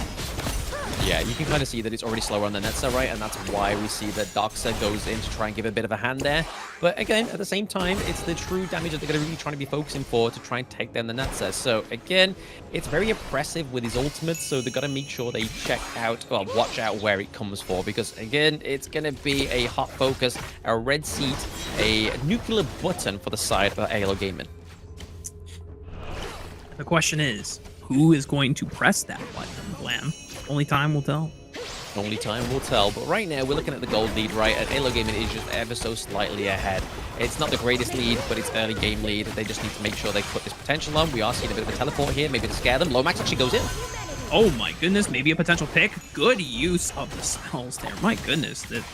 Yeah, you can kind of see that it's already slower on the Netza, right? And that's why we see that Doxa goes in to try and give a bit of a hand there. But again, at the same time, it's the true damage that they're going to really trying to be focusing for to try and take down the Netza. So again, it's very oppressive with his ultimate, so they've got to make sure they check out, well, watch out where it comes for, because again, it's going to be a hot focus, a red seat, a nuclear button for the side of AYLO Gaming. The question is, who is going to press that button, Blam? Only time will tell. Only time will tell, but right now we're looking at the gold lead, right? And AYLO Gaming is just ever so slightly ahead. It's not the greatest lead, but it's early game lead. They just need to make sure they put this potential on. We are seeing a bit of a teleport here, maybe to scare them. Lomax actually goes in. Oh my goodness, maybe a potential pick. Good use of the spells there. My goodness, the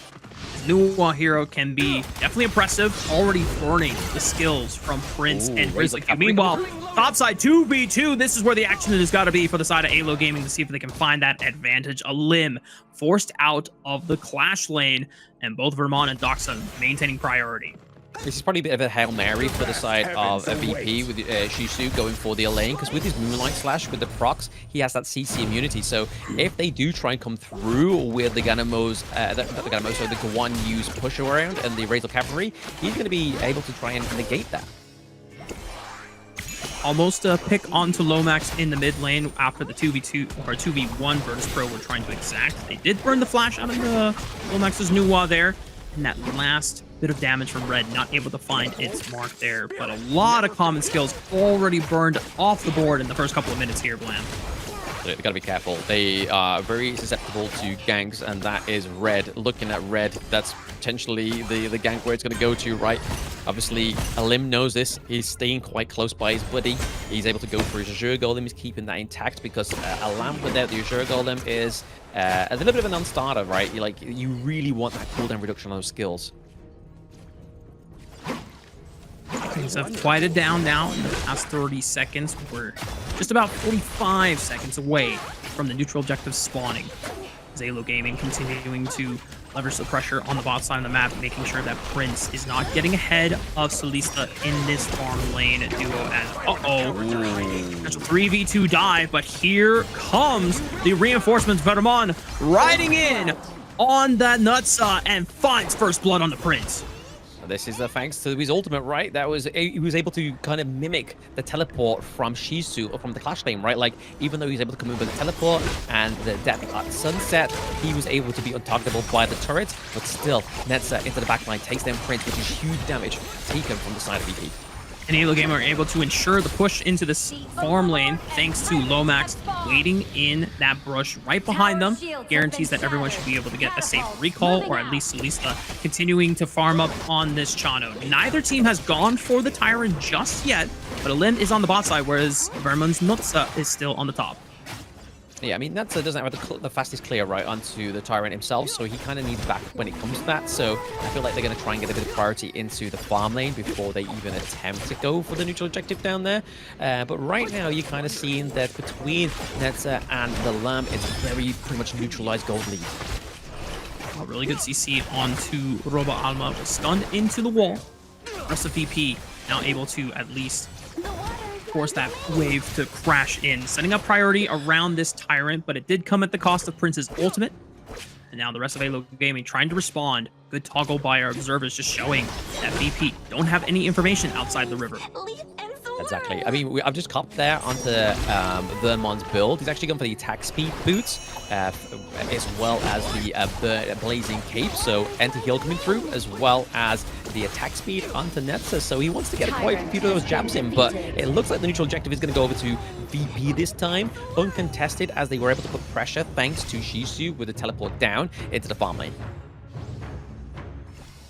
Nuwa hero can be definitely impressive. Already burning the skills from Prince and Grizzly. Meanwhile, topside 2v2. This is where the action has got to be for the side of AYLO Gaming to see if they can find that advantage. A limb forced out of the clash lane, and both Vermont and Doxa maintaining priority. This is probably a bit of a Hail Mary for the side of a VP with Shisu going for the lane, because with his Moonlight Slash, with the procs, he has that CC immunity. So if they do try and come through with the Ganamos, the Guan Yu's push around and the Razor Cavalry, he's going to be able to try and negate that. Almost a pick onto Lomax in the mid lane after the 2v2 or 2v1 Virtus.pro were trying to exact. They did burn the flash out of the Lomax's Nuwa there, and that last bit of damage from Red, not able to find its mark there, but a lot of common skills already burned off the board in the first couple of minutes here, Blam. They've got to be careful. They are very susceptible to ganks, and that is Red. Looking at Red, that's potentially the gank where it's going to go to, right? Obviously, Alim knows this. He's staying quite close by his buddy. He's able to go for his Azure Golem. He's keeping that intact because a lamp without the Azure Golem is a little bit of a non-starter, right? You really want that cooldown reduction on those skills. Things have quieted down now in the past 30 seconds. We're just about 45 seconds away from the neutral objective spawning. AYLO Gaming continuing to leverage the pressure on the bot side of the map, making sure that Prince is not getting ahead of Solista in this farm lane duo as, potential 3v2 dive, but here comes the reinforcements. Vermont riding in on that Nutsa and finds first blood on the Prince. This is thanks to his ultimate, right? He was able to kind of mimic the teleport from Shisu or from the Clash lane, right? Like, even though he was able to come in with the teleport and the death at sunset, he was able to be untargetable by the turrets, but still, Netza into the backline takes down Prince, which is huge damage taken from the side of VP. And AYLO Gaming are able to ensure the push into this farm lane thanks to Lomax waiting in that brush right behind them. Guarantees that everyone should be able to get a safe recall, or at least Solista continuing to farm up on this Chano. Neither team has gone for the Tyrant just yet, but Alim is on the bot side, whereas Vermon's Nutsa is still on the top. Yeah, I mean, Netza doesn't have the fastest clear right onto the Tyrant himself, so he kind of needs back when it comes to that. So I feel like they're going to try and get a bit of priority into the farm lane before they even attempt to go for the neutral objective down there. But right now, you're kind of seeing that between Netza and the Lamb, it's very pretty much neutralized gold lead. A really good CC onto Roba Alma, was stunned into the wall. Rest of VP now able to at least force that wave to crash in, setting up priority around this Tyrant, but it did come at the cost of Prince's ultimate. And now the rest of AYLO Gaming trying to respond. Good toggle by our observers, just showing that VP don't have any information outside the river. Exactly. I mean, I've just copped there onto Vermon's build. He's actually gone for the attack speed boots, as well as the blazing cape. So anti-heal coming through, as well as the attack speed onto Netza. So he wants to get quite a few of those jabs in, but it looks like the neutral objective is going to go over to VP this time, uncontested, as they were able to put pressure thanks to Shisu with the teleport down into the farm lane.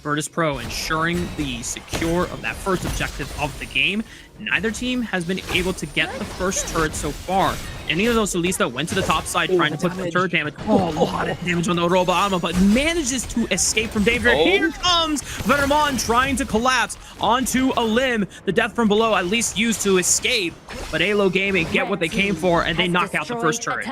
Virtus.pro ensuring the secure of that first objective of the game. Neither team has been able to get the first turret so far. Any of those Solista went to the top side trying to put the turret damage. A lot of damage on the Roba Alma, but manages to escape from danger. Here comes Vermont trying to collapse onto a limb. The death from below at least used to escape, but AYLO Gaming get what they came for, and they knock out the first turret.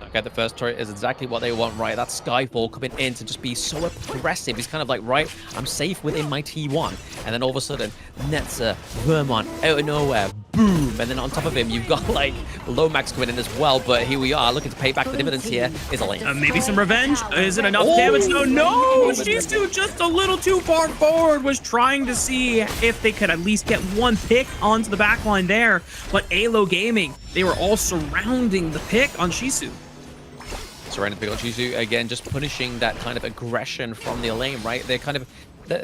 Okay, the first turret is exactly what they want, right? That's Skyfall coming in to just be so aggressive. He's kind of like, right, I'm safe within my T1. And then all of a sudden, Netza, Vermont, out of nowhere, boom. And then on top of him, you've got like Lomax coming in as well. But here we are looking to pay back the dividends here. Is Elaine. Maybe some revenge? Is it enough damage? No, Shisu just a little too far forward, was trying to see if they could at least get one pick onto the backline there. But AYLO Gaming, they were all surrounding the pick on Shisu. Surrounding the pick on Shisu, again, just punishing that kind of aggression from the lane, right? They're kind of,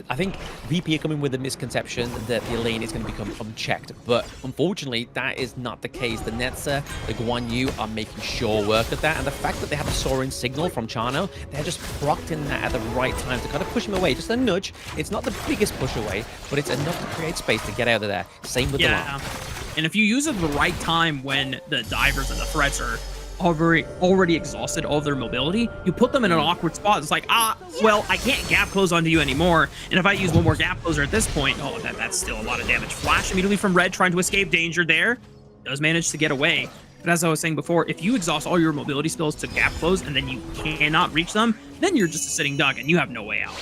I think VP are coming with a misconception that the lane is going to become unchecked, but unfortunately, that is not the case. The Netzer, the Guan Yu are making sure work of that, and the fact that they have the soaring signal from Chano, they're just procced in that at the right time to kind of push him away. Just a nudge. It's not the biggest push away, but it's enough to create space to get out of there. Same with the line. And if you use it at the right time when the divers and the threats are already exhausted all of their mobility, you put them in an awkward spot. It's like, well, I can't gap close onto you anymore. And if I use one more gap closer at this point, that's still a lot of damage. Flash immediately from Red, trying to escape danger there. Does manage to get away. But as I was saying before, if you exhaust all your mobility spells to gap close and then you cannot reach them, then you're just a sitting duck and you have no way out.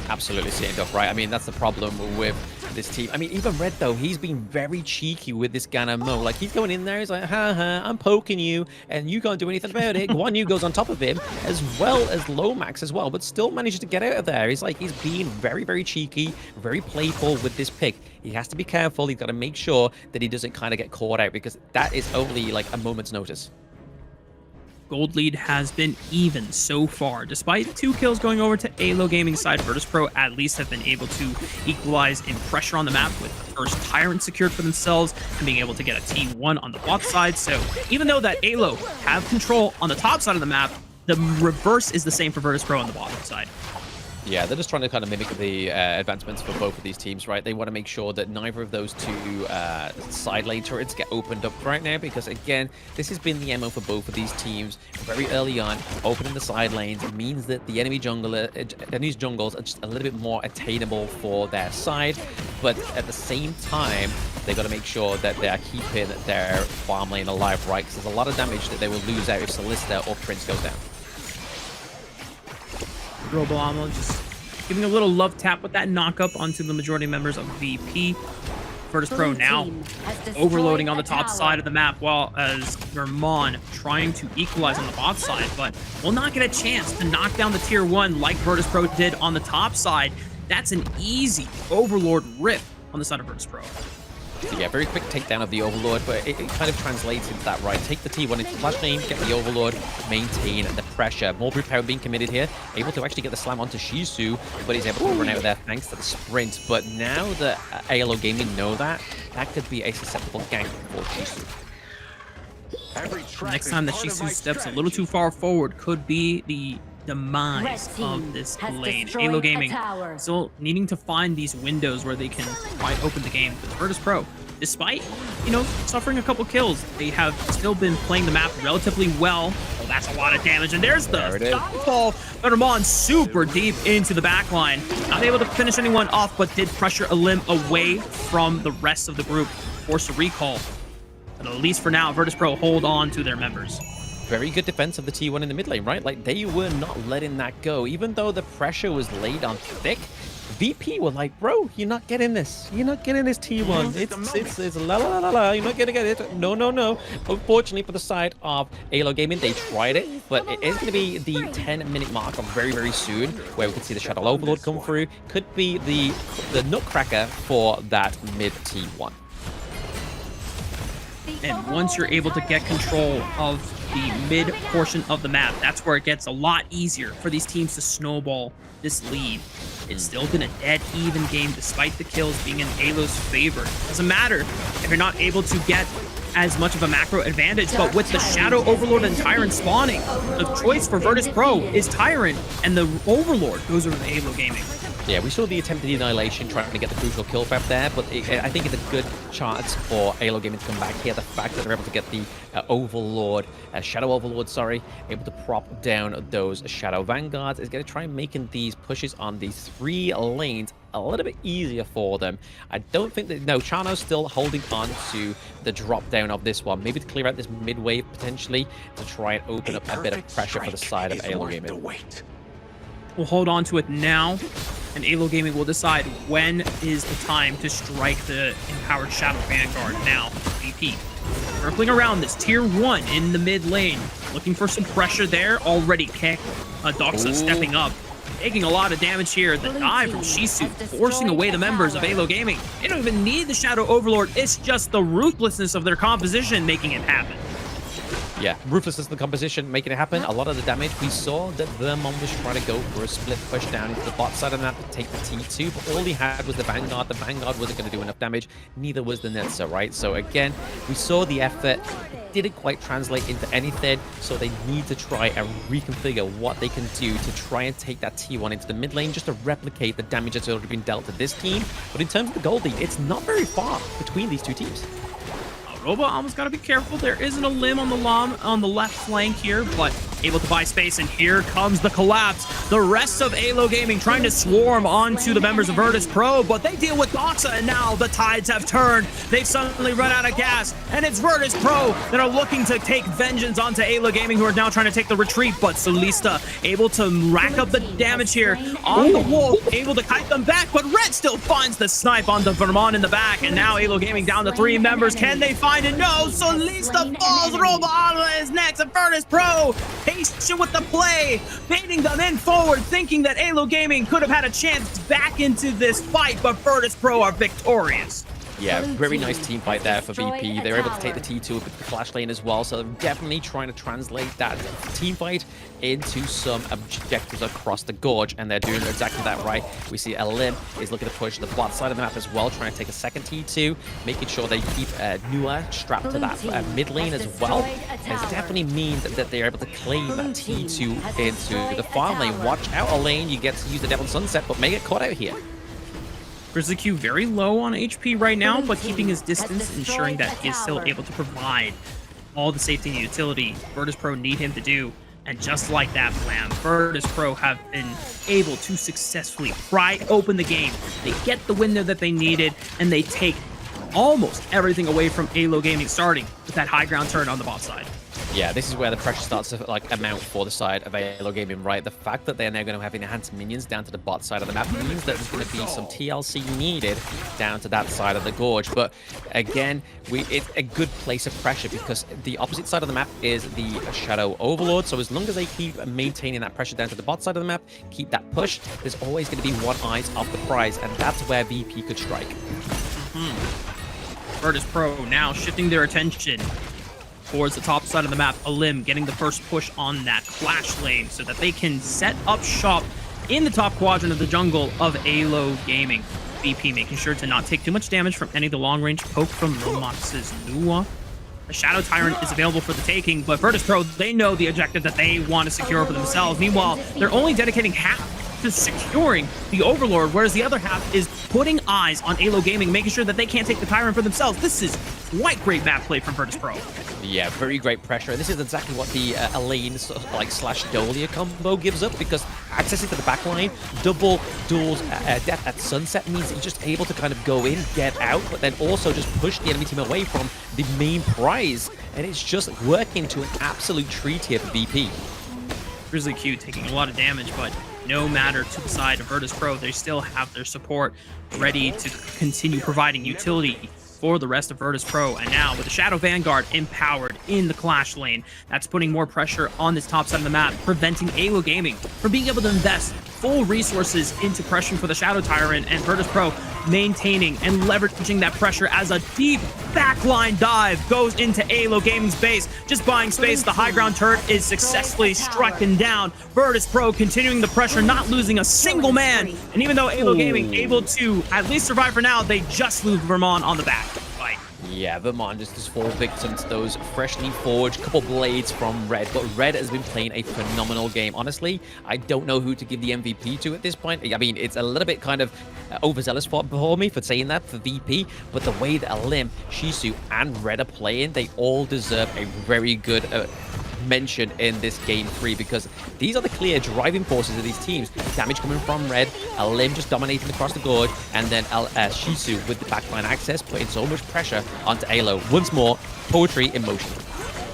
Absolutely sitting duck, right? I mean, that's the problem with this team. I mean, even Red, though, he's been very cheeky with this Ganna Mo. Like, he's going in there, he's like, I'm poking you, and you can't do anything about it. Guan Yu goes on top of him, as well as Lomax as well, but still manages to get out of there. He's like, he's being very, very cheeky, very playful with this pick. He has to be careful. He's got to make sure that he doesn't kind of get caught out, because that is only, like, a moment's notice. Gold lead has been even so far. Despite 2 kills going over to AYLO Gaming side, Virtus.pro at least have been able to equalize in pressure on the map with the first Tyrant secured for themselves and being able to get a T1 on the bot side. So even though that AYLO have control on the top side of the map, the reverse is the same for Virtus.pro on the bottom side. Yeah, they're just trying to kind of mimic the advancements for both of these teams, right? They want to make sure that neither of those 2 side lane turrets get opened up right now, because again, this has been the MO for both of these teams. Very early on, opening the side lanes means that the enemy jungles are just a little bit more attainable for their side, but at the same time, they've got to make sure that they are keeping their farm lane alive, right? Because there's a lot of damage that they will lose out if Solista or Prince goes down. Robo just giving a little love tap with that knock-up onto the majority members of VP. Virtus.pro now overloading on the top side of the map, while as Vermon trying to equalize on the bot side, but will not get a chance to knock down the tier 1 like Virtus.pro did on the top side. That's an easy Overlord rip on the side of Virtus.pro. So yeah, very quick takedown of the Overlord, but it kind of translates into that, right? Take the T1 into flash lane, get the Overlord, maintain the pressure. More brute power being committed here, able to actually get the slam onto Shisu, but he's able to run out there thanks to the sprint. But now that AYLO Gaming know that could be a susceptible gank for Shisu. Next time that Shisu steps a little too far forward could be the demise of this lane. AYLO Gaming still needing to find these windows where they can quite open the game. But Virtus.pro, despite, suffering a couple kills, they have still been playing the map relatively well. Oh, that's a lot of damage. And there's the downfall. Vermon super deep into the back line. Not able to finish anyone off, but did pressure a limb away from the rest of the group. Force a recall. But at least for now, Virtus.pro hold on to their members. Very good defense of the T1 in the mid lane, right? Like, they were not letting that go. Even though the pressure was laid on thick, VP were like, bro, you're not getting this. You're not getting this T1. It's la la la la. You're not gonna get it. No, no, no. Unfortunately for the side of AYLO Gaming, they tried it, but it is going to be the 10-minute mark very, very soon, where we can see the Shadow Overlord come through. Could be the nutcracker for that mid T1. And once you're able to get control of the mid portion of the map, that's where it gets a lot easier for these teams to snowball this lead. It's still been a dead even game despite the kills being in AYLO's favor. Doesn't matter if you're not able to get as much of a macro advantage, but with the Shadow Overlord and Tyrant spawning, the choice for Virtus.pro is Tyrant, and the Overlord goes over to AYLO Gaming. Yeah, we saw the attempted annihilation trying to get the crucial kill trap there, but I think it's a good chance for AYLO Gaming to come back here. The fact that they're able to get the Overlord, Shadow Overlord, sorry, able to prop down those Shadow Vanguards is going to try and making these pushes on these 3 lanes a little bit easier for them. I don't think that, no, Chano's still holding on to the drop down of this one. Maybe to clear out this mid wave potentially to try and open up a bit of pressure for the side of AYLO Gaming. We'll hold on to it now, and AYLO Gaming will decide when is the time to strike the Empowered Shadow Vanguard. Now, VP. Circling around this tier 1 in the mid lane. Looking for some pressure there. Already kicked. Doxa stepping up. Taking a lot of damage here. The dive from Shisu forcing away the members of AYLO Gaming. They don't even need the Shadow Overlord. It's just the ruthlessness of their composition making it happen. Yeah, ruthlessness of the composition, making it happen. A lot of the damage. We saw that Vermont was trying to go for a split push down into the bot side of the map to take the T2, but all he had was the Vanguard. The Vanguard wasn't going to do enough damage. Neither was the Netza, right? So again, we saw the effort. It didn't quite translate into anything, so they need to try and reconfigure what they can do to try and take that T1 into the mid lane just to replicate the damage that's already been dealt to this team. But in terms of the gold lead, it's not very far between these two teams. Robo almost got to be careful. There isn't a limb on the left flank here, but able to buy space, and here comes the collapse. The rest of AYLO Gaming trying to swarm onto the members of Virtus.pro, but they deal with Doxa, and now the tides have turned. They've suddenly run out of gas, and it's Virtus.pro that are looking to take vengeance onto AYLO Gaming, who are now trying to take the retreat, but Solista able to rack up the damage here on the Wolf, able to kite them back, but Red still finds the snipe on the Vermont in the back, and now AYLO Gaming down to 3 members. Can they find it? No, Solista falls. Robo is next, and Virtus.pro patient with the play, baiting them in forward, thinking that AYLO Gaming could have had a chance back into this fight, but Virtus.pro are victorious. Yeah, very nice team fight there for VP. They were able to take the T2 with the flash lane as well, so they're definitely trying to translate that team fight into some objectives across the gorge, and they're doing exactly that right. We see Elim is looking to push the bot side of the map as well, trying to take a second T2, making sure they keep Nua strapped to that mid lane as well. And it definitely means that they're able to claim that T2 into the farm lane. Watch out, Elaine, you get to use the Devil Sunset, but may get caught out here. Grizzly Q very low on HP right now, but keeping his distance, ensuring that he is still able to provide all the safety and utility Virtus.pro need him to do. And just like that, Blam, Virtus.pro have been able to successfully pry open the game. They get the window that they needed, and they take almost everything away from AYLO Gaming, starting with that high ground turn on the bot side. Yeah, this is where the pressure starts to amount for the side of AYLO Gaming, right? The fact that they're now going to have enhanced minions down to the bot side of the map means that there's going to be some TLC needed down to that side of the gorge. But again, it's a good place of pressure because the opposite side of the map is the Shadow Overlord. So as long as they keep maintaining that pressure down to the bot side of the map, keep that push, there's always going to be one eyes off the prize, and that's where VP could strike. Virtus.pro now shifting their attention towards the top side of the map. Elim getting the first push on that clash lane so that they can set up shop in the top quadrant of the jungle of AYLO Gaming. VP making sure to not take too much damage from any of the long-range poke from Romox's Nua. The Shadow Tyrant is available for the taking, but Virtus.pro, they know the objective that they want to secure for themselves. Meanwhile, they're only dedicating half to securing the Overlord, whereas the other half is putting eyes on AYLO Gaming, making sure that they can't take the Tyrant for themselves. This is quite great map play from Virtus.pro. Yeah, very great pressure. And this is exactly what the Elaine slash Dolia combo gives up, because accessing to the backline, double duels death at sunset means that you're just able to kind of go in, get out, but then also just push the enemy team away from the main prize. And it's just working to an absolute treat here for VP. Grizzly Q taking a lot of damage, but no matter to the side of Virtus.pro, they still have their support ready to continue providing utility for the rest of Virtus.pro. And now with the Shadow Vanguard empowered in the clash lane, that's putting more pressure on this top side of the map, preventing AYLO Gaming from being able to invest full resources into pressuring for the Shadow Tyrant, and Virtus.pro maintaining and leveraging that pressure as a deep backline dive goes into AYLO Gaming's base, just buying space. The high ground turret is successfully stricken down. Virtus.pro continuing the pressure, not losing a single man, and even though AYLO Gaming able to at least survive for now, they just lose Vermont on the back. Yeah, Vermont just fall victim to those freshly forged couple blades from Red. But Red has been playing a phenomenal game. Honestly, I don't know who to give the MVP to at this point. I mean, it's a little bit kind of overzealous for me for saying that for VP. But the way that Elim, Shisu, and Red are playing, they all deserve a very good mention in this game 3, because these are the clear driving forces of these teams. Damage coming from Red, Elim just dominating across the gorge, and then Shisu with the backline access, putting so much pressure onto AYLO. Once more, poetry in motion.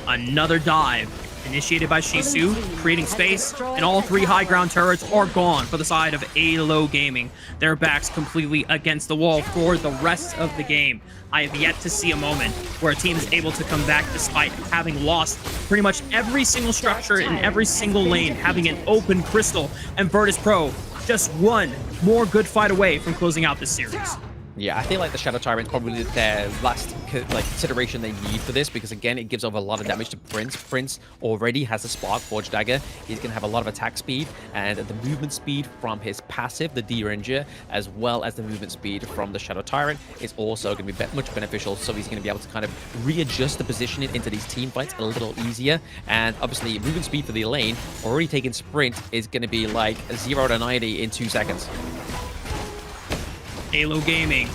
Another dive initiated by Shisu, creating space, and all 3 high ground turrets are gone for the side of AYLO Gaming. Their backs completely against the wall for the rest of the game. I have yet to see a moment where a team is able to come back despite having lost pretty much every single structure in every single lane, having an open crystal, and Virtus.pro just one more good fight away from closing out this series. Yeah, I feel like the Shadow Tyrant's probably their last consideration they need for this, because again, it gives over a lot of damage to Prince. Prince already has a Spark Forge Dagger. He's going to have a lot of attack speed, and the movement speed from his passive, the D-Ranger, as well as the movement speed from the Shadow Tyrant is also going to be much beneficial. So he's going to be able to kind of readjust the positioning into these team fights a little easier. And obviously, movement speed for the lane, already taking sprint, is going to be like 0 to 90 in 2 seconds. AYLO Gaming,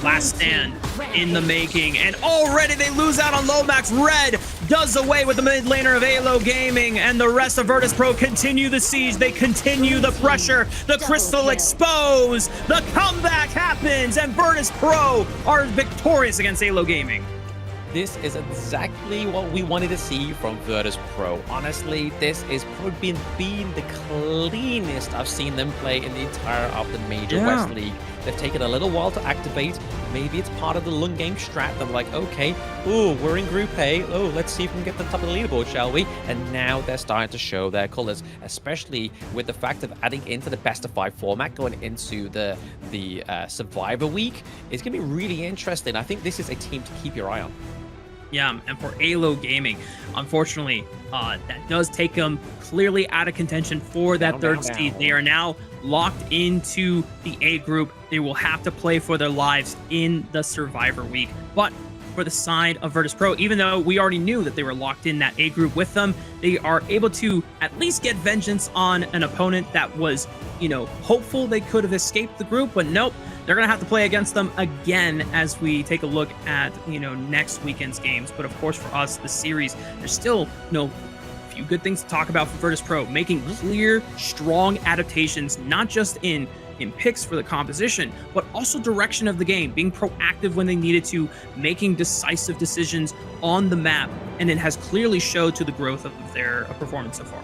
last stand in the making, and already they lose out on Lomax. Red does away with the mid laner of AYLO Gaming, and the rest of Virtus.pro continue the siege. They continue the pressure. The crystal exposed. The comeback happens, and Virtus.pro are victorious against AYLO Gaming. This is exactly what we wanted to see from Virtus.pro. Honestly, this is probably been the cleanest I've seen them play in the entire of the Major West League. They've taken a little while to activate. Maybe it's part of the Lung game strat. They're like, okay, ooh, we're in Group A. Oh, let's see if we can get to the top of the leaderboard, shall we? And now they're starting to show their colors, especially with the fact of adding into the best of 5 format going into the Survivor Week. It's going to be really interesting. I think this is a team to keep your eye on. Yeah, and for AYLO Gaming, unfortunately, that does take them clearly out of contention for that third seed. They are now locked into the A group. They will have to play for their lives in the Survivor Week. But for the side of Virtus.pro, even though we already knew that they were locked in that A group with them, they are able to at least get vengeance on an opponent that was, you know, hopeful they could have escaped the group, but nope. They're going to have to play against them again as we take a look at, you know, next weekend's games. But of course, for us, the series, there's still, you know, a few good things to talk about for Virtus.pro, making clear, strong adaptations, not just in picks for the composition, but also direction of the game, being proactive when they needed to, making decisive decisions on the map, and it has clearly showed to the growth of their performance so far.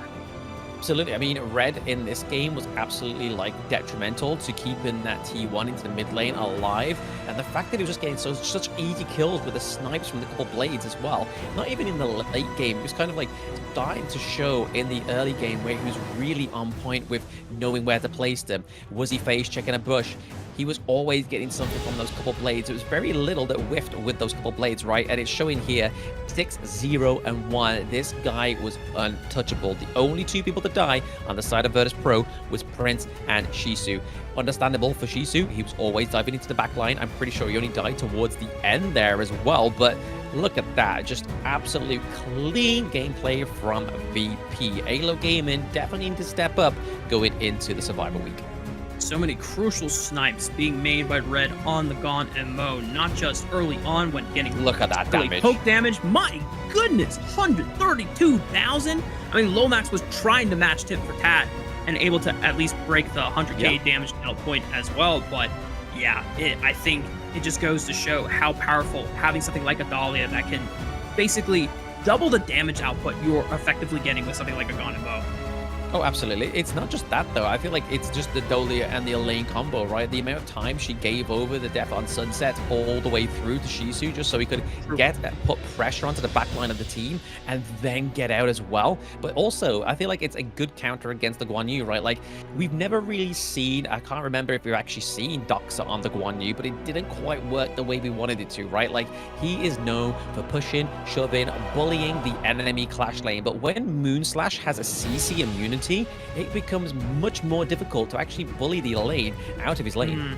Absolutely. I mean, Red in this game was absolutely like detrimental to keeping that T1 into the mid lane alive, and the fact that he was just getting such easy kills with the snipes from the couple blades as well. Not even in the late game, it was kind of like starting to show in the early game where he was really on point with knowing where to place them. Was he face checking a bush? He was always getting something from those couple blades. It was very little that whiffed with those couple blades, right? And it's showing here 6, 0, and 1. This guy was untouchable. The only 2 people to die on the side of Virtus.pro was Prince and Shisu. Understandable for Shisu. He was always diving into the back line. I'm pretty sure he only died towards the end there as well. But look at that. Just absolute clean gameplay from VP. AYLO Gaming definitely need to step up going into the Survivor Week. So many crucial snipes being made by Red on the Gaunt and Mo, not just early on when getting look at that damage. Poke damage. My goodness, 132,000. I mean, Lomax was trying to match tit for tat and able to at least break the 100k damage nail point as well. But yeah, I think it just goes to show how powerful having something like a Dahlia that can basically double the damage output you're effectively getting with something like a Gaunt and Mo. Oh, absolutely. It's not just that, though. I feel like it's just the Dahlia and the Elaine combo, right? The amount of time she gave over the Death on Sunset all the way through to Shisu just so he could put pressure onto the back line of the team and then get out as well. But also, I feel like it's a good counter against the Guan Yu, right? Like, we've never really seen, I can't remember if we've actually seen Doxa on the Guan Yu, but it didn't quite work the way we wanted it to, right? Like, he is known for pushing, shoving, bullying the enemy clash lane. But when Moonslash has a CC immunity, it becomes much more difficult to actually bully the lane out of his lane.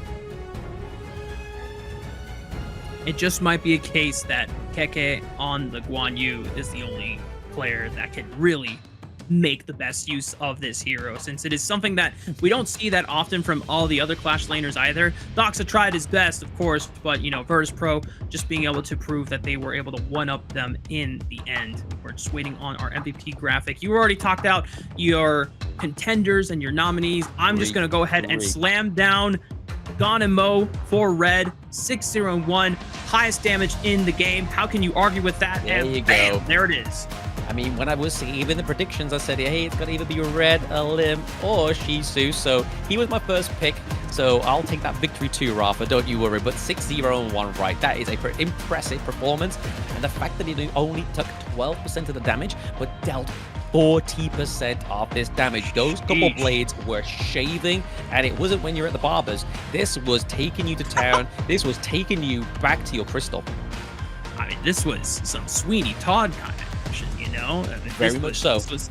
It just might be a case that Keke on the Guan Yu is the only player that can really make the best use of this hero, since it is something that we don't see that often from all the other Clash laners either. Doxa tried his best, of course, but, you know, Virtus.pro just being able to prove that they were able to one-up them in the end. We're just waiting on our MVP graphic. You already talked out your contenders and your nominees. I'm just going to go ahead and slam down Gaunt and Mo for Red. 6-0-1, highest damage in the game. How can you argue with that? There you bam, go. there it is. I mean, when I was saving the predictions, I said, hey, it's got to either be Red, Lim, or Shisu. So he was my first pick. So I'll take that victory too, Rafa, don't you worry. But 6-0 and 1 right, that is a pretty impressive performance. And the fact that he only took 12% of the damage, but dealt 40% of this damage. Those couple blades were shaving, and it wasn't when you're at the barbers. This was taking you to town. This was taking you back to your crystal. I mean, this was some Sweeney Todd kind of action, you know? I mean, Very much so. This was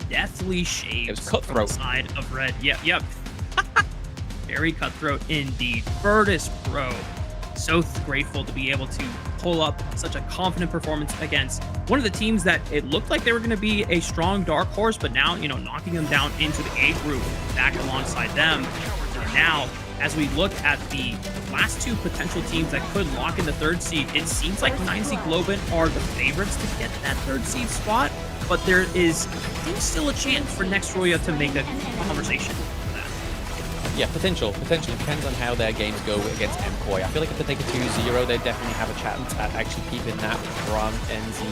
deathly shaved. It was cutthroat. From the side of Red. Yep. Very cutthroat indeed. Virtus.pro. So grateful to be able to pull up such a confident performance against one of the teams that it looked like they were going to be a strong dark horse, but now, you know, knocking them down into the A group back alongside them. And now, as we look at the last two potential teams that could lock in the 3rd seed, it seems like 9C Globant are the favorites to get that 3rd seed spot, but there is, I think, still a chance for next RÜYA to make a conversation. Yeah, potential. Depends on how their games go against MCOY. I feel like if they take a 2-0, they definitely have a chance at actually keeping that from NZ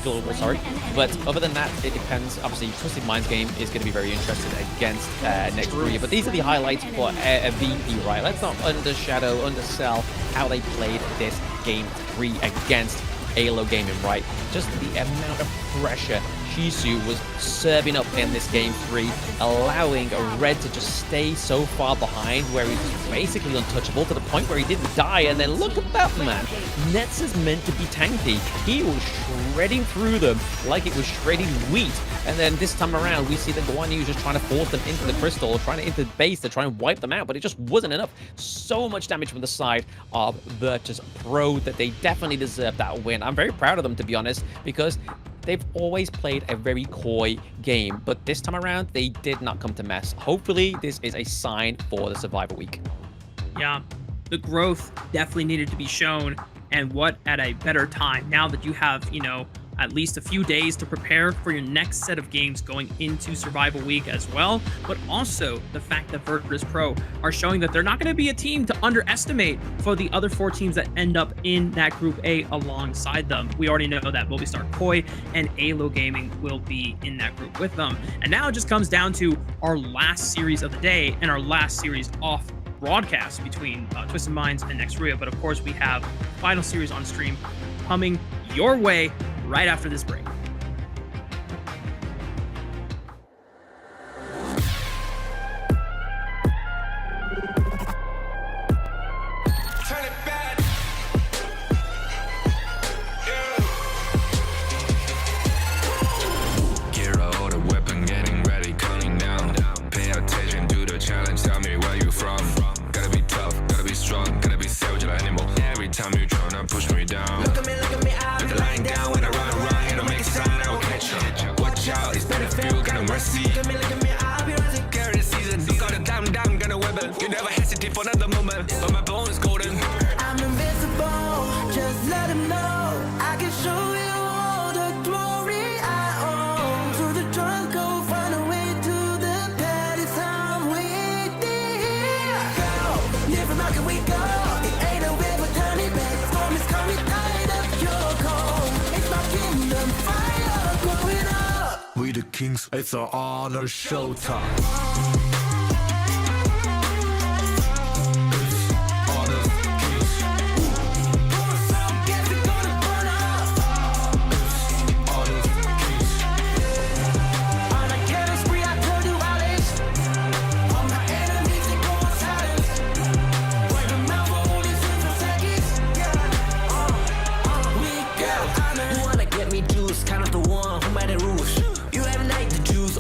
Global, sorry. But other than that, it depends. Obviously, Twisted Mind's game is going to be very interested against next RÜYA. But these are the highlights for a VP, right? Let's not undersell how they played this game 3 against AYLO Gaming, right? Just the amount of pressure Shisu was serving up in this game 3, allowing Red to just stay so far behind where he was basically untouchable to the point where he didn't die. And then look at that, man. Nets is meant to be tanky. He was shredding through them like it was shredding wheat. And then this time around, we see that Guan Yu just trying to force them into the crystal, trying to into the base to try and wipe them out, but it just wasn't enough. So much damage from the side of Virtus.pro that they definitely deserve that win. I'm very proud of them, to be honest, because they've always played a very coy game, but this time around, they did not come to mess. Hopefully, this is a sign for the Survivor Week. Yeah, the growth definitely needed to be shown, and what at a better time now that you have, you know, at least a few days to prepare for your next set of games going into Survival Week as well, but also the fact that Virtus.pro are showing that they're not going to be a team to underestimate for the other 4 teams that end up in that Group A alongside them. We already know that Movistar Koi and AYLO Gaming will be in that group with them. And now it just comes down to our last series of the day and our last series off broadcast between Twisted Minds and next RÜYA. But of course, we have final series on stream coming your way right after this break. Gear out the weapon, getting ready, counting down. Pay attention to the challenge, tell me where you from. Gotta be tough, gotta be strong, gotta be savage like animal. Every time you tryna push me down. Look at me, I'll be lying down when I run around. You don't make a sign, I will catch up. Watch out, it's better feel, got no mercy. Look at me, I'll be rising. Carry the season, you got a damn, gonna weapon. You never hesitate for another moment, but my bone is golden. I'm invincible, just let him know I can show you all the glory I own. Through the jungle, find a way to the palace I'm waiting. Go, live from how can we go? It ain't a river, turn it back. Storm is coming, tired of your call. It's my kingdom, fire growing up. We the kings, it's our honor showtime.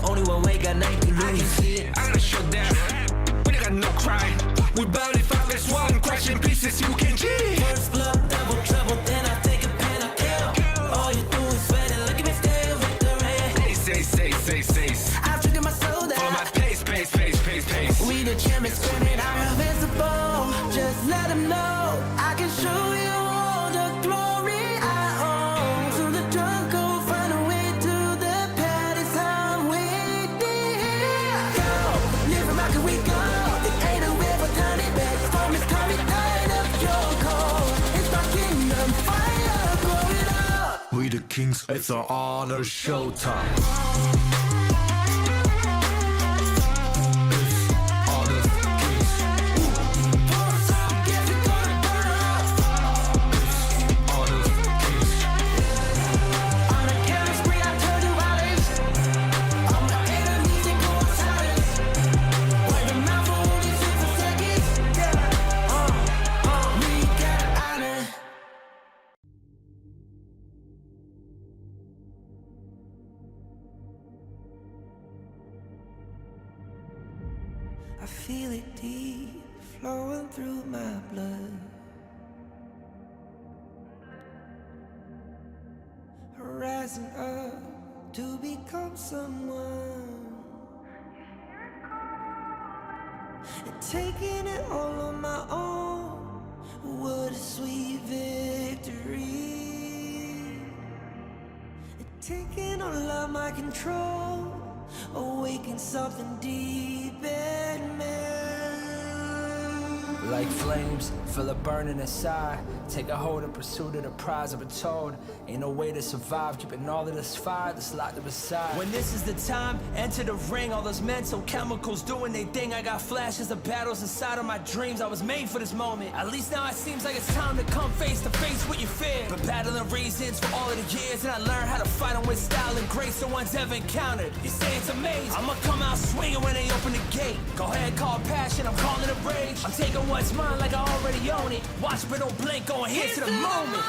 Only one way, got night to lose. I gotta show kings, it's an honor showtime. I feel it deep flowing through my blood. Rising up to become someone. And taking it all on my own. What a sweet victory. And taking all of my control. Awaken something deep in me. Like flames, feel it burning inside. Take a hold of pursuit of the prize. I've been told ain't no way to survive. Keeping all of this fire that's locked up aside. When this is the time, enter the ring. All those mental chemicals doing they thing. I got flashes of battles inside of my dreams. I was made for this moment. At least now it seems like it's time to come face to face with your fear. Been battling reasons for all of the years, and I learned how to fight them with style and grace no one's ever encountered. You say it's amazing. I'ma come out swinging when they open the gate. Go ahead, call passion. I'm calling it rage. I'm taking what's mine like I already own it. Watch but don't blink, going here to the moment.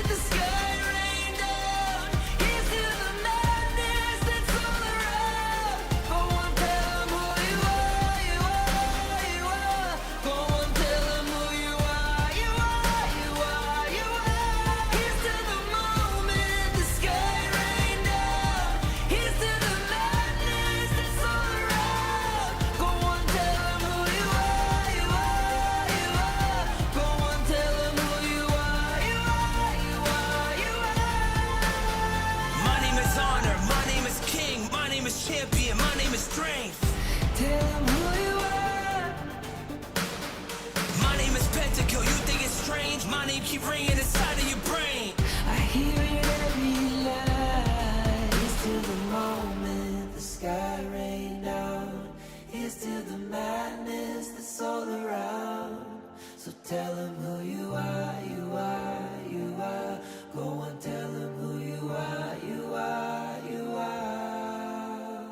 The sky rained down. Here's to the madness that's all around. Go on, tell them who you are, you are, you are. Go on, tell them who you are, you are, you are, you are. Here's to the moment. The sky rained down. Here's to the madness that's all around. Go on, tell them who you are, you are, you are. Go on, tell them who you are, you are, you are, you are. My name is honor, my name is king, my name is champion, my name is strength. Tell them who you are. My name is Pentakill, you think it's strange? My name keep ringing inside of your brain. I hear it every line. Here's to the moment the sky rained down. Here's to the madness that's all around. So tell them who you are, you are, you are. Go on, tell them who you are, you are, you are.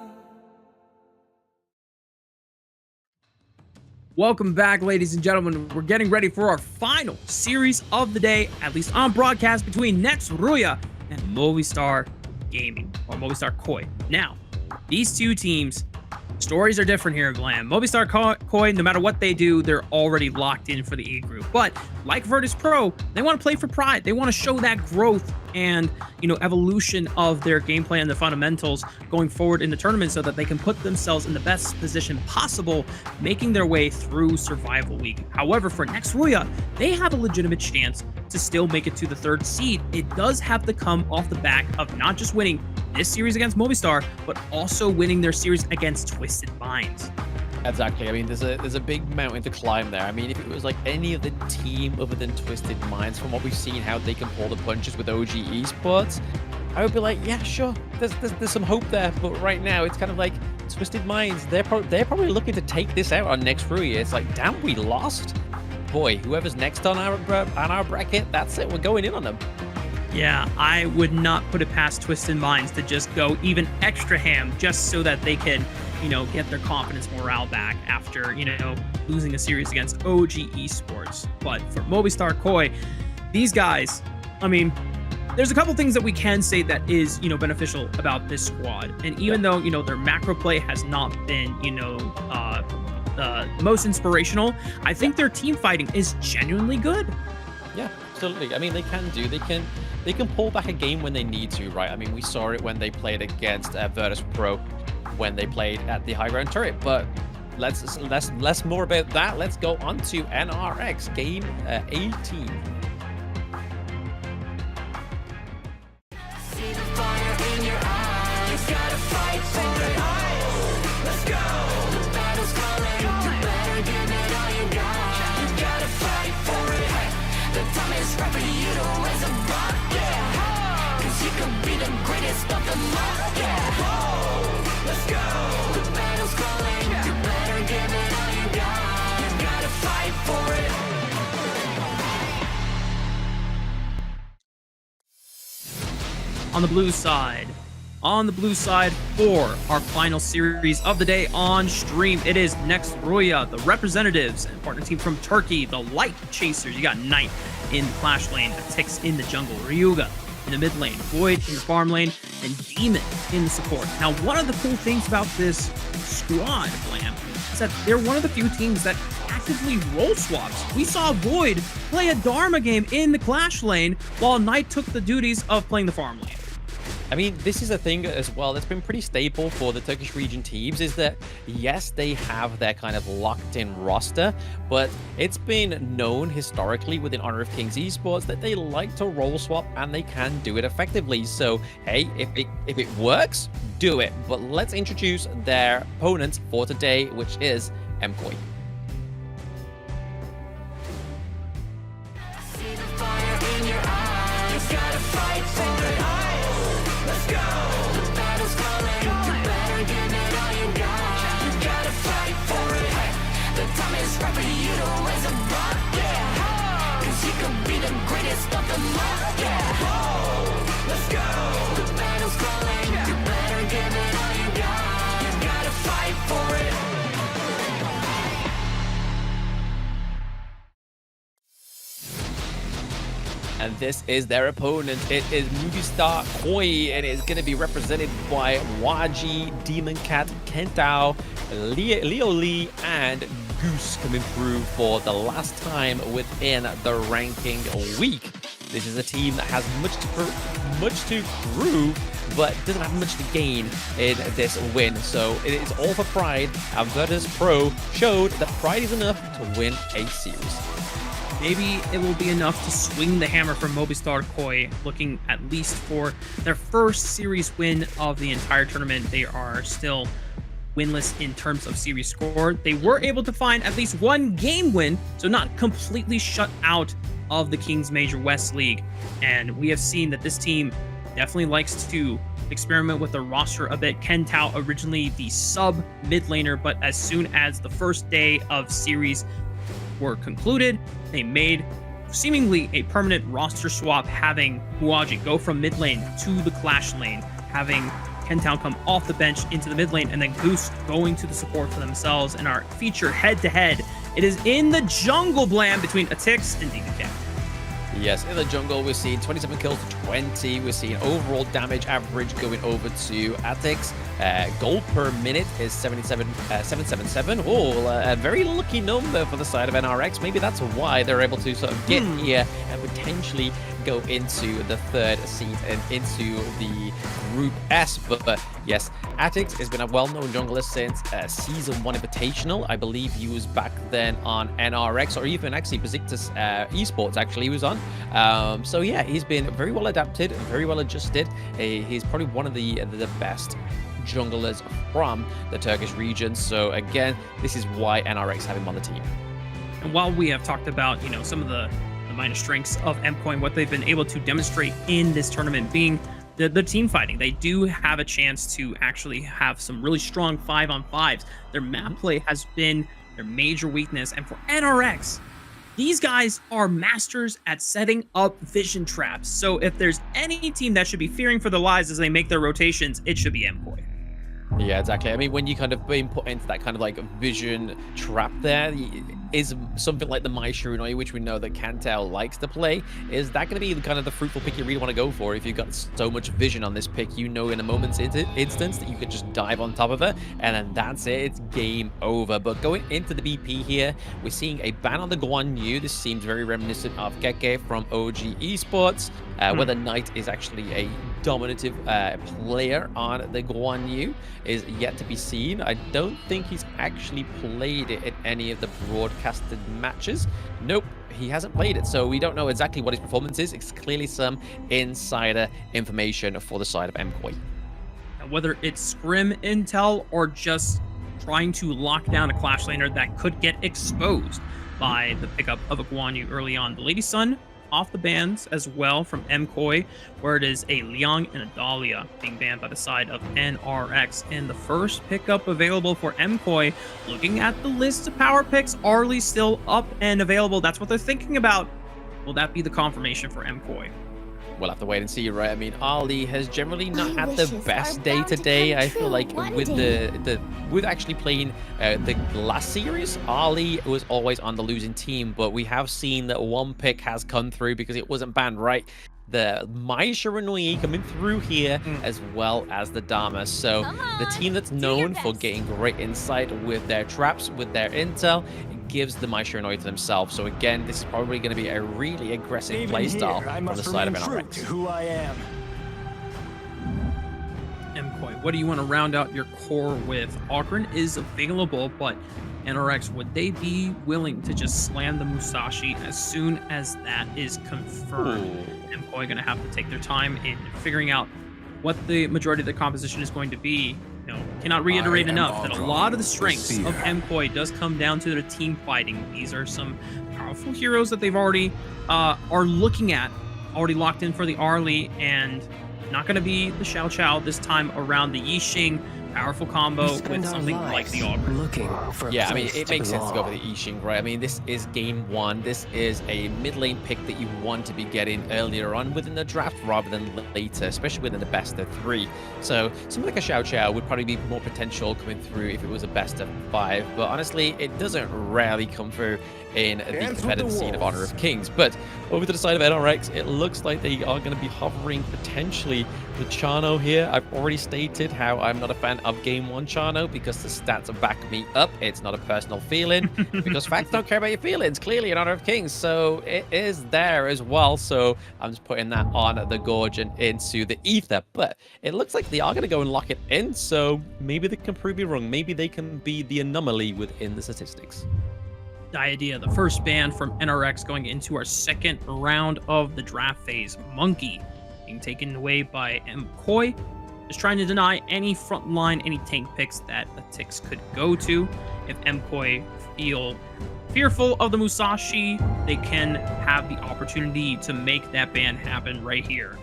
Welcome back, ladies and gentlemen. We're getting ready for our final series of the day, at least on broadcast, between Nets RÜYA and Movistar Gaming, or Movistar Koi. Now, these two teams, stories are different here, Glam. Movistar Koi, no matter what they do, they're already locked in for the A group. But like Virtus.pro, they want to play for pride. They want to show that growth and, evolution of their gameplay and the fundamentals going forward in the tournament so that they can put themselves in the best position possible, making their way through Survival Week. However, for next RÜYA, they have a legitimate chance to still make it to the 3rd seed. It does have to come off the back of not just winning this series against Movistar, but also winning their series against Twisted Minds. Exactly. I mean, there's a big mountain to climb there. I mean, if it was like any other team other than Twisted Minds, from what we've seen, how they can pull the punches with OG Esports, I would be like, yeah, sure. There's some hope there. But right now, it's kind of like Twisted Minds. They're probably looking to take this out on next RÜYA. It's like, damn, we lost. Boy, whoever's next on our bracket, that's it. We're going in on them. Yeah, I would not put it past Twisted Minds to just go even extra ham just so that they can, get their confidence morale back after, losing a series against OG Esports. But for Movistar Koi, these guys, I mean, there's a couple things that we can say that is, beneficial about this squad. And even though, their macro play has not been, the most inspirational, I think their team fighting is genuinely good. Yeah, absolutely. I mean, they can pull back a game when they need to, right? I mean, we saw it when they played against Virtus.pro, when they played at the high ground turret. But less more about that. Let's go on to NRX game 18. See the fire in your eyes. Gotta fight for it. Let's go. The battle's calling. You better give it all you got. You gotta fight for it. The time is right for you to raise a bar. Yeah. 'Cause could be the greatest of them all. Yeah. Oh, let's go. The battle's calling. You better give it all you got. You gotta fight for it. On the blue side for our final series of the day on stream, it is next RÜYA, the representatives and partner team from Turkey, the Light Chasers. You got Knight in the Clash lane, Tix in the jungle, Ryuga in the mid lane, Void in the farm lane, and Demon in the support. Now, one of the cool things about this squad, Blam, is that they're one of the few teams that actively role swaps. We saw Void play a Dharma game in the Clash lane while Knight took the duties of playing the farm lane. I mean, this is a thing as well that's been pretty staple for the Turkish region teams, is that, yes, they have their kind of locked-in roster, but it's been known historically within Honor of Kings Esports that they like to role swap and they can do it effectively. So, hey, if it works, do it. But let's introduce their opponents for today, which is MKOI. See the fire in your eyes. You gotta fight for it. Let's go. The battle's calling. You better give it all you got. You gotta fight for it. The time is right for you to raise a bar. Yeah. Cause you could be the greatest of them all. Yeah. Let's go. The battle's calling. You better give it all you got. You gotta fight for it. And this is their opponent. It is Movistar Koi, and it's going to be represented by Waji, Demon Cat, Kentao, Leo Lee, and Goose coming through for the last time within the ranking week. This is a team that has much to prove, but doesn't have much to gain in this win. So it is all for pride, and Virtus.pro showed that pride is enough to win a series. Maybe it will be enough to swing the hammer for Movistar Koi, looking at least for their first series win of the entire tournament. They are still winless in terms of series score. They were able to find at least one game win, so not completely shut out of the Kings Major West League. And we have seen that this team definitely likes to experiment with the roster a bit. Kentao, originally the sub mid laner, but as soon as the first day of series were concluded, they made seemingly a permanent roster swap, having Huaji go from mid lane to the Clash lane, having Kentao come off the bench into the mid lane, and then Goose going to the support for themselves. In our feature head-to-head, it is in the jungle, Blam, between Atix and Demon Cat. Yes, in the jungle, we're seeing 27 kills to 20. We're seeing overall damage average going over to Atix. Gold per minute is 777. Oh, a very lucky number for the side of NRX. Maybe that's why they're able to sort of get here and potentially go into the third seed and into the Group S. But yes, Atix has been a well-known jungler since Season 1 Invitational. I believe he was back then on NRX, or even actually Besiktas Esports, actually, he was on. So yeah, he's been very well adapted, very well adjusted. He's probably one of the best junglers from the Turkish region. So again, this is why NRX have him on the team. And while we have talked about, you know, some of the minor strengths of MKOI and what they've been able to demonstrate in this tournament being the team fighting, they do have a chance to actually have some really strong 5-on-5s. Their map play has been their major weakness, and for NRX, these guys are masters at setting up vision traps. So if there's any team that should be fearing for their lives as they make their rotations, it should be MKOI. Yeah, exactly. I mean, when you kind of being put into that kind of like vision trap there, is something like the My Shirunoi, which we know that Kentao likes to play. Is that going to be the kind of the fruitful pick you really want to go for? If you've got so much vision on this pick, you know in a moment's instance that you could just dive on top of it, and then that's it. It's game over. But going into the BP here, we're seeing a ban on the Guan Yu. This seems very reminiscent of Keke from OG Esports. Whether Knight is actually a dominative player on the Guan Yu is yet to be seen. I don't think he's actually played it in any of the broadcasted matches. Nope, he hasn't played it, so we don't know exactly what his performance is. It's clearly some insider information for the side of MKOI. Whether it's scrim intel or just trying to lock down a Clash laner that could get exposed by the pickup of a Guan Yu early on. The Lady Sun off the bans as well from MKOI, where it is a Liang and a Dahlia being banned by the side of NRX. And the first pickup available for MKOI, looking at the list of power picks, Arlie still up and available. That's what they're thinking about. Will that be the confirmation for MKOI? We'll have to wait and see, right? I mean, Ali has generally not had the best day today. I feel like with actually playing the last series, Ali was always on the losing team, but we have seen that one pick has come through because it wasn't banned, right? The Shiranui coming through here, as well as the Dharma. So the team that's known for getting great insight with their traps, with their intel, gives the Shiranui to themselves. So again, this is probably going to be a really aggressive playstyle on the side of NRX. Who I am. MKOI, what do you want to round out your core with? Ogren is available, but NRX, would they be willing to just slam the Musashi as soon as that is confirmed? MKOI going to have to take their time in figuring out what the majority of the composition is going to be. You know, cannot reiterate enough that a lot of the strengths of MKOI does come down to their team fighting. These are some powerful heroes that they've already are looking at, already locked in for the Arlie, and not going to be the Xiao Chao this time around. The Yixing, powerful combo with something like the Ogre. Yeah, I mean, it makes sense to go for the Yixing, right? I mean, this is game one. This is a mid lane pick that you want to be getting earlier on within the draft rather than later, especially within the best of 3. So something like a Xiao Chao would probably be more potential coming through if it was a best of 5. But honestly, it doesn't rarely come through in the competitive scene of Honor of Kings. But over to the side of NRX, it looks like they are going to be hovering potentially the Chano here. I've already stated how I'm not a fan of Game 1 Chano because the stats back me up. It's not a personal feeling because facts don't care about your feelings, clearly in Honor of Kings. So it is there as well. So I'm just putting that on the Gorge and into the Ether. But it looks like they are going to go and lock it in. So maybe they can prove me wrong. Maybe they can be the anomaly within the statistics. Idea, the first ban from NRX going into our second round of the draft phase. Monkey being taken away by MKOI, just trying to deny any front line, any tank picks that the Tix could go to. If MKOI feel fearful of the Musashi, they can have the opportunity to make that ban happen right here.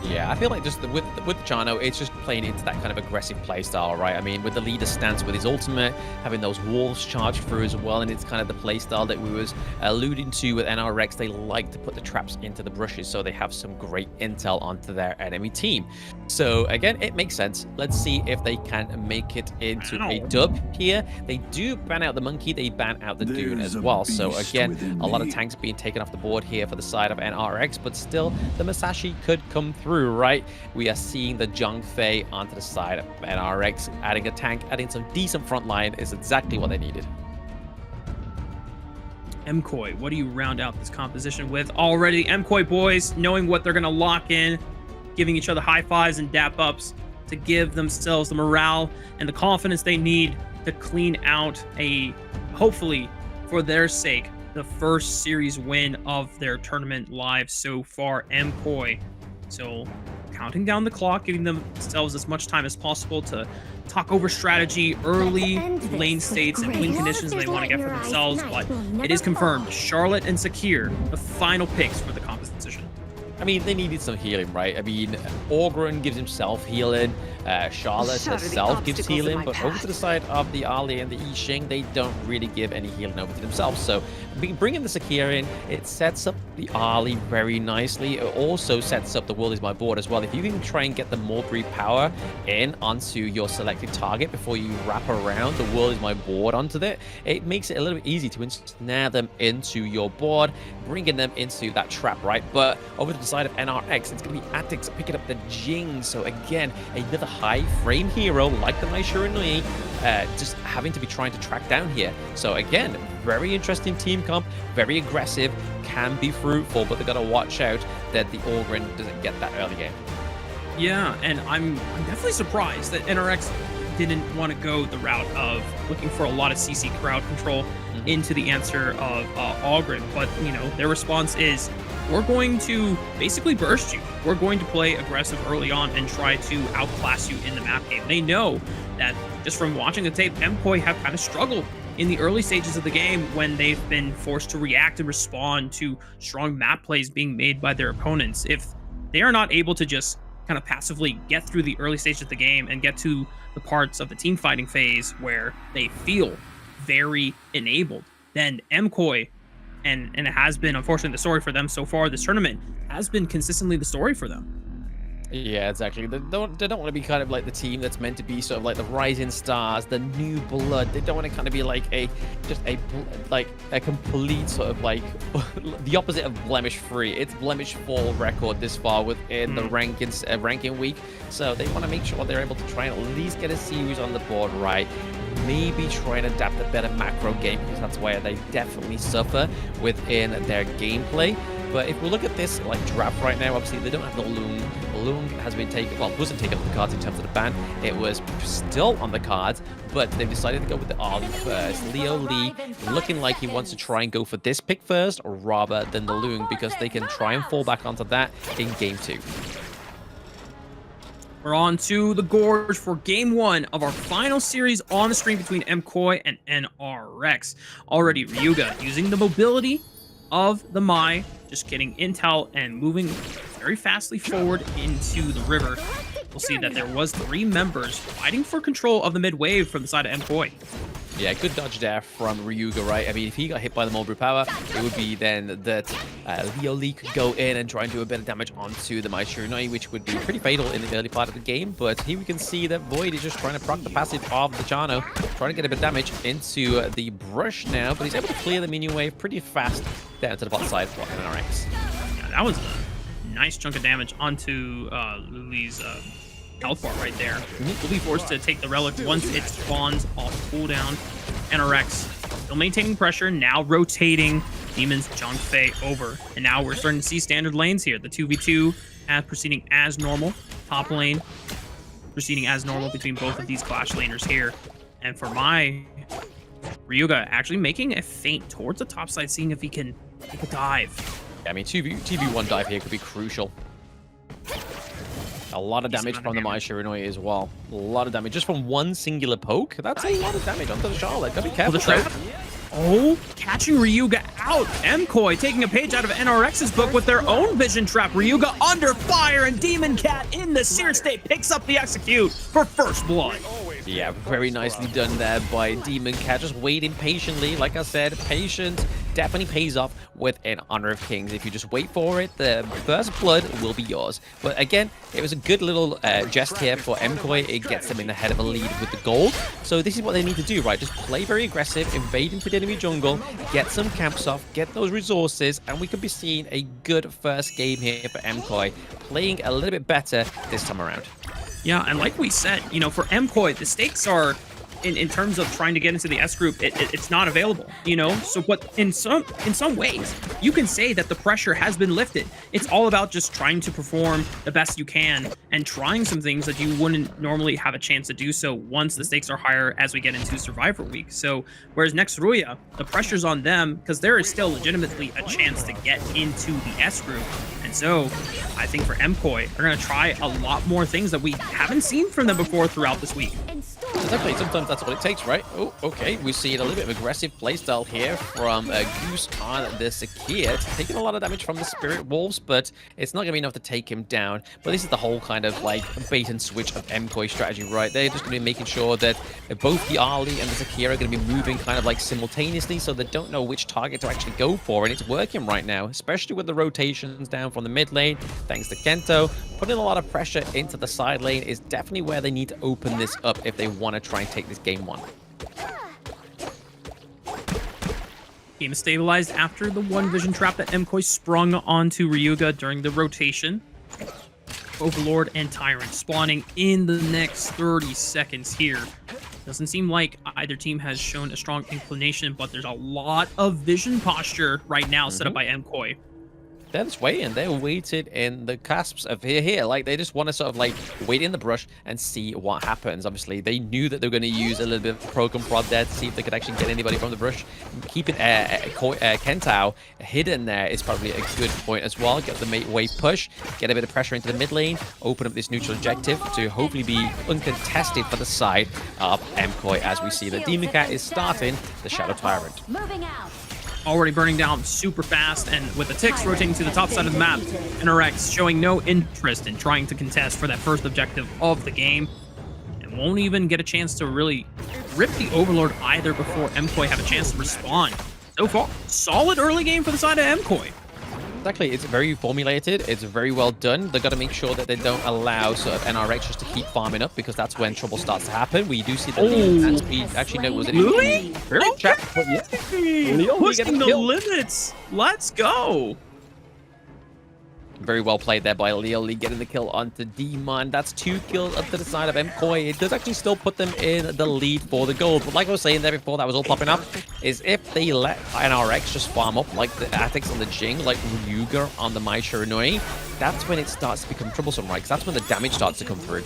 Yeah, I feel like just with Chano, it's just playing into that kind of aggressive playstyle, right? I mean, with the leader stance with his ultimate, having those walls charged through as well, and it's kind of the playstyle that we was alluding to with NRX. They like to put the traps into the brushes so they have some great intel onto their enemy team. So again, it makes sense. Let's see if they can make it into a dub here. They do ban out the Monkey, they ban out the Dune as well. So again, a lot of tanks being taken off the board here for the side of NRX, but still the Musashi could come through, right? We are seeing the Zhang Fei onto the side of NRX, adding a tank, adding some decent front line is exactly what they needed. MKOI, what do you round out this composition with? Already, MKOI boys knowing what they're going to lock in, giving each other high fives and dap ups to give themselves the morale and the confidence they need to clean out a, hopefully for their sake, the first series win of their tournament live so far. MKOI, so counting down the clock, giving themselves as much time as possible to talk over strategy, early lane states, and win conditions they want to get for themselves. But it is confirmed, Charlotte and Sakir, the final picks for the composition. I mean, they needed some healing, right? I mean, Orgren gives himself healing. Charlotte herself gives healing, but over to the side of the Ali and the Yixing, they don't really give any healing over to themselves. So bringing the Sakir in, it sets up the Ali very nicely. It also sets up the World Is My Board as well. If you can try and get the Mulberry power in onto your selected target before you wrap around the World Is My Board onto it, it makes it a little bit easy to ensnare them into your board, bringing them into that trap, right? But over to the side of NRX, it's going to be Atix picking up the Jing. So again, another high frame hero like the Shiranui, just having to be trying to track down here. So again, very interesting team comp, very aggressive, can be fruitful, but they got to watch out that the Orgren doesn't get that early game. Yeah, and I'm definitely surprised that NRX didn't want to go the route of looking for a lot of CC crowd control into the answer of Ogren, but you know, their response is, we're going to basically burst you. We're going to play aggressive early on and try to outclass you in the map game. They know that just from watching the tape, MKOI have kind of struggled in the early stages of the game when they've been forced to react and respond to strong map plays being made by their opponents. If they are not able to just kind of passively get through the early stages of the game and get to the parts of the team fighting phase where they feel very enabled, then MKOI, and it has been unfortunately the story for them so far this tournament, has been consistently the story for them. Yeah, exactly. They don't want to be kind of like the team that's meant to be sort of like the rising stars, the new blood. They don't want to kind of be like a complete sort of like the opposite of blemish free. It's blemish full record this far within the ranking week. So they want to make sure they're able to try and at least get a series on the board right. Maybe try and adapt a better macro game, because that's where they definitely suffer within their gameplay. But if we look at this like draft right now, obviously they don't have the Lung. Lung has been taken, well, wasn't taken off the cards in terms of the ban. It was still on the cards, but they've decided to go with the Ali first. Leo Lee looking like he wants to try and go for this pick first rather than the Lung, because they can try and fall back onto that in game 2. We're on to the Gorge for game 1 of our final series on the screen between MKOI and NRX. Already RÜYA using the mobility of the Mai, just getting intel and moving very fastly forward into the river. We'll see that there was 3 members fighting for control of the mid wave from the side of MKOI. Yeah, good dodge there from RÜYA, right? I mean, if he got hit by the Mulberry Power, it would be then that Leo Lee could go in and try and do a bit of damage onto the Mai Shiranui, which would be pretty fatal in the early part of the game. But here we can see that Void is just trying to proc the passive of the Chano, trying to get a bit of damage into the brush now, but he's able to clear the minion wave pretty fast down to the bot side for NRX. Yeah, that was a nice chunk of damage onto Luli's health bar right there. Will be forced to take the relic once it spawns off cooldown. NRX still maintaining pressure, now rotating Demon's Zhang Fei over. And now we're starting to see standard lanes here. The 2v2 proceeding as normal. Top lane proceeding as normal between both of these Clash laners here. And for my RÜYA actually making a feint towards the top side, seeing if he can take a dive. Yeah, I mean, 2v1 dive here could be crucial. A lot of damage from the Mai Shiranui as well. A lot of damage just from one singular poke. That's a lot of damage onto the Charlotte. Gotta be careful. The trap. Oh, catching RÜYA out. MKOI taking a page out of NRX's book with their own vision trap. RÜYA under fire, and Demon Cat in the seer state picks up the execute for first blood. Yeah, very nicely done there by Demon Cat. Just waiting patiently. Like I said, patience definitely pays off within Honor of Kings. If you just wait for it, the first blood will be yours. But again, it was a good little jest here for MKOI. It gets them in ahead of a lead with the gold. So this is what they need to do, right? Just play very aggressive, invade into the enemy jungle, get some camps off, get those resources, and we could be seeing a good first game here for MKOI, playing a little bit better this time around. Yeah, and like we said, you know, for MKOI, the stakes are, in terms of trying to get into the S group, it's not available, you know? So what in some ways, you can say that the pressure has been lifted. It's all about just trying to perform the best you can and trying some things that you wouldn't normally have a chance to do so once the stakes are higher as we get into Survivor Week. So whereas next RÜYA, the pressure's on them because there is still legitimately a chance to get into the S group. And so I think for MKOI, they're going to try a lot more things that we haven't seen from them before throughout this week. Exactly, sometimes that's what it takes, right? Oh, okay, we see a little bit of aggressive playstyle here from Goose on the Sakir. It's taking a lot of damage from the Spirit Wolves, but it's not going to be enough to take him down. But this is the whole kind of like bait and switch of MKOI strategy, right? They're just going to be making sure that both the Ali and the Sakir are going to be moving kind of like simultaneously, so they don't know which target to actually go for, and it's working right now, especially with the rotations down from the mid lane, thanks to Kento. Putting a lot of pressure into the side lane is definitely where they need to open this up if they want to try and take this game 1. Game is stabilized after the one vision trap that MKOI sprung onto RÜYA during the rotation. Overlord and Tyrant spawning in the next 30 seconds here. Doesn't seem like either team has shown a strong inclination, but there's a lot of vision posture right now set up by MKOI. They're just waiting. They're waiting in the cusps of here. Like, they just want to sort of, like, wait in the brush and see what happens. Obviously, they knew that they were going to use a little bit of proc and prod there to see if they could actually get anybody from the brush. Keeping Kentao hidden there is probably a good point as well. Get the wave push, get a bit of pressure into the mid lane, open up this neutral objective to hopefully be uncontested for the side of MKOI, as we see that Demon Cat is starting the Shadow Tyrant. Moving out. Already burning down super fast, and with the ticks rotating to the top side of the map, NRX showing no interest in trying to contest for that first objective of the game, and won't even get a chance to really rip the Overlord either before MKOI have a chance to respond. So far, solid early game for the side of MKOI. Exactly, it's very formulated, it's very well done. They've got to make sure that they don't allow sort of NRX just to keep farming up, because that's when trouble starts to happen. We do see the lead, and we actually know was it Louis? very chat, but yeah. Pushing the limits. Let's go. Very well played there by Leo Lee, getting the kill onto Demon. That's 2 kills up to the side of MKOI. It does actually still put them in the lead for the gold. But like I was saying there before, that was all popping up, is if they let NRX just farm up like the Attics on the Jing, like RÜYA on the Mai Shiranui, that's when it starts to become troublesome, right? Because that's when the damage starts to come through.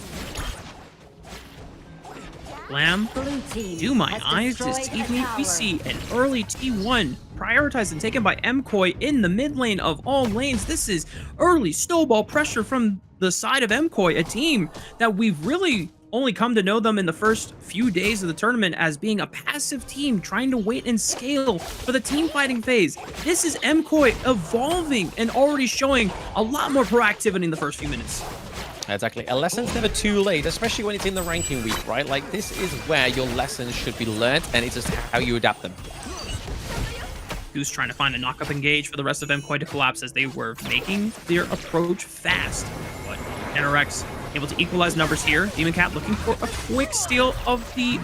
Lamb, do my eyes deceive me? We see an early T1 prioritized and taken by MKOI in the mid lane of all lanes. This is early snowball pressure from the side of MKOI, a team that we've really only come to know them in the first few days of the tournament as being a passive team trying to wait and scale for the team fighting phase. This is MKOI evolving and already showing a lot more proactivity in the first few minutes. Exactly. A lesson's never too late, especially when it's in the ranking week, right? Like, this is where your lessons should be learned, and it's just how you adapt them. Who's trying to find a knock-up engage for the rest of MKOI to collapse as they were making their approach fast. But NRX able to equalize numbers here. Demon Cat looking for a quick steal of the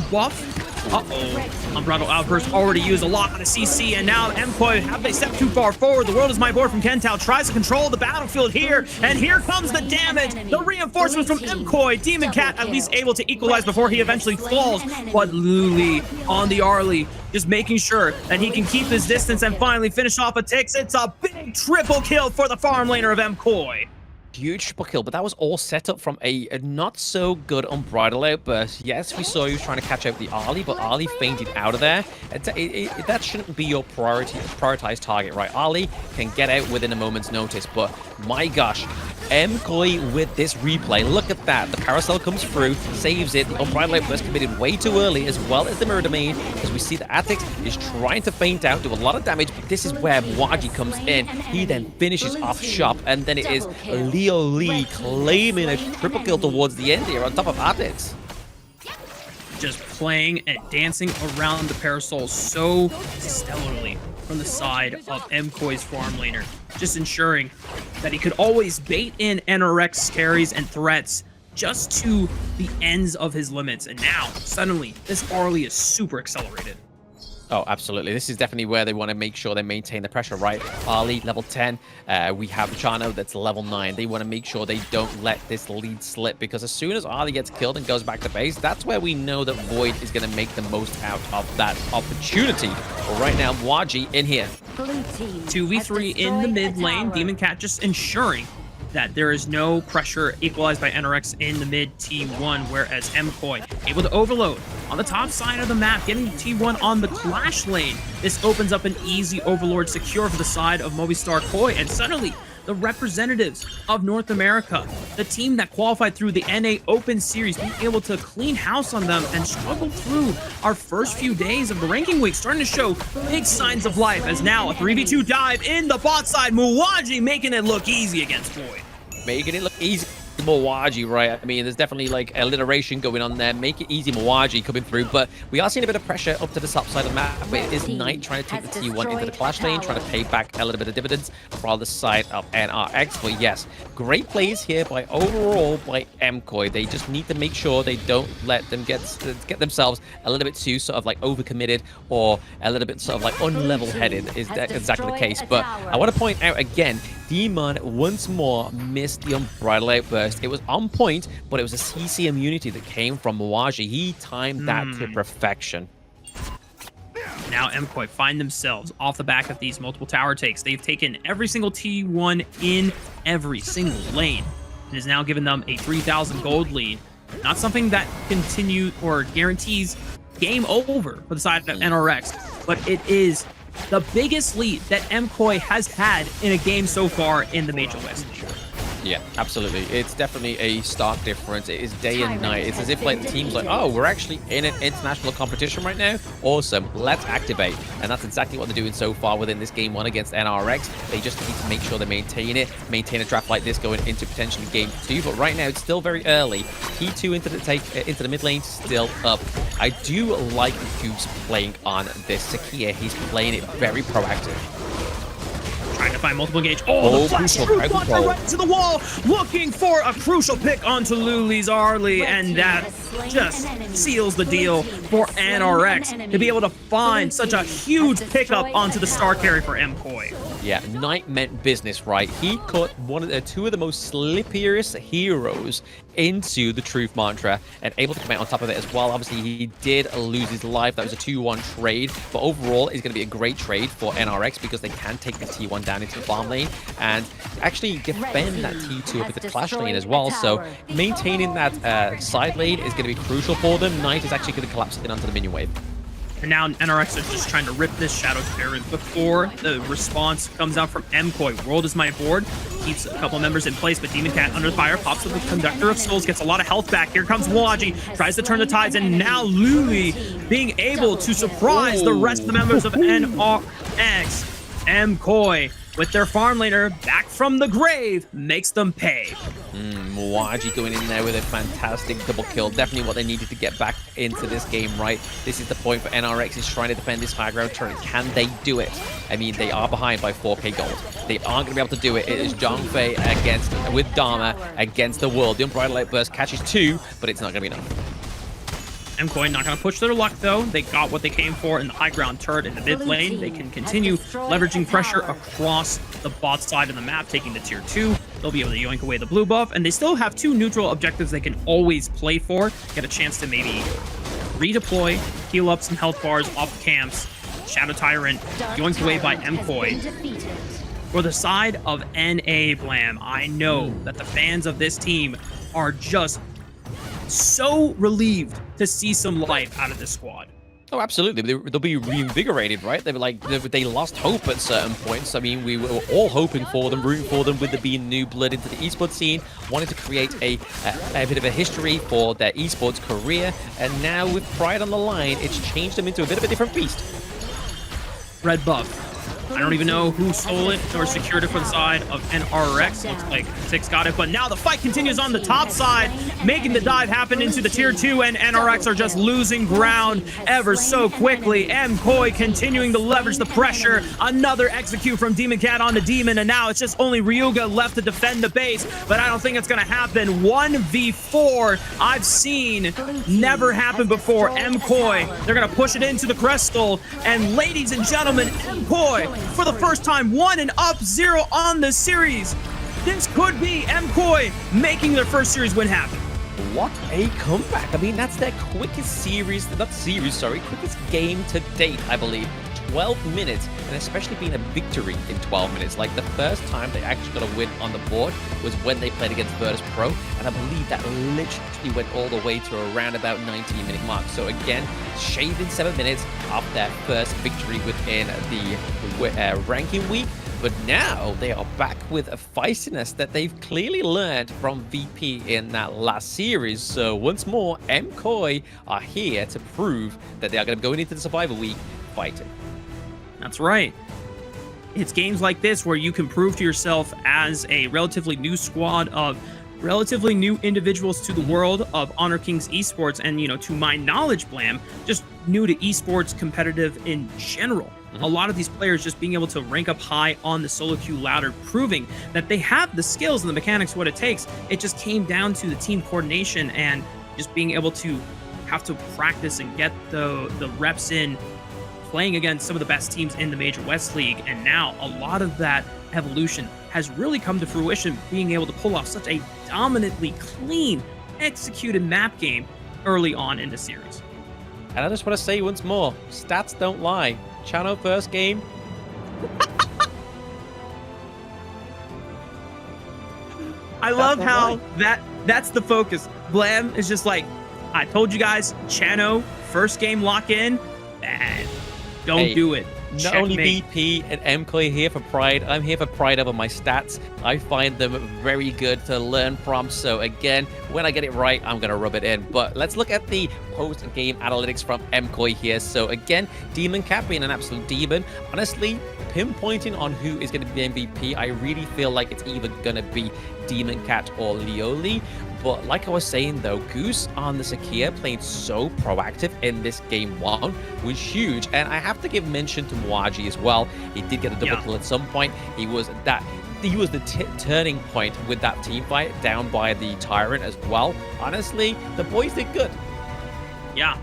buff. Uh-oh. Unbridled Outburst already used a lot on the CC, and now MKOI, have they stepped too far forward? The world is my board from Kentao, tries to control the battlefield here, and here comes the damage, the reinforcements from MKOI. Demon Cat at least able to equalize before he eventually falls, but Luli on the Arlie, just making sure that he can keep his distance and finally finish off a Tix. It's a big triple kill for the farm laner of MKOI. Huge triple kill, but that was all set up from a not so good Unbridled Outburst. Yes, we saw he was trying to catch out the Arlie, but Arlie fainted out of there. That shouldn't be your prioritized target, right? Arlie can get out within a moment's notice, but my gosh, MKOI with this replay, look at that. The carousel comes through, saves it. The Unbridled Outburst committed way too early, as well as the Mirror Domain, as we see the Attic is trying to feint out, do a lot of damage, but this is where Mwaji comes in. He then finishes off shop, and then it is Leo Lee claiming a triple kill towards the end here on top of Attics. Just playing and dancing around the parasol so stellarly from the side of MKOI's farm laner, just ensuring that he could always bait in NRX carries and threats just to the ends of his limits. And now, suddenly, this Arlie is super accelerated. Oh, absolutely. This is definitely where they want to make sure they maintain the pressure, right? Arlie, level 10. We have Chano that's level 9. They want to make sure they don't let this lead slip, because as soon as Arlie gets killed and goes back to base, that's where we know that Void is going to make the most out of that opportunity. But right now, Mwaji in here. 2v3 in the mid lane. Demon Cat just ensuring that there is no pressure equalized by NRX in the mid T1, whereas MKOI able to overload on the top side of the map, getting T1 on the Clash lane. This opens up an easy overlord secure for the side of Movistar Koi, and suddenly the representatives of North America, the team that qualified through the NA Open Series, being able to clean house on them and struggle through our first few days of the ranking week, starting to show big signs of life, as now a 3v2 dive in the bot side. Mwaji making it look easy against Void. Making it look easy. Mwaji, right? I mean, there's definitely like alliteration going on there. Make it easy, Mwaji coming through, but we are seeing a bit of pressure up to the top side of the map. It is Knight trying to take the T1 into the Clash lane, trying to pay back a little bit of dividends from the side of NRX. But yes, great plays here by overall by MKOI. They just need to make sure they don't let them get themselves a little bit too sort of like overcommitted or a little bit sort of like unlevel-headed. Is that exactly the case? But I want to point out again, Demon once more missed the Unbridled Outburst. It was on point, but it was a CC immunity that came from Mwaji. He timed that to perfection. Now MKOI find themselves off the back of these multiple tower takes. They've taken every single T1 in every single lane. It has now given them a 3,000 gold lead. Not something that continue or guarantees game over for the side of NRX, but it is the biggest lead that MKOI has had in a game so far in the Major West League. Yeah, absolutely. It's definitely a stark difference. It is day and night. It's as if like the team's like, oh, we're actually in an international competition right now. Awesome. Let's activate. And that's exactly what they're doing so far within this game 1 against NRX. They just need to make sure they maintain it, maintain a draft like this going into potentially game 2. But right now, it's still very early. T2 into the mid lane, still up. I do like Goose playing on this Sakia. He's playing it very proactive. Trying to find multiple engage. Oh, the flash truth launcher right into the wall, looking for a crucial pick onto Luli's Arlie, and that just seals the deal for NRX to be able to find such a huge pickup onto the star carry for MKOI. Yeah, Knight meant business, right? He caught two of the most slippiest heroes into the Truth Mantra and able to come out on top of it as well. Obviously, he did lose his life. That was a 2-1 trade, but overall, it's going to be a great trade for NRX because they can take the T1 down into the farm lane and actually defend that T2 up at the clash lane as well. So maintaining that side lane is going to be crucial for them. Knight is actually going to collapse in onto the minion wave. And now NRX are just trying to rip this Shadow Tyrant before the response comes out from MKOI. World is my board. Keeps a couple members in place, but Demon Cat under fire pops with the Conductor of Souls, gets a lot of health back. Here comes Waji, tries to turn the tides, and now Luli being able to surprise the rest of the members of NRX. MKOI, with their farm laner back from the grave, makes them pay. Waji going in there with a fantastic double kill. Definitely what they needed to get back into this game, right? This is the point for NRX is trying to defend this high ground turret. Can they do it? I mean, they are behind by 4k gold. They aren't going to be able to do it. It is Zhongfei with Dharma against the world. The Unbridled Light Burst catches 2, but it's not going to be enough. MKOI not going to push their luck, though. They got what they came for in the high ground turret in the mid lane. They can continue leveraging pressure across the bot side of the map, taking the tier 2. They'll be able to yoink away the blue buff, and they still have 2 neutral objectives they can always play for. Get a chance to maybe redeploy, heal up some health bars off camps. Shadow Tyrant yoinked away by MKOI. For the side of NA Blam, I know that the fans of this team are just so relieved to see some life out of this squad. Oh, absolutely. They'll be reinvigorated, right? They lost hope at certain points. I mean, we were all hoping for them, rooting for them with there being new blood into the esports scene, wanted to create a bit of a history for their esports career, and now with pride on the line, it's changed them into a bit of a different beast. Red buff. I don't even know who stole it or secured it for the side of NRX. Looks like Six got it, but now the fight continues on the top side, making the dive happen into the tier 2, and NRX are just losing ground ever so quickly. MKOI continuing to leverage the pressure. Another execute from Demon Cat on the Demon, and now it's just only Ryuga left to defend the base, but I don't think it's going to happen. 1v4 I've seen never happen before. MKOI, they're going to push it into the Crystal, and ladies and gentlemen, MKOI, for the first time, 1-0 on this series. This could be MKOI making their first series win happen. What a comeback. I mean, that's their quickest quickest game to date, I believe. 12 minutes, and especially being a victory in 12 minutes. Like, the first time they actually got a win on the board was when they played against Virtus.pro, and I believe that literally went all the way to around about 19-minute mark. So again, shaving 7 minutes off their first victory within the ranking week. But now they are back with a feistiness that they've clearly learned from VP in that last series. So once more, MKOI are here to prove that they are going to be going into the Survivor Week fighting. That's right. It's games like this where you can prove to yourself as a relatively new squad of relatively new individuals to the world of Honor Kings Esports, and, you know, to my knowledge, Blam, just new to esports competitive in general. A lot of these players just being able to rank up high on the solo queue ladder, proving that they have the skills and the mechanics, what it takes. It just came down to the team coordination and just being able to have to practice and get the reps in, playing against some of the best teams in the Major West League. And now a lot of that evolution has really come to fruition, being able to pull off such a dominantly clean, executed map game early on in the series. And I just want to say once more, stats don't lie. Chano first game. I love how that's the focus. Blam is just like, I told you guys, Chano, first game lock in, bad. Don't do it. Not only VP and MKOI here for pride, I'm here for pride over my stats. I find them very good to learn from. So again, when I get it right, I'm going to rub it in. But let's look at the post-game analytics from MKOI here. So again, Demon Cat being an absolute demon. Honestly, pinpointing on who is going to be the MVP, I really feel like it's either going to be Demon Cat or Leoli. But like I was saying though, Goose on the Sakia playing so proactive in this game 1 was huge. And I have to give mention to Mwaji as well. He did get a double kill at some point. He was the turning point with that team fight down by the Tyrant as well. Honestly, the boys did good. Yeah,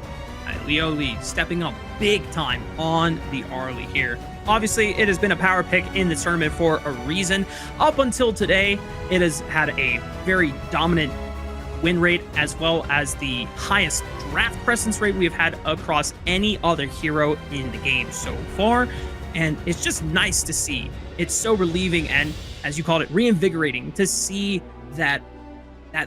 Leoli stepping up big time on the Arlie here. Obviously, it has been a power pick in the tournament for a reason. Up until today, it has had a very dominant win rate as well as the highest draft presence rate we have had across any other hero in the game so far. And it's just nice to see. It's so relieving and, as you called it, reinvigorating to see that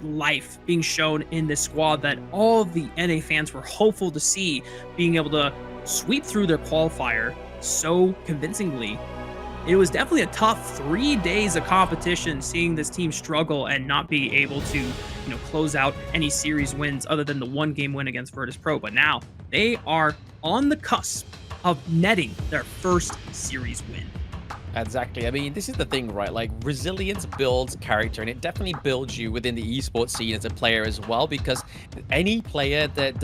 life being shown in this squad that all of the NA fans were hopeful to see, being able to sweep through their qualifier so convincingly. It was definitely a tough 3 days of competition, seeing this team struggle and not be able to, close out any series wins other than the 1-game win against Virtus.pro. But now they are on the cusp of netting their first series win. Exactly. I mean, this is the thing, right? Like, resilience builds character, and it definitely builds you within the esports scene as a player as well, because any player that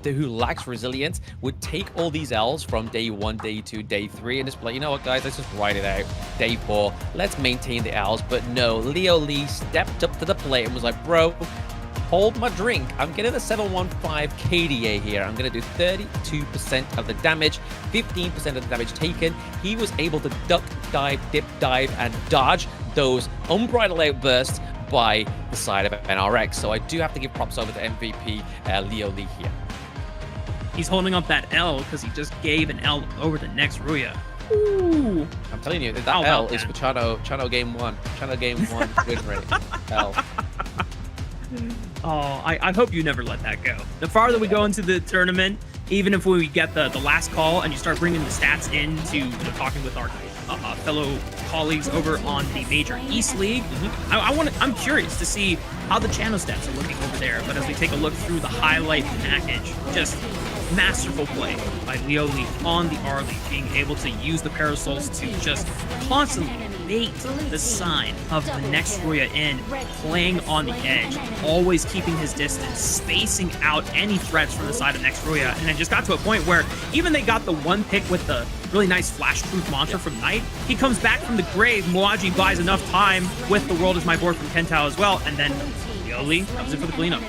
who lacks resilience would take all these L's from day 1, day 2, day 3, and just be like, you know what, guys, let's just ride it out. Day 4, let's maintain the L's. But no, Leoli stepped up to the plate and was like, bro, hold my drink. I'm getting a 715 KDA here. I'm going to do 32% of the damage, 15% of the damage taken. He was able to duck, dive, dip, dive, and dodge those unbridled outbursts by the side of NRX. So I do have to give props over to MVP Leoli here. He's holding up that L because he just gave an L over the next RÜYA. Ooh. I'm telling you, that L is for Chano game 1. Chano game 1 win rate. L. Oh, I hope you never let that go. The farther we go into the tournament, even if we get the last call and you start bringing the stats into talking with our fellow colleagues over on the Major East League, I'm curious to see how the channel stats are looking over there. But as we take a look through the highlight package, just masterful play by Leoli on the Arlie, being able to use the parasols to just constantly bait the sign of the next RÜYA in, playing on the edge, always keeping his distance, spacing out any threats from the side of next RÜYA. And it just got to a point where even they got the 1 pick with the really nice flash-proof mantra from Knight, he comes back from the grave, Mwaji buys enough time with the World is My Board from Kentao as well, and then Leoli comes in for the cleanup.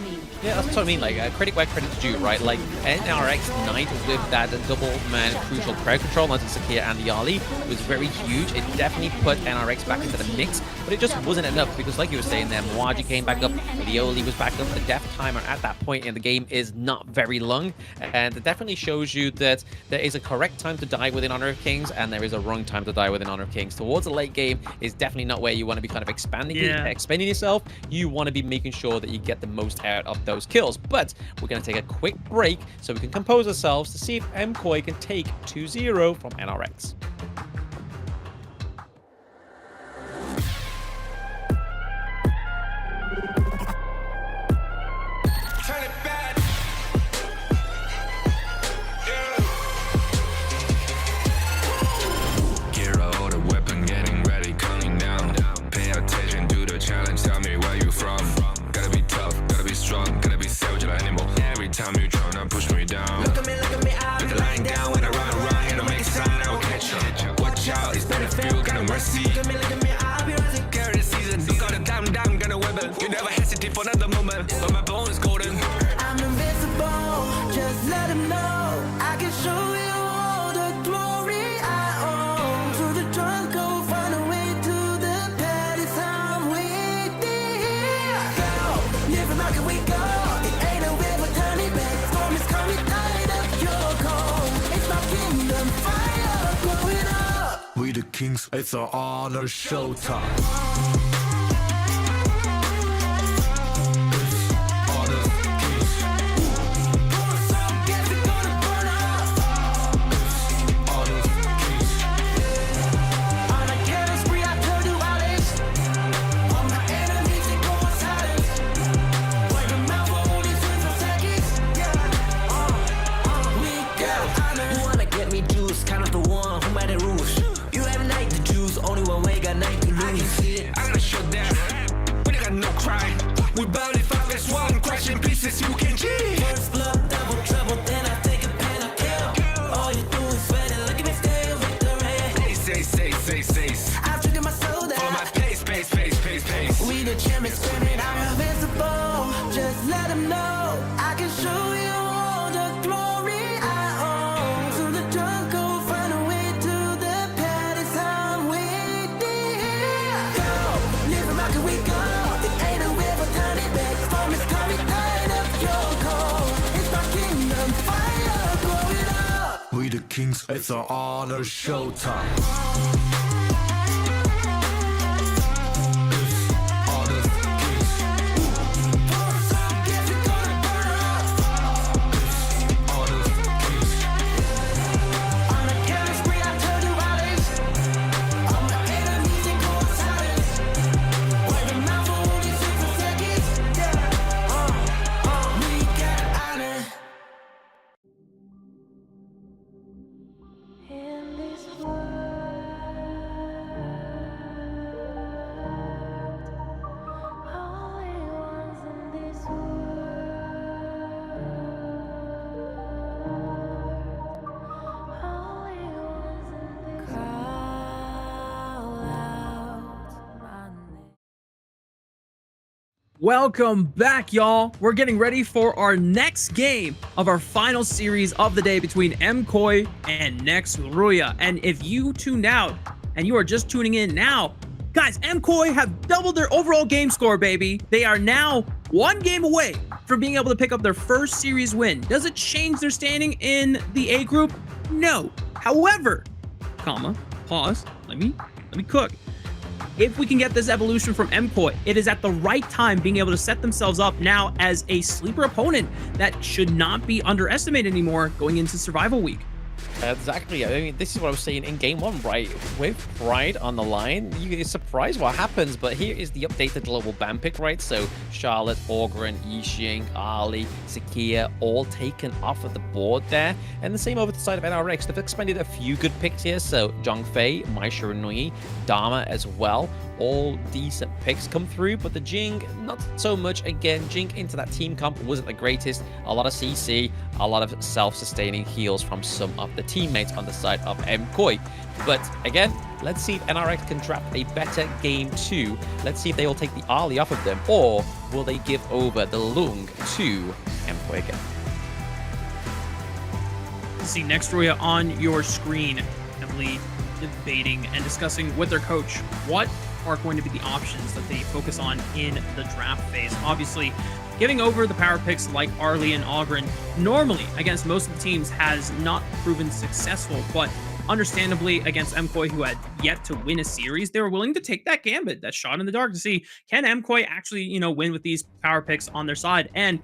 Yeah, that's what I mean. Like, credit where credit's due, right? Like, NRX Knight with that double-man crucial crowd control onto Sakia and the Ali was very huge. It definitely put NRX back into the mix, but it just wasn't enough because, like you were saying there, Mwaji came back up, Leoli was back up. The death timer at that point in the game is not very long, and it definitely shows you that there is a correct time to die within Honor of Kings, and there is a wrong time to die within Honor of Kings. Towards the late game is definitely not where you want to be kind of expanding yourself. You want to be making sure that you get the most out of those kills. But we're going to take a quick break so we can compose ourselves to see if MKOI can take 2-0 from NRX. Gear out a weapon, getting ready, counting down. Pay attention to the challenge, tell me where you from. Gotta be tough, gotta be strong, gotta be savage animal. Every time you tryna push me down. Look at me, I'll be lying down when I run, it'll make a sign, I will catch you. Watch out, it's better feel, got no mercy. Look at me, I'll be rising. Carry the season, you gotta calm down, gonna weapon. You never hesitate for another moment, but my bone is golden. I'm invincible, just let him know I can show you all the glory I own. To the drunk, go find a way to the pad, it's how we go. Live and rock and we go. It ain't no river turning back. Storm is coming, tide up. kings, it's an honor showtime. We bout if I miss one, crash in pieces, you can cheat. First blood, double trouble, then I take a pen, I kill. All you do is sweat and look at me stay victory. Say. I've drinking my soda. For my pace. We the champions screaming, I'm invincible. Just let them know, I can show you all the glory I own. To the drunk, go find a way to the palace, I'm waiting. Go, live and rock and we go. We the kings, it's an honor showtime. Welcome back, y'all. We're getting ready for our next game of our final series of the day between MKOI and next RÜYA. And if you tuned out and you are just tuning in now, guys, MKOI have doubled their overall game score, baby. They are now one game away from being able to pick up their first series win. Does it change their standing in the A group? No. However, pause, let me cook. If we can get this evolution from MKOI, it is at the right time being able to set themselves up now as a sleeper opponent that should not be underestimated anymore going into Survival Week. Exactly. I mean, this is what I was saying in game one, right? With Pride on the line, you get surprised what happens, but here is the updated global ban pick, right? So Charlotte, Orgren, Yixing, Ali, Zakia, all taken off of the board there. And the same over the side of NRX. They've expanded a few good picks here. So Zhongfei, Mai Shiranui, Dharma as well. All decent picks come through, but the Jing, not so much. Again, Jing into that team comp wasn't the greatest. A lot of CC, a lot of self-sustaining heals from some of the teammates on the side of MKOI. But again, let's see if NRX can draft a better game 2. Let's see if they will take the Ali off of them, or will they give over the Lung to MKOI again. See next RÜYA on your screen, heavily debating and discussing with their coach what are going to be the options that they focus on in the draft phase. Obviously, giving over the power picks like Arlie and Ogren normally against most of the teams has not proven successful, but understandably against MKOI, who had yet to win a series, they were willing to take that gambit, that shot in the dark, to see can MKOI actually, win with these power picks on their side. And,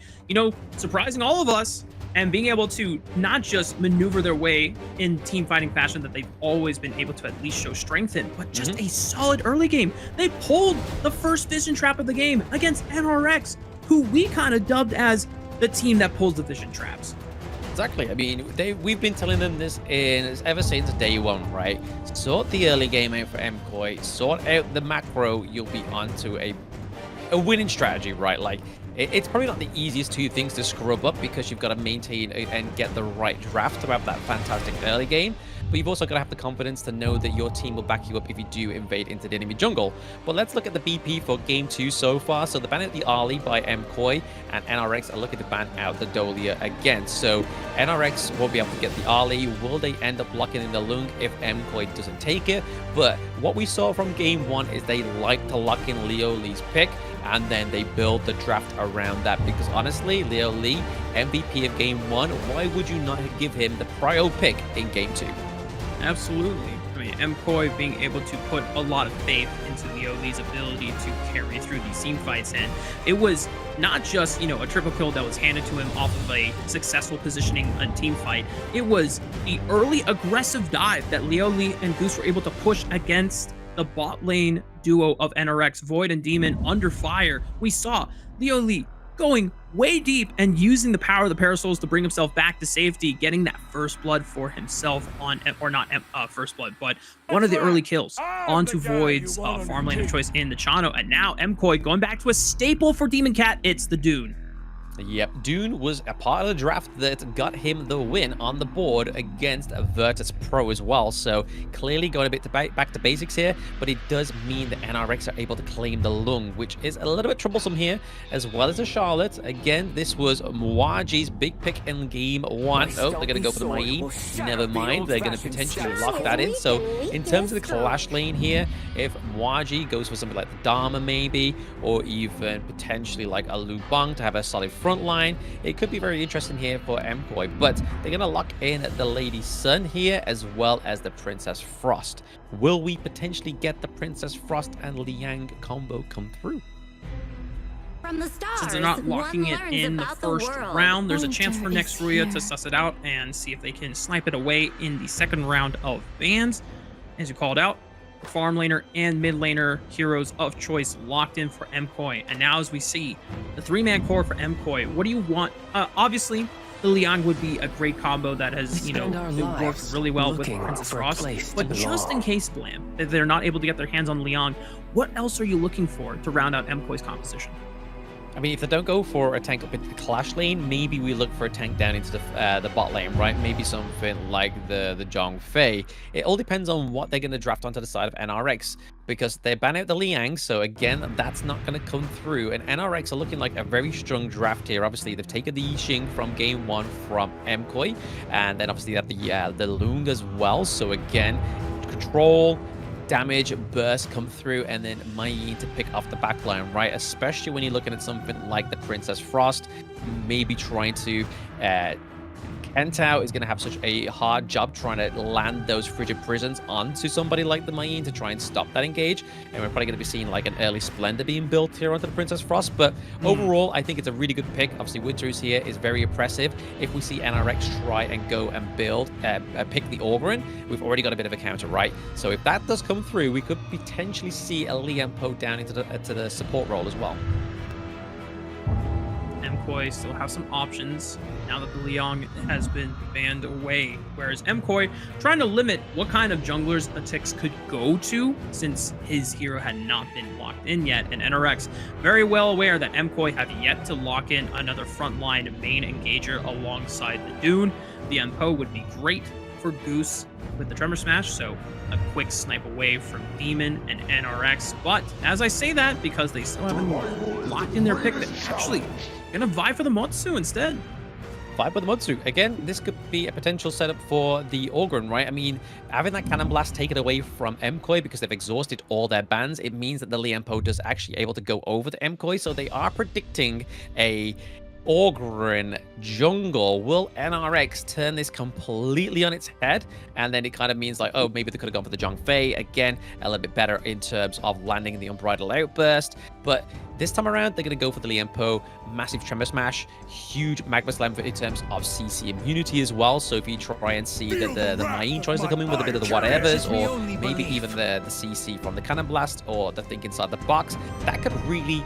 surprising all of us, and being able to not just maneuver their way in team fighting fashion that they've always been able to at least show strength in, but just a solid early game. They pulled the first vision trap of the game against NRX, who we kind of dubbed as the team that pulls the vision traps. Exactly. I mean, we've been telling them this ever since day one, right? Sort the early game out for MKOI, sort out the macro, you'll be onto a winning strategy, right? Like, it's probably not the easiest two things to scrub up because you've got to maintain and get the right draft to have that fantastic early game. But you've also got to have the confidence to know that your team will back you up if you do invade into the enemy jungle. But let's look at the BP for game 2 so far. So the ban out the Ali by MKOI, and NRX are looking to ban out the Dolia again. So NRX won't be able to get the Ali. Will they end up locking in the Lung if MKOI doesn't take it? But what we saw from game 1 is they like to lock in Leo Lee's pick, and then they build the draft around that, because honestly, Leo Lee, MVP of game 1, why would you not give him the prio pick in game 2? Absolutely. I point. MKOI being able to put a lot of faith into Leo Lee's ability to carry through these team fights, and it was not just, you know, a triple kill that was handed to him off of a successful positioning and team fight. It was the early aggressive dive that Leo Lee and Goose were able to push against the bot lane duo of NRX, Void and Demon, under fire. We saw Leo Lee going way deep and using the power of the Parasols to bring himself back to safety, getting that first blood for himself on, or not first blood, but one of the early kills onto Void's farm lane of choice in the Chano. And now MKOI going back to a staple for Demon Cat, it's the Dune. Yep, Dune was a part of the draft that got him the win on the board against Virtus.pro as well. So clearly going a bit back to basics here, but it does mean that NRX are able to claim the lung, which is a little bit troublesome here, as well as a Charlotte. Again, this was Mwaji's big pick in game one. Oh, they're going to go for the Main. Never mind, they're going to potentially lock that in. So in terms of the clash lane here, if Mwaji goes for something like the Dharma maybe, or even potentially like a Lu Bang to have a solid front line, it could be very interesting here for MKOI, but they're going to lock in the Lady Sun here as well as the Princess Frost. Will we potentially get the Princess Frost and Liang combo come through? From the stars, since they're not locking it in the first round, there's a chance for next RÜYA to suss it out and see if they can snipe it away in the second round of bans. As you called out, farm laner and mid laner heroes of choice locked in for MKOI. And now as we see the 3-man core for MKOI, what do you want? Obviously the Liang would be a great combo that has, you know, it worked really well with Princess Frost. But just in case, Blam, if they're not able to get their hands on Liang, what else are you looking for to round out MKOI's composition? I mean, if they don't go for a tank up into the clash lane, maybe we look for a tank down into the bot lane, right? Maybe something like the Zhong Fei. It all depends on what they're going to draft onto the side of NRX, because they ban out the Liang, so again, that's not going to come through. And NRX are looking like a very strong draft here. Obviously, they've taken the Yixing from game one from MKOI, and then obviously they have the Lung as well. So again, control, damage, burst come through, and then Mai to pick off the backline, right? Especially when you're looking at something like the Princess Frost, maybe trying to Kentao is going to have such a hard job trying to land those frigid prisons onto somebody like the Mayin to try and stop that engage. And we're probably going to be seeing like an early Splendor being built here onto the Princess Frost. But overall, I think it's a really good pick. Obviously, Winter's here is very oppressive. If we see NRX try and go and build, pick the Augurin, we've already got a bit of a counter, right? So if that does come through, we could potentially see a Liang Po down into the support role as well. MKOI still have some options now that the Liang has been banned away, whereas MKOI trying to limit what kind of junglers Atix could go to since his hero had not been locked in yet, and NRX very well aware that MKOI have yet to lock in another frontline main engager alongside the Dune. The MPO would be great for Goose with the Tremor Smash, so a quick snipe away from Demon and NRX. But as I say that, because they still haven't locked in their pick, they're actually gonna vie for the Motsu instead. Vibe with the Motsu. Again, this could be a potential setup for the Augurin, right? I mean, having that Cannon Blast taken away from MKOI because they've exhausted all their bans, it means that the Liang-Po is actually able to go over to MKOI, so they are predicting a Augurin jungle. Will NRX turn this completely on its head? And then it kind of means like, oh, maybe they could have gone for the Zhong Fei. Again, a little bit better in terms of landing the Unbridled Outburst. But this time around, they're going to go for the Liang-Po, massive Tremor Smash, huge Magma Slam in terms of CC immunity as well. So if you try and see that the Main tries to come in with a bit of the whatevers, or maybe even the CC from the Cannon Blast, or the Think Inside the Box, that could really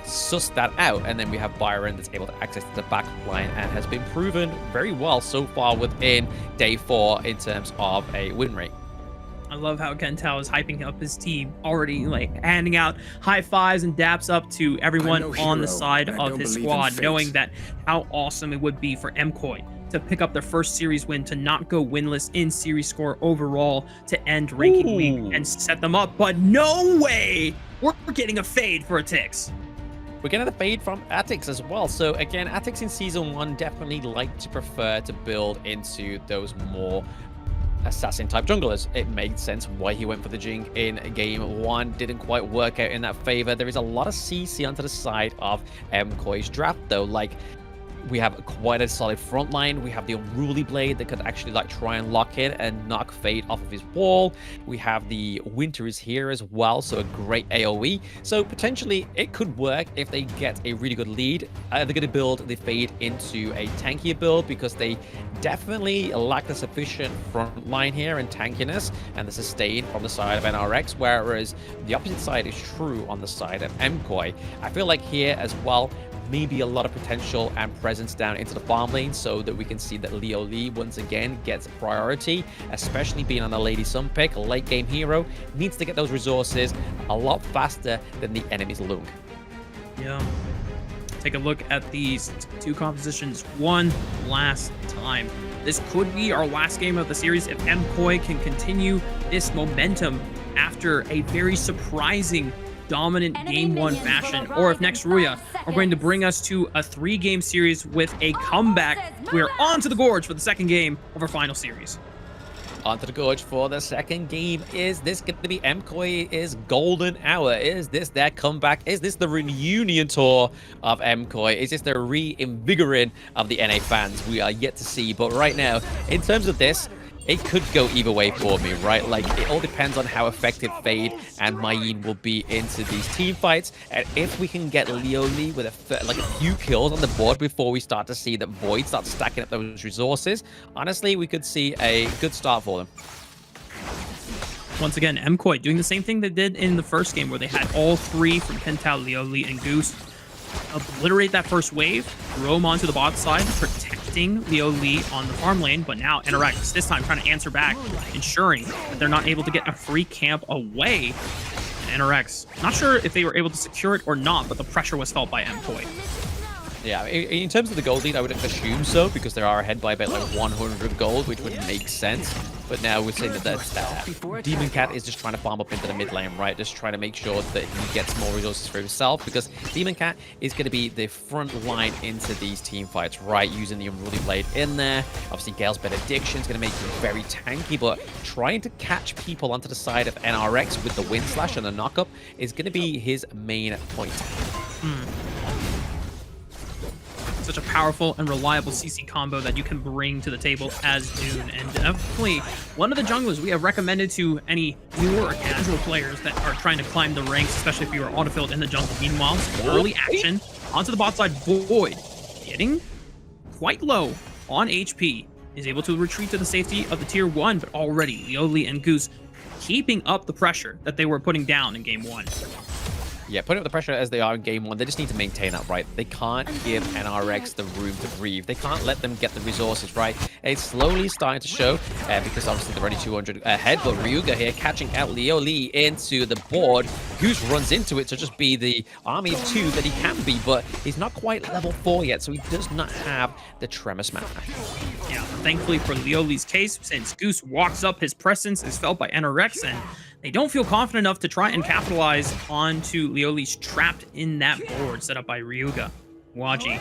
suss that out. And then we have Byron that's able to access the back line and has been proven very well so far within day 4 in terms of a win rate. I love how Kentao is hyping up his team, already like handing out high fives and daps up to everyone on the side of his squad, knowing that how awesome it would be for MKOI to pick up their first series win, to not go winless in series score overall, to end ranking week and set them up. But no way we're getting a fade for Atix. We're getting the fade from Atix as well. So again, Atix in Season 1 definitely like to prefer to build into those more assassin type junglers. It made sense why he went for the Jing in game 1. Didn't quite work out in that favor. There is a lot of CC onto the side of MKOI's draft though. Like, We have quite a solid front line. We have the Unruly Blade that could actually like try and lock in and knock Fade off of his wall. We have the Winter is here as well, so a great AoE. So potentially it could work if they get a really good lead. They're going to build the Fade into a tankier build because they definitely lack the sufficient front line here and tankiness and the sustain from the side of NRX, whereas the opposite side is true on the side of MKOI. I feel like here as well, maybe a lot of potential and presence down into the farm lane so that we can see that Leo Lee once again gets priority, especially being on the Lady Sun pick, a late game hero, needs to get those resources a lot faster than the enemy's Lung. Yeah. Take a look at these two compositions one last time. This could be our last game of the series if MKOI can continue this momentum after a very surprising dominant game one fashion, or if next RÜYA are going to bring us to a 3-game series with a comeback. We're on to the Gorge for the second game of our final series. Onto the Gorge for the second game. Is this going to be MKOI is golden hour? Is this their comeback? Is this the reunion tour of MKOI? Is this the reinvigorating of the NA fans? We are yet to see, but right now, in terms of this, it could go either way for me, right? Like, it all depends on how effective Fade and Mayeen will be into these team fights. And if we can get Leo Lee with a few kills on the board before we start to see that Void start stacking up those resources, honestly, we could see a good start for them. Once again, MKOI doing the same thing they did in the first game where they had all three from Kentao, Leo Lee, and Goose obliterate that first wave, throw him onto the bot side, protecting Leo Lee on the farm lane, but now NRX this time trying to answer back, ensuring that they're not able to get a free camp away. And NRX, not sure if they were able to secure it or not, but the pressure was felt by MKOI. Yeah, in terms of the gold lead, I would assume so, because they are ahead by about like 100 gold, which would make sense. But now we're saying that Demon Cat is just trying to farm up into the mid lane, right? Just trying to make sure that he gets more resources for himself, because Demon Cat is going to be the front line into these team fights, right? Using the Unruly Blade in there. Obviously, Gale's Benediction is going to make him very tanky, but trying to catch people onto the side of NRX with the Wind Slash and the knockup is going to be his main point. Such a powerful and reliable CC combo that you can bring to the table as Dune. And definitely one of the junglers we have recommended to any newer or casual players that are trying to climb the ranks, especially if you are autofilled in the jungle. Meanwhile, early action onto the bot side. Void getting quite low on HP, is able to retreat to the safety of the tier 1, but already Leo Lee and Goose keeping up the pressure that they were putting down in game 1. Yeah, putting up the pressure as they are in game 1, they just need to maintain that, right? They can't give NRX the room to breathe. They can't let them get the resources, right? It's slowly starting to show, because obviously they're already 200 ahead, but RÜYA here catching out Leo Lee into the board. Goose runs into it to just be the army of 2 that he can be, but he's not quite level 4 yet, so he does not have the Tremor Smash. Yeah, thankfully for Leo Lee's case, since Goose walks up, his presence is felt by NRX, and they don't feel confident enough to try and capitalize onto Leo Lee's trapped in that board set up by RÜYA. Waji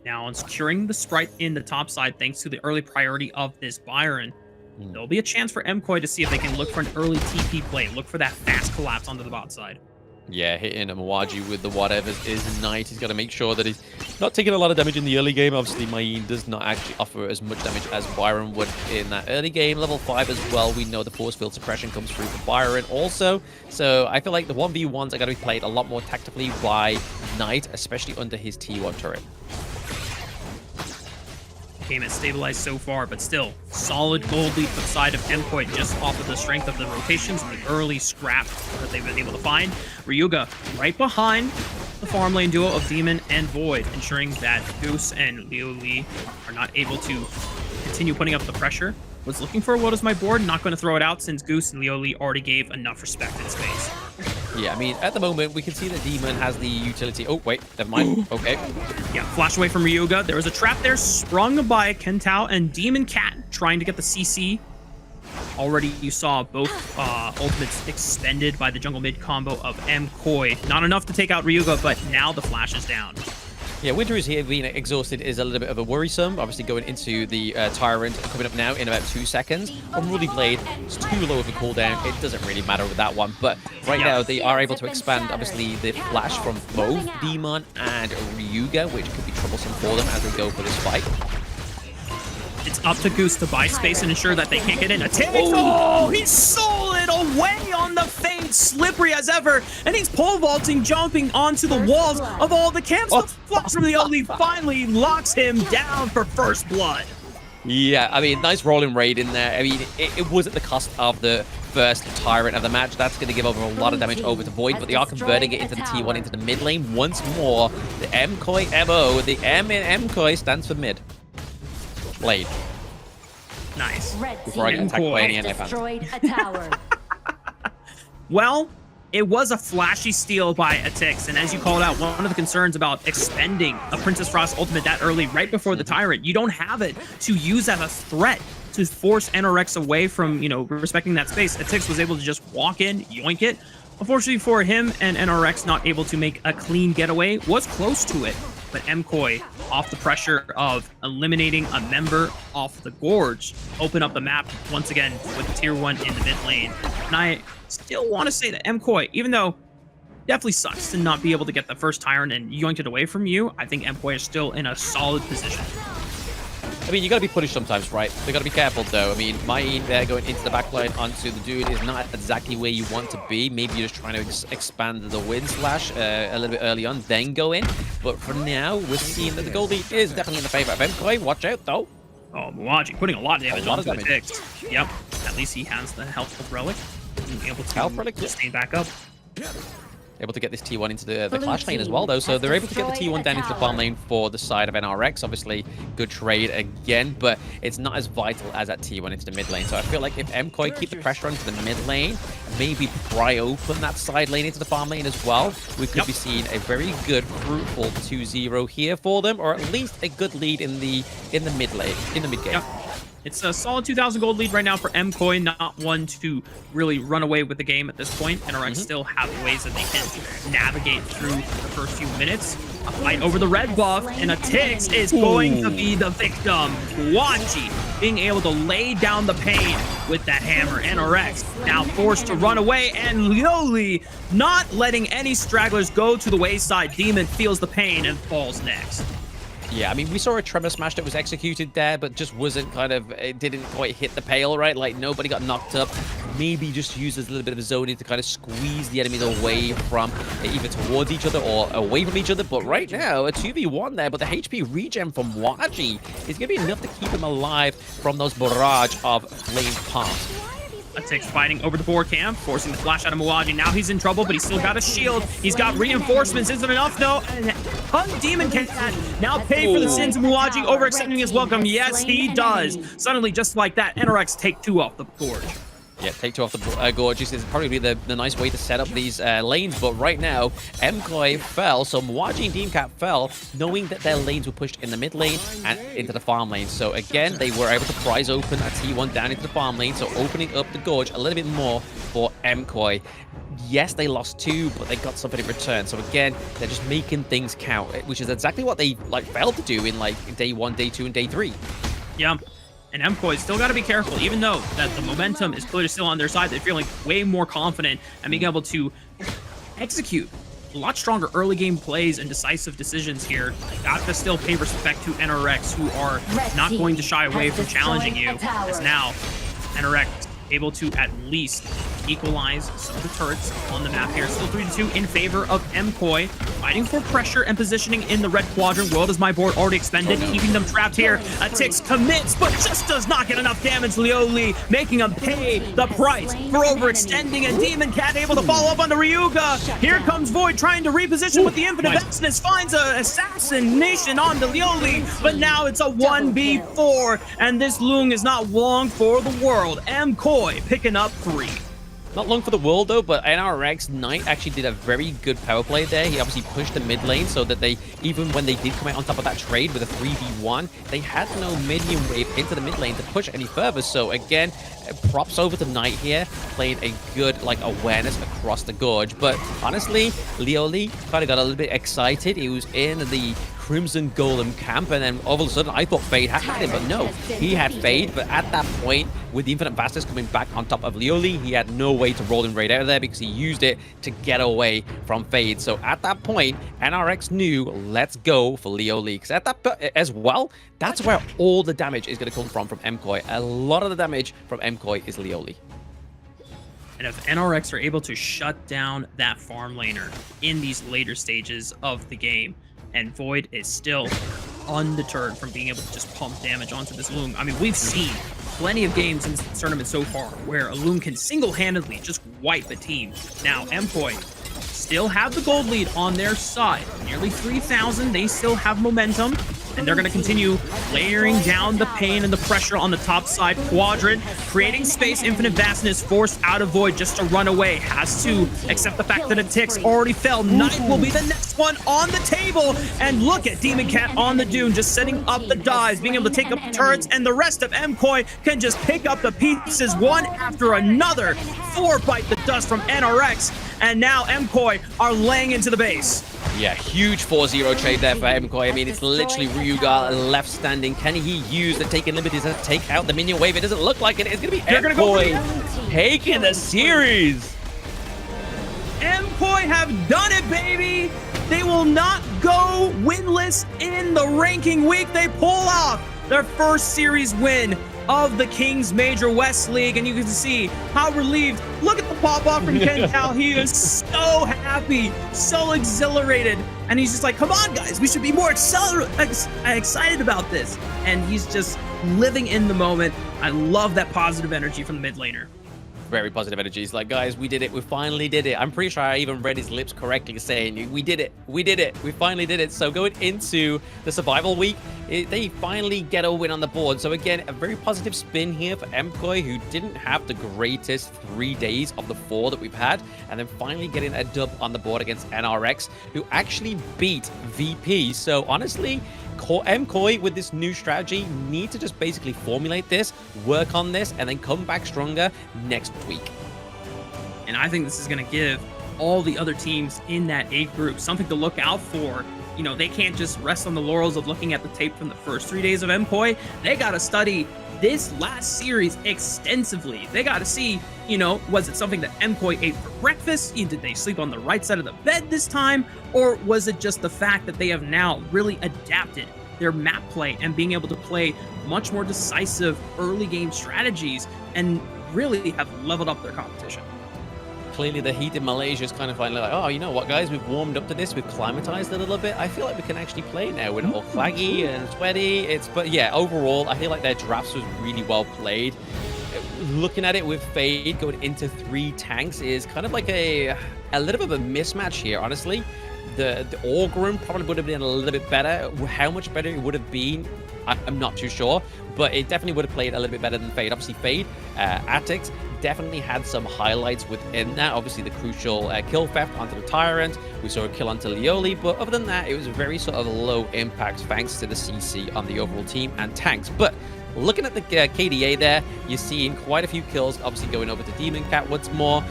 now on securing the Sprite in the top side thanks to the early priority of this Byron. There'll be a chance for MKOI to see if they can look for an early TP play, look for that fast collapse onto the bot side. Yeah, hitting Mwaji with the whatever is nice. He's got to make sure that he's not taking a lot of damage in the early game. Obviously, Mayeen does not actually offer as much damage as Byron would in that early game. Level 5 as well. We know the force field suppression comes through for Byron also. So I feel like the 1v1s are going to be played a lot more tactically by Knight, especially under his T1 turret. Game has stabilized so far, but still solid gold lead for the side of MKOI just off of the strength of the rotations and the early scrap that they've been able to find. RÜYA right behind the farm lane duo of Demon and Void, ensuring that Goose and Leo Lee are not able to continue putting up the pressure. Was looking for a What Is My Board, not going to throw it out since Goose and Leo Lee already gave enough respect in space. Yeah, I mean, at the moment, we can see that Demon has the utility. Oh, wait, never mind. Okay. Yeah, flash away from RÜYA. There was a trap there sprung by Kentao and Demon Cat trying to get the CC. Already, you saw both ultimates expended by the jungle mid combo of MKOI. Not enough to take out RÜYA, but now the flash is down. Yeah, Winter is here being exhausted is a little bit of a worrisome. Obviously going into the Tyrant coming up now in about 2 seconds. Unruly Blade, it's too low of a cooldown. It doesn't really matter with that one. But right now they are able to expand, obviously, the flash from both Demon and RÜYA, which could be troublesome for them as they go for this fight. It's up to Goose to buy space and ensure that they can't get in. A take. Oh, he stole it away on the fade, slippery as ever, and he's pole vaulting, jumping onto the walls of all the camps. The flash from Leoli finally locks him down for first blood. Yeah, I mean, nice rolling raid in there. I mean, it was at the cost of the first Tyrant of the match. That's going to give over a lot of damage over to Void, but they are converting it into the T1 into the mid lane once more. The MKOI MO, the M in MKOI stands for mid. Blade. Nice. Before I get attacked by any destroyed a tower. Well, it was a flashy steal by Atix, and as you called out, one of the concerns about expending a Princess Frost ultimate that early, right before the Tyrant, you don't have it to use as a threat to force NRX away from, you know, respecting that space. Atix was able to just walk in, yoink it. Unfortunately for him and NRX not able to make a clean getaway, was close to it. But MKOI, off the pressure of eliminating a member off the Gorge, open up the map once again with the tier 1 in the mid lane. And I still want to say that MKOI, even though definitely sucks to not be able to get the first Tyrant and yoinked it away from you, I think MKOI is still in a solid position. I mean, you gotta be punished sometimes, right? You gotta be careful, though. I mean, Main there going into the backline onto the dude is not exactly where you want to be. Maybe you're just trying to expand the wind slash a little bit early on, then go in. But for now, we're seeing that the gold lead is definitely in the favor of MKOI. Watch out, though. Oh, Muaji putting a lot of damage onto Atix. Yep, at least he has the health of Relic. Being able to health relic, stay back up. Able to get this T1 into the clash lane as well, though. So they're able to get the T1 down into the farm lane for the side of NRX. Obviously, good trade again, but it's not as vital as that T1 into the mid lane. So I feel like if MKOI keep the pressure onto the mid lane, maybe pry open that side lane into the farm lane as well, we could be seeing a very good, fruitful 2-0 here for them, or at least a good lead in the mid lane, in the mid game. Yep. It's a solid 2,000 gold lead right now for MKOI, not one to really run away with the game at this point. NRX still have ways that they can navigate through the first few minutes. A fight over the red buff, and Atix is going to be the victim. Wachi being able to lay down the pain with that hammer. NRX now forced to run away, and Leoli not letting any stragglers go to the wayside. Demon feels the pain and falls next. Yeah, I mean, we saw a Tremor Smash that was executed there, but just wasn't it didn't quite hit the pale, right? Like, nobody got knocked up. Maybe just uses a little bit of a zoning to kind of squeeze the enemies away from either towards each other or away from each other. But right now, a 2v1 there, but the HP regen from Waji is going to be enough to keep him alive from those barrage of flame pumps. Atix fighting over the board camp, forcing the flash out of Muaji. Now he's in trouble, but he's still got a shield. He's got reinforcements. Isn't enough, though. And Demon can now pay for the sins of Muaji, overextending his welcome. Yes, he does. Suddenly, just like that, NRX take 2 off the Gorge. Yeah, take 2 off the Gorge. This is probably the nice way to set up these lanes, but right now, MKOI fell, so Muaji and Deemcat fell, knowing that their lanes were pushed in the mid lane and into the farm lane. So again, they were able to prise open a T1 down into the farm lane, so opening up the Gorge a little bit more for MKOI. Yes, they lost 2, but they got something in return. So again, they're just making things count, which is exactly what they failed to do in day 1, day 2, and day 3. Yeah. And MKOI still got to be careful, even though that the momentum is clearly still on their side. They're feeling way more confident and being able to execute a lot stronger early game plays and decisive decisions here. Got to still pay respect to NRX, who are not going to shy away from challenging you. As now, NRX able to at least equalize some of the turrets on the map here. Still 3-2 in favor of MKOI, fighting for pressure and positioning in the red quadrant. World is my board already expended, keeping them trapped here. Atix commits, but just does not get enough damage. Leoli making him pay the price for overextending, and Demon Cat able to follow up on the RÜYA. Here comes Void trying to reposition with the infinite vastness, finds a assassination on the Leoli, but now it's a 1v4, and this Lung is not long for the world. MKOI picking up 3. Not long for the world, though, but NRX Knight actually did a very good power play there. He obviously pushed the mid lane so that they, even when they did come out on top of that trade with a 3v1, they had no minion wave into the mid lane to push any further. So again, props over to Knight here, playing a good awareness across the Gorge. But honestly, Leoli kind of got a little bit excited. He was in the Crimson Golem camp, and then all of a sudden I thought Fade had him, but no, he had Fade. But at that point, with the Infinite Vastness coming back on top of Lioli, he had no way to roll in right out of there because he used it to get away from Fade. So at that point, NRX knew, let's go for Lioli. Because at that as well, that's where all the damage is going to come from MKOI. A lot of the damage from MKOI is Lioli. And if NRX are able to shut down that farm laner in these later stages of the game, and Void is still undeterred from being able to just pump damage onto this Loom. I mean, we've seen plenty of games in this tournament so far where a Loom can single-handedly just wipe a team. Now, MKOI still have the gold lead on their side. Nearly 3,000, they still have momentum, and they're going to continue layering down the pain and the pressure on the top side quadrant, creating space. Infinite Vastness forced out of Void just to run away. Has to accept the fact that a Tix already fell. Knight will be the next one on the table, and look at Demon Cat on the dune, just setting up the dives, being able to take up the turrets, and the rest of MKOI can just pick up the pieces one after another. 4 bite the dust from NRX, and now MKOI are laying into the base. Yeah, huge 4-0 trade there for MKOI. I mean, it's literally RÜYA left standing. Can he use the taking liberties to take out the minion wave? It doesn't look like it. It's going to be MKOI taking the series. MKOI have done it, baby. They will not go winless in the ranking week. They pull off their first series win of the Kings Major West League, and you can see how relieved. Look at the pop-off from Ken Tao. He is so happy, so exhilarated, and he's just like, come on, guys, we should be more excited about this. And he's just living in the moment. I love that positive energy from the mid laner. Very positive energy. He's like, guys, we did it. We finally did it. I'm pretty sure I even read his lips correctly saying, we did it. We did it. We finally did it. So going into the survival week, they finally get a win on the board. So again, a very positive spin here for MKOI, who didn't have the greatest 3 days of the 4 that we've had. And then finally getting a dub on the board against NRX, who actually beat VP. So honestly, MKOI with this new strategy need to just basically formulate this, work on this, and then come back stronger next week. And I think this is going to give all the other teams in that 8 group something to look out for. You know, they can't just rest on the laurels of looking at the tape from the first 3 days of MKOI. They got to study this last series extensively. They got to see, you know, was it something that MKOI ate for breakfast? Did they sleep on the right side of the bed this time? Or was it just the fact that they have now really adapted their map play and being able to play much more decisive early game strategies and really have leveled up their competition? Clearly the heat in Malaysia is kind of finally like, oh, you know what, guys, we've warmed up to this, we've climatized a little bit. I feel like we can actually play now. We're not all flaggy and sweaty. But yeah, overall, I feel like their drafts was really well played. Looking at it with Fade going into 3 tanks is kind of like a little bit of a mismatch here, honestly. The Orgrim probably would have been a little bit better. How much better it would have been, I'm not too sure, but it definitely would have played a little bit better than Fade. Obviously, Fade, Atix definitely had some highlights within that. Obviously, the crucial kill theft onto the Tyrant. We saw a kill onto Lioli, but other than that, it was very sort of low impact thanks to the CC on the overall team and tanks. But looking at the KDA there, you're seeing quite a few kills, obviously going over to Demon Cat once more.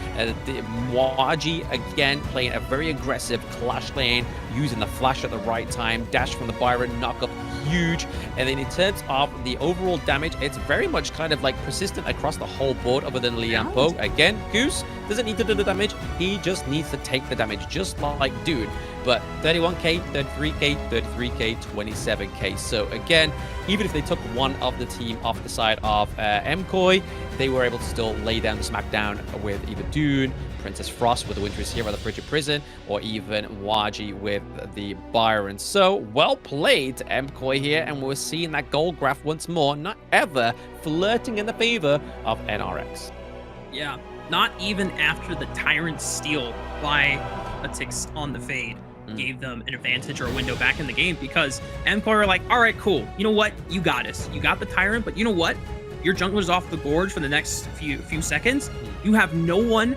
Mwaji, again, playing a very aggressive clash lane, using the flash at the right time, dash from the Byron, knock up huge. And then in terms of the overall damage, it's very much kind of like persistent across the whole board other than Liampo. Again, Goose doesn't need to do the damage, he just needs to take the damage, just like Dude. But 31k, 33k, 33k, 27k. So again, even if they took one of the team off the side of MKOI, they were able to still lay down the smackdown with either Dune, Princess Frost with the Winter is Here by the Frigid Prison, or even Waji with the Byron. So well played to MKOI here, and we're seeing that gold graph once more, not ever flirting in the favor of NRX. Yeah, not even after the Tyrant steal by a Tix on the Fade gave them an advantage or a window back in the game, because MKOI are like, all right, cool. You know what? You got us. You got the Tyrant, but you know what? Your jungler's off the gorge for the next few seconds. You have no one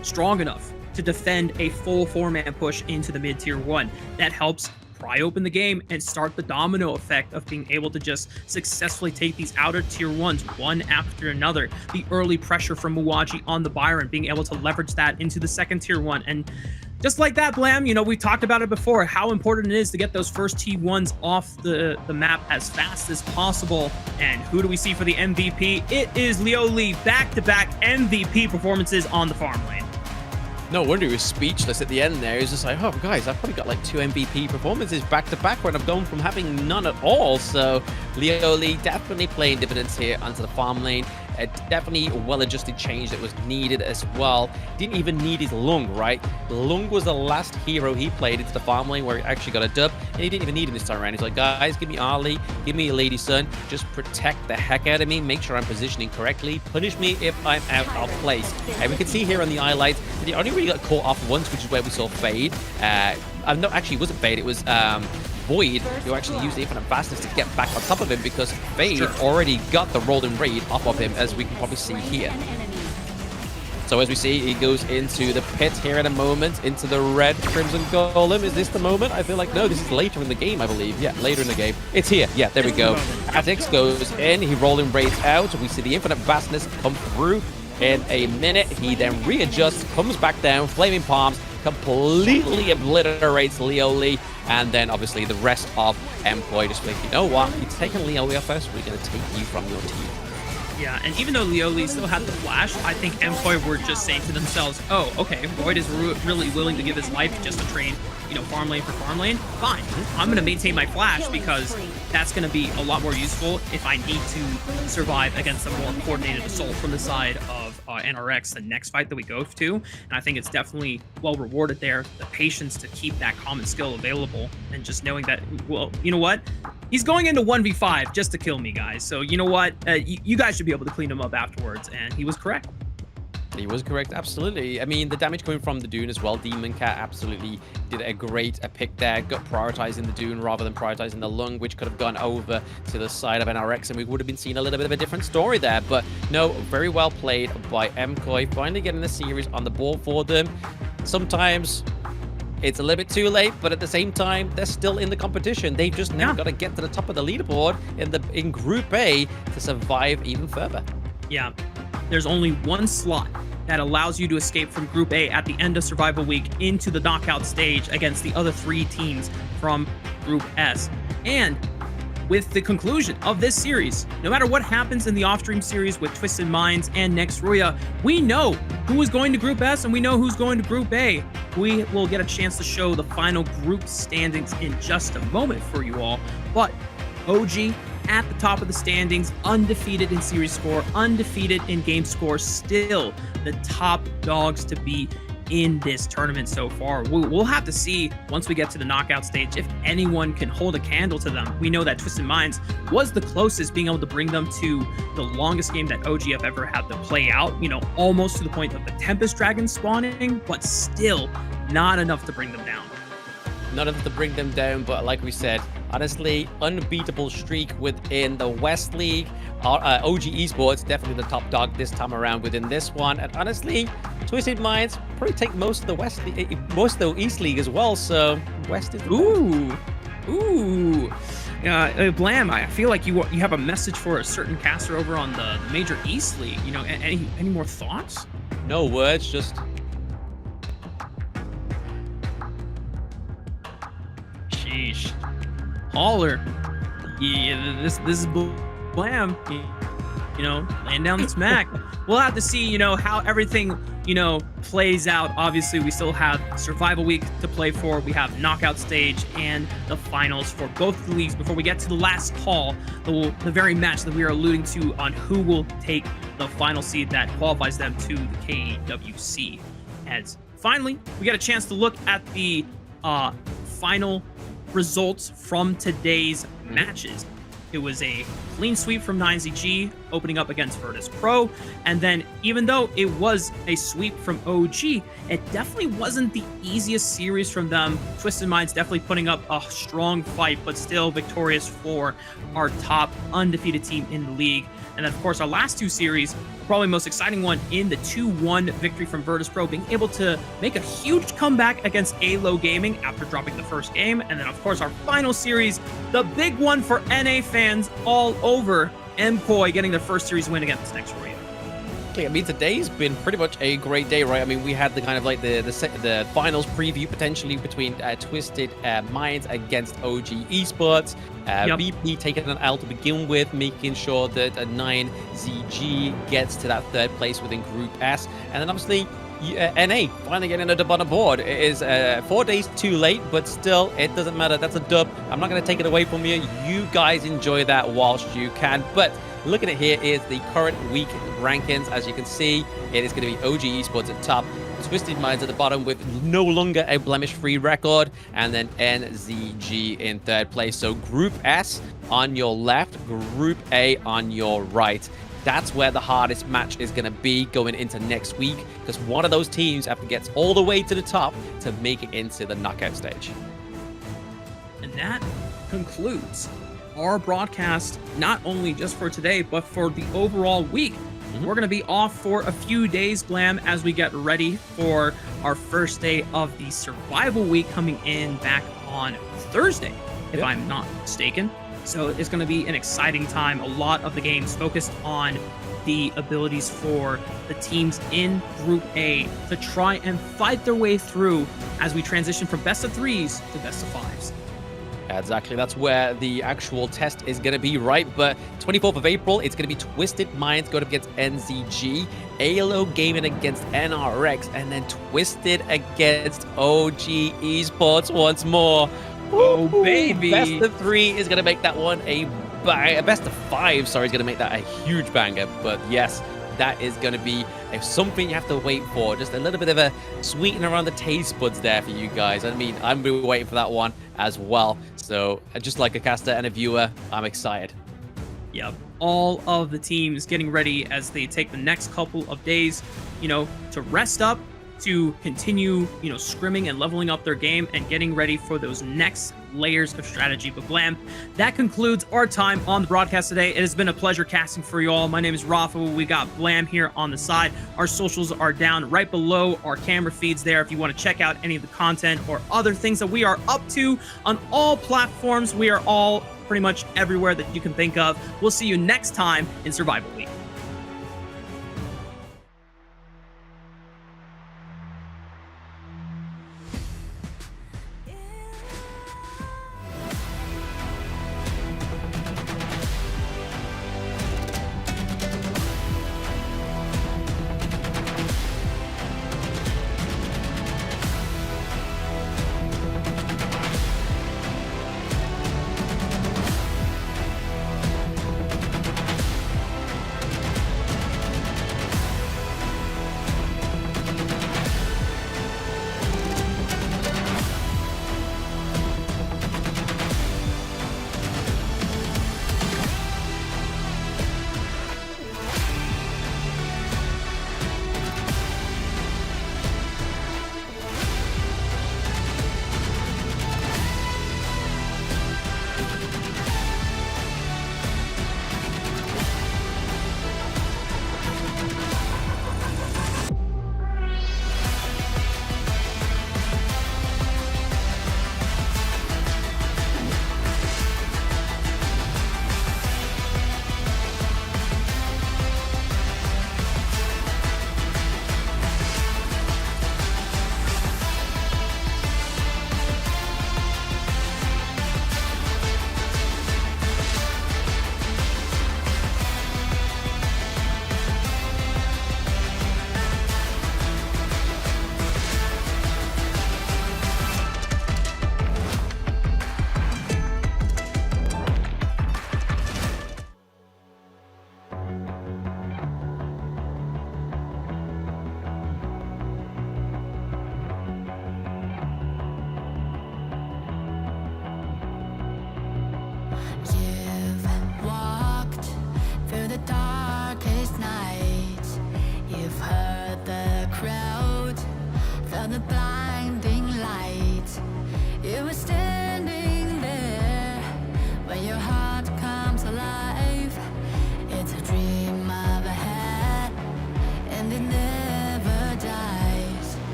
strong enough to defend a full 4-man push into the mid-tier 1. That helps pry open the game and start the domino effect of being able to just successfully take these outer tier 1s one after another. The early pressure from Mwaji on the Byron, being able to leverage that into the second tier 1. And just like that, Blam, you know, we talked about it before, how important it is to get those first T1s off the map as fast as possible. And who do we see for the MVP? It is Leoli, back-to-back MVP performances on the farm lane. No wonder he was speechless at the end there. He was just like, oh, guys, I've probably got like 2 MVP performances back-to-back when I've gone from having none at all. So Leoli definitely playing dividends here onto the farm lane. Definitely a well-adjusted change that was needed as well. Didn't even need his Lung, right? Lung was the last hero he played into the farm lane where he actually got a dub, and he didn't even need him this time around. He's like, guys, give me Ali, give me a Lady Sun, just protect the heck out of me, make sure I'm positioning correctly, punish me if I'm out of place. And we can see here on the highlights that he only really got caught off once, which is where we saw Fade. No, actually, it wasn't Fade, it was Void, who actually used the infinite fastness to get back on top of him because Fade already got the rolling raid off of him, as we can probably see here. So as we see, he goes into the pit here in a moment, into the red Crimson Golem. Is this the moment? I feel like, no, this is later in the game, I believe. Yeah, later in the game. It's here. Yeah, there we go. Atix goes in, he rolling raids out. We see the infinite vastness come through in a minute. He then readjusts, comes back down, Flaming Palms, completely obliterates Leoli, and then obviously the rest of Employ just like, you know what, you're taking Leoli off first, we're going to take you from your team. Yeah, and even though Leoli still had the flash, I think Employ were just saying to themselves, oh, okay, Void is really willing to give his life just to train, you know, farm lane for farm lane. Fine, I'm going to maintain my flash because that's going to be a lot more useful if I need to survive against a more coordinated assault from the side of NRX the next fight that we go to. And I think it's definitely well rewarded there, the patience to keep that common skill available, and just knowing that, well, you know what? He's going into 1v5 just to kill me, guys. So you know what? You guys should be able to clean him up afterwards. And he was correct. He was correct, absolutely. I mean, the damage coming from the Dune as well. Demon Cat absolutely did a great pick there. Got prioritizing the Dune rather than prioritizing the Lung, which could have gone over to the side of NRX, and we would have been seeing a little bit of a different story there. But no, very well played by MKOI. Finally getting the series on the board for them. Sometimes it's a little bit too late, but at the same time, they're still in the competition. They've just now got to get to the top of the leaderboard in Group A to survive even further. Yeah, there's only one slot that allows you to escape from Group A at the end of Survival Week into the knockout stage against the other 3 teams from Group S. And with the conclusion of this series, no matter what happens in the off-stream series with Twisted Minds and next RÜYA, we know who is going to Group S and we know who's going to Group A. We will get a chance to show the final group standings in just a moment for you all. But OG at the top of the standings, undefeated in series score, undefeated in game score, still the top dogs to be in this tournament so far. We'll have to see once we get to the knockout stage if anyone can hold a candle to them. We know that Twisted Minds was the closest, being able to bring them to the longest game that OG have ever had to play out, you know, almost to the point of the Tempest Dragon spawning, but still not enough to bring them down. Not enough to bring them down, but like we said, honestly, unbeatable streak within the West League. OG Esports, definitely the top dog this time around within this one. And honestly, Twisted Minds probably take most of the West League, most of the East League as well. So West is ooh. Blam, I feel like you have a message for a certain caster over on the Major East League. You know, any more thoughts? No words, just sheesh. Holler. Yeah, this is Blam. You know, laying down the smack. We'll have to see, you know, how everything, you know, plays out. Obviously, we still have Survival Week to play for. We have Knockout Stage and the finals for both the leagues before we get to the last call, the very match that we are alluding to on who will take the final seed that qualifies them to the KWC. And finally, we get a chance to look at the final results from today's matches. It was a clean sweep from 9ZG, opening up against Virtus.pro, and then even though it was a sweep from OG, it definitely wasn't the easiest series from them. Twisted Minds definitely putting up a strong fight, but still victorious for our top undefeated team in the league. And then, of course, our last 2 series, probably most exciting one in the 2-1 victory from Virtus.pro, being able to make a huge comeback against AYLO Gaming after dropping the first game. And then, of course, our final series, the big one for NA fans all over, MKOI getting their first series win against next RÜYA. exactly. I mean, today's been pretty much a great day, right? I mean, we had the kind of like the finals preview potentially between Twisted Minds against OG Esports. VP taking an L to begin with, making sure that 9ZG gets to that third place within Group S. And then obviously NA finally getting at the bottom board. It is 4 days too late, but still, it doesn't matter. That's a dub. I'm not going to take it away from you. You guys enjoy that whilst you can. But looking at here is the current week rankings. As you can see, it is going to be OG Esports at top, Twisted Minds at the bottom with no longer a blemish-free record, and then NZG in third place. So Group S on your left, Group A on your right. That's where the hardest match is going to be going into next week, because one of those teams have to get all the way to the top to make it into the knockout stage. And that concludes our broadcast, not only just for today, but for the overall week. We're going to be off for a few days, Blam, as we get ready for our first day of the survival week coming in back on Thursday, if I'm not mistaken. So it's going to be an exciting time. A lot of the games focused on the abilities for the teams in Group A to try and fight their way through as we transition from best of threes to best of fives. Exactly, that's where the actual test is going to be, right? But 24th of April, it's going to be Twisted Minds going up against NZG, AYLO gaming against NRX, and then Twisted against OG Esports once more. Oh, baby. Best of 3 is going to make that one a best of 5, sorry, is going to make that a huge banger. But yes, that is going to be something you have to wait for. Just a little bit of a sweeten around the taste buds there for you guys. I mean, I'm really waiting for that one as well. So just like a caster and a viewer, I'm excited. Yep. All of the teams getting ready as they take the next couple of days, to rest up, to continue, scrimming and leveling up their game and getting ready for those next layers of strategy. But Blam, that concludes our time on the broadcast today. It has been a pleasure casting for you all. My name is Rafa. We got Blam here on the side. Our socials are down right below our camera feeds there if you want to check out any of the content or other things that we are up to on all platforms. We are all pretty much everywhere that you can think of. We'll see you next time in Survival Week.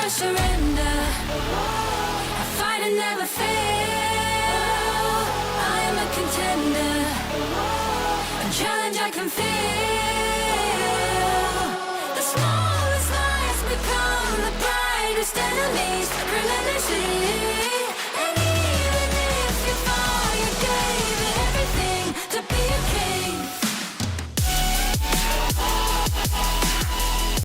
Surrender, I fight and never fail. can feel the smallest lies become the brightest enemies. Relentlessly.